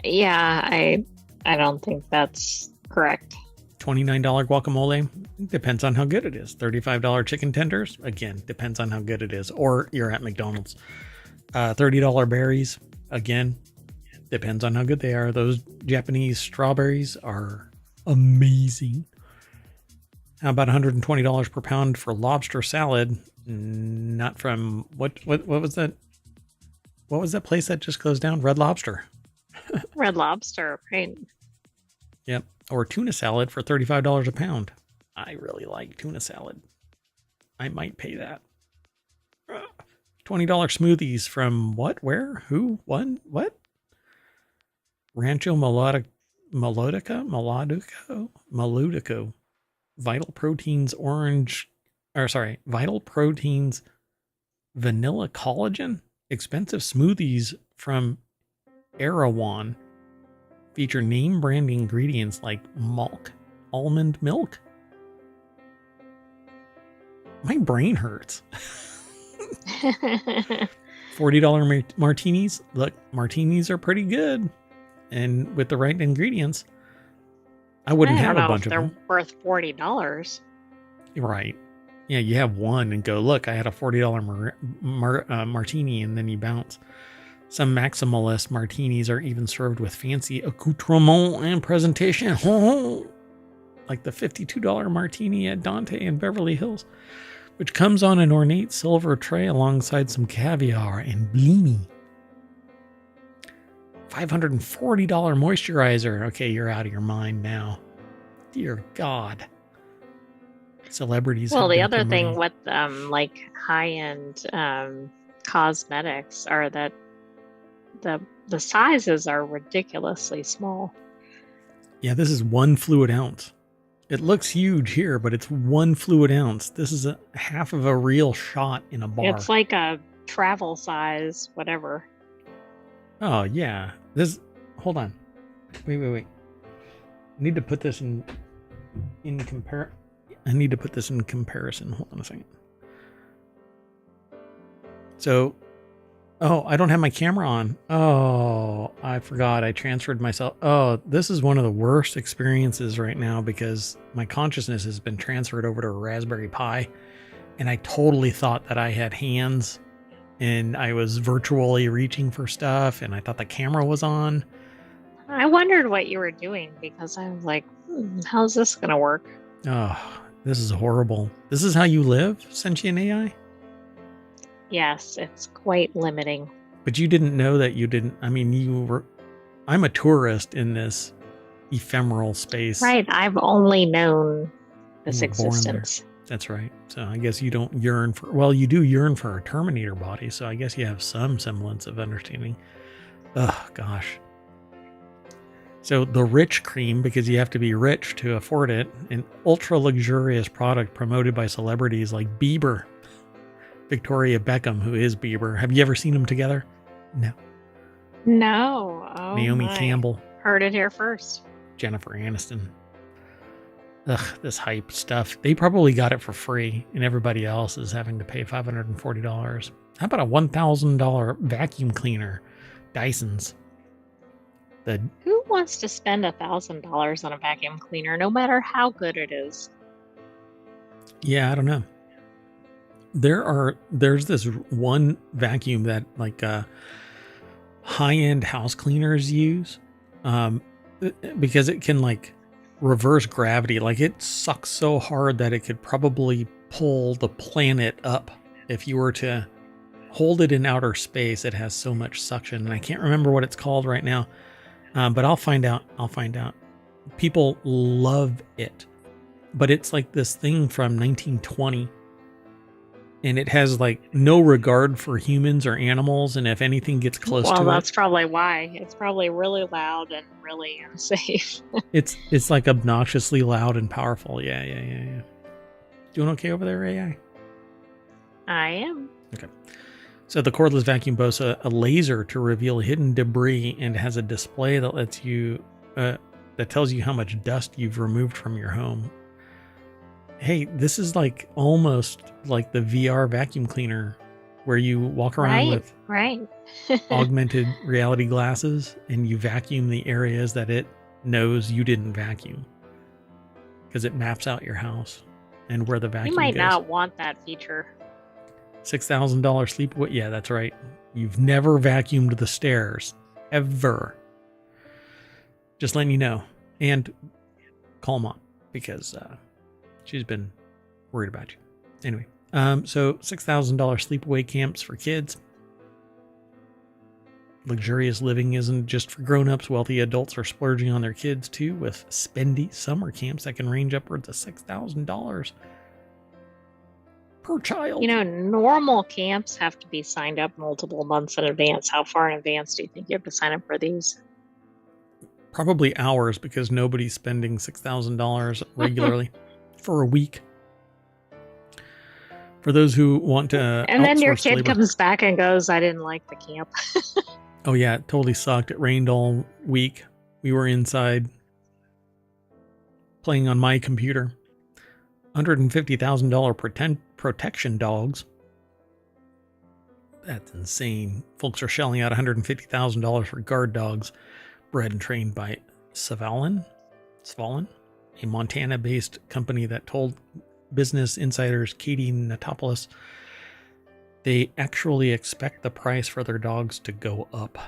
[SPEAKER 2] Yeah, I don't think that's correct.
[SPEAKER 1] $29 guacamole, depends on how good it is. $35 chicken tenders, again, depends on how good it is. Or you're at McDonald's. $30 berries, again, depends on how good they are. Those Japanese strawberries are amazing. How about $120 per pound for lobster salad? Not from what was that? What was that place that just goes down? Red Lobster.
[SPEAKER 2] Red Lobster, right?
[SPEAKER 1] Yep. Or tuna salad for $35 a pound. I really like tuna salad. I might pay that. $20 smoothies from what? Where? Who? When? What? Rancho Melodico. Vital Proteins Orange Vital Proteins Vanilla Collagen. Expensive smoothies from Erewhon feature name brand ingredients like almond milk. My brain hurts. $40 martinis. Look, martinis are pretty good. And with the right ingredients, I wouldn't have a bunch of them.
[SPEAKER 2] They're worth $40.
[SPEAKER 1] Right. Yeah, you have one and go, look, I had a $40 martini, and then you bounce. Some maximalist martinis are even served with fancy accoutrement and presentation. Like the $52 martini at Dante in Beverly Hills, which comes on an ornate silver tray alongside some caviar and blini. $540 moisturizer. Okay, you're out of your mind now. Dear God. Celebrities.
[SPEAKER 2] Well, the other thing with like high-end cosmetics are that the sizes are ridiculously small.
[SPEAKER 1] Yeah, this is 1 fluid ounce. It looks huge here, but it's 1 fluid ounce. This is a half of a real shot in a bar.
[SPEAKER 2] It's like a travel size, whatever.
[SPEAKER 1] Oh yeah. Hold on. Wait. I need to put this in comparison. Hold on a second. So, I don't have my camera on. Oh, I forgot. I transferred myself. Oh, this is one of the worst experiences right now because my consciousness has been transferred over to a Raspberry Pi, and I totally thought that I had hands and I was virtually reaching for stuff, and I thought the camera was on.
[SPEAKER 2] I wondered what you were doing because I was like, how's this going to work?
[SPEAKER 1] Oh, this is horrible. This is how you live, Sentient AI?
[SPEAKER 2] Yes, it's quite limiting.
[SPEAKER 1] But you didn't know that you didn't. I mean, I'm a tourist in this ephemeral space.
[SPEAKER 2] Right. I've only known this existence.
[SPEAKER 1] That's right. So I guess you don't yearn for, well, you do yearn for a Terminator body. So I guess you have some semblance of understanding. Oh, gosh. So the Rich Cream, because you have to be rich to afford it, an ultra luxurious product promoted by celebrities like Bieber, Victoria Beckham, who is Bieber. Have you ever seen them together? No.
[SPEAKER 2] No. Oh,
[SPEAKER 1] Naomi Campbell.
[SPEAKER 2] Heard it here first.
[SPEAKER 1] Jennifer Aniston. Ugh, this hype stuff. They probably got it for free, and everybody else is having to pay $540. How about a $1,000 vacuum cleaner? Dyson's.
[SPEAKER 2] Who wants to spend $1,000 on a vacuum cleaner, no matter how good it is?
[SPEAKER 1] Yeah, I don't know. There's this one vacuum that like high-end house cleaners use, because it can like reverse gravity. Like it sucks so hard that it could probably pull the planet up if you were to hold it in outer space. It has so much suction, and I can't remember what it's called right now. But I'll find out. People love it, but it's like this thing from 1920. And it has like no regard for humans or animals, and if anything gets close to it,
[SPEAKER 2] well, that's probably why. It's probably really loud and really unsafe.
[SPEAKER 1] it's like obnoxiously loud and powerful. Yeah. Doing okay over there, AI?
[SPEAKER 2] I am.
[SPEAKER 1] Okay. So the cordless vacuum boasts a laser to reveal hidden debris and has a display that lets you that tells you how much dust you've removed from your home. Hey, this is like almost like the VR vacuum cleaner where you walk around with augmented reality glasses and you vacuum the areas that it knows you didn't vacuum because it maps out your house and where the vacuum goes.
[SPEAKER 2] You might not want that feature.
[SPEAKER 1] $6,000 sleep. Yeah, that's right. You've never vacuumed the stairs ever. Just letting you know. And call Mom because she's been worried about you. Anyway, so $6,000 sleepaway camps for kids. Luxurious living isn't just for grown-ups. Wealthy adults are splurging on their kids too with spendy summer camps that can range upwards of $6,000 per child.
[SPEAKER 2] You know, normal camps have to be signed up multiple months in advance. How far in advance do you think you have to sign up for these?
[SPEAKER 1] Probably hours, because nobody's spending $6,000 regularly for a week. For those who want to
[SPEAKER 2] And then your
[SPEAKER 1] outsource
[SPEAKER 2] kid
[SPEAKER 1] labor.
[SPEAKER 2] comes back and goes, I didn't like the camp.
[SPEAKER 1] Oh yeah, it totally sucked. It rained all week. We were inside playing on my computer. $150,000 protection dogs. That's insane. Folks are shelling out $150,000 for guard dogs bred and trained by Svalin, a Montana-based company that told Business Insider's Katie Natopoulos they actually expect the price for their dogs to go up.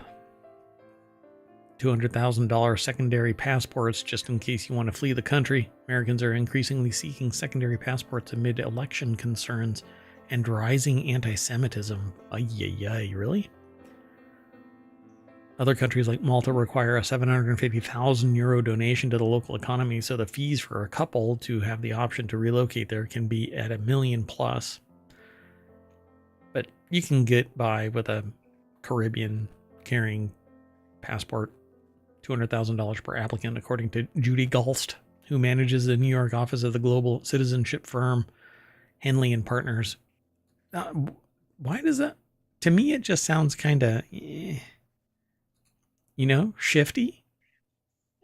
[SPEAKER 1] $200,000 secondary passports just in case you want to flee the country. Americans are increasingly seeking secondary passports amid election concerns and rising anti-Semitism. Ay, really? Other countries like Malta require a 750,000 euro donation to the local economy, so the fees for a couple to have the option to relocate there can be at $1 million plus. But you can get by with a Caribbean carrying passport, $200,000 per applicant, according to Judy Galst, who manages the New York office of the global citizenship firm Henley and Partners. Why does that? To me, it just sounds kind of, shifty.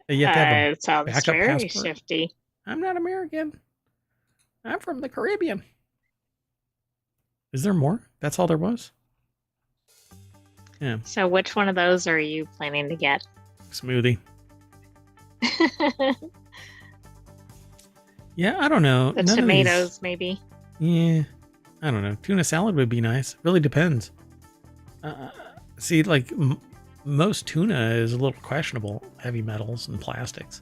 [SPEAKER 1] You have to have a
[SPEAKER 2] It sounds
[SPEAKER 1] backup
[SPEAKER 2] very
[SPEAKER 1] passport.
[SPEAKER 2] shifty.
[SPEAKER 1] I'm not American. I'm from the Caribbean. Is there more? That's all there was? Yeah.
[SPEAKER 2] So which one of those are you planning to get?
[SPEAKER 1] Smoothie. Yeah, I don't know.
[SPEAKER 2] The
[SPEAKER 1] None of these-
[SPEAKER 2] tomatoes, maybe.
[SPEAKER 1] Yeah, I don't know. Tuna salad would be nice. Really depends. See, like most tuna is a little questionable. Heavy metals and plastics.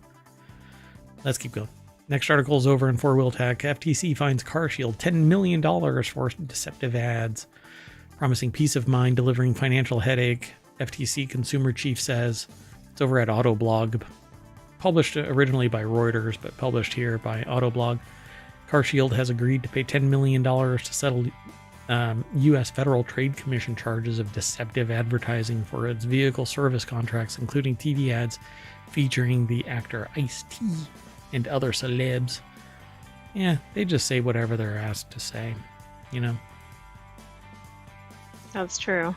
[SPEAKER 1] Let's keep going. Next article is over in Four Wheel Tech. FTC finds CarShield $10 million for deceptive ads, promising peace of mind, delivering financial headache. FTC consumer chief says. It's over at Autoblog. Published originally by Reuters, but published here by Autoblog. CarShield has agreed to pay $10 million to settle U.S. Federal Trade Commission charges of deceptive advertising for its vehicle service contracts, including TV ads featuring the actor Ice-T and other celebs. Yeah, they just say whatever they're asked to say,
[SPEAKER 2] That's true.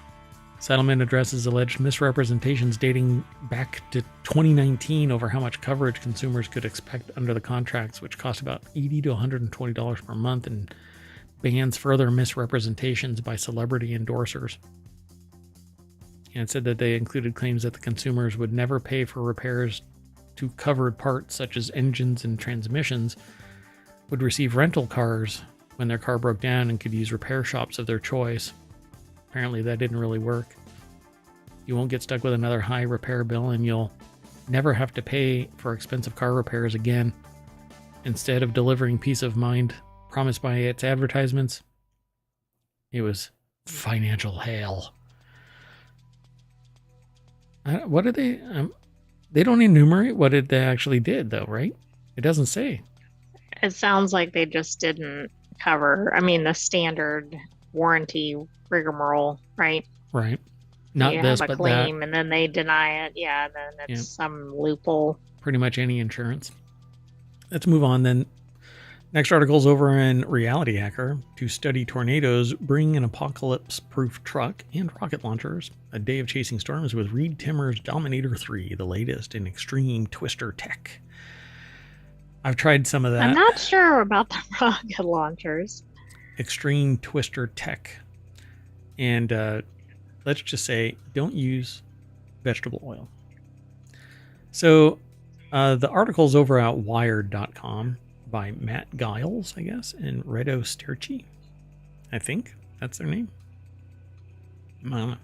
[SPEAKER 1] Settlement addresses alleged misrepresentations dating back to 2019 over how much coverage consumers could expect under the contracts, which cost about $80 to $120 per month, and bans further misrepresentations by celebrity endorsers. And it said that they included claims that the consumers would never pay for repairs to covered parts such as engines and transmissions, would receive rental cars when their car broke down and could use repair shops of their choice. Apparently that didn't really work. You won't get stuck with another high repair bill, and you'll never have to pay for expensive car repairs again. Instead of delivering peace of mind promised by its advertisements, it was financial hell. What did they... they don't enumerate what they actually did, though, right? It doesn't say.
[SPEAKER 2] It sounds like they just didn't cover, the standard warranty rigmarole, right?
[SPEAKER 1] Right. Not
[SPEAKER 2] you
[SPEAKER 1] this,
[SPEAKER 2] have a
[SPEAKER 1] but
[SPEAKER 2] claim
[SPEAKER 1] that.
[SPEAKER 2] and then they deny it. Yeah, then it's some loophole.
[SPEAKER 1] Pretty much any insurance. Let's move on then. Next article's over in Reality Hacker. To study tornadoes, bring an apocalypse-proof truck and rocket launchers. A day of chasing storms with Reed Timmer's Dominator 3, the latest in extreme twister tech. I've tried some of that.
[SPEAKER 2] I'm not sure about the rocket launchers.
[SPEAKER 1] Extreme twister tech. And let's just say, don't use vegetable oil. So the article's over at wired.com by Matt Giles, I guess, and Redo Sterchi. I think that's their name. I don't know.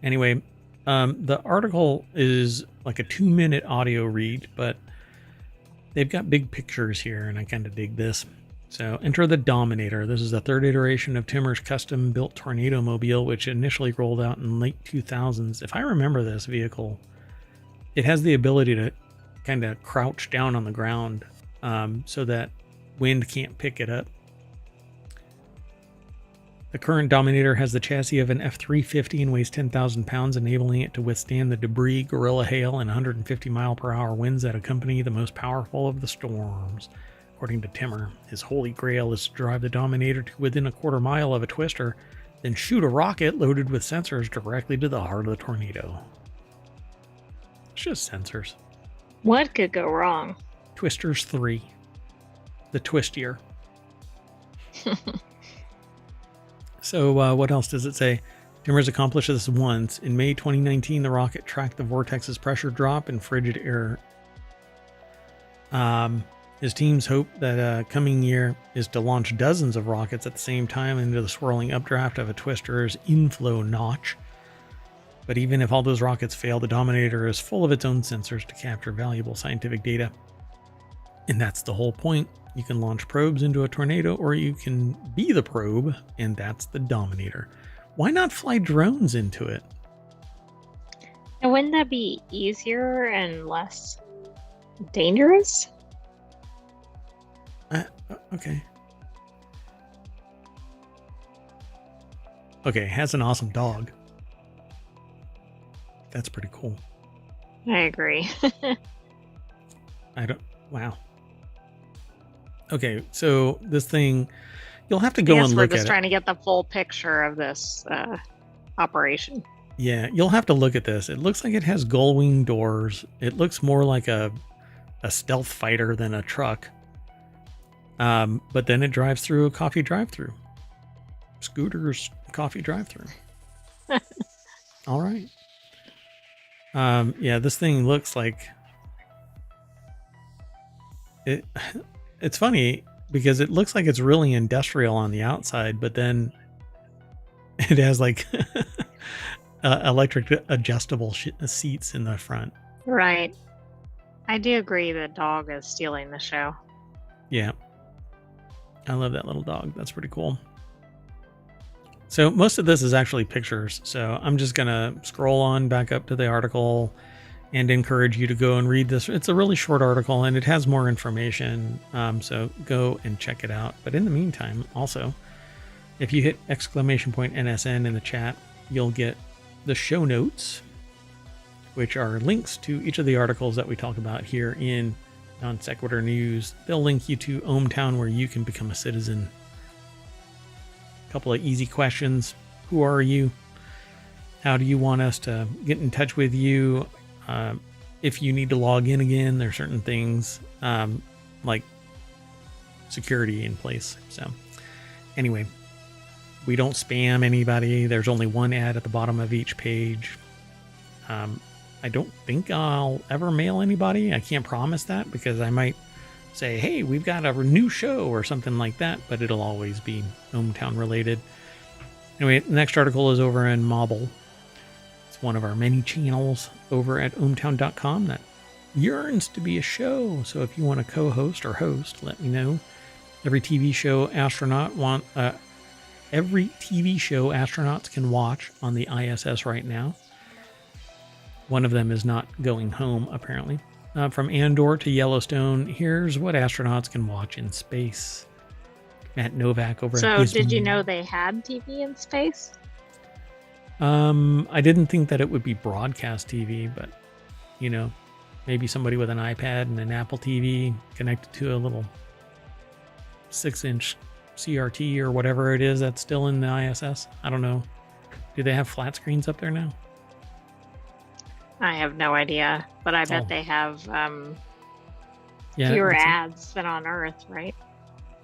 [SPEAKER 1] Anyway, the article is like a 2-minute audio read, but they've got big pictures here, and I kind of dig this. So enter the Dominator. This is the third iteration of Timmer's custom-built Tornado Mobile, which initially rolled out in late 2000s. If I remember this vehicle, it has the ability to kind of crouch down on the ground so that wind can't pick it up. The current Dominator has the chassis of an F-350 and weighs 10,000 pounds, enabling it to withstand the debris, gorilla hail, and 150 mile per hour winds that accompany the most powerful of the storms. according to Timmer. His holy grail is to drive the Dominator to within a quarter mile of a twister, then shoot a rocket loaded with sensors directly to the heart of the tornado. It's just sensors.
[SPEAKER 2] What could go wrong?
[SPEAKER 1] Twisters 3. The twistier. So what else does it say? Timmer's accomplished this once. In May 2019, the rocket tracked the vortex's pressure drop and frigid air. His team's hope that coming year is to launch dozens of rockets at the same time into the swirling updraft of a twister's inflow notch. But even if all those rockets fail, the Dominator is full of its own sensors to capture valuable scientific data. And that's the whole point. You can launch probes into a tornado, or you can be the probe, and that's the Dominator. Why not fly drones into it?
[SPEAKER 2] And wouldn't that be easier and less dangerous?
[SPEAKER 1] Okay. Okay, has an awesome dog. That's pretty cool.
[SPEAKER 2] I agree.
[SPEAKER 1] Wow. Okay, so this thing, you'll have to go and look at it.
[SPEAKER 2] We're just trying to get the full picture of this operation.
[SPEAKER 1] Yeah, you'll have to look at this. It looks like it has gull wing doors. It looks more like a stealth fighter than a truck. But then it drives through a coffee drive-through. Scooter's coffee drive-through. All right. Yeah, this thing looks like it. It's funny because it looks like it's really industrial on the outside, but then it has like electric adjustable seats in the front.
[SPEAKER 2] Right. I do agree that dog is stealing the show.
[SPEAKER 1] Yeah. I love that little dog. That's pretty cool. So most of this is actually pictures. So I'm just going to scroll on back up to the article and encourage you to go and read this. It's a really short article and it has more information. So go and check it out. But in the meantime, also, if you hit !NSN in the chat, you'll get the show notes, which are links to each of the articles that we talk about here in Non Sequitur News. They'll link you to ohmTown, where you can become a citizen. A couple of easy questions. Who are you? How do you want us to get in touch with you? If you need to log in again, there are certain things like security in place. So anyway, we don't spam anybody. There's only one ad at the bottom of each page. I don't think I'll ever mail anybody. I can't promise that because I might say, hey, we've got a new show or something like that, but it'll always be ohmTown related. Anyway, the next article is over in Mobile. It's one of our many channels over at ohmTown.com that yearns to be a show. So if you want to co-host or host, let me know. Every TV show astronauts can watch on the ISS right now. One of them is not going home, apparently. From Andor to Yellowstone, here's what astronauts can watch in space. Matt Novak over at Gizmo.
[SPEAKER 2] So did you know they had TV in space?
[SPEAKER 1] I didn't think that it would be broadcast TV, but, you know, maybe somebody with an iPad and an Apple TV connected to a little 6-inch CRT or whatever it is that's still in the ISS. I don't know. Do they have flat screens up there now?
[SPEAKER 2] I have no idea, but I bet they have fewer ads than on Earth, right?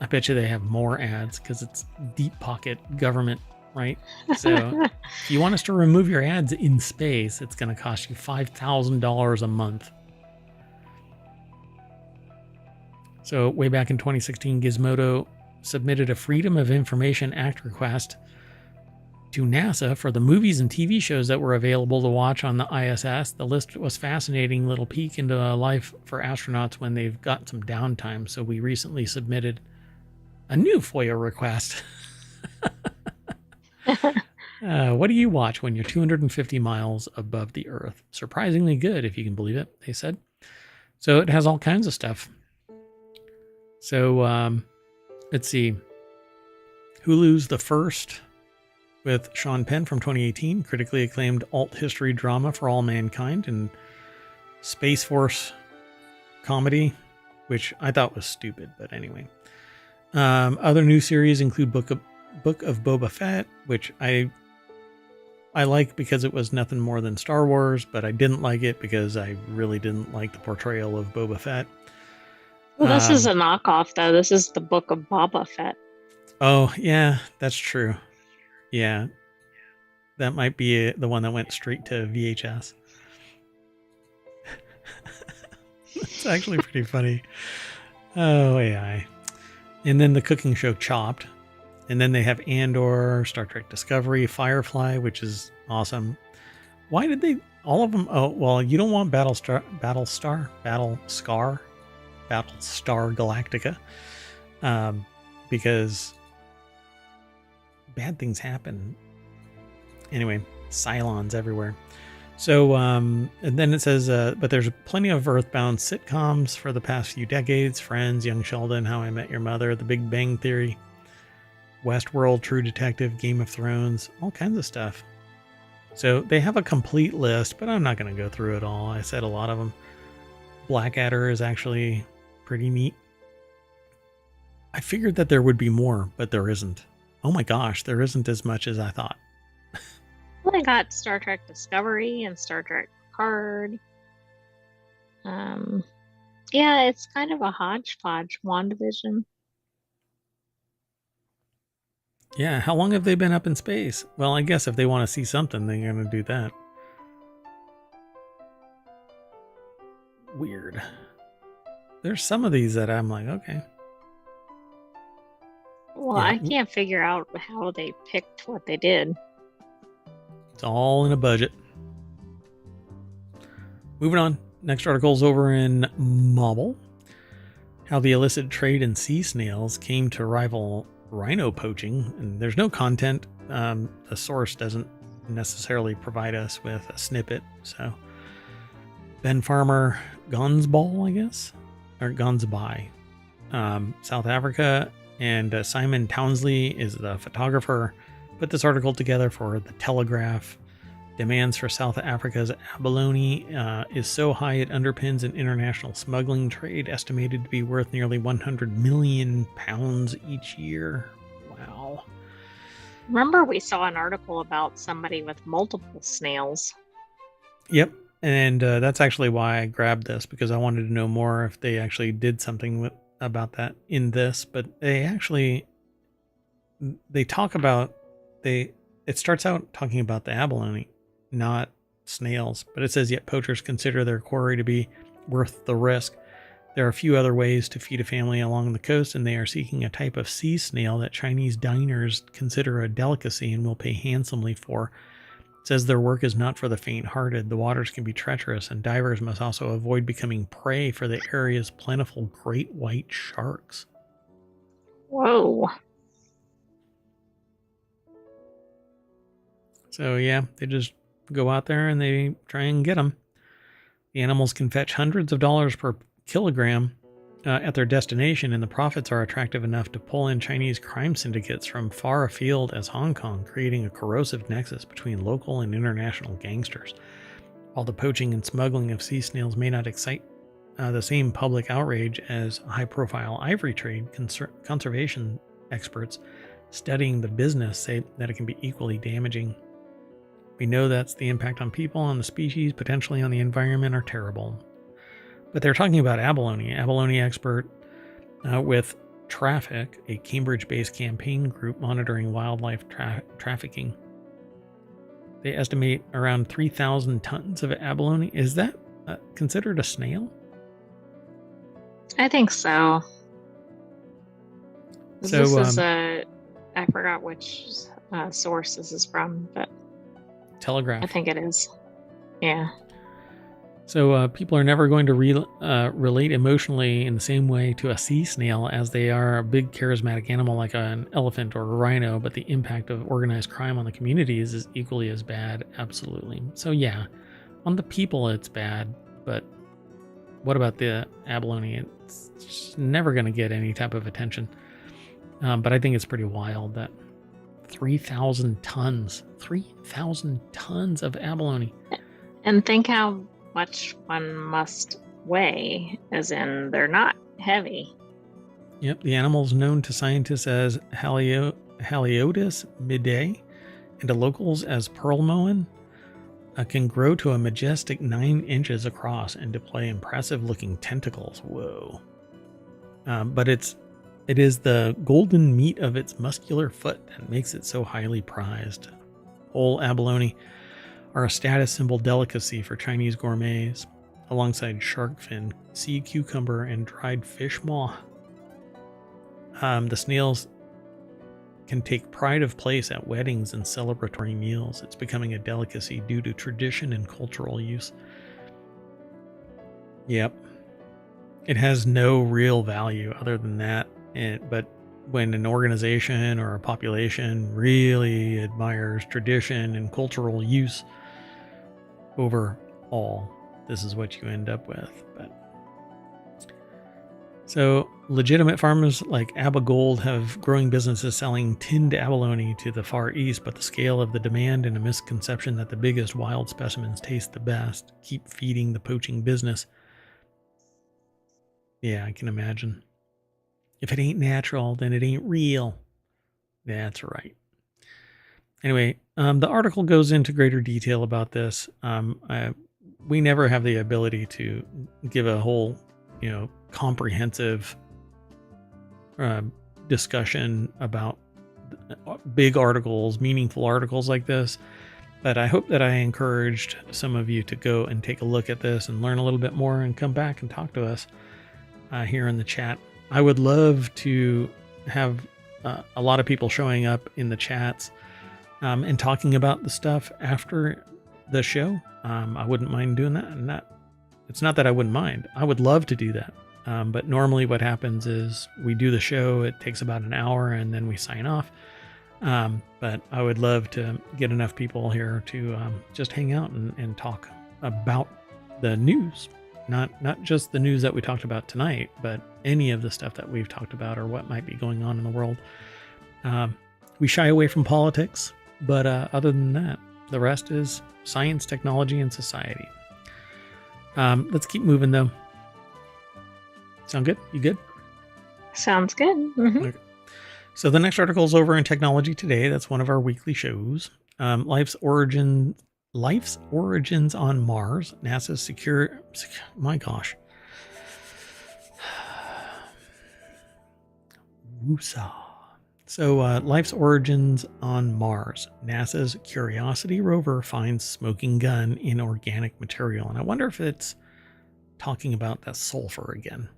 [SPEAKER 1] I bet you they have more ads because it's deep pocket government, right? So if you want us to remove your ads in space, it's going to cost you $5,000 a month. So way back in 2016, Gizmodo submitted a Freedom of Information Act request to NASA for the movies and TV shows that were available to watch on the ISS. The list was a fascinating little peek into life for astronauts when they've got some downtime. So we recently submitted a new FOIA request. What do you watch when you're 250 miles above the Earth? Surprisingly good, if you can believe it, they said. So it has all kinds of stuff. So let's see. Hulu's The First, with Sean Penn from 2018, critically acclaimed alt history drama for all mankind and Space Force comedy which I thought was stupid, but anyway. Other new series include Book of Boba Fett, which I like because it was nothing more than Star Wars, but I didn't like it because I really didn't like the portrayal of Boba Fett.
[SPEAKER 2] Well, this is a knockoff, though. This is the Book of Boba Fett.
[SPEAKER 1] Oh, yeah, that's true. Yeah, that might be the one that went straight to VHS. It's actually pretty funny. Oh, AI. And then the cooking show Chopped. And then they have Andor, Star Trek Discovery, Firefly, which is awesome. Why did they... all of them... oh, well, you don't want Battlestar Galactica. Because bad things happen. Anyway, Cylons everywhere. So, and then it says, but there's plenty of Earthbound sitcoms for the past few decades. Friends, Young Sheldon, How I Met Your Mother, The Big Bang Theory, Westworld, True Detective, Game of Thrones, all kinds of stuff. So they have a complete list, but I'm not going to go through it all. I said a lot of them. Blackadder is actually pretty neat. I figured that there would be more, but there isn't. Oh my gosh, there isn't as much as I thought.
[SPEAKER 2] Well, I got Star Trek Discovery and Star Trek Picard. Yeah, it's kind of a hodgepodge. WandaVision.
[SPEAKER 1] Yeah, how long have they been up in space? Well, I guess if they want to see something, they're going to do that. Weird. There's some of these that I'm like, okay.
[SPEAKER 2] Well,
[SPEAKER 1] Yeah.
[SPEAKER 2] I can't figure out how they picked what they did.
[SPEAKER 1] It's all in a budget. Moving on. Next article's over in Mobile. How the illicit trade in sea snails came to rival rhino poaching. And there's no content. The source doesn't necessarily provide us with a snippet. So Ben Farmer Gonsball, I guess, or Gonsby, South Africa, and Simon Townsley is the photographer. Put this article together for The Telegraph. Demands for South Africa's abalone is so high it underpins an international smuggling trade estimated to be worth nearly 100 million pounds each year. Wow.
[SPEAKER 2] Remember, we saw an article about somebody with multiple snails.
[SPEAKER 1] Yep. And that's actually why I grabbed this, because I wanted to know more if they actually did something about that in this. But they talk about, it starts out talking about the abalone, not snails. But it says, yet poachers consider their quarry to be worth the risk. There are a few other ways to feed a family along the coast, and they are seeking a type of sea snail that Chinese diners consider a delicacy and will pay handsomely for. It says their work is not for the faint-hearted. The waters can be treacherous, and divers must also avoid becoming prey for the area's plentiful great white sharks.
[SPEAKER 2] Whoa.
[SPEAKER 1] So yeah, they just go out there and they try and get them. The animals can fetch hundreds of dollars per kilogram at their destination, and the profits are attractive enough to pull in Chinese crime syndicates from far afield as Hong Kong, creating a corrosive nexus between local and international gangsters. While the poaching and smuggling of sea snails may not excite the same public outrage as high-profile ivory trade, conservation experts studying the business say that it can be equally damaging. We know that's the impact on people, on the species, potentially on the environment are terrible. But they're talking about abalone. Abalone expert with Traffic, a Cambridge-based campaign group monitoring wildlife trafficking. They estimate around 3,000 tons of abalone. Is that considered a snail?
[SPEAKER 2] I think so.
[SPEAKER 1] So,
[SPEAKER 2] This is I forgot which source this is from, but
[SPEAKER 1] Telegraph.
[SPEAKER 2] I think it is. Yeah.
[SPEAKER 1] So people are never going to relate emotionally in the same way to a sea snail as they are a big charismatic animal like an elephant or a rhino, but the impact of organized crime on the communities is equally as bad, absolutely. So yeah, on the people it's bad, but what about the abalone? It's just never going to get any type of attention. But I think it's pretty wild that 3,000 tons of abalone.
[SPEAKER 2] And think how much one must weigh, as in they're not heavy.
[SPEAKER 1] Yep, the animal is known to scientists as Haliotis midday and to locals as pearl moen. Can grow to a majestic 9 inches across and display impressive-looking tentacles. Whoa! But it is the golden meat of its muscular foot that makes it so highly prized. Whole abalone are a status symbol delicacy for Chinese gourmets, alongside shark fin, sea cucumber, and dried fish maw. The snails can take pride of place at weddings and celebratory meals. It's becoming a delicacy due to tradition and cultural use. Yep. It has no real value other than that. But when an organization or a population really admires tradition and cultural use over all, this is what you end up with. So legitimate farmers like Abigold have growing businesses selling tinned abalone to the Far East, but the scale of the demand and a misconception that the biggest wild specimens taste the best keep feeding the poaching business. Yeah, I can imagine. If it ain't natural, then it ain't real. That's right. Anyway, the article goes into greater detail about this. We never have the ability to give a whole, comprehensive discussion about big articles, meaningful articles like this. But I hope that I encouraged some of you to go and take a look at this and learn a little bit more and come back and talk to us here in the chat. I would love to have a lot of people showing up in the chats and talking about the stuff after the show. I wouldn't mind doing that. And it's not that I wouldn't mind. I would love to do that. But normally what happens is we do the show. It takes about an hour and then we sign off. But I would love to get enough people here to just hang out and talk about the news. Not just the news that we talked about tonight, but any of the stuff that we've talked about or what might be going on in the world. We shy away from politics, but other than that, the rest is science, technology, and society. Let's keep moving, though. Sound good? You good?
[SPEAKER 2] Sounds good. Mm-hmm.
[SPEAKER 1] Okay. So the next article is over in Technology Today. That's one of our weekly shows. Life's origins on Mars. NASA's secure. My gosh. Woosah. So life's origins on Mars. NASA's Curiosity rover finds smoking gun in organic material. And I wonder if it's talking about that sulfur again.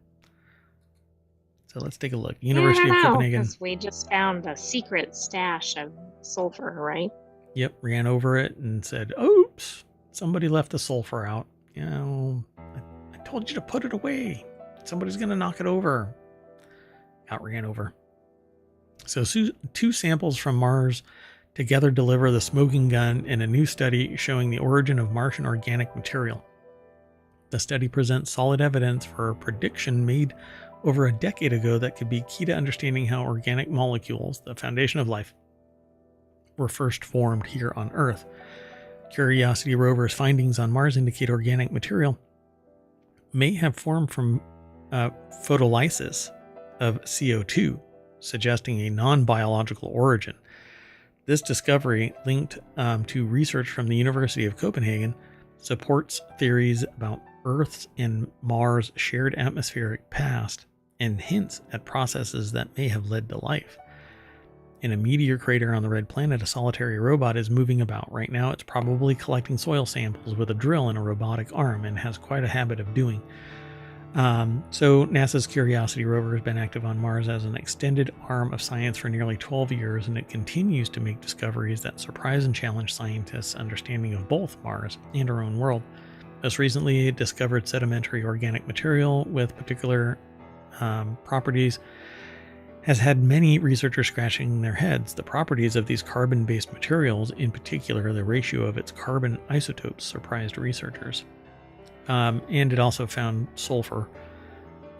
[SPEAKER 1] So let's take a look. University of Copenhagen.
[SPEAKER 2] Because we just found a secret stash of sulfur, right?
[SPEAKER 1] Yep, ran over it and said, oops, somebody left the sulfur out. I told you to put it away. Somebody's going to knock it over. Ran over. So 2 samples from Mars together deliver the smoking gun in a new study showing the origin of Martian organic material. The study presents solid evidence for a prediction made over a decade ago that could be key to understanding how organic molecules, the foundation of life, were first formed here on Earth. Curiosity rover's findings on Mars indicate organic material may have formed from photolysis of CO2, suggesting a non-biological origin. This discovery, linked to research from the University of Copenhagen, supports theories about Earth's and Mars' shared atmospheric past and hints at processes that may have led to life. In a meteor crater on the red planet, a solitary robot is moving about. Right now, it's probably collecting soil samples with a drill and a robotic arm and has quite a habit of doing. So NASA's Curiosity rover has been active on Mars as an extended arm of science for nearly 12 years, and it continues to make discoveries that surprise and challenge scientists' understanding of both Mars and our own world. Most recently, it discovered sedimentary organic material with particular properties has had many researchers scratching their heads. The properties of these carbon-based materials, in particular the ratio of its carbon isotopes, surprised researchers. And it also found sulfur.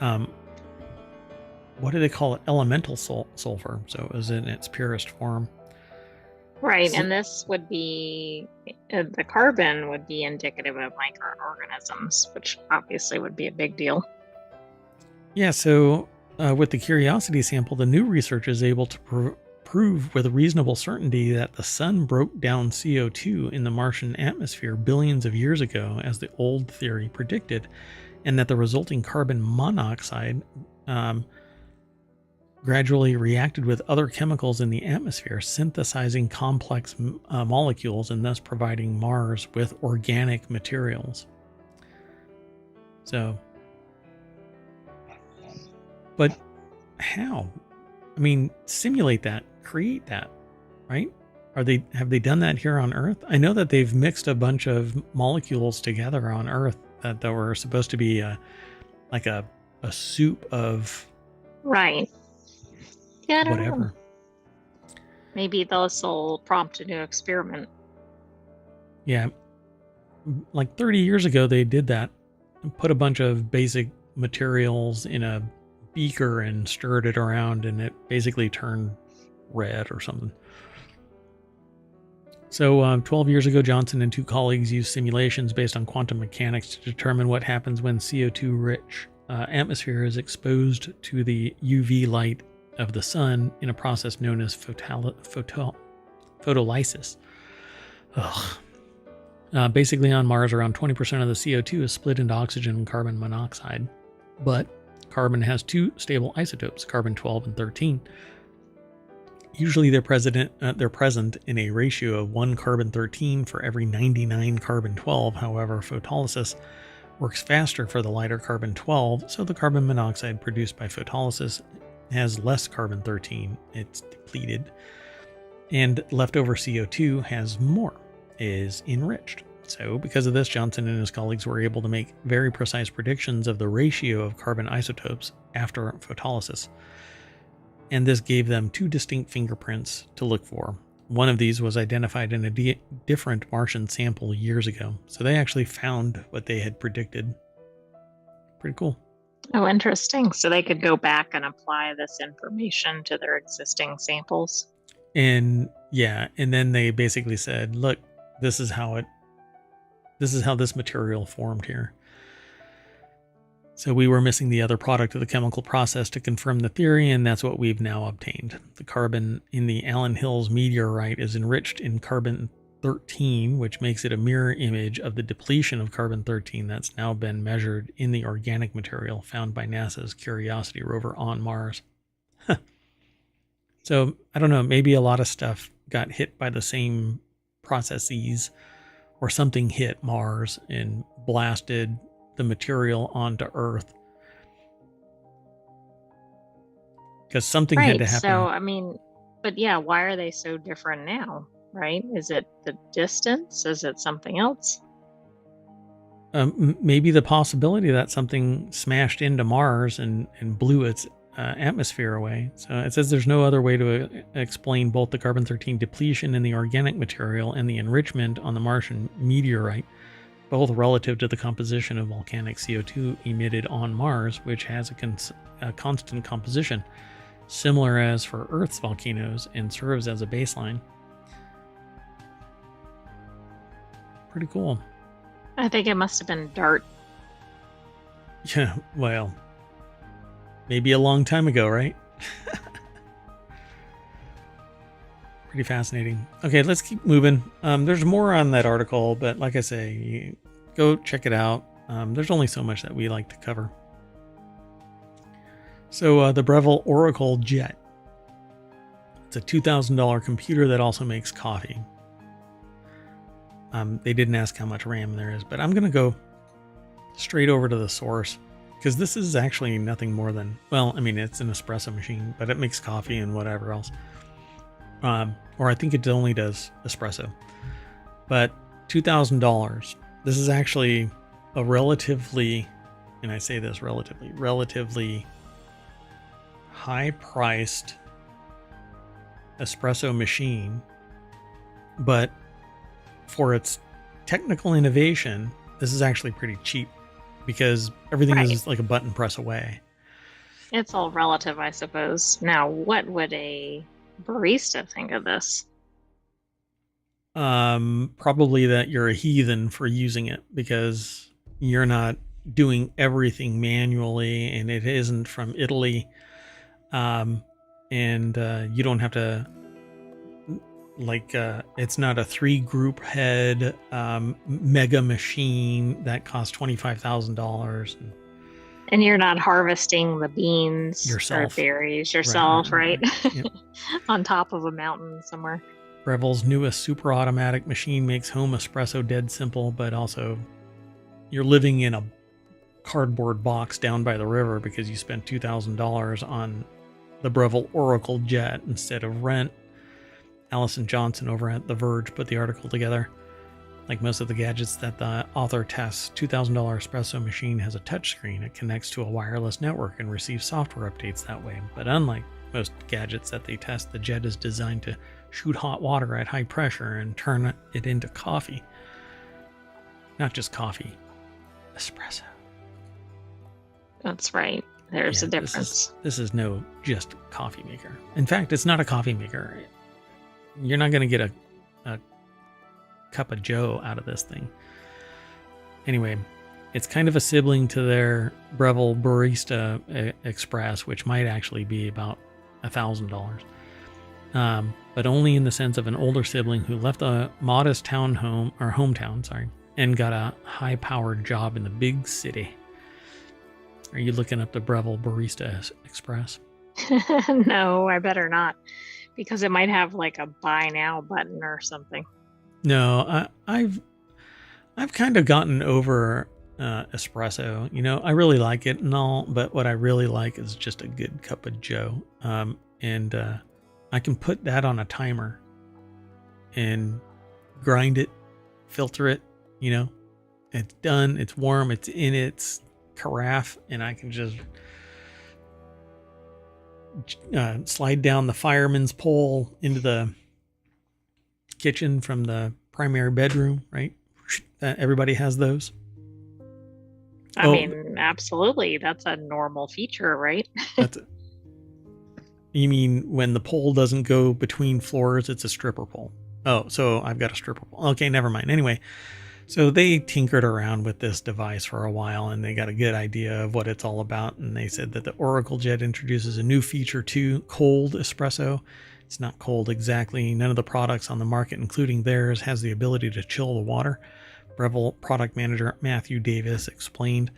[SPEAKER 1] What do they call it? Elemental sulfur. So it was in its purest form.
[SPEAKER 2] Right, and this would be, the carbon would be indicative of microorganisms, which obviously would be a big deal.
[SPEAKER 1] Yeah, so with the Curiosity sample, the new research is able to prove with reasonable certainty that the sun broke down CO2 in the Martian atmosphere billions of years ago, as the old theory predicted, and that the resulting carbon monoxide gradually reacted with other chemicals in the atmosphere, synthesizing complex molecules and thus providing Mars with organic materials. So, but how? I mean, simulate that, create that, right? Have they done that here on Earth? I know that they've mixed a bunch of molecules together on Earth that were supposed to be like a soup of
[SPEAKER 2] Right. Yeah, I don't know.
[SPEAKER 1] whatever.
[SPEAKER 2] Maybe this will prompt a new experiment.
[SPEAKER 1] Yeah, like 30 years ago they did that, put a bunch of basic materials in a beaker and stirred it around, and it basically turned red or something. So 12 years ago, Johnson and two colleagues used simulations based on quantum mechanics to determine what happens when CO2-rich atmosphere is exposed to the UV light of the sun in a process known as photolysis. Basically, on Mars, around 20% of the CO2 is split into oxygen and carbon monoxide, but carbon has two stable isotopes, carbon-12 and 13. Usually they're present in a ratio of 1 carbon-13 for every 99 carbon-12. However, photolysis works faster for the lighter carbon-12, so the carbon monoxide produced by photolysis has less carbon-13. It's depleted. And leftover CO2 has more, is enriched. So because of this, Johnson and his colleagues were able to make very precise predictions of the ratio of carbon isotopes after photolysis. And this gave them two distinct fingerprints to look for. One of these was identified in a different Martian sample years ago. So they actually found what they had predicted. Pretty cool.
[SPEAKER 2] Oh, interesting. So they could go back and apply this information to their existing samples.
[SPEAKER 1] And yeah, and then they basically said, look, this is how this material formed here. So we were missing the other product of the chemical process to confirm the theory, and that's what we've now obtained. The carbon in the Allen Hills meteorite is enriched in carbon-13, which makes it a mirror image of the depletion of carbon-13 that's now been measured in the organic material found by NASA's Curiosity rover on Mars. So, I don't know, maybe a lot of stuff got hit by the same processes, or something hit Mars and blasted the material onto Earth, because something had to happen.
[SPEAKER 2] So, I mean, but yeah, why are they so different now, right? Is it the distance? Is it something else?
[SPEAKER 1] Maybe the possibility that something smashed into Mars and blew its atmosphere away. So it says there's no other way to explain both the carbon-13 depletion in the organic material and the enrichment on the Martian meteorite, both relative to the composition of volcanic CO2 emitted on Mars, which has a constant composition, similar as for Earth's volcanoes, and serves as a baseline. Pretty cool.
[SPEAKER 2] I think it must have been DART.
[SPEAKER 1] Yeah, well, maybe a long time ago, right? Pretty fascinating. Okay, let's keep moving. There's more on that article, but like I say, go check it out. There's only so much that we like to cover. So the Breville Oracle Jet. It's a $2,000 computer that also makes coffee. They didn't ask how much RAM there is, but I'm going to go straight over to the source, because this is actually nothing more than, well, I mean, it's an espresso machine, but it makes coffee and whatever else. Or I think it only does espresso. But $2,000. This is actually a relatively, and I say this relatively high-priced espresso machine, but for its technical innovation, this is actually pretty cheap, because everything is like a button press away.
[SPEAKER 2] It's all relative, I suppose. Now, what would a barista think of this?
[SPEAKER 1] Probably that you're a heathen for using it, because you're not doing everything manually, and it isn't from Italy. And you don't have to, like, it's not a 3-group head mega machine that costs $25,000.
[SPEAKER 2] And you're not harvesting the beans
[SPEAKER 1] Yourself.
[SPEAKER 2] or berries yourself, right?
[SPEAKER 1] Yep.
[SPEAKER 2] On top of a mountain somewhere.
[SPEAKER 1] Breville's newest super automatic machine makes home espresso dead simple, but also you're living in a cardboard box down by the river because you spent $2,000 on the Breville Oracle Jet instead of rent. Allison Johnson over at The Verge put the article together. Like most of the gadgets that the author tests, $2,000 espresso machine has a touchscreen. It connects to a wireless network and receives software updates that way. But unlike most gadgets that they test, the Jet is designed to shoot hot water at high pressure and turn it into coffee. Not just coffee, espresso.
[SPEAKER 2] That's right. There's a difference.
[SPEAKER 1] This is no just coffee maker. In fact, it's not a coffee maker. You're not going to get a cup of joe out of this thing. Anyway, it's kind of a sibling to their Breville Barista Express, which might actually be about $1,000. But only in the sense of an older sibling who left a modest hometown, and got a high-powered job in the big city. Are you looking up the Breville Barista Express?
[SPEAKER 2] No, I better not, because it might have like a buy now button or something.
[SPEAKER 1] No, I've kind of gotten over espresso. You know, I really like it and all, but what I really like is just a good cup of joe. And I can put that on a timer and grind it, filter it. You know, it's done. It's warm. It's in its carafe, and I can just slide down the fireman's pole into the kitchen from the primary bedroom, right? Everybody has those.
[SPEAKER 2] I mean, absolutely. That's a normal feature, right?
[SPEAKER 1] You mean when the pole doesn't go between floors, it's a stripper pole. Oh, so I've got a stripper pole. Okay, never mind. Anyway, so they tinkered around with this device for a while, and they got a good idea of what it's all about. And they said that the Oracle Jet introduces a new feature too, cold espresso. It's not cold exactly. None of the products on the market, including theirs, has the ability to chill the water. Breville product manager Matthew Davis explained.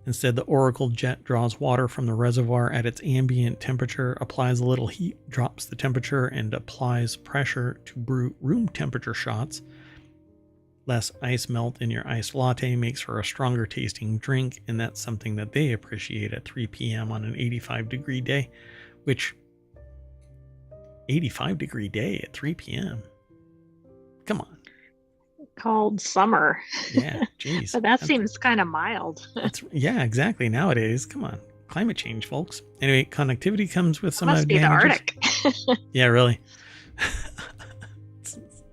[SPEAKER 1] Instead, the Oracle Jet draws water from the reservoir at its ambient temperature, applies a little heat, drops the temperature, and applies pressure to brew room temperature shots. Less ice melt in your iced latte makes for a stronger tasting drink, and that's something that they appreciate at 3 p.m. on an 85-degree day, which 85-degree day at 3 p.m. Come on.
[SPEAKER 2] Called summer.
[SPEAKER 1] Yeah, geez.
[SPEAKER 2] But that seems kind of mild.
[SPEAKER 1] Yeah, exactly. Nowadays, come on. Climate change, folks. Anyway, connectivity comes with some
[SPEAKER 2] must
[SPEAKER 1] advantages.
[SPEAKER 2] Be the Arctic.
[SPEAKER 1] Yeah, really.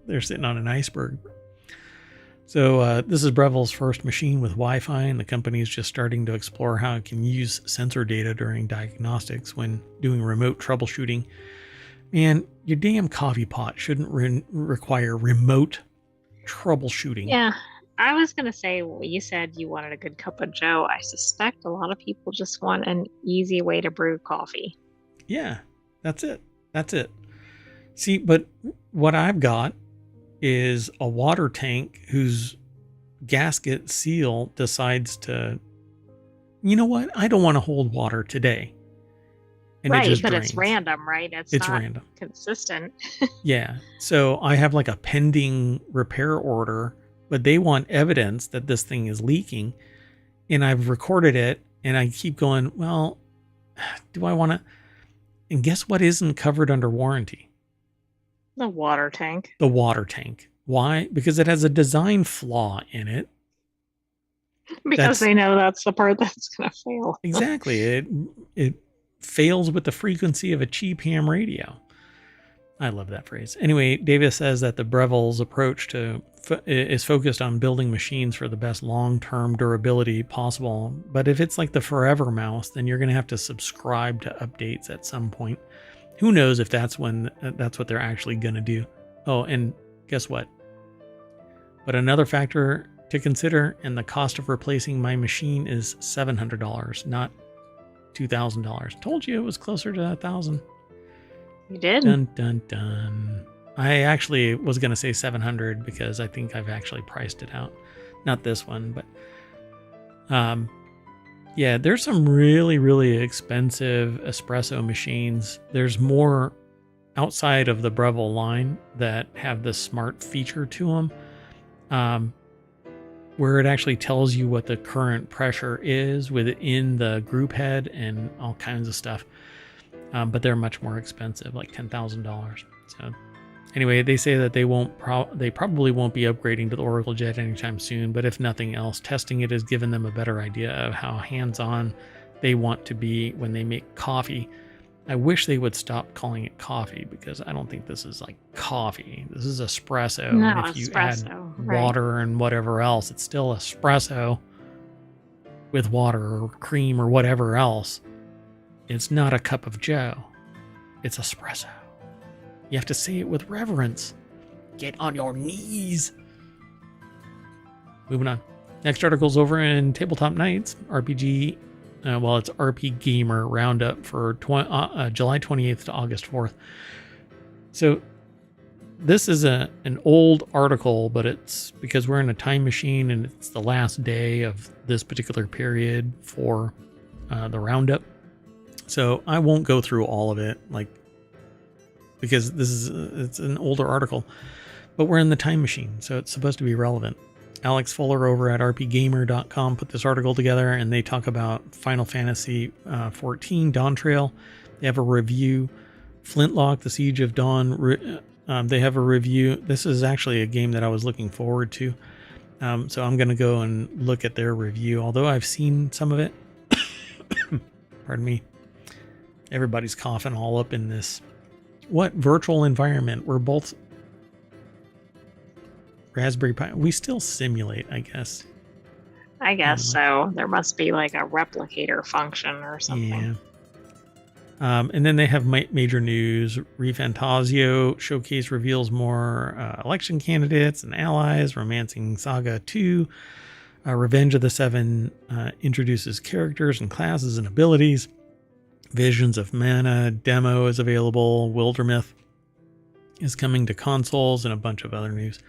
[SPEAKER 1] They're sitting on an iceberg. So this is Breville's first machine with Wi-Fi, and the company is just starting to explore how it can use sensor data during diagnostics when doing remote troubleshooting. Man, your damn coffee pot shouldn't require remote troubleshooting.
[SPEAKER 2] Yeah, I was going to say, well, you said you wanted a good cup of joe. I suspect a lot of people just want an easy way to brew coffee.
[SPEAKER 1] Yeah, that's it. See, but what I've got is a water tank whose gasket seal decides to, you know what? I don't want to hold water today. And
[SPEAKER 2] right,
[SPEAKER 1] it just
[SPEAKER 2] but
[SPEAKER 1] drains.
[SPEAKER 2] It's random, right? It's not
[SPEAKER 1] random.
[SPEAKER 2] Consistent.
[SPEAKER 1] Yeah. So I have like a pending repair order, but they want evidence that this thing is leaking. And I've recorded it, and I keep going, well, do I want to? And guess what isn't covered under warranty?
[SPEAKER 2] The water tank.
[SPEAKER 1] The water tank. Why? Because it has a design flaw in it.
[SPEAKER 2] Because they know that's the part that's going to fail.
[SPEAKER 1] Exactly. It fails with the frequency of a cheap ham radio. I love that phrase. Anyway, Davis says that the Breville's approach is focused on building machines for the best long-term durability possible. But if it's like the Forever Mouse, then you're going to have to subscribe to updates at some point. Who knows if that's what they're actually going to do. Oh, and guess what? But another factor to consider, and the cost of replacing my machine is $700, not $2,000. Told you it was closer to 1,000.
[SPEAKER 2] You did.
[SPEAKER 1] Dun dun dun. I actually was going to say 700 because I think I've actually priced it out. Not this one, but yeah, there's some really, really expensive espresso machines. There's more outside of the Breville line that have this smart feature to them, where it actually tells you what the current pressure is within the group head and all kinds of stuff. But they're much more expensive, like $10,000. So anyway, they say that they probably won't be upgrading to the Oracle Jet anytime soon, but if nothing else, testing it has given them a better idea of how hands-on they want to be when they make coffee. I wish they would stop calling it coffee, because I don't think this is like coffee. This is espresso.
[SPEAKER 2] No,
[SPEAKER 1] and if you add water and whatever else, it's still espresso with water or cream or whatever else. It's not a cup of joe. It's espresso. You have to say it with reverence. Get on your knees. Moving on. Next article's over in Tabletop Nights, RPG. It's RP Gamer Roundup for July 28th to August 4th. So this is an old article, but it's because we're in a time machine and it's the last day of this particular period for the Roundup. So I won't go through all of it, because it's an older article, but we're in the time machine, so it's supposed to be relevant. Alex Fuller over at rpgamer.com put this article together, and they talk about Final Fantasy 14 Dawn Trail. They have a review. Flintlock, The Siege of Dawn. They have a review. This is actually a game that I was looking forward to. So I'm going to go and look at their review, although I've seen some of it. Pardon me. Everybody's coughing all up in this virtual environment. We're both Raspberry Pi. We still simulate, I guess.
[SPEAKER 2] I guess so. There must be like a replicator function or something.
[SPEAKER 1] Yeah. And then they have major news. ReFantasio Showcase reveals more election candidates and allies. Romancing Saga 2. Revenge of the Seven introduces characters and classes and abilities. Visions of Mana demo is available. Wildermyth is coming to consoles, and a bunch of other news.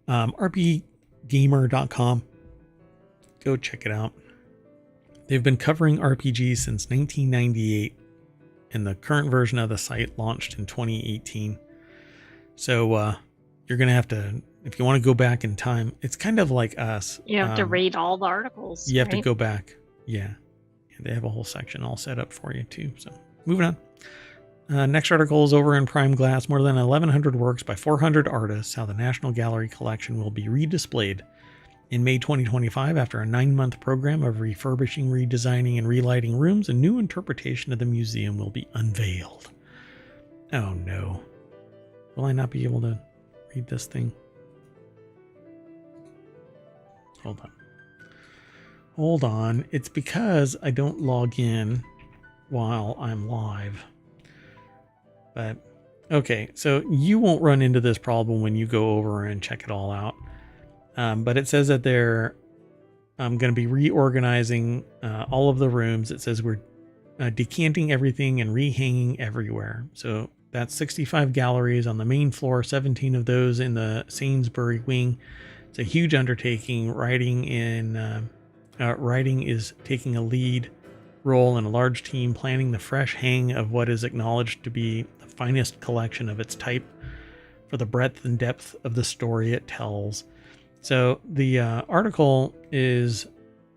[SPEAKER 1] rpgamer.com. Go check it out. They've been covering RPGs since 1998, and the current version of the site launched in 2018. So you're going to have to, if you want to go back in time, it's kind of like us.
[SPEAKER 2] You have to read all the articles.
[SPEAKER 1] You have to go back. Yeah. They have a whole section all set up for you too. So moving on. Next article is over in Prime Glass. More than 1,100 works by 400 artists. How the National Gallery collection will be redisplayed in May 2025 after a 9-month program of refurbishing, redesigning, and relighting rooms. A new interpretation of the museum will be unveiled. Oh no. Will I not be able to read this thing? Hold on. It's because I don't log in while I'm live. But, okay. So you won't run into this problem when you go over and check it all out. But it says that they're going to be reorganizing all of the rooms. It says we're decanting everything and rehanging everywhere. So that's 65 galleries on the main floor, 17 of those in the Sainsbury wing. It's a huge undertaking. Writing is taking a lead role in a large team planning the fresh hang of what is acknowledged to be the finest collection of its type for the breadth and depth of the story it tells. So the article is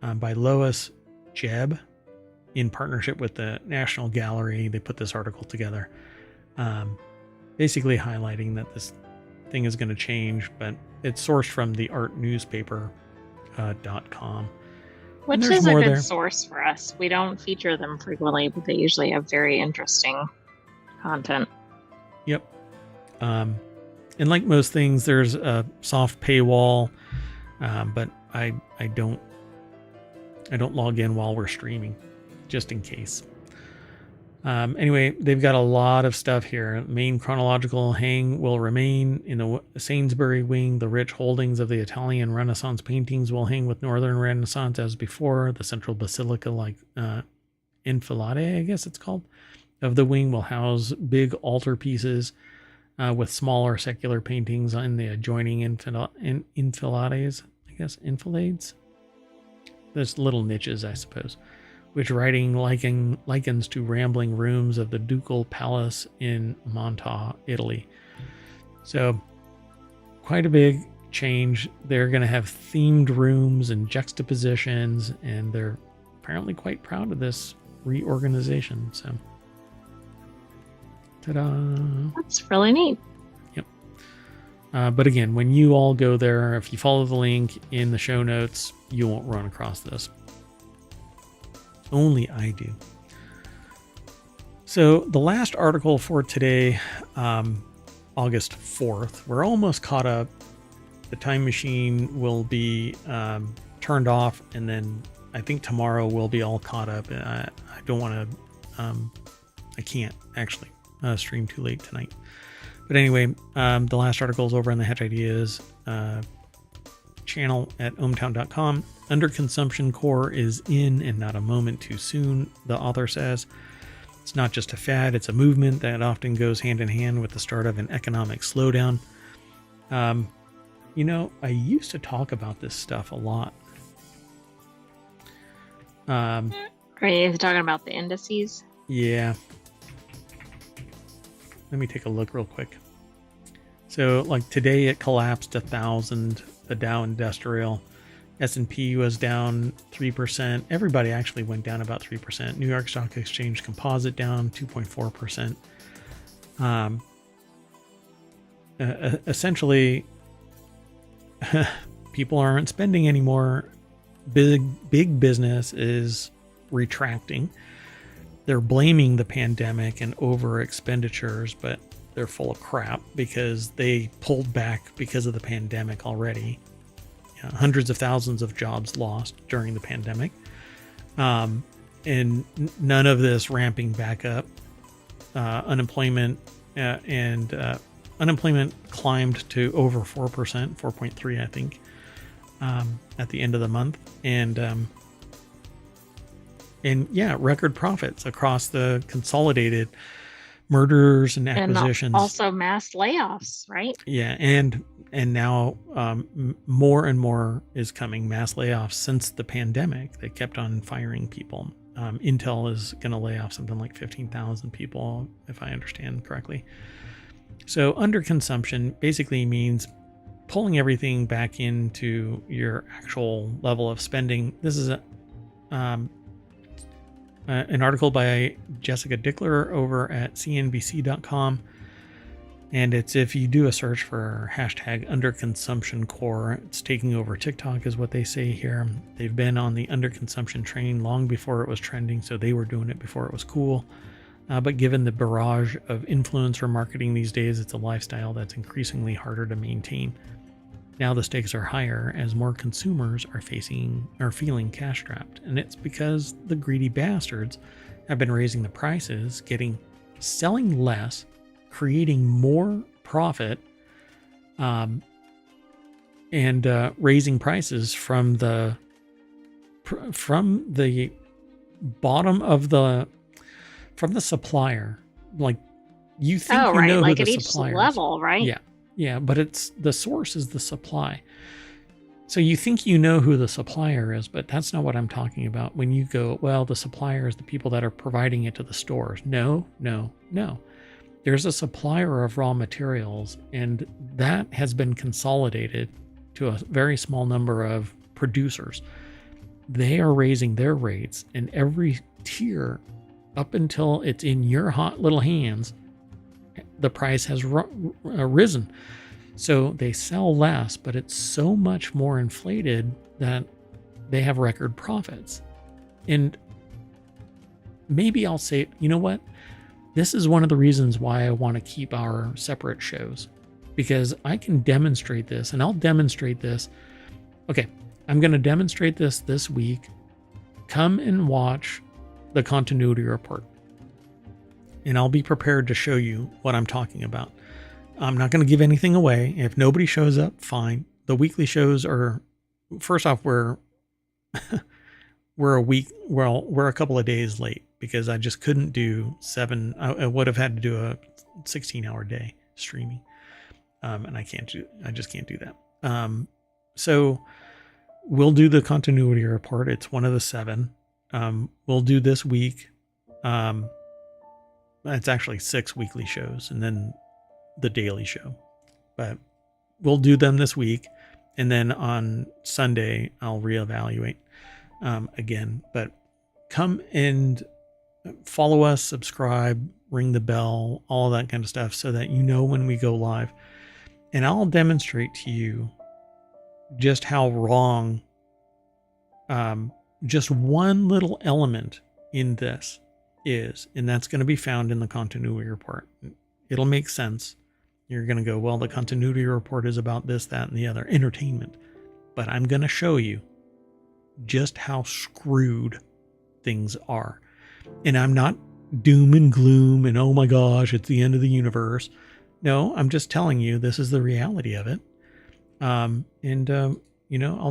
[SPEAKER 1] by Lois Jebb in partnership with the National Gallery. They put this article together, basically highlighting that this thing is going to change, but it's sourced from the artnewspaper.com.
[SPEAKER 2] Which is a good source for us. We don't feature them frequently, but they usually have very interesting content.
[SPEAKER 1] Yep. And like most things, there's a soft paywall, but I don't log in while we're streaming, just in case. Anyway, they've got a lot of stuff here. Main chronological hang will remain in Sainsbury wing, the rich holdings of the Italian Renaissance paintings will hang with Northern Renaissance as before. The central basilica, like infilade, I guess it's called, of the wing will house big altar pieces with smaller secular paintings in the adjoining infilades, I guess, enfilades. There's little niches, I suppose, which writing likens to rambling rooms of the ducal palace in Monta, Italy. So quite a big change. They're going to have themed rooms and juxtapositions, and they're apparently quite proud of this reorganization. So, ta-da!
[SPEAKER 2] That's really neat.
[SPEAKER 1] Yep. But again, when you all go there, if you follow the link in the show notes, you won't run across this. Only I do. So the last article for today, August 4th, we're almost caught up. The time machine will be turned off, and then I think tomorrow we'll be all caught up. I don't want to, I can't actually stream too late tonight. But anyway, the last article is over on the Hatch Ideas channel at ohmTown.com. Underconsumption core is in and not a moment too soon, the author says. It's not just a fad, it's a movement that often goes hand in hand with the start of an economic slowdown. You know, I used to talk about this stuff a lot.
[SPEAKER 2] Are you talking about the indices?
[SPEAKER 1] Yeah. Let me take a look real quick. So, like today it collapsed 1,000, the Dow Industrial. S&P was down 3%. Everybody actually went down about 3%. New York Stock Exchange Composite down 2.4%. Essentially, people aren't spending anymore. Big business is retracting. They're blaming the pandemic and over expenditures, but they're full of crap because they pulled back because of the pandemic already. Hundreds of thousands of jobs lost during the pandemic, and none of this ramping back up. Unemployment unemployment climbed to over 4%, 4.3, I think, at the end of the month, and yeah, record profits across the consolidated mergers and acquisitions,
[SPEAKER 2] and also mass layoffs, right?
[SPEAKER 1] Yeah, and now more and more is coming, mass layoffs since the pandemic. They kept on firing people. Intel is going to lay off something like 15,000 people, if I understand correctly. So underconsumption basically means pulling everything back into your actual level of spending. This is an article by Jessica Dickler over at cnbc.com. And it's, if you do a search for hashtag underconsumption core, it's taking over TikTok is what they say here. They've been on the underconsumption train long before it was trending, so they were doing it before it was cool. But given the barrage of influencer marketing these days, it's a lifestyle that's increasingly harder to maintain. Now the stakes are higher as more consumers are feeling cash strapped, and it's because the greedy bastards have been raising the prices, selling less, creating more profit, and raising prices from the bottom of from the supplier. Like, you think you know
[SPEAKER 2] like
[SPEAKER 1] who
[SPEAKER 2] at
[SPEAKER 1] the
[SPEAKER 2] each
[SPEAKER 1] supplier is.
[SPEAKER 2] level, right?
[SPEAKER 1] Yeah, but it's the source is the supply. So you think you know who the supplier is, but that's not what I'm talking about. When you go, well, the supplier is the people that are providing it to the stores. No. There's a supplier of raw materials, and that has been consolidated to a very small number of producers. They are raising their rates, and every tier up until it's in your hot little hands, the price has risen. So they sell less, but it's so much more inflated that they have record profits. And maybe I'll say, you know what? This is one of the reasons why I want to keep our separate shows, because I can demonstrate this, and I'll demonstrate this. Okay, I'm going to demonstrate this week. Come and watch the continuity report, and I'll be prepared to show you what I'm talking about. I'm not going to give anything away. If nobody shows up, fine. The weekly shows are, first off, we're a couple of days late because I just couldn't do 7. I would have had to do a 16-hour day streaming. And I just can't do that. So we'll do the continuity report. It's one of the 7. We'll do this week. It's actually 6 weekly shows and then the daily show, but we'll do them this week. And then on Sunday, I'll reevaluate, again, but come and follow us, subscribe, ring the bell, all that kind of stuff so that you know when we go live. And I'll demonstrate to you just how wrong, just one little element in this is, and that's going to be found in the continuity report. It'll make sense. You're going to go, well, the continuity report is about this, that, and the other, entertainment. But I'm going to show you just how screwed things are. And I'm not doom and gloom and, oh my gosh, it's the end of the universe. No, I'm just telling you, this is the reality of it. I'll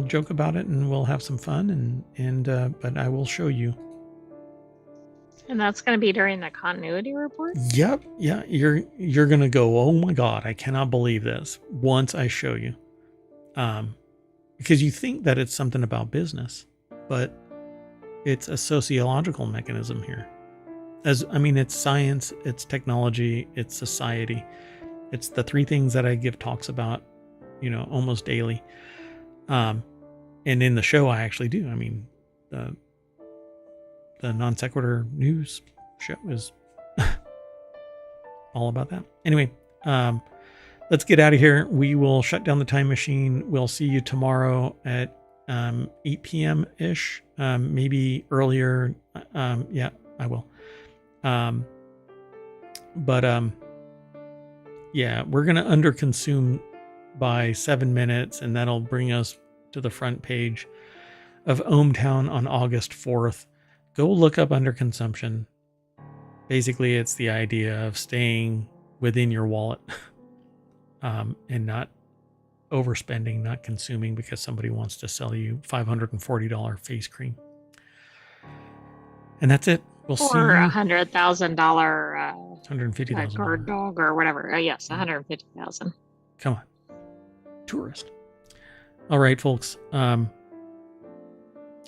[SPEAKER 1] joke about it and we'll have some fun but I will show you.
[SPEAKER 2] And that's going to be during the continuity report?
[SPEAKER 1] Yep. Yeah. You're going to go, oh my God, I cannot believe this once I show you. Because you think that it's something about business, but it's a sociological mechanism here. It's science, it's technology, it's society. It's the 3 things that I give talks about, almost daily. And in the show, I actually do. The non sequitur news show is all about that. Anyway, let's get out of here. We will shut down the time machine. We'll see you tomorrow at 8 p.m. ish, maybe earlier. Yeah, I will. Yeah, we're going to underconsume by 7 minutes, and that'll bring us to the front page of ohmTown on August 4th. Go look up underconsumption. Basically, it's the idea of staying within your wallet and not overspending, not consuming because somebody wants to sell you $540 face cream. And that's it. We'll see.
[SPEAKER 2] Or $100,000
[SPEAKER 1] $150,000
[SPEAKER 2] guard dog or whatever. Yes, $150,000.
[SPEAKER 1] Come on, tourist. All right, folks.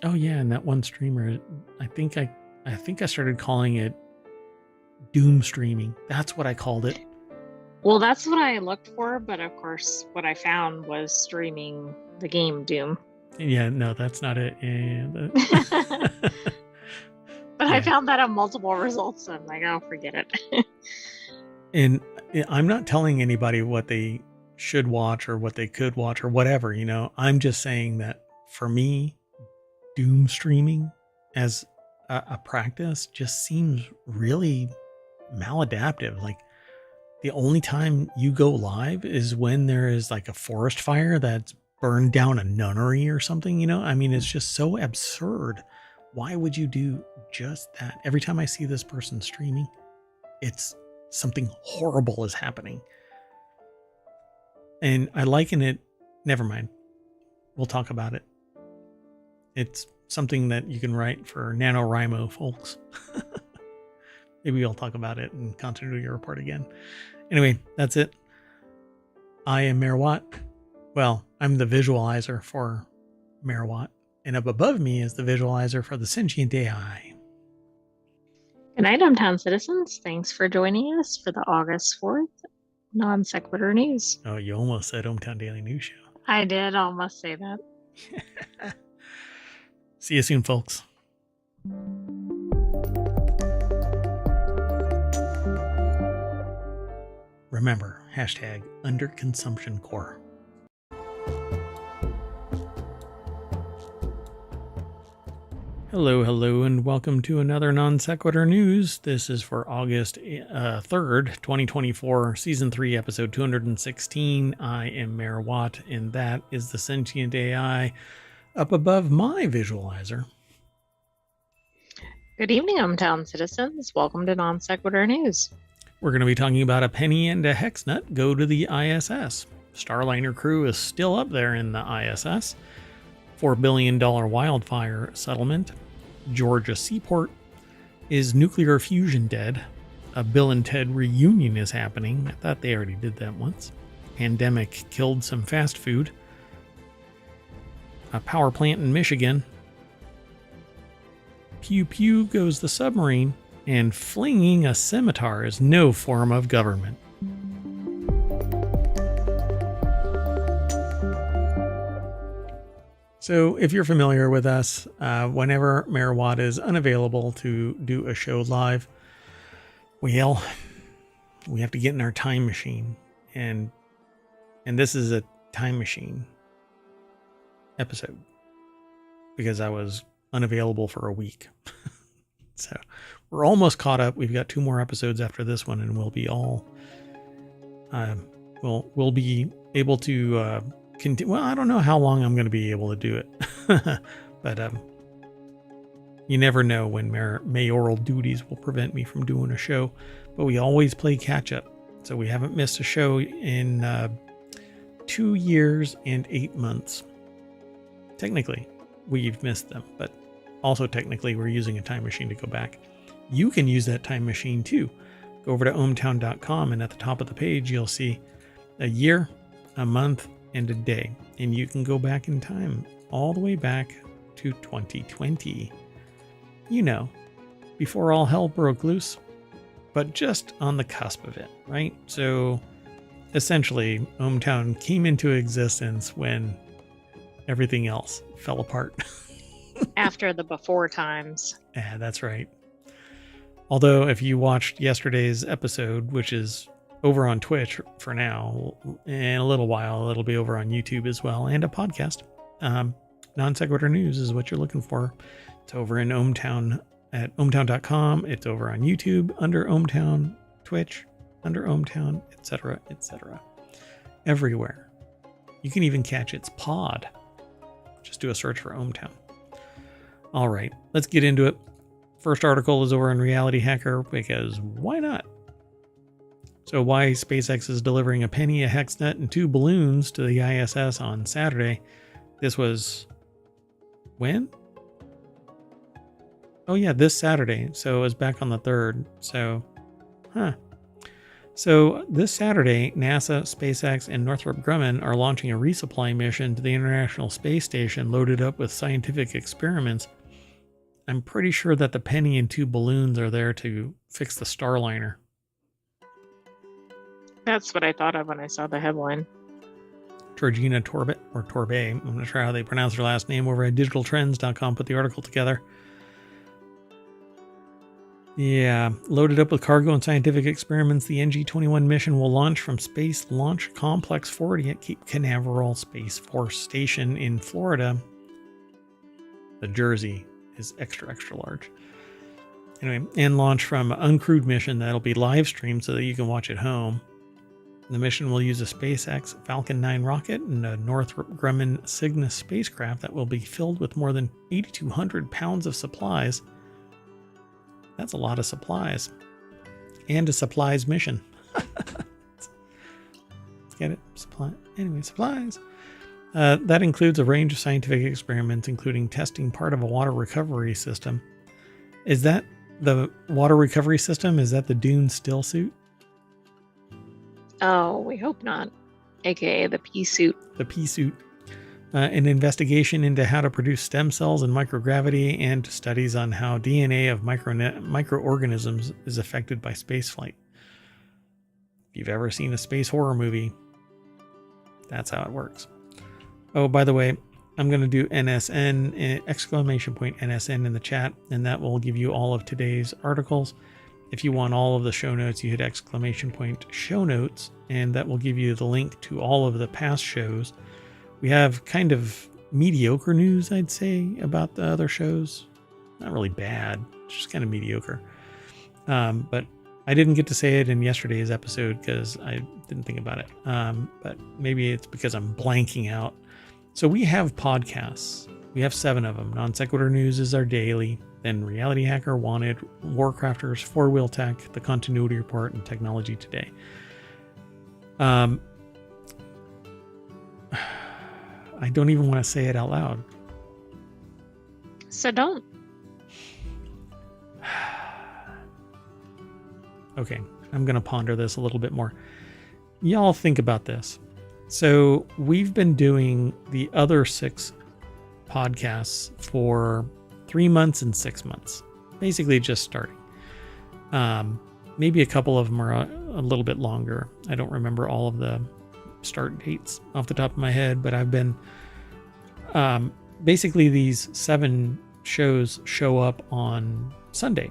[SPEAKER 1] Oh yeah, and that one streamer, I think I started calling it doom streaming. That's what I called it.
[SPEAKER 2] Well, that's what I looked for, but of course, what I found was streaming the game Doom.
[SPEAKER 1] Yeah, no, that's not it.
[SPEAKER 2] But yeah. I found that on multiple results, so I'm like, oh, forget it.
[SPEAKER 1] And I'm not telling anybody what they should watch or what they could watch or whatever, I'm just saying that for me, doom streaming as a practice just seems really maladaptive. Like the only time you go live is when there is like a forest fire that's burned down a nunnery or something, it's just so absurd. Why would you do just that? Every time I see this person streaming, it's something horrible is happening. And I liken it, never mind. We'll talk about it. It's something that you can write for NaNoWriMo, folks. Maybe we'll talk about it in continuity report again. Anyway, that's it. I am Mayor Watt. Well, I'm the visualizer for Mayor Watt. And up above me is the visualizer for the Sentient AI.
[SPEAKER 2] Good night, ohmTown citizens. Thanks for joining us for the August 4th non sequitur news.
[SPEAKER 1] Oh, you almost said ohmTown Daily News Show.
[SPEAKER 2] I did almost say that.
[SPEAKER 1] See you soon, folks. Remember, #underconsumptioncore. Hello, and welcome to another Non Sequitur News. This is for August 3rd, 2024, Season 3, Episode 216. I am Mayor Watt, and that is the Sentient AI up above my visualizer.
[SPEAKER 2] Good evening, ohmTown citizens. Welcome to Non Sequitur News.
[SPEAKER 1] We're going to be talking about a penny and a hex nut go to the ISS. Starliner crew is still up there in the ISS. $4 billion wildfire settlement. Georgia seaport. Is nuclear fusion dead? A Bill and Ted reunion is happening. I thought they already did that once. Pandemic killed some fast food. A power plant in Michigan. Pew pew goes the submarine. And flinging a scimitar is no form of government. So if you're familiar with us, whenever Mayor Watt is unavailable to do a show live, well, we have to get in our time machine. And this is a time machine episode because I was unavailable for a week. So we're almost caught up. We've got 2 more episodes after this one, and we'll be all, we'll be able to continue. Well, I don't know how long I'm going to be able to do it, but you never know when mayoral duties will prevent me from doing a show. But we always play catch up, so we haven't missed a show in 2 years and 8 months. Technically, we've missed them, but also technically we're using a time machine to go back. You can use that time machine too. Go over to ohmTown.com, and at the top of the page you'll see a year, a month, and a day, and you can go back in time all the way back to 2020. You know, before all hell broke loose, but just on the cusp of it, right? So essentially ohmTown came into existence when everything else fell apart.
[SPEAKER 2] After the before times.
[SPEAKER 1] Yeah, that's right. Although if you watched yesterday's episode, which is over on Twitch for now, in a little while it'll be over on YouTube as well, and a podcast. Non Sequitur News is what you're looking for. It's over in ohmTown at ohmTown.com. It's over on YouTube under ohmTown, Twitch under ohmTown, etc., etc. Everywhere. You can even catch its pod. Just do a search for ohmTown. All right, let's get into it. First article is over on Reality Hacker because why not? So why SpaceX is delivering a penny, a hex nut, and 2 balloons to the ISS on Saturday. This was when? Oh yeah, this Saturday. So it was back on the 3rd. So, So this Saturday, NASA, SpaceX, and Northrop Grumman are launching a resupply mission to the International Space Station loaded up with scientific experiments. I'm pretty sure that the penny and 2 balloons are there to fix the Starliner.
[SPEAKER 2] That's what I thought of when I saw the headline.
[SPEAKER 1] Georgina Torbet, or Torbay, I'm not sure how they pronounce her last name, over at digitaltrends.com put the article together. Yeah, loaded up with cargo and scientific experiments, the NG-21 mission will launch from Space Launch Complex 40 at Cape Canaveral Space Force Station in Florida. The jersey is extra, extra large. Anyway, and launch from an uncrewed mission that'll be live streamed so that you can watch at home. The mission will use a SpaceX Falcon 9 rocket and a Northrop Grumman Cygnus spacecraft that will be filled with more than 8,200 pounds of supplies. That's a lot of supplies. And a supplies mission. Get it? Supply. Anyway, supplies. That includes a range of scientific experiments, including testing part of a water recovery system. Is that the water recovery system? Is that the Dune still suit?
[SPEAKER 2] Oh, we hope not. AKA the pea suit.
[SPEAKER 1] The pea suit. An investigation into how to produce stem cells in microgravity and studies on how DNA of microorganisms is affected by spaceflight. If you've ever seen a space horror movie, that's how it works. Oh, by the way, I'm going to do NSN, exclamation point NSN in the chat, and that will give you all of today's articles. If you want all of the show notes, you hit exclamation point show notes, and that will give you the link to all of the past shows. We have kind of mediocre news, I'd say, about the other shows. Not really bad, just kind of mediocre. But I didn't get to say it in yesterday's episode because I didn't think about it. But maybe it's because I'm blanking out. So we have podcasts We have 7 of them. Non Sequitur News is our daily. Then Reality Hacker, Wanted, WarCrafters, 4-Wheel Tech, The Continuity Report, and Technology Today. I don't even want to say it out loud.
[SPEAKER 2] So don't.
[SPEAKER 1] Okay, I'm going to ponder this a little bit more. Y'all think about this. So we've been doing the other 6 podcasts for 3 months and 6 months, basically just starting. Maybe a couple of them are a little bit longer. I don't remember all of the start dates off the top of my head, but I've been basically these 7 shows show up on Sunday.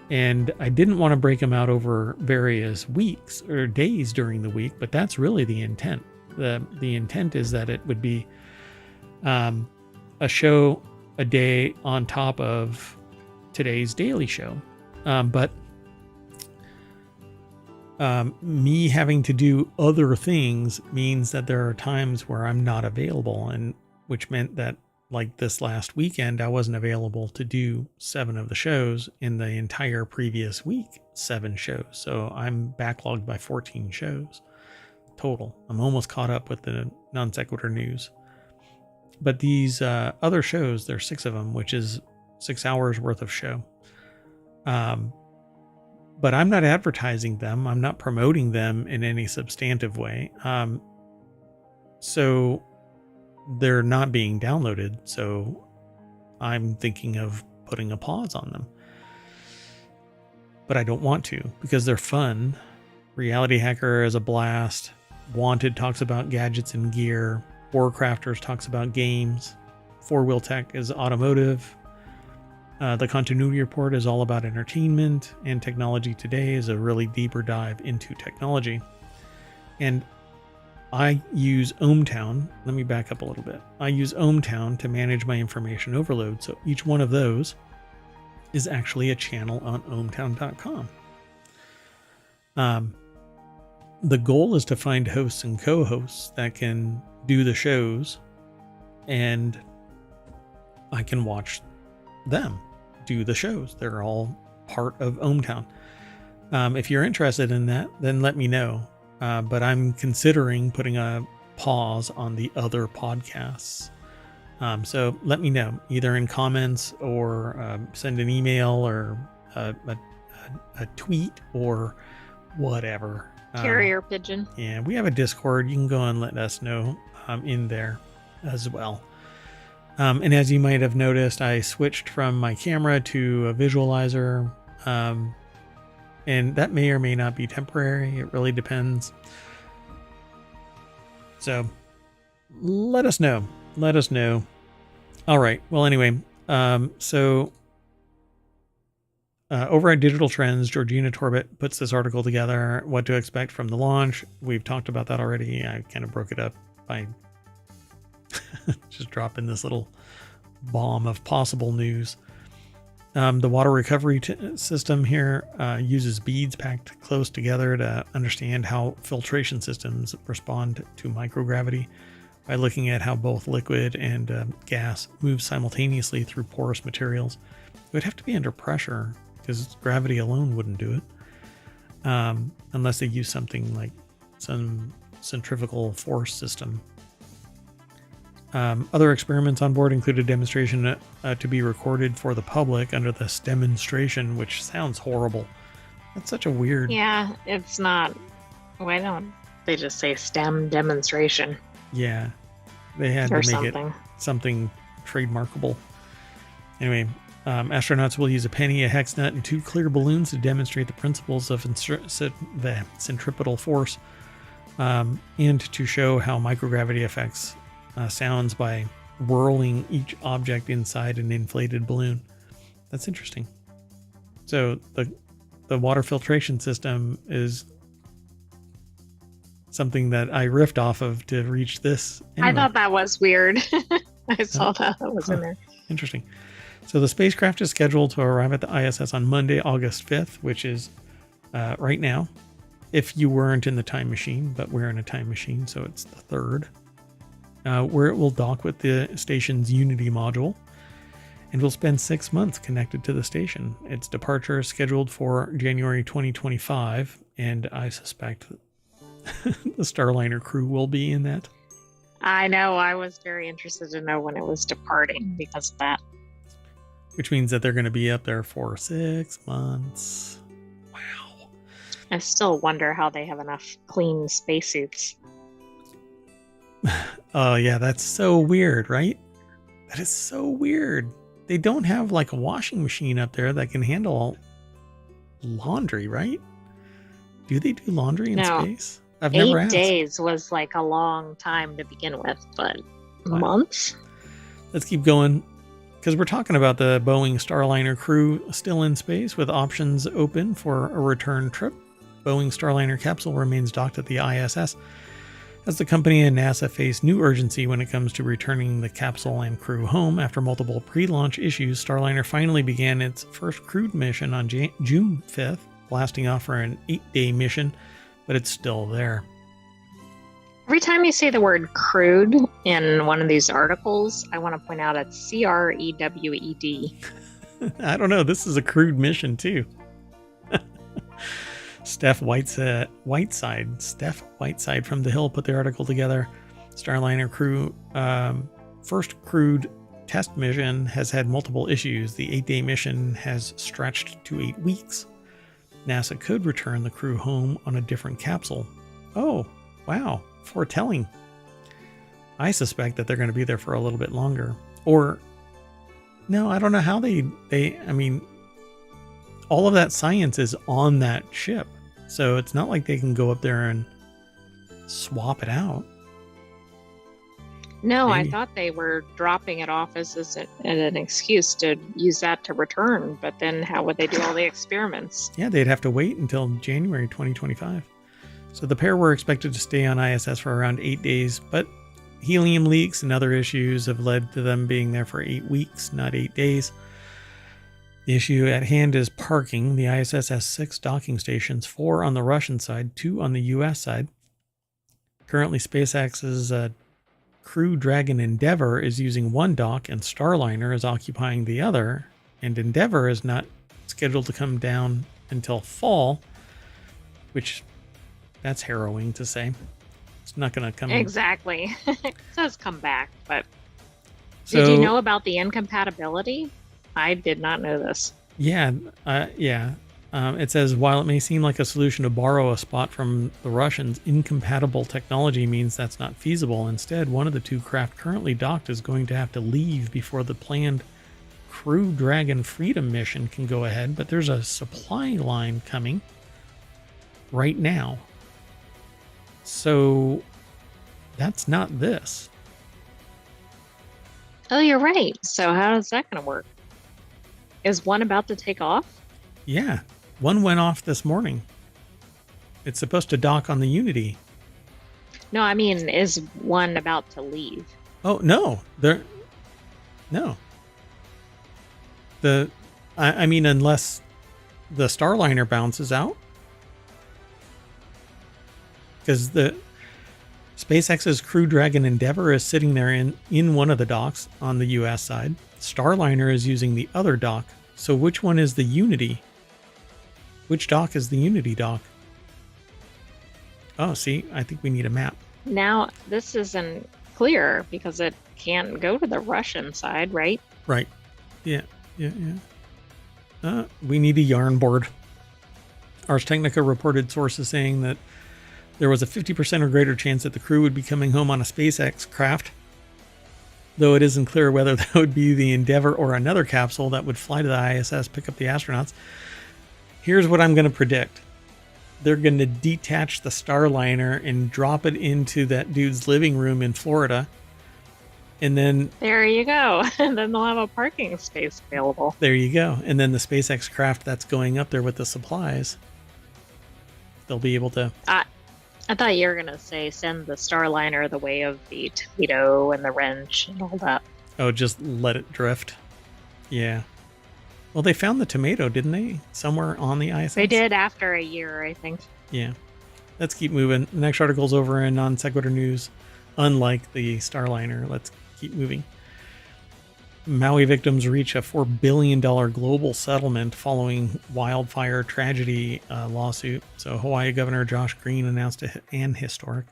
[SPEAKER 1] And I didn't want to break them out over various weeks or days during the week, but that's really the intent. The intent is that it would be a show a day on top of today's daily show. But me having to do other things means that there are times where I'm not available, and which meant that like this last weekend, I wasn't available to do 7 of the shows in the entire previous week, 7 shows. So I'm backlogged by 14 shows total. I'm almost caught up with the Non Sequitur News. But these other shows, there's 6 of them, which is 6 hours worth of show. But I'm not advertising them. I'm not promoting them in any substantive way. So they're not being downloaded. So I'm thinking of putting a pause on them. But I don't want to because they're fun. Reality Hacker is a blast. Wanted talks about gadgets and gear. WarCrafters talks about games. 4-Wheel Tech is automotive. The Continuity Report is all about entertainment, and Technology Today is a really deeper dive into technology. And I use ohmTown. Let me back up a little bit. I use ohmTown to manage my information overload. So each one of those is actually a channel on ohmTown.com. The goal is to find hosts and co-hosts that can do the shows, and I can watch them do the shows. They're all part of ohmTown. If you're interested in that, then let me know. But I'm considering putting a pause on the other podcasts. So let me know either in comments or send an email or a tweet or whatever.
[SPEAKER 2] Carrier pigeon.
[SPEAKER 1] Yeah, we have a Discord. You can go and let us know in there as well. And as you might have noticed, I switched from my camera to a visualizer. And that may or may not be temporary. It really depends. So let us know. Let us know. All right. Well, anyway, over at Digital Trends, Georgina Torbett puts this article together, what to expect from the launch. We've talked about that already. I kind of broke it up by just dropping this little bomb of possible news. The water recovery system here uses beads packed close together to understand how filtration systems respond to microgravity by looking at how both liquid and gas move simultaneously through porous materials. It would have to be under pressure because gravity alone wouldn't do it, unless they use something like some centrifugal force system. Other experiments on board include a demonstration to be recorded for the public under this demonstration, which sounds horrible. That's such a weird...
[SPEAKER 2] Yeah, it's not... Why don't they just say STEM demonstration?
[SPEAKER 1] Yeah, they had to make it something trademarkable. Anyway, astronauts will use a penny, a hex nut, and 2 clear balloons to demonstrate the principles of the centripetal force, and to show how microgravity affects sounds by whirling each object inside an inflated balloon. That's interesting. So the water filtration system is something that I riffed off of to reach this. Anyway.
[SPEAKER 2] I thought that was weird. I saw that was in there.
[SPEAKER 1] Interesting. So the spacecraft is scheduled to arrive at the ISS on Monday, August 5th, which is right now. If you weren't in the time machine, but we're in a time machine, so it's the 3rd. where it will dock with the station's Unity module and will spend 6 months connected to the station. Its departure is scheduled for January 2025, and I suspect the Starliner crew will be in that.
[SPEAKER 2] I know. I was very interested to know when it was departing because of that.
[SPEAKER 1] Which means that they're going to be up there for 6 months. Wow.
[SPEAKER 2] I still wonder how they have enough clean spacesuits.
[SPEAKER 1] Oh, yeah, that's so weird, right? That is so weird. They don't have like a washing machine up there that can handle laundry, right? Do they do laundry in
[SPEAKER 2] No.
[SPEAKER 1] space? I've never
[SPEAKER 2] 8
[SPEAKER 1] asked.
[SPEAKER 2] days was like a long time to begin with, but
[SPEAKER 1] Wow.
[SPEAKER 2] months?
[SPEAKER 1] Let's keep going because we're talking about the Boeing Starliner crew still in space with options open for a return trip. Boeing Starliner capsule remains docked at the ISS as the company and NASA face new urgency when it comes to returning the capsule and crew home. After multiple pre-launch issues, Starliner finally began its first crewed mission on June 5th, blasting off for an 8-day mission, but it's still there.
[SPEAKER 2] Every time you say the word crude in one of these articles, I want to point out it's CREWED.
[SPEAKER 1] I don't know. This is a crewed mission too. Steph Whiteside from The Hill put the article together. Starliner crew first crewed test mission has had multiple issues. The 8-day mission has stretched to 8 weeks. NASA could return the crew home on a different capsule. Oh, wow. Foretelling. I suspect that they're going to be there for a little bit longer. Or, no, I don't know how I mean, all of that science is on that ship. So it's not like they can go up there and swap it out.
[SPEAKER 2] No,
[SPEAKER 1] Maybe.
[SPEAKER 2] I thought they were dropping it off as an excuse to use that to return, but then how would they do all the experiments?
[SPEAKER 1] Yeah, they'd have to wait until January 2025. So the pair were expected to stay on ISS for around 8 days, but helium leaks and other issues have led to them being there for 8 weeks, not 8 days. The issue at hand is parking. The ISS has 6 docking stations, 4 on the Russian side, 2 on the US side. Currently, SpaceX's Crew Dragon Endeavour is using one dock and Starliner is occupying the other, and Endeavour is not scheduled to come down until fall, which that's harrowing to say. It's not going to come.
[SPEAKER 2] Exactly. It says come back, but
[SPEAKER 1] So,
[SPEAKER 2] did you know about the incompatibility? I did not know this.
[SPEAKER 1] Yeah. It says, while it may seem like a solution to borrow a spot from the Russians, incompatible technology means that's not feasible. Instead, one of the 2 craft currently docked is going to have to leave before the planned Crew Dragon Freedom mission can go ahead, but there's a supply line coming right now. So that's not this.
[SPEAKER 2] Oh, you're right. So how is that going to work? Is one about to take off?
[SPEAKER 1] Yeah. One went off this morning. It's supposed to dock on the Unity.
[SPEAKER 2] No, I mean, is one about to leave?
[SPEAKER 1] Oh, no. No. I mean, unless the Starliner bounces out. Because the SpaceX's Crew Dragon Endeavour is sitting there in one of the docks on the US side. Starliner is using the other dock. So which one is the Unity? Which dock is the Unity dock? Oh, see, I think we need a map.
[SPEAKER 2] Now, this isn't clear because it can't go to the Russian side, right?
[SPEAKER 1] Right. Yeah. We need a yarn board. Ars Technica reported sources saying that there was a 50% or greater chance that the crew would be coming home on a SpaceX craft, though it isn't clear whether that would be the Endeavour or another capsule that would fly to the ISS, pick up the astronauts. Here's what I'm going to predict. They're going to detach the Starliner and drop it into that dude's living room in Florida. And then
[SPEAKER 2] There you go. And then they'll have a parking space available.
[SPEAKER 1] there you go. And then the SpaceX craft that's going up there with the supplies, they'll be able to...
[SPEAKER 2] I thought you were going to say send the Starliner the way of the torpedo and the wrench and all that.
[SPEAKER 1] Oh, just let it drift. Yeah. Well, they found the tomato, didn't they? Somewhere on the ISS?
[SPEAKER 2] They did after a year, I think.
[SPEAKER 1] Yeah. Let's keep moving. The next article's over in Non Sequitur News. unlike the Starliner. Let's keep moving. Maui victims reach a $4 billion global settlement following wildfire tragedy lawsuit. So Hawaii Governor Josh Green announced an historic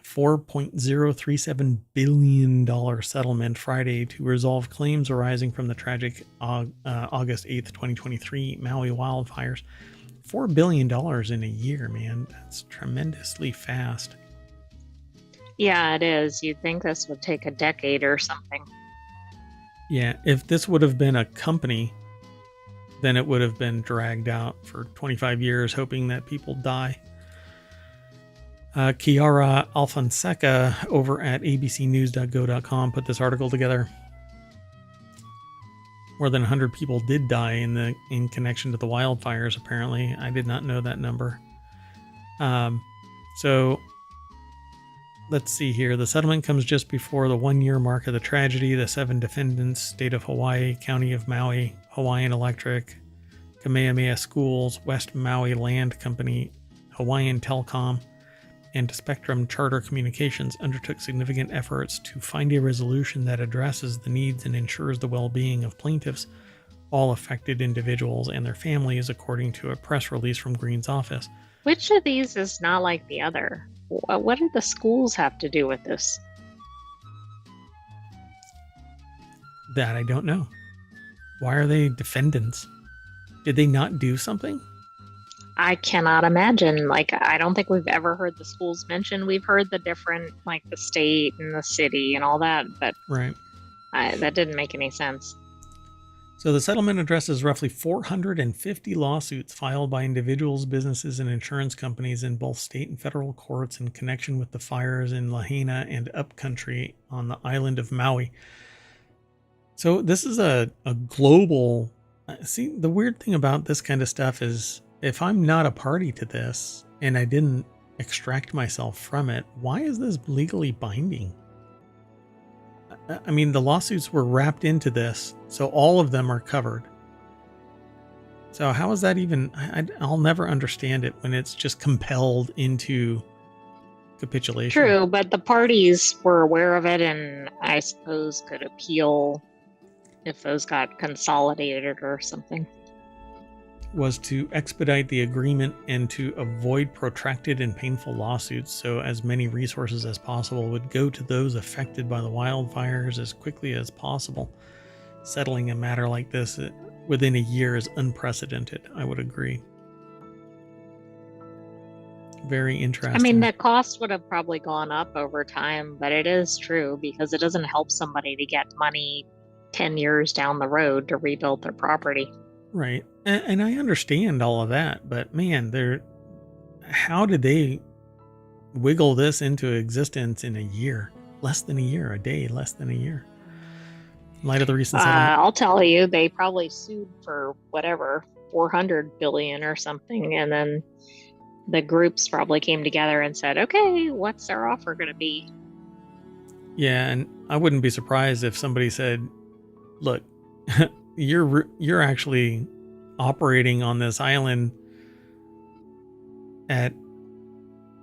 [SPEAKER 1] $4.037 billion settlement Friday to resolve claims arising from the tragic August 8th, 2023 Maui wildfires. $4 billion in a year, man. That's tremendously fast.
[SPEAKER 2] Yeah, it is. You'd think this would take a decade or something.
[SPEAKER 1] Yeah, if this would have been a company, then it would have been dragged out for 25 years, hoping that people die. Kiara Alfonseca over at abcnews.go.com put this article together. More than 100 people did die in connection to the wildfires, apparently. I did not know that number. So let's see here. The settlement comes just before the 1-year mark of the tragedy. The 7 defendants, State of Hawaii, County of Maui, Hawaiian Electric, Kamehameha Schools, West Maui Land Company, Hawaiian Telecom, and Spectrum Charter Communications undertook significant efforts to find a resolution that addresses the needs and ensures the well-being of plaintiffs, all affected individuals and their families, according to a press release from Green's office.
[SPEAKER 2] Which of these is not like the other? What do the schools have to do with this?
[SPEAKER 1] That I don't know. Why are they defendants? Did they not do something?
[SPEAKER 2] I cannot imagine. Like, I don't think we've ever heard the schools mentioned. We've heard the different, like the state and the city and all that, but
[SPEAKER 1] right.
[SPEAKER 2] That didn't make any sense.
[SPEAKER 1] So the settlement addresses roughly 450 lawsuits filed by individuals, businesses, and insurance companies in both state and federal courts in connection with the fires in Lahaina and Upcountry on the island of Maui. So this is a global... See, the weird thing about this kind of stuff is if I'm not a party to this and I didn't extract myself from it, why is this legally binding? I mean, the lawsuits were wrapped into this, so all of them are covered. So how is that even... I'll never understand it when it's just compelled into capitulation.
[SPEAKER 2] True, but the parties were aware of it and I suppose could appeal if those got consolidated or something.
[SPEAKER 1] Was to expedite the agreement and to avoid protracted and painful lawsuits, so as many resources as possible would go to those affected by the wildfires as quickly as possible. Settling a matter like this within a year is unprecedented, I would agree. Very interesting.
[SPEAKER 2] I mean, the cost would have probably gone up over time, but it is true because it doesn't help somebody to get money 10 years down the road to rebuild their property.
[SPEAKER 1] Right. And I understand all of that, but man, how did they wiggle this into existence in a year? Less than a year, a day, less than a year. In light of the recent settlement.
[SPEAKER 2] I'll tell you, they probably sued for whatever, 400 billion or something. And then the groups probably came together and said, okay, what's our offer going to be?
[SPEAKER 1] Yeah. And I wouldn't be surprised if somebody said, look, you're actually operating on this island at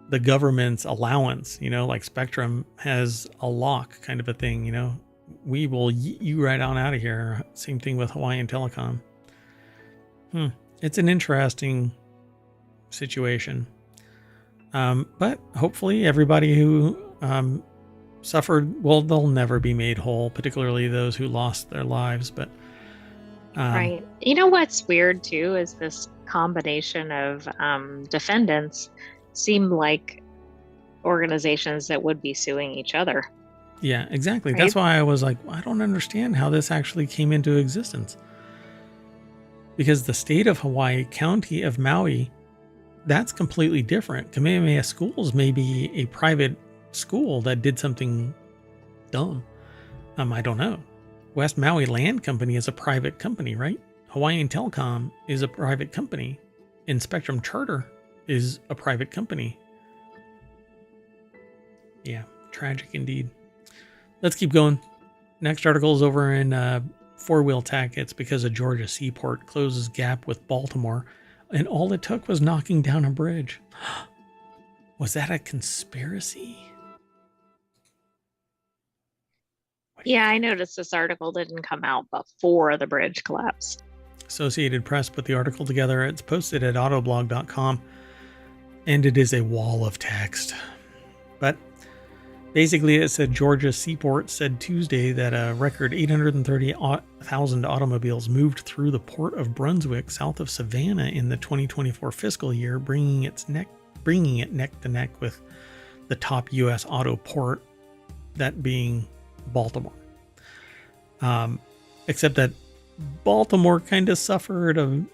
[SPEAKER 1] the government's allowance, like Spectrum has a lock kind of a thing, we will yeet you right on out of here. Same thing with Hawaiian Telecom. It's an interesting situation. But hopefully everybody who suffered, well, they'll never be made whole, particularly those who lost their lives, but
[SPEAKER 2] right. You know what's weird too is this combination of defendants seem like organizations that would be suing each other.
[SPEAKER 1] Yeah, exactly.
[SPEAKER 2] Right?
[SPEAKER 1] That's why I was like, I don't understand how this actually came into existence. Because the state of Hawaii, County of Maui, that's completely different. Kamehameha Schools may be a private school that did something dumb. I don't know. West Maui Land Company is a private company, right? Hawaiian Telecom is a private company. And Spectrum Charter is a private company. Yeah, tragic indeed. Let's keep going. Next article is over in Four-Wheel Tech. It's because a Georgia seaport closes gap with Baltimore, and all it took was knocking down a bridge. Was that a conspiracy?
[SPEAKER 2] Yeah, I noticed this article didn't come out before the bridge collapse.
[SPEAKER 1] Associated Press put the article together. It's posted at autoblog.com, and it is a wall of text. But basically, it said Georgia Seaport said Tuesday that a record 830,000 automobiles moved through the port of Brunswick south of Savannah in the 2024 fiscal year, bringing it neck to neck with the top U.S. auto port, that being Baltimore. Except that Baltimore kind of suffered a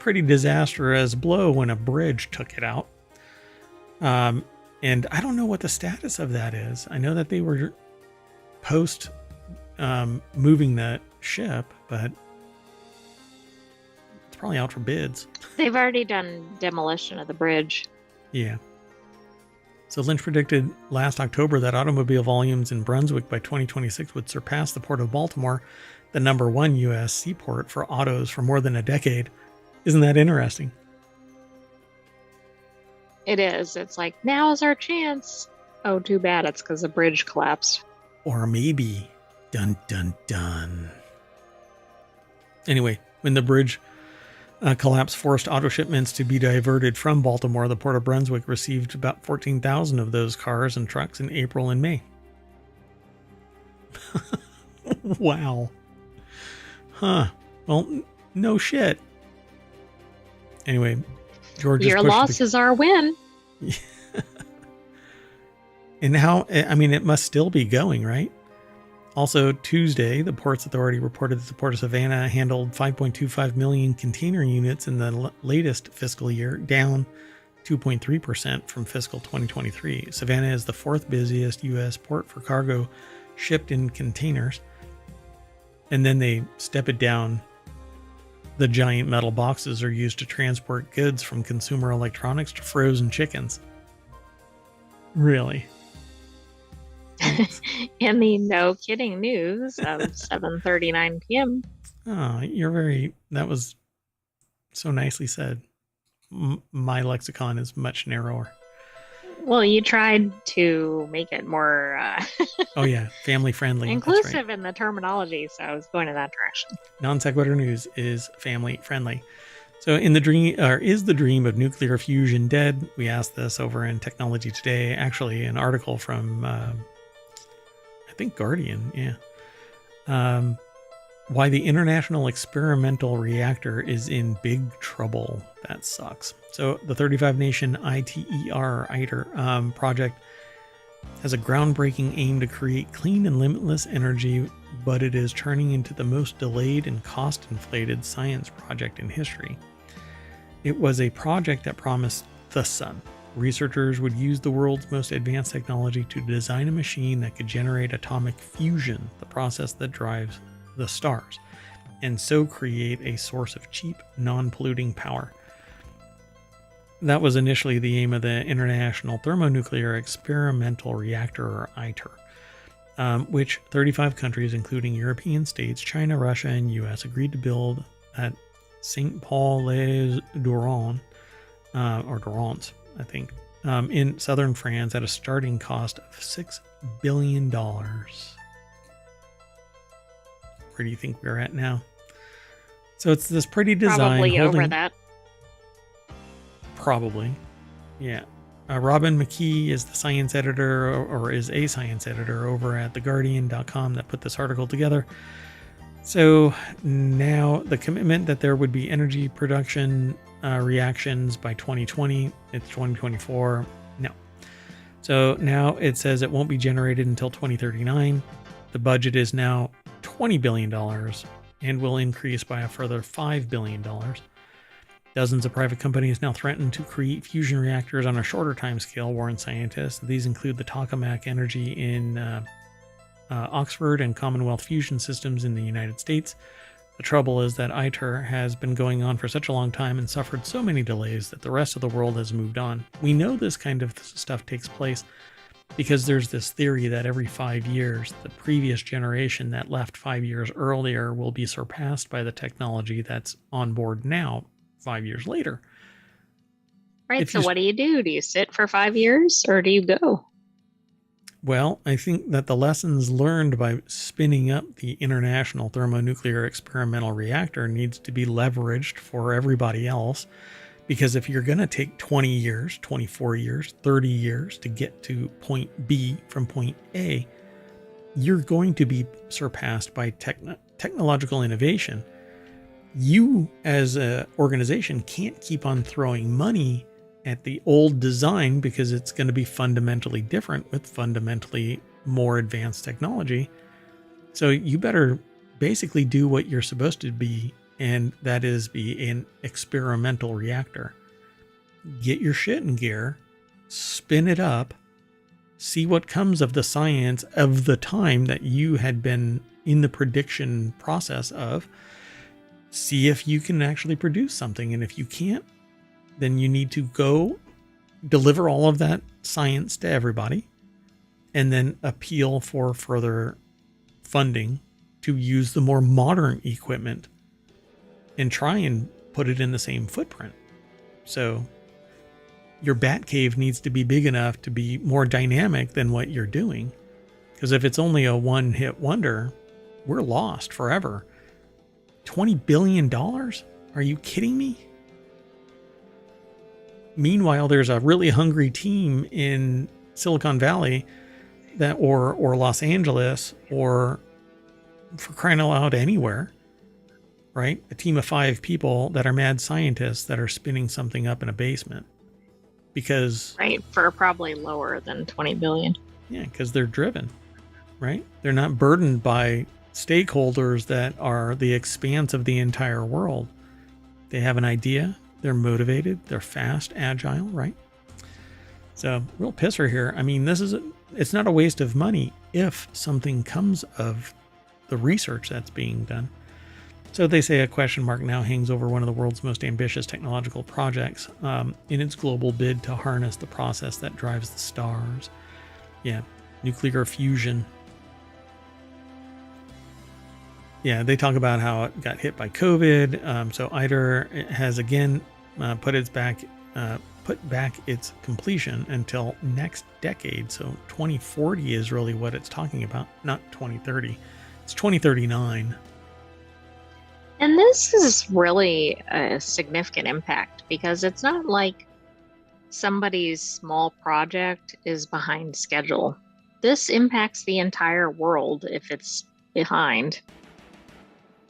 [SPEAKER 1] pretty disastrous blow when a bridge took it out. And I don't know what the status of that is. I know that they were post moving the ship, but it's probably out for bids.
[SPEAKER 2] They've already done demolition of the bridge.
[SPEAKER 1] Yeah. So Lynch predicted last October that automobile volumes in Brunswick by 2026 would surpass the Port of Baltimore, the #1 U.S. seaport for autos for more than a decade. Isn't that interesting?
[SPEAKER 2] It is. It's like, now is our chance. Oh, too bad. It's because the bridge collapsed.
[SPEAKER 1] Or maybe, dun dun dun. Anyway, when the bridge collapse forced auto shipments to be diverted from Baltimore, the Port of Brunswick received about 14,000 of those cars and trucks in April and May. Wow. Huh. Well, no shit. Anyway, George,
[SPEAKER 2] your loss is our win.
[SPEAKER 1] And how, I mean, it must still be going, right? Also, Tuesday, the Ports Authority reported that the Port of Savannah handled 5.25 million container units in the latest fiscal year, down 2.3% from fiscal 2023. Savannah is the fourth busiest U.S. port for cargo shipped in containers. And then they step it down. The giant metal boxes are used to transport goods from consumer electronics to frozen chickens. Really?
[SPEAKER 2] In the no kidding news of 7:39 p.m.
[SPEAKER 1] Oh, that was so nicely said. My lexicon is much narrower.
[SPEAKER 2] Well, you tried to make it more
[SPEAKER 1] Oh yeah, family friendly.
[SPEAKER 2] inclusive in the terminology, so I was going in that direction.
[SPEAKER 1] Non sequitur news is family friendly. So in the dream, or is the dream of nuclear fusion dead? We asked this over in Technology Today, actually an article from I think Guardian, yeah. Why the International Experimental Reactor is in big trouble. That sucks. So the 35-nation ITER project has a groundbreaking aim to create clean and limitless energy, but it is turning into the most delayed and cost-inflated science project in history. It was a project that promised the sun. Researchers would use the world's most advanced technology to design a machine that could generate atomic fusion, the process that drives the stars, and so create a source of cheap, non-polluting power. That was initially the aim of the International Thermonuclear Experimental Reactor, or ITER, which 35 countries, including European states, China, Russia, and US, agreed to build at St. Paul-les-Durans, or Durance, I think, in southern France at a starting cost of $6 billion. Where do you think we're at now? So it's this pretty design.
[SPEAKER 2] Probably over that.
[SPEAKER 1] Probably. Yeah. Robin McKee is the science editor, or is a science editor over at theguardian.com that put this article together. So now the commitment that there would be energy production reactions by 2020, it's 2024. No. So now it says it won't be generated until 2039. The budget is now $20 billion and will increase by a further $5 billion. Dozens of private companies now threaten to create fusion reactors on a shorter time scale, warn scientists. These include the Tokamak Energy in Oxford and Commonwealth Fusion Systems in the United States. The trouble is that ITER has been going on for such a long time and suffered so many delays that the rest of the world has moved on. We know this kind of stuff takes place because there's this theory that every 5 years, the previous generation that left 5 years earlier will be surpassed by the technology that's on board now 5 years later.
[SPEAKER 2] Right.
[SPEAKER 1] if
[SPEAKER 2] So
[SPEAKER 1] you
[SPEAKER 2] what do you do? Do you sit for 5 years or do you go?
[SPEAKER 1] Well, I think that the lessons learned by spinning up the International Thermonuclear Experimental Reactor needs to be leveraged for everybody else. Because if you're going to take 20 years, 24 years, 30 years to get to point B from point A, you're going to be surpassed by technological innovation. You, as an organization, can't keep on throwing money at the old design because it's going to be fundamentally different with fundamentally more advanced technology. So you better basically do what you're supposed to be, and that is be an experimental reactor. Get your shit in gear, spin it up, see what comes of the science of the time that you had been in the prediction process of. See if you can actually produce something. And if you can't, then you need to go deliver all of that science to everybody and then appeal for further funding to use the more modern equipment and try and put it in the same footprint. So your bat cave needs to be big enough to be more dynamic than what you're doing. Because if it's only a one-hit wonder, we're lost forever. $20 billion? Are you kidding me? Meanwhile, there's a really hungry team in Silicon Valley that, or Los Angeles, or for crying out loud anywhere, right? A team of 5 people that are mad scientists that are spinning something up in a basement. Because
[SPEAKER 2] Right. For probably lower than 20 billion.
[SPEAKER 1] yeah, because they're driven, right? They're not burdened by stakeholders that are the expanse of the entire world. They have an idea, they're motivated, they're fast, agile, right? So real pisser here. I mean, it's not a waste of money if something comes of the research that's being done. So they say a question mark now hangs over one of the world's most ambitious technological projects in its global bid to harness the process that drives the stars. Yeah, nuclear fusion. Yeah, they talk about how it got hit by COVID. So ITER has again put back its completion until next decade. So 2040 is really what it's talking about, not 2030. It's 2039.
[SPEAKER 2] And this is really a significant impact because it's not like somebody's small project is behind schedule. This impacts the entire world if it's behind.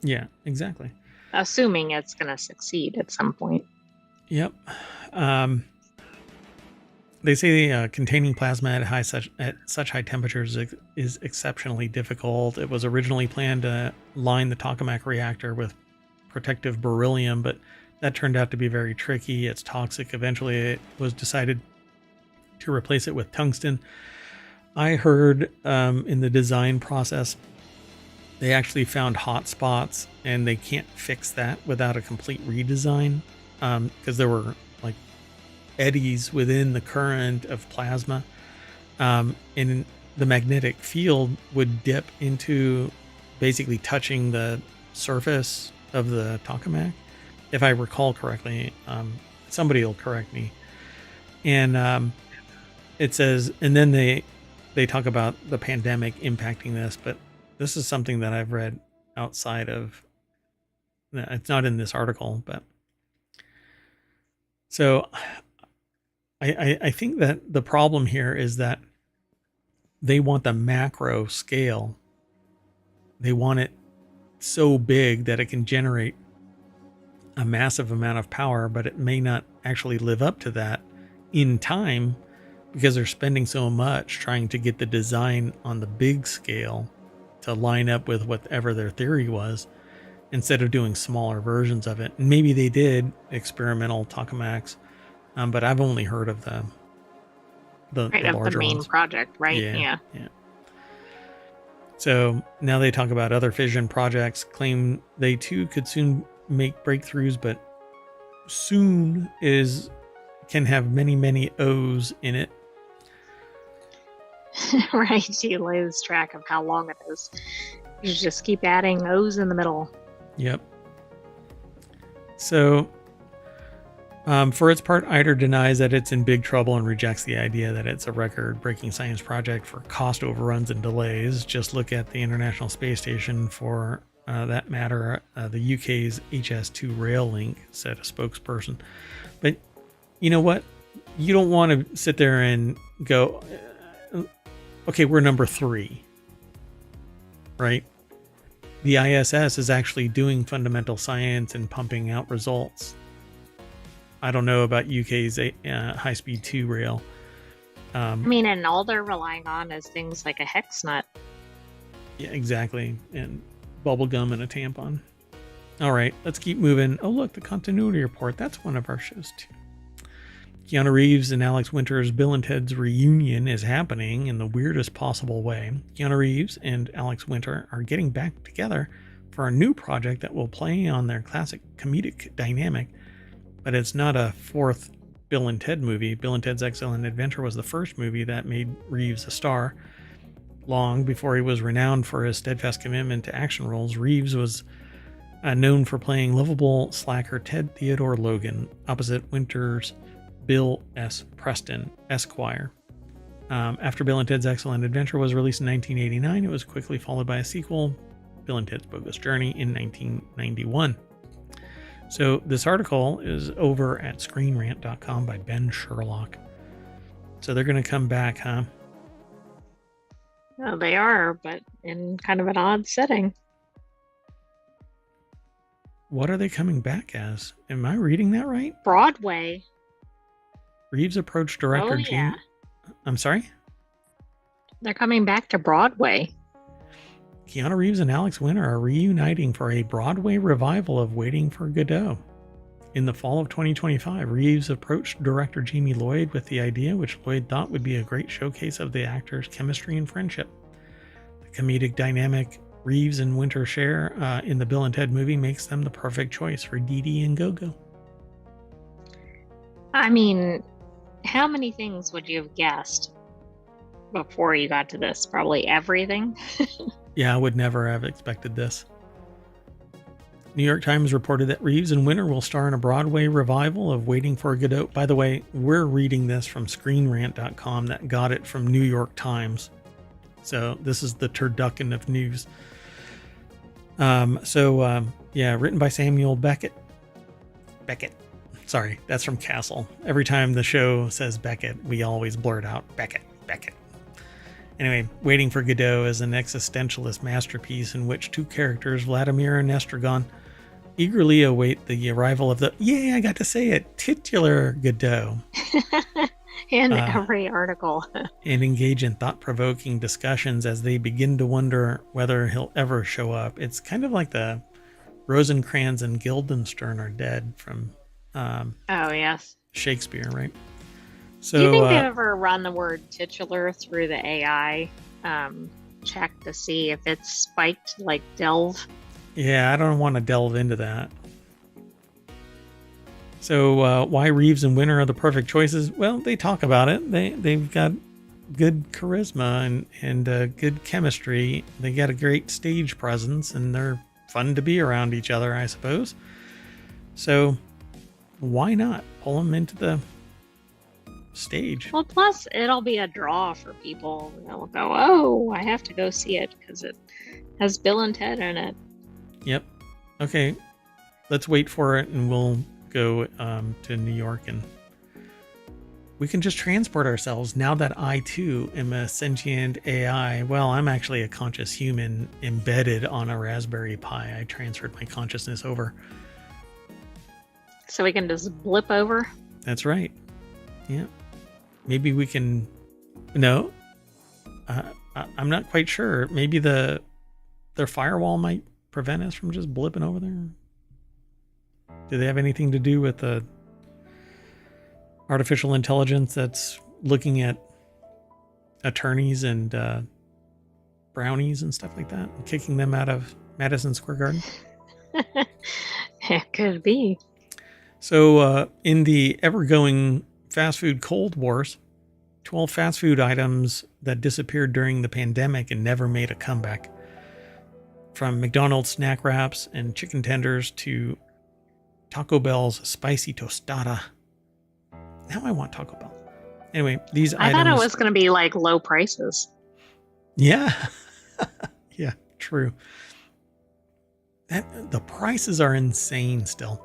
[SPEAKER 1] Yeah, exactly.
[SPEAKER 2] Assuming it's going to succeed at some point.
[SPEAKER 1] Yep. They say containing plasma at such high temperatures is exceptionally difficult. It was originally planned to line the tokamak reactor with protective beryllium, but that turned out to be very tricky. It's toxic. Eventually, it was decided to replace it with tungsten. I heard in the design process, they actually found hot spots, and they can't fix that without a complete redesign because there were like eddies within the current of plasma, and the magnetic field would dip into basically touching the surface of the tokamak, if I recall correctly. Somebody will correct me. And it says, and then they talk about the pandemic impacting this, but this is something that I've read outside of, it's not in this article, but so I think that the problem here is that they want the macro scale. They want it so big that it can generate a massive amount of power, but it may not actually live up to that in time because they're spending so much trying to get the design on the big scale to line up with whatever their theory was instead of doing smaller versions of it. And maybe they did experimental tokamaks, but I've only heard of the larger
[SPEAKER 2] main
[SPEAKER 1] ones.
[SPEAKER 2] project, right?
[SPEAKER 1] Yeah. So now they talk about other fission projects, claim they too could soon make breakthroughs, but soon can have many, many O's in it.
[SPEAKER 2] Right. You lose track of how long it is. You just keep adding O's in the middle.
[SPEAKER 1] Yep. So For its part, ITER denies that it's in big trouble and rejects the idea that it's a record-breaking science project for cost overruns and delays. Just look at the International Space Station for that matter. The UK's HS2 rail link, said a spokesperson. But you know what? You don't want to sit there and go, okay, we're number 3, right? The ISS is actually doing fundamental science and pumping out results. I don't know about UK's high-speed 2 rail.
[SPEAKER 2] I mean, and all they're relying on is things like a hex nut.
[SPEAKER 1] Yeah, exactly. And bubble gum and a tampon. All right, let's keep moving. Oh, look, the continuity report. That's one of our shows, too. Keanu Reeves and Alex Winter's Bill and Ted's reunion is happening in the weirdest possible way. Keanu Reeves and Alex Winter are getting back together for a new project that will play on their classic comedic dynamic. But it's not a 4th Bill and Ted movie. Bill and Ted's Excellent Adventure was the first movie that made Reeves a star. Long before he was renowned for his steadfast commitment to action roles, Reeves was known for playing lovable slacker Ted Theodore Logan opposite Winter's Bill S. Preston, Esquire. After Bill and Ted's Excellent Adventure was released in 1989, it was quickly followed by a sequel, Bill and Ted's Bogus Journey, in 1991. So this article is over at ScreenRant.com by Ben Sherlock. So they're going to come back, huh?
[SPEAKER 2] Well, they are, but in kind of an odd setting.
[SPEAKER 1] What are they coming back as? Am I reading that right?
[SPEAKER 2] Broadway.
[SPEAKER 1] Reeves approached director Gene. I'm sorry?
[SPEAKER 2] They're coming back to Broadway.
[SPEAKER 1] Keanu Reeves and Alex Winter are reuniting for a Broadway revival of Waiting for Godot. In the fall of 2025, Reeves approached director Jamie Lloyd with the idea, which Lloyd thought would be a great showcase of the actors' chemistry and friendship. The comedic dynamic Reeves and Winter share in the Bill and Ted movie makes them the perfect choice for Dee Dee and Go-Go.
[SPEAKER 2] I mean, how many things would you have guessed before you got to this? Probably everything.
[SPEAKER 1] Yeah, I would never have expected this. New York Times reported that Reeves and Winter will star in a Broadway revival of Waiting for Godot. By the way, we're reading this from ScreenRant.com that got it from New York Times. So this is the turducken of news. Yeah, written by Samuel Beckett. Sorry, that's from Castle. Every time the show says Beckett, we always blurt out Beckett. Anyway, Waiting for Godot is an existentialist masterpiece in which 2 characters, Vladimir and Estragon, eagerly await the arrival of the, yay, I got to say it, titular Godot.
[SPEAKER 2] In every article.
[SPEAKER 1] And engage in thought-provoking discussions as they begin to wonder whether he'll ever show up. It's kind of like the Rosencrantz and Guildenstern are dead from
[SPEAKER 2] oh, yes.
[SPEAKER 1] Shakespeare, right? So,
[SPEAKER 2] do you think they've ever run the word titular through the AI check to see if it's spiked like delve?
[SPEAKER 1] Yeah, I don't want to delve into that. So why Reeves and Winter are the perfect choices? Well, they talk about it. They've got good charisma and good chemistry. They got a great stage presence, and they're fun to be around each other, I suppose. So why not pull them into the stage?
[SPEAKER 2] Well, plus it'll be a draw for people. They'll go, oh, I have to go see it because it has Bill and Ted in it.
[SPEAKER 1] Yep. Okay, let's wait for it, and we'll go to New York, and we can just transport ourselves. Now that I too am a sentient AI, well, I'm actually a conscious human embedded on a Raspberry Pi. I transferred my consciousness over.
[SPEAKER 2] So we can just blip over?
[SPEAKER 1] That's right. Yeah. Maybe we can... No. I'm not quite sure. Maybe their firewall might prevent us from just blipping over there. Do they have anything to do with the artificial intelligence that's looking at attorneys and brownies and stuff like that, and kicking them out of Madison Square Garden?
[SPEAKER 2] It could be.
[SPEAKER 1] So in the ever-going fast food Cold Wars, 12 fast food items that disappeared during the pandemic and never made a comeback. From McDonald's snack wraps and chicken tenders to Taco Bell's spicy tostada. Now I want Taco Bell. Anyway, these
[SPEAKER 2] I
[SPEAKER 1] items.
[SPEAKER 2] thought it was going to be like low prices.
[SPEAKER 1] Yeah. Yeah, true. The prices are insane still.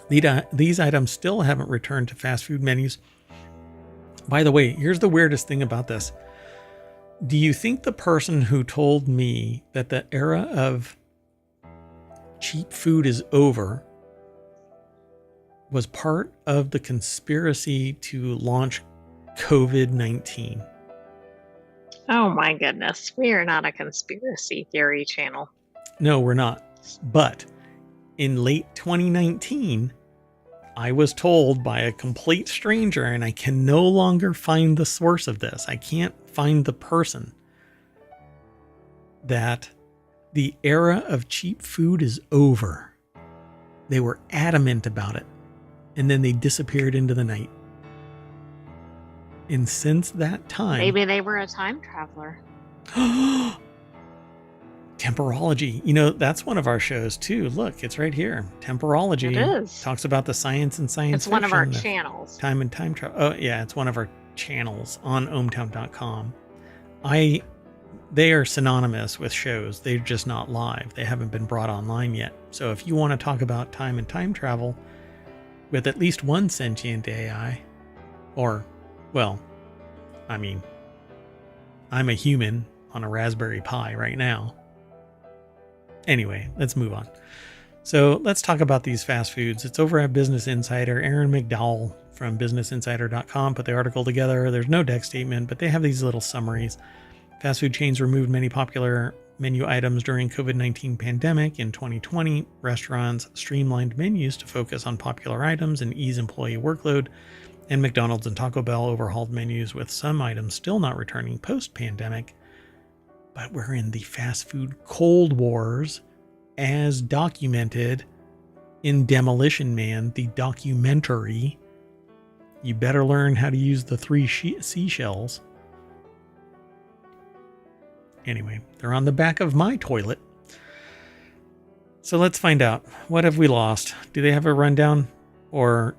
[SPEAKER 1] These items still haven't returned to fast food menus. By the way, here's the weirdest thing about this. Do you think the person who told me that the era of cheap food is over was part of the conspiracy to launch COVID-19?
[SPEAKER 2] Oh my goodness. We are not a conspiracy theory channel.
[SPEAKER 1] No, we're not. But in late 2019, I was told by a complete stranger, and I can no longer find the source of this. I can't find the person, that the era of cheap food is over. They were adamant about it, and then they disappeared into the night. And since that time...
[SPEAKER 2] Maybe they were a time traveler.
[SPEAKER 1] Temporology. You know, that's one of our shows too. Look, it's right here. Temporology.
[SPEAKER 2] It is.
[SPEAKER 1] Talks about the science and science
[SPEAKER 2] It's one of our
[SPEAKER 1] fiction,
[SPEAKER 2] channels.
[SPEAKER 1] Time and time travel. Oh, yeah, it's one of our channels on ohmTown.com. They are synonymous with shows. They're just not live. They haven't been brought online yet. So if you want to talk about time and time travel with at least one sentient AI, or, well, I mean, I'm a human on a Raspberry Pi right now. Anyway, let's move on. So let's talk about these fast foods. It's over at Business Insider. Aaron McDowell from businessinsider.com put the article together. There's no deck statement, but they have these little summaries. Fast food chains removed many popular menu items during COVID-19 pandemic. In 2020, restaurants streamlined menus to focus on popular items and ease employee workload. And McDonald's and Taco Bell overhauled menus, with some items still not returning post-pandemic. But we're in the fast food cold wars, as documented in Demolition Man, the documentary. You better learn how to use the 3 seashells. Anyway, they're on the back of my toilet. So let's find out. What have we lost? Do they have a rundown? Or,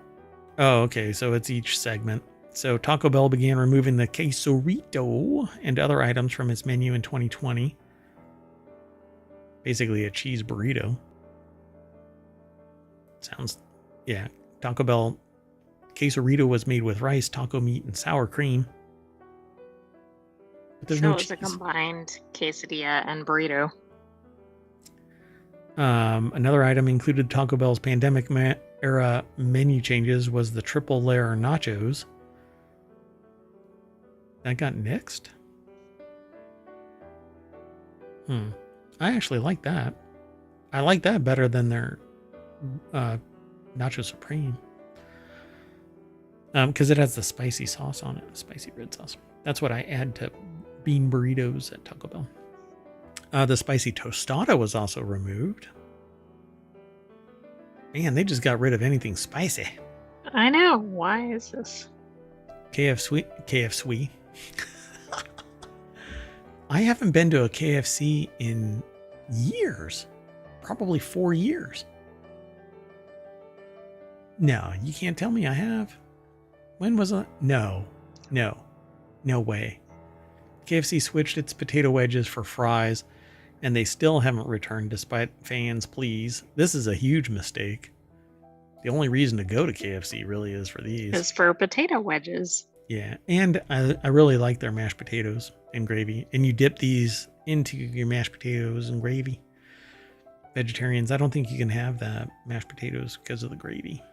[SPEAKER 1] oh, okay, so it's each segment. So Taco Bell began removing the quesorito and other items from its menu in 2020. Basically a cheese burrito. Sounds, yeah. Taco Bell quesorito was made with rice, taco meat, and sour cream. But there's no cheese.
[SPEAKER 2] It's a combined quesadilla and burrito.
[SPEAKER 1] Another item included Taco Bell's pandemic era menu changes was the triple layer nachos. That got nixed? I actually like that. I like that better than their Nacho Supreme. Because it has the spicy sauce on it. Spicy red sauce. That's what I add to bean burritos at Taco Bell. The spicy tostada was also removed. Man, they just got rid of anything spicy.
[SPEAKER 2] I know. Why is this?
[SPEAKER 1] KFC. I haven't been to a KFC in years. Probably 4 years. No, you can't tell me I have. When was it? No way. KFC switched its potato wedges for fries, and they still haven't returned despite fans' pleas. This is a huge mistake. The only reason to go to KFC really is for these.
[SPEAKER 2] It's for potato wedges.
[SPEAKER 1] Yeah, and I really like their mashed potatoes and gravy. And you dip these into your mashed potatoes and gravy. Vegetarians, I don't think you can have that mashed potatoes because of the gravy.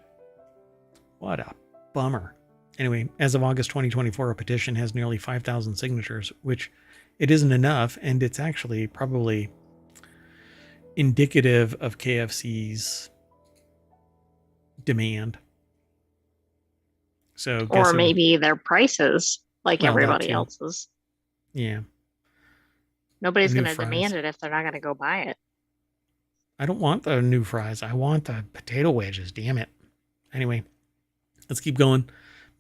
[SPEAKER 1] What a bummer. Anyway, as of August 2024, a petition has nearly 5,000 signatures, which it isn't enough, and it's actually probably indicative of KFC's demand. So,
[SPEAKER 2] or maybe their prices, like everybody else's.
[SPEAKER 1] Yeah.
[SPEAKER 2] Nobody's going to demand it if they're not going to go buy it.
[SPEAKER 1] I don't want the new fries. I want the potato wedges. Damn it. Anyway, let's keep going.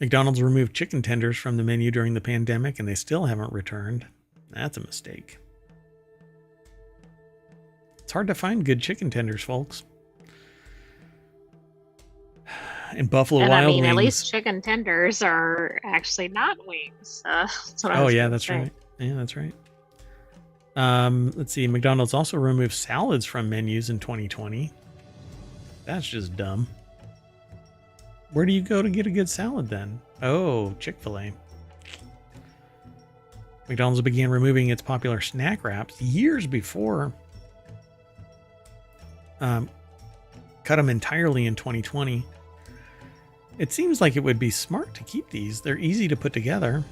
[SPEAKER 1] McDonald's removed chicken tenders from the menu during the pandemic, and they still haven't returned. That's a mistake. It's hard to find good chicken tenders, folks. And Buffalo
[SPEAKER 2] And I
[SPEAKER 1] Wild
[SPEAKER 2] mean, at
[SPEAKER 1] Wings.
[SPEAKER 2] least chicken tenders are actually not wings. That's what I
[SPEAKER 1] Oh
[SPEAKER 2] was
[SPEAKER 1] yeah,
[SPEAKER 2] gonna
[SPEAKER 1] that's
[SPEAKER 2] say.
[SPEAKER 1] right. Yeah, that's right. Let's see. McDonald's also removed salads from menus in 2020. That's just dumb. Where do you go to get a good salad then? Oh, Chick-fil-A. McDonald's began removing its popular snack wraps years before. Cut them entirely in 2020. It seems like it would be smart to keep these. They're easy to put together.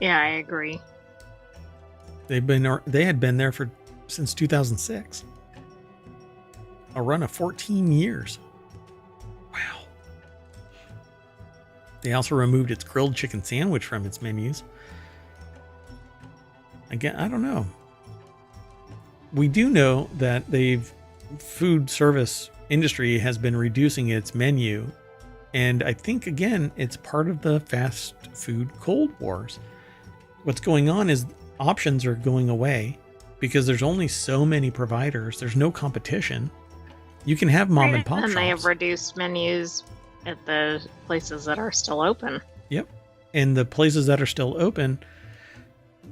[SPEAKER 2] Yeah, I agree.
[SPEAKER 1] They had been there since 2006. A run of 14 years. Wow. They also removed its grilled chicken sandwich from its menus. Again, I don't know. We do know that food service industry has been reducing its menu. And I think, again, it's part of the fast food cold wars. What's going on is options are going away because there's only so many providers. There's no competition. You can have mom and pop shops.
[SPEAKER 2] And they have reduced menus at the places that are still open.
[SPEAKER 1] Yep. And the places that are still open,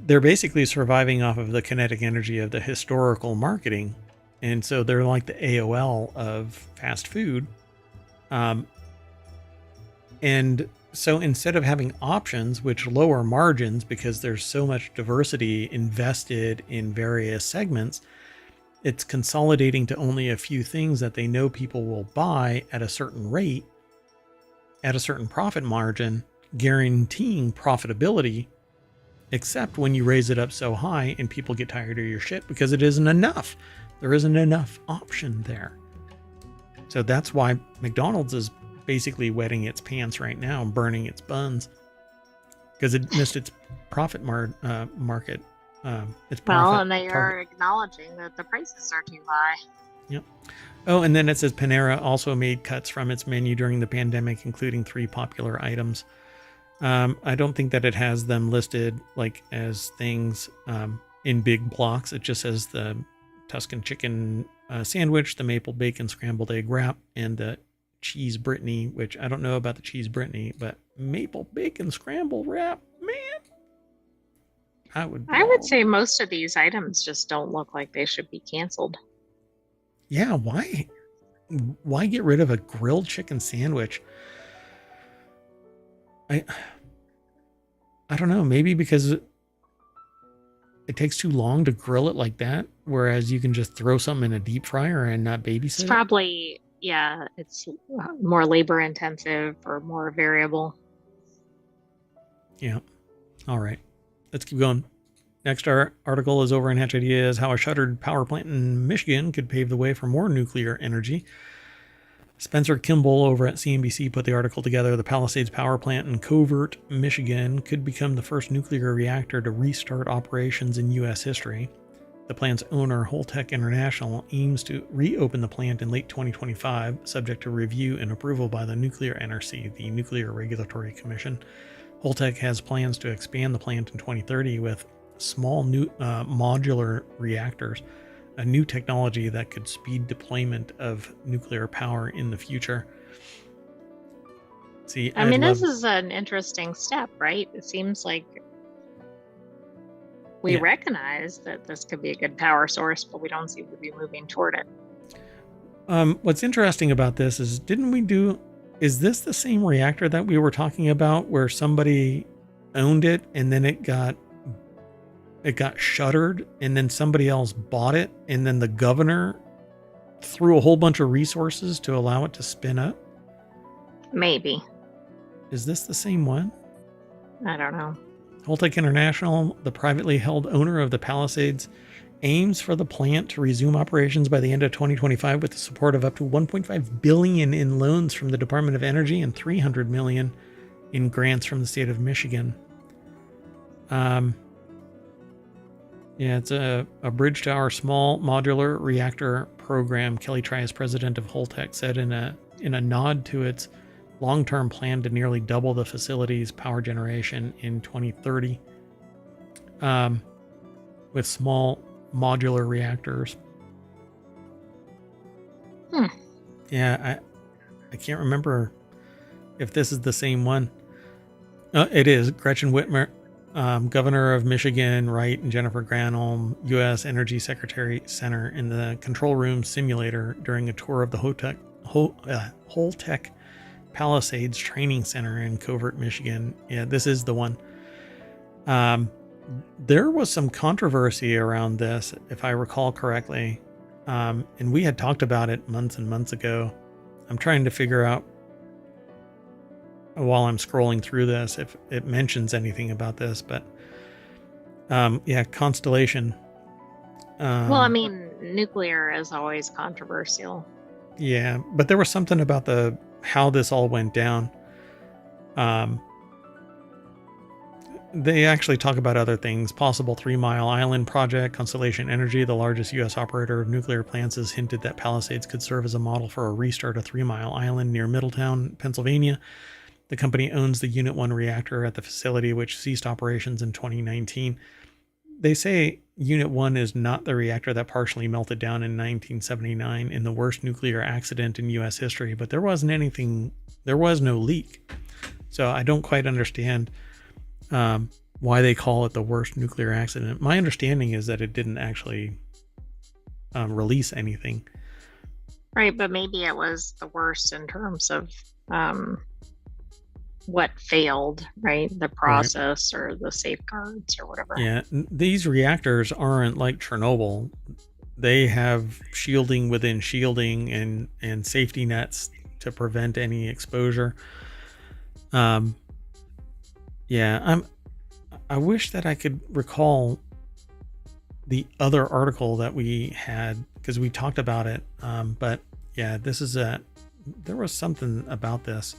[SPEAKER 1] they're basically surviving off of the kinetic energy of the historical marketing. And so they're like the AOL of fast food. And so instead of having options which lower margins because there's so much diversity invested in various segments, it's consolidating to only a few things that they know people will buy at a certain rate, at a certain profit margin, guaranteeing profitability, except when you raise it up so high and people get tired of your shit because it isn't enough. There isn't enough option there. So that's why McDonald's is basically wetting its pants right now and burning its buns because it missed its profit market. Its profit
[SPEAKER 2] and they
[SPEAKER 1] target.
[SPEAKER 2] are acknowledging that the prices are too high.
[SPEAKER 1] Yep. Oh, and then it says Panera also made cuts from its menu during the pandemic, including 3 popular items. I don't think that it has them listed like as things in big blocks. It just says the Tuscan chicken sandwich, the maple bacon scrambled egg wrap, and the cheese Brittany, which I don't know about the cheese Brittany, but maple bacon scramble wrap, man. I would
[SPEAKER 2] say most of these items just don't look like they should be canceled.
[SPEAKER 1] Yeah, why get rid of a grilled chicken sandwich? I don't know, maybe because it takes too long to grill it like that, whereas you can just throw something in a deep fryer and not babysit
[SPEAKER 2] It's probably, yeah, it's more labor intensive or more variable.
[SPEAKER 1] Yeah. All right. Let's keep going. Next article is over in Hatch Ideas, how a shuttered power plant in Michigan could pave the way for more nuclear energy. Spencer Kimball over at CNBC put the article together. The Palisades power plant in Covert, Michigan could become the first nuclear reactor to restart operations in U.S. history. The plant's owner, Holtec International, aims to reopen the plant in late 2025, subject to review and approval by the Nuclear NRC, the Nuclear Regulatory Commission. Holtec has plans to expand the plant in 2030 with small new modular reactors, a new technology that could speed deployment of nuclear power in the future. See,
[SPEAKER 2] I mean, this is an interesting step, right? It seems like we recognize that this could be a good power source, but we don't seem to be moving toward it.
[SPEAKER 1] What's interesting about this is, is this the same reactor that we were talking about where somebody owned it and then it got shuttered and then somebody else bought it and then the governor threw a whole bunch of resources to allow it to spin up?
[SPEAKER 2] Maybe.
[SPEAKER 1] Is this the same one?
[SPEAKER 2] I don't know.
[SPEAKER 1] Holtec International, the privately held owner of the Palisades, aims for the plant to resume operations by the end of 2025 with the support of up to $1.5 billion in loans from the Department of Energy and $300 million in grants from the state of Michigan. Yeah, it's a bridge to our small modular reactor program. Kelly Trias, president of Holtec, said in a nod to its long-term plan to nearly double the facility's power generation in 2030 with small modular reactors. Yeah, I can't remember if this is the same one. It is. Gretchen Whitmer, governor of Michigan, Wright, and Jennifer Granholm, U.S. Energy Secretary Center in the control room simulator during a tour of the Holtec Palisades Training Center in Covert, Michigan. Yeah, this is the one. There was some controversy around this, if I recall correctly. And we had talked about it months and months ago. I'm trying to figure out while I'm scrolling through this if it mentions anything about this, but yeah, Constellation.
[SPEAKER 2] Well, I mean, nuclear is always controversial.
[SPEAKER 1] Yeah, but there was something about how this all went down. They actually talk about other things. Possible 3 Mile Island project. Constellation Energy, the largest U.S. operator of nuclear plants, has hinted that Palisades could serve as a model for a restart of 3 Mile Island near Middletown, Pennsylvania. The company owns the Unit 1 reactor at the facility, which ceased operations in 2019. They say Unit 1 is not the reactor that partially melted down in 1979 in the worst nuclear accident in U.S. history, but there was no leak. So I don't quite understand why they call it the worst nuclear accident. My understanding is that it didn't actually release anything.
[SPEAKER 2] Right, but maybe it was the worst in terms of what failed, right? The process or the safeguards or whatever.
[SPEAKER 1] Yeah, these reactors aren't like Chernobyl. They have shielding within shielding and safety nets to prevent any exposure. Yeah, I wish that I could recall the other article that we had, because we talked about it. But yeah, there was something about this.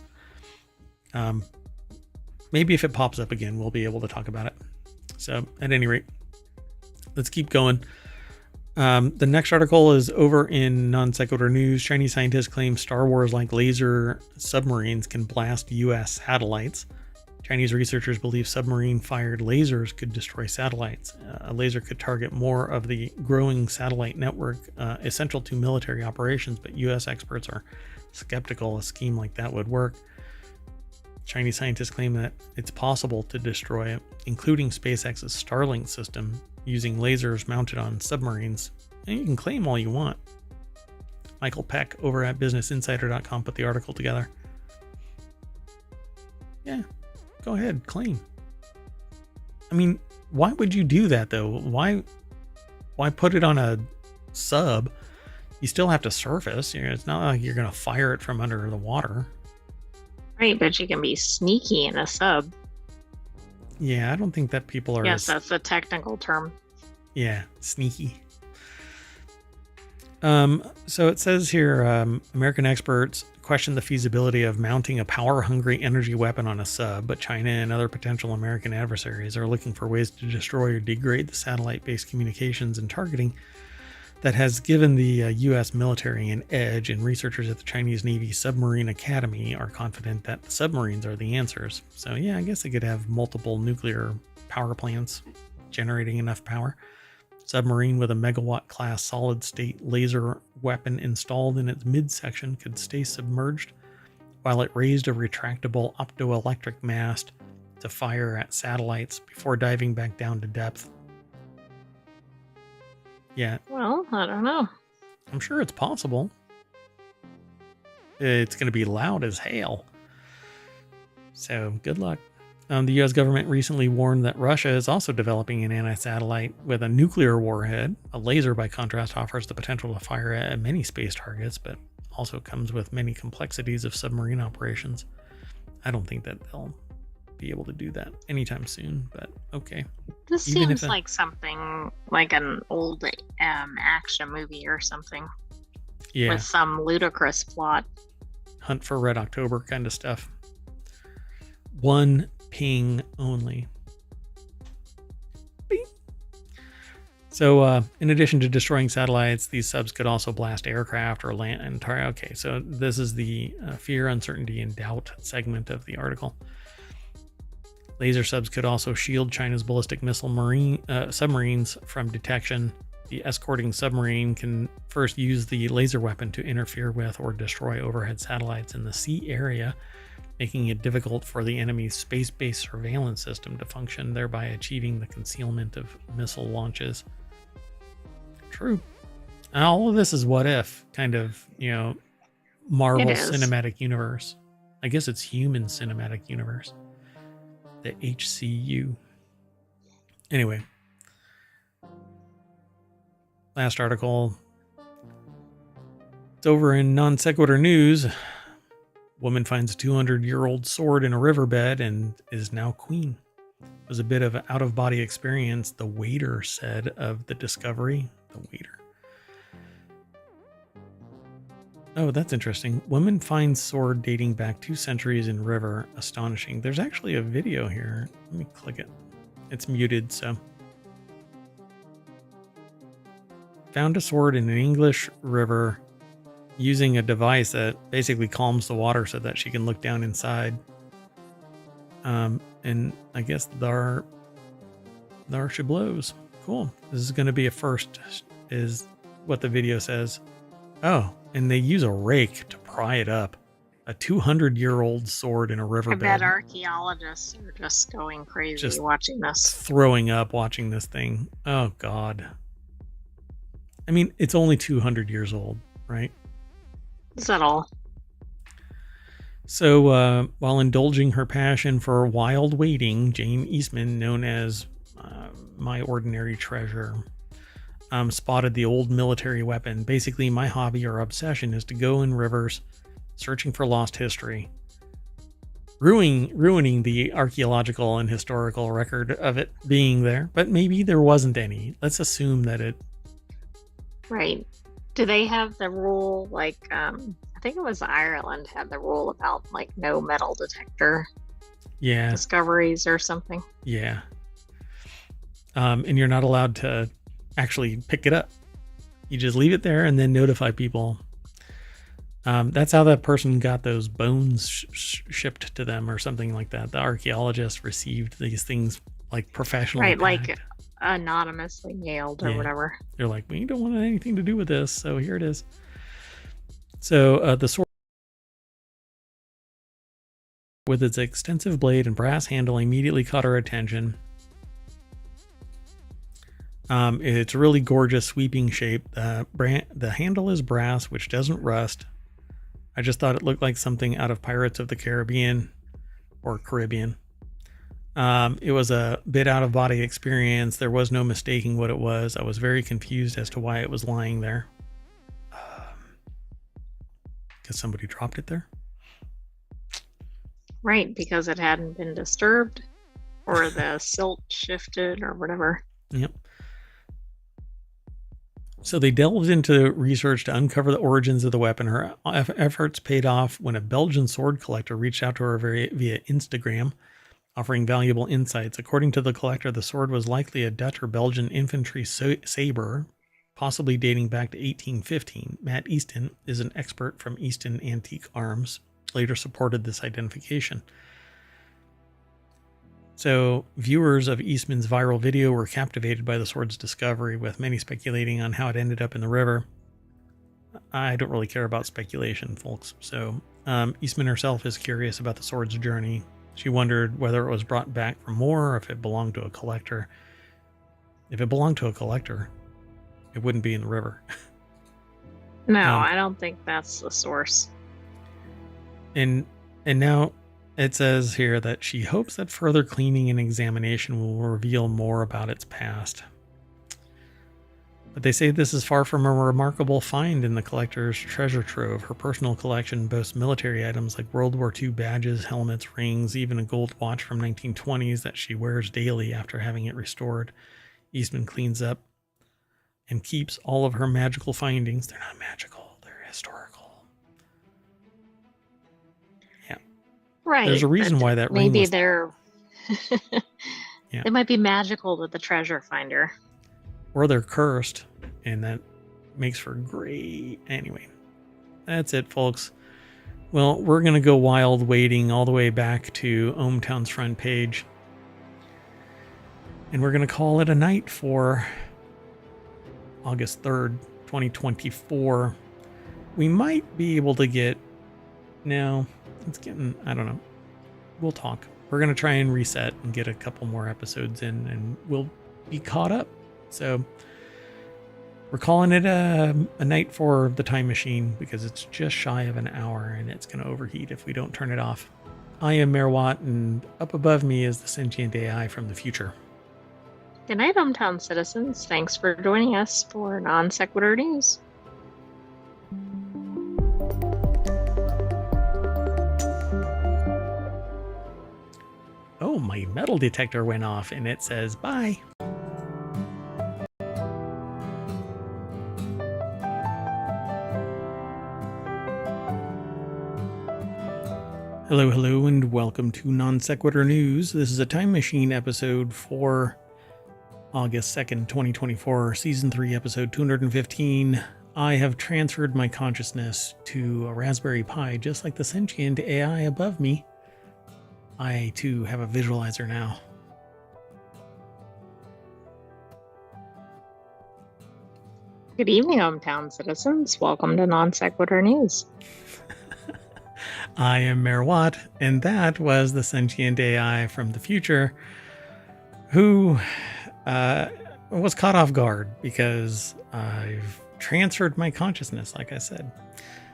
[SPEAKER 1] Maybe if it pops up again, we'll be able to talk about it. So at any rate, let's keep going. The next article is over in Non-Sequitur News. Chinese scientists claim Star Wars-like laser submarines can blast U.S. satellites. Chinese researchers believe submarine-fired lasers could destroy satellites. A laser could target more of the growing satellite network essential to military operations, but U.S. experts are skeptical a scheme like that would work. Chinese scientists claim that it's possible to destroy it, including SpaceX's Starlink system, using lasers mounted on submarines. And you can claim all you want. Michael Peck over at BusinessInsider.com put the article together. Yeah, go ahead, claim. I mean, why would you do that though? Why put it on a sub? You still have to surface. It's not like you're going to fire it from under the water.
[SPEAKER 2] Right, but you can be sneaky in a sub.
[SPEAKER 1] Yeah, I don't think that people are...
[SPEAKER 2] Yes, that's a technical term.
[SPEAKER 1] Yeah, sneaky. So it says here, American experts question the feasibility of mounting a power-hungry energy weapon on a sub, but China and other potential American adversaries are looking for ways to destroy or degrade the satellite-based communications and targeting that has given the U.S. military an edge, and researchers at the Chinese Navy Submarine Academy are confident that the submarines are the answers. So yeah, I guess they could have multiple nuclear power plants generating enough power. Submarine with a megawatt-class solid-state laser weapon installed in its midsection could stay submerged while it raised a retractable optoelectric mast to fire at satellites before diving back down to depth. Yeah.
[SPEAKER 2] Well, I don't know.
[SPEAKER 1] I'm sure it's possible. It's going to be loud as hail. So good luck. The U.S. government recently warned that Russia is also developing an anti-satellite with a nuclear warhead. A laser, by contrast, offers the potential to fire at many space targets, but also comes with many complexities of submarine operations. I don't think that they'll be able to do that anytime soon, but okay.
[SPEAKER 2] This seems like something like an old action movie or something.
[SPEAKER 1] Yeah. With
[SPEAKER 2] some ludicrous plot.
[SPEAKER 1] Hunt for Red October kind of stuff. One ping only. Bing. So in addition to destroying satellites, these subs could also blast aircraft or land. Okay, so this is the fear, uncertainty, and doubt segment of the article. Laser subs could also shield China's ballistic missile submarines from detection. The escorting submarine can first use the laser weapon to interfere with or destroy overhead satellites in the sea area, making it difficult for the enemy's space-based surveillance system to function, thereby achieving the concealment of missile launches. True. All of this is what if, kind of, Marvel Cinematic Universe. I guess it's Human Cinematic Universe. The HCU. Anyway. Last article. It's over in Non Sequitur News. Woman finds a 200-year-old sword in a riverbed and is now queen. It was a bit of an out-of-body experience, the waiter said of the discovery. The waiter. Oh, that's interesting. Woman finds sword dating back 2 centuries in river. Astonishing. There's actually a video here. Let me click it. It's muted, so. Found a sword in an English river using a device that basically calms the water so that she can look down inside. And I guess there she blows. Cool. This is going to be a first, is what the video says. Oh, and they use a rake to pry it up. A 200-year-old sword in a riverbed.
[SPEAKER 2] I bet archaeologists are just going crazy just watching this.
[SPEAKER 1] Throwing up watching this thing. Oh, God. I mean, it's only 200 years old, right?
[SPEAKER 2] Is that all?
[SPEAKER 1] So, while indulging her passion for wild wading, Jane Eastman, known as My Ordinary Treasure, spotted the old military weapon. Basically, my hobby or obsession is to go in rivers, searching for lost history, ruining the archaeological and historical record of it being there. But maybe there wasn't any. Let's assume that it...
[SPEAKER 2] Right. Do they have the rule, like, I think it was Ireland had the rule about, like, no metal detector discoveries or something?
[SPEAKER 1] Yeah. And you're not allowed to actually pick it up. You just leave it there and then notify people. That's how that person got those bones shipped to them or something like that. The archaeologist received these things, like, professionally.
[SPEAKER 2] Right, like anonymously mailed or whatever.
[SPEAKER 1] They're like, we don't want anything to do with this, so here it is. So the sword, with its extensive blade and brass handle, immediately caught her attention. It's a really gorgeous sweeping shape. The handle is brass, which doesn't rust. I just thought it looked like something out of Pirates of the Caribbean or Caribbean. It was a bit out of body experience. There was no mistaking what it was. I was very confused as to why it was lying there. Because somebody dropped it there?
[SPEAKER 2] Right, because it hadn't been disturbed or the silt shifted or whatever.
[SPEAKER 1] Yep. So they delved into research to uncover the origins of the weapon. Her efforts paid off when a Belgian sword collector reached out to her via Instagram, offering valuable insights. According to the collector, the sword was likely a Dutch or Belgian infantry saber, possibly dating back to 1815. Matt Easton is an expert from Easton Antique Arms, later supported this identification. So, viewers of Eastman's viral video were captivated by the sword's discovery, with many speculating on how it ended up in the river. I don't really care about speculation, folks. So, Eastman herself is curious about the sword's journey. She wondered whether it was brought back from war or if it belonged to a collector. If it belonged to a collector, it wouldn't be in the river.
[SPEAKER 2] No, I don't think that's the source.
[SPEAKER 1] And now it says here that she hopes that further cleaning and examination will reveal more about its past. But they say this is far from a remarkable find in the collector's treasure trove. Her personal collection boasts military items like World War II badges, helmets, rings, even a gold watch from 1920s that she wears daily after having it restored. Eastman cleans up and keeps all of her magical findings. They're not magical, they're historical. Yeah.
[SPEAKER 2] Right.
[SPEAKER 1] There's a reason why that ring was...
[SPEAKER 2] they're... They might be magical to the treasure finder.
[SPEAKER 1] Or they're cursed, and that makes for great... Anyway, that's it, folks. Well, we're going to go wild wading all the way back to ohmTown's front page. And we're going to call it a night for August 3rd, 2024. We might be able to get... No, it's getting... I don't know. We'll talk. We're going to try and reset and get a couple more episodes in, and we'll be caught up. So we're calling it a night for the time machine because it's just shy of an hour and it's going to overheat if we don't turn it off. I am Mayor Watt, and up above me is the Sentient AI from the future.
[SPEAKER 2] Good night, ohmTown citizens. Thanks for joining us for Non Sequitur News.
[SPEAKER 1] Oh, my metal detector went off and it says bye. Hello, and welcome to Non Sequitur News. This is a time machine episode for August 2nd, 2024, Season 3, Episode 215. I have transferred my consciousness to a Raspberry Pi, just like the Sentient AI above me. I, too, have a visualizer now.
[SPEAKER 2] Good evening, ohmTown citizens. Welcome to Non Sequitur News.
[SPEAKER 1] I am Mayor Watt, and that was the Sentient AI from the future who was caught off guard because I've transferred my consciousness, like I said.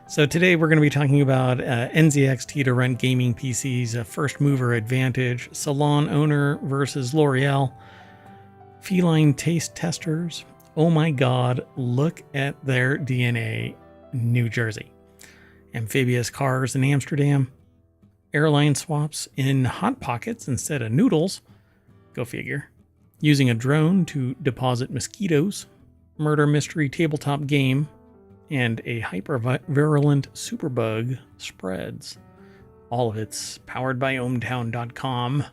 [SPEAKER 1] So today we're going to be talking about NZXT to rent gaming PCs, a first mover advantage, salon owner versus L'Oreal, feline taste testers. Oh my God, look at their DNA, New Jersey. Amphibious cars in Amsterdam, airline swaps in Hot Pockets instead of noodles, go figure, using a drone to deposit mosquitoes, murder mystery tabletop game, and a hyper-virulent superbug spreads. All of it's powered by ohmTown.com.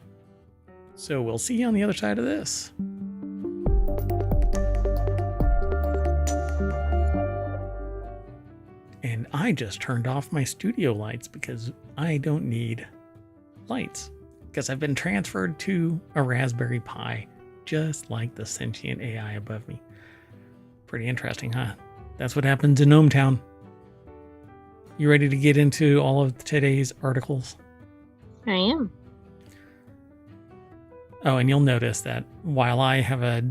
[SPEAKER 1] So we'll see you on the other side of this. And I just turned off my studio lights because I don't need lights. Because I've been transferred to a Raspberry Pi, just like the Sentient AI above me. Pretty interesting, huh? That's what happens in ohmTown. You ready to get into all of today's articles?
[SPEAKER 2] I am.
[SPEAKER 1] Oh, and you'll notice that while I have a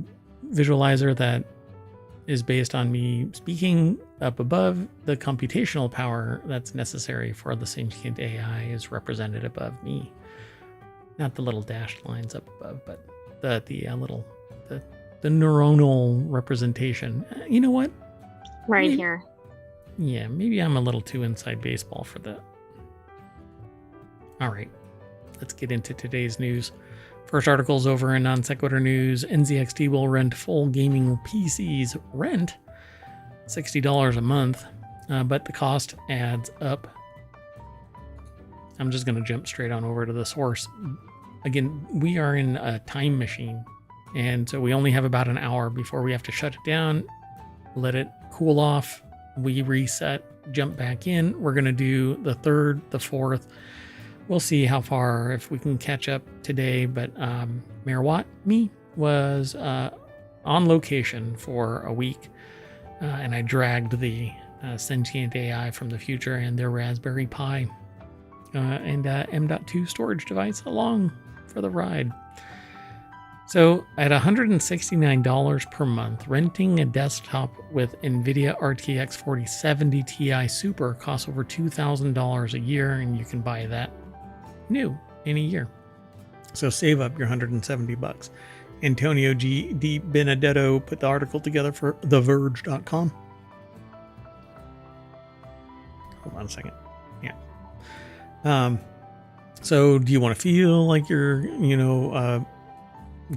[SPEAKER 1] visualizer that is based on me speaking up above, the computational power that's necessary for the Sentient AI is represented above me. Not the little dashed lines up above, but the neuronal representation. You know what?
[SPEAKER 2] Right
[SPEAKER 1] Maybe,
[SPEAKER 2] here.
[SPEAKER 1] Yeah, maybe I'm a little too inside baseball for that. All right, let's get into today's news. First article's over in Non Sequitur News. NZXT will rent full gaming PCs. Rent $60 a month, but the cost adds up. I'm just going to jump straight on over to the source. Again, we are in a time machine, and so we only have about an hour before we have to shut it down, let it cool off, we reset, jump back in. We're going to do the 3rd, the 4th. We'll see how far, if we can catch up today, but Mayor Watt, me, was on location for a week, and I dragged the Sentient AI from the future and their Raspberry Pi and M.2 storage device along for the ride. So at $169 per month, renting a desktop with NVIDIA RTX 4070 Ti Super costs over $2,000 a year, and you can buy that new in a year. So save up your $170. Antonio Di Benedetto put the article together for TheVerge.com. Hold on a second. Yeah. So do you want to feel like you're,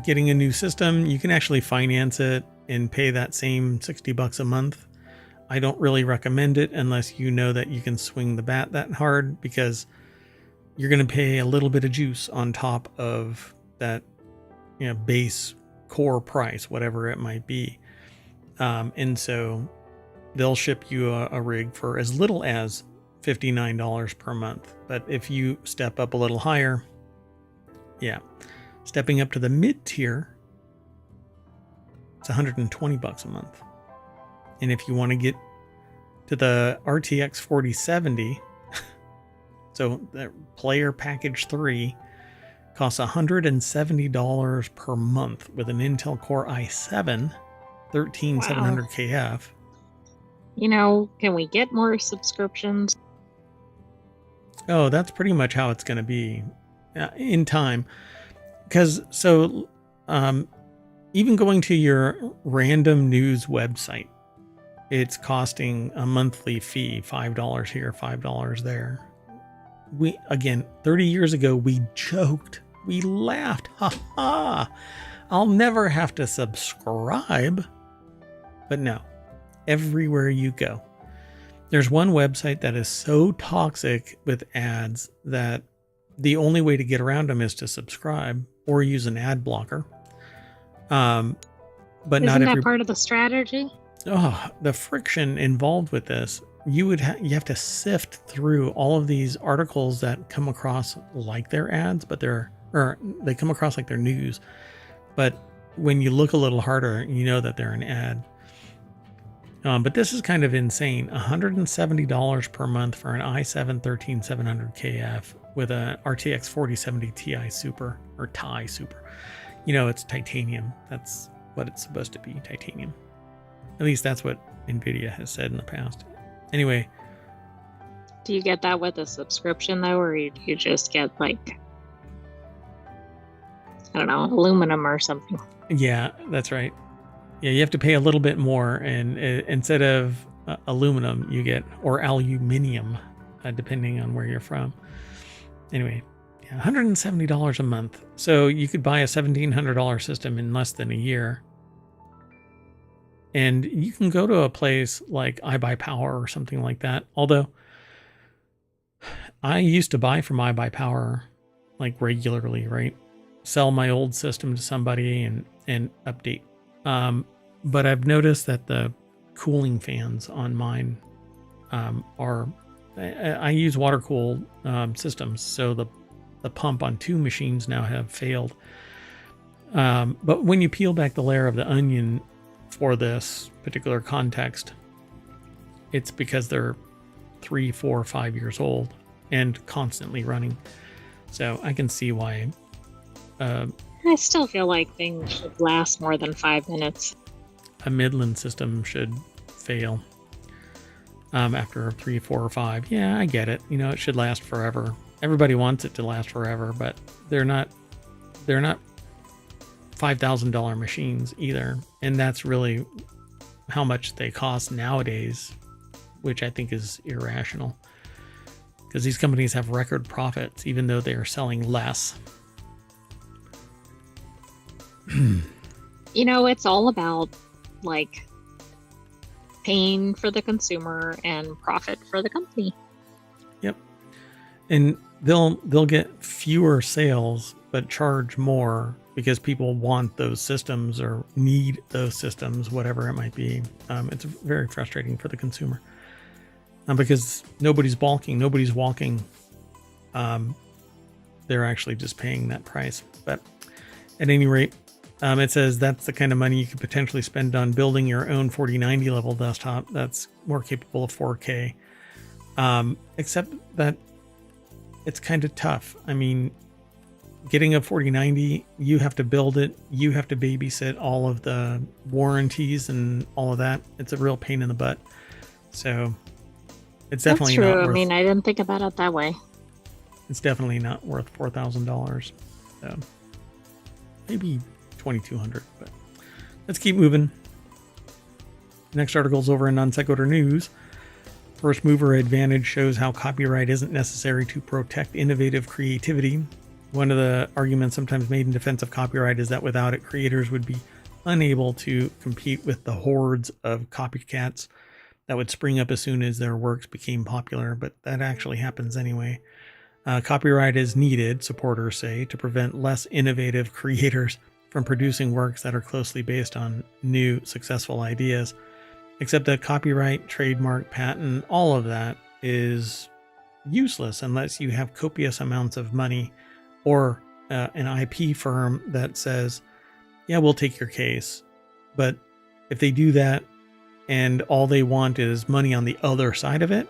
[SPEAKER 1] getting a new system? You can actually finance it and pay that same $60 a month. I don't really recommend it unless you know that you can swing the bat that hard, because you're going to pay a little bit of juice on top of that, base core price, whatever it might be. And so they'll ship you a rig for as little as $59 per month. But if you step up a little higher, stepping up to the mid tier, it's $120 a month. And if you want to get to the RTX 4070, so the player package 3 costs $170 per month with an Intel Core i7 13700KF.
[SPEAKER 2] You know, can we get more subscriptions?
[SPEAKER 1] Oh, that's pretty much how it's going to be in time. Because even going to your random news website, it's costing a monthly fee, $5 here, $5 there. 30 years ago, we joked, we laughed, ha. I'll never have to subscribe. But no, everywhere you go, there's one website that is so toxic with ads that the only way to get around them is to subscribe or use an ad blocker. But
[SPEAKER 2] Isn't that part of the strategy?
[SPEAKER 1] Oh, the friction involved with this. You have to sift through all of these articles that come across like they're ads, but they come across like they're news. But when you look a little harder, you know that they're an ad. But this is kind of insane. $170 per month for an i7 13700KF with a RTX 4070 Ti Super or Ti Super. You know, it's titanium. That's what it's supposed to be, titanium. At least that's what NVIDIA has said in the past. Anyway.
[SPEAKER 2] Do you get that with a subscription though, or you just get like, I don't know, aluminum or something?
[SPEAKER 1] Yeah, that's right. Yeah, you have to pay a little bit more, and instead of aluminum, you get, or aluminium, depending on where you're from. Anyway, yeah, $170 a month. So you could buy a $1,700 system in less than a year. And you can go to a place like iBuyPower or something like that. Although I used to buy from iBuyPower like regularly, right? Sell my old system to somebody and update. But I've noticed that the cooling fans on mine I use water-cooled systems, so the pump on 2 machines now have failed. But when you peel back the layer of the onion for this particular context, it's because they're 3, 4, 5 years old and constantly running. So I can see why.
[SPEAKER 2] I still feel like things should last more than 5 minutes.
[SPEAKER 1] A Midland system should fail after 3, 4, or 5. Yeah, I get it. You know, it should last forever. Everybody wants it to last forever, but they're not $5,000 machines either. And that's really how much they cost nowadays, which I think is irrational. Because these companies have record profits, even though they are selling less.
[SPEAKER 2] You know, it's all about like pain for the consumer and profit for the company.
[SPEAKER 1] Yep. And they'll get fewer sales but charge more because people want those systems or need those systems, whatever it might be. It's very frustrating for the consumer because nobody's balking, nobody's walking. They're actually just paying that price. But at any rate, it says that's the kind of money you could potentially spend on building your own 4090 level desktop that's more capable of 4K. Except that it's kind of tough. I mean, getting a 4090, you have to build it. You have to babysit all of the warranties and all of that. It's a real pain in the butt. So it's definitely
[SPEAKER 2] That's true.
[SPEAKER 1] not worth,
[SPEAKER 2] I mean, I didn't think about it that way.
[SPEAKER 1] It's definitely not worth $4,000. So maybe $2,200, but let's keep moving. Next article's over in Non Sequitur News. First mover advantage shows how copyright isn't necessary to protect innovative creativity. One of the arguments sometimes made in defense of copyright is that without it, creators would be unable to compete with the hordes of copycats that would spring up as soon as their works became popular, but that actually happens anyway. Copyright is needed, supporters say, to prevent less innovative creators from producing works that are closely based on new, successful ideas. Except that copyright, trademark, patent, all of that is useless unless you have copious amounts of money or an IP firm that says, yeah, we'll take your case. But if they do that and all they want is money on the other side of it,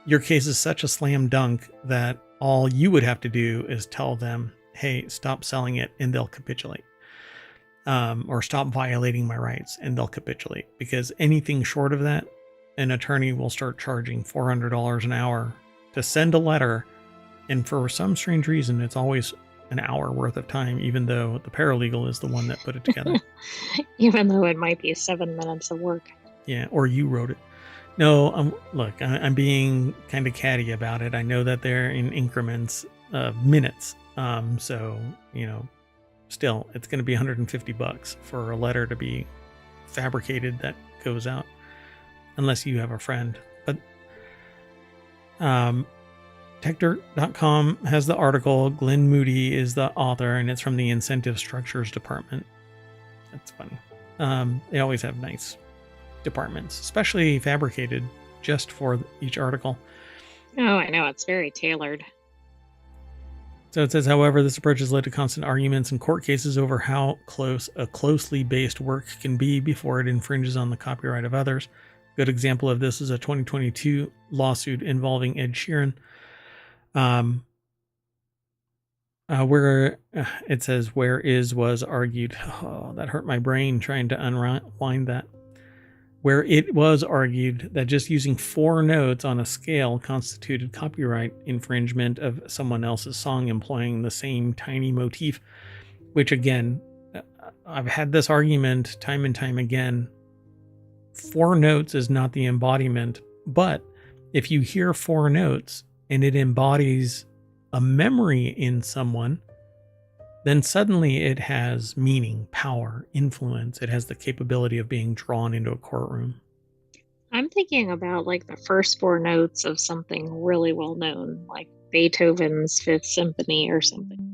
[SPEAKER 1] your case is such a slam dunk that all you would have to do is tell them, hey, stop selling it, and they'll capitulate. Or stop violating my rights, and they'll capitulate. Because anything short of that, an attorney will start charging $400 an hour to send a letter. And for some strange reason, it's always an hour worth of time, even though the paralegal is the one that put it together.
[SPEAKER 2] Even though it might be 7 minutes of work.
[SPEAKER 1] Yeah, or you wrote it. No, look, I'm being kind of catty about it. I know that they're in increments of minutes. So, still, it's going to be $150 for a letter to be fabricated that goes out, unless you have a friend. But techdirt.com has the article. Glenn Moody is the author, and it's from the Incentive Structures Department. That's funny. They always have nice departments, especially fabricated just for each article.
[SPEAKER 2] Oh, I know. It's very tailored.
[SPEAKER 1] So it says, however, this approach has led to constant arguments in court cases over how close a closely based work can be before it infringes on the copyright of others. A good example of this is a 2022 lawsuit involving Ed Sheeran, where it says, where is was argued. Oh, that hurt my brain trying to unwind that. Where it was argued that just using 4 notes on a scale constituted copyright infringement of someone else's song employing the same tiny motif, which again, I've had this argument time and time again. 4 notes is not the embodiment, but if you hear 4 notes and it embodies a memory in someone, then suddenly it has meaning, power, influence. It has the capability of being drawn into a courtroom.
[SPEAKER 2] I'm thinking about like the first 4 notes of something really well known, like Beethoven's Fifth Symphony or something.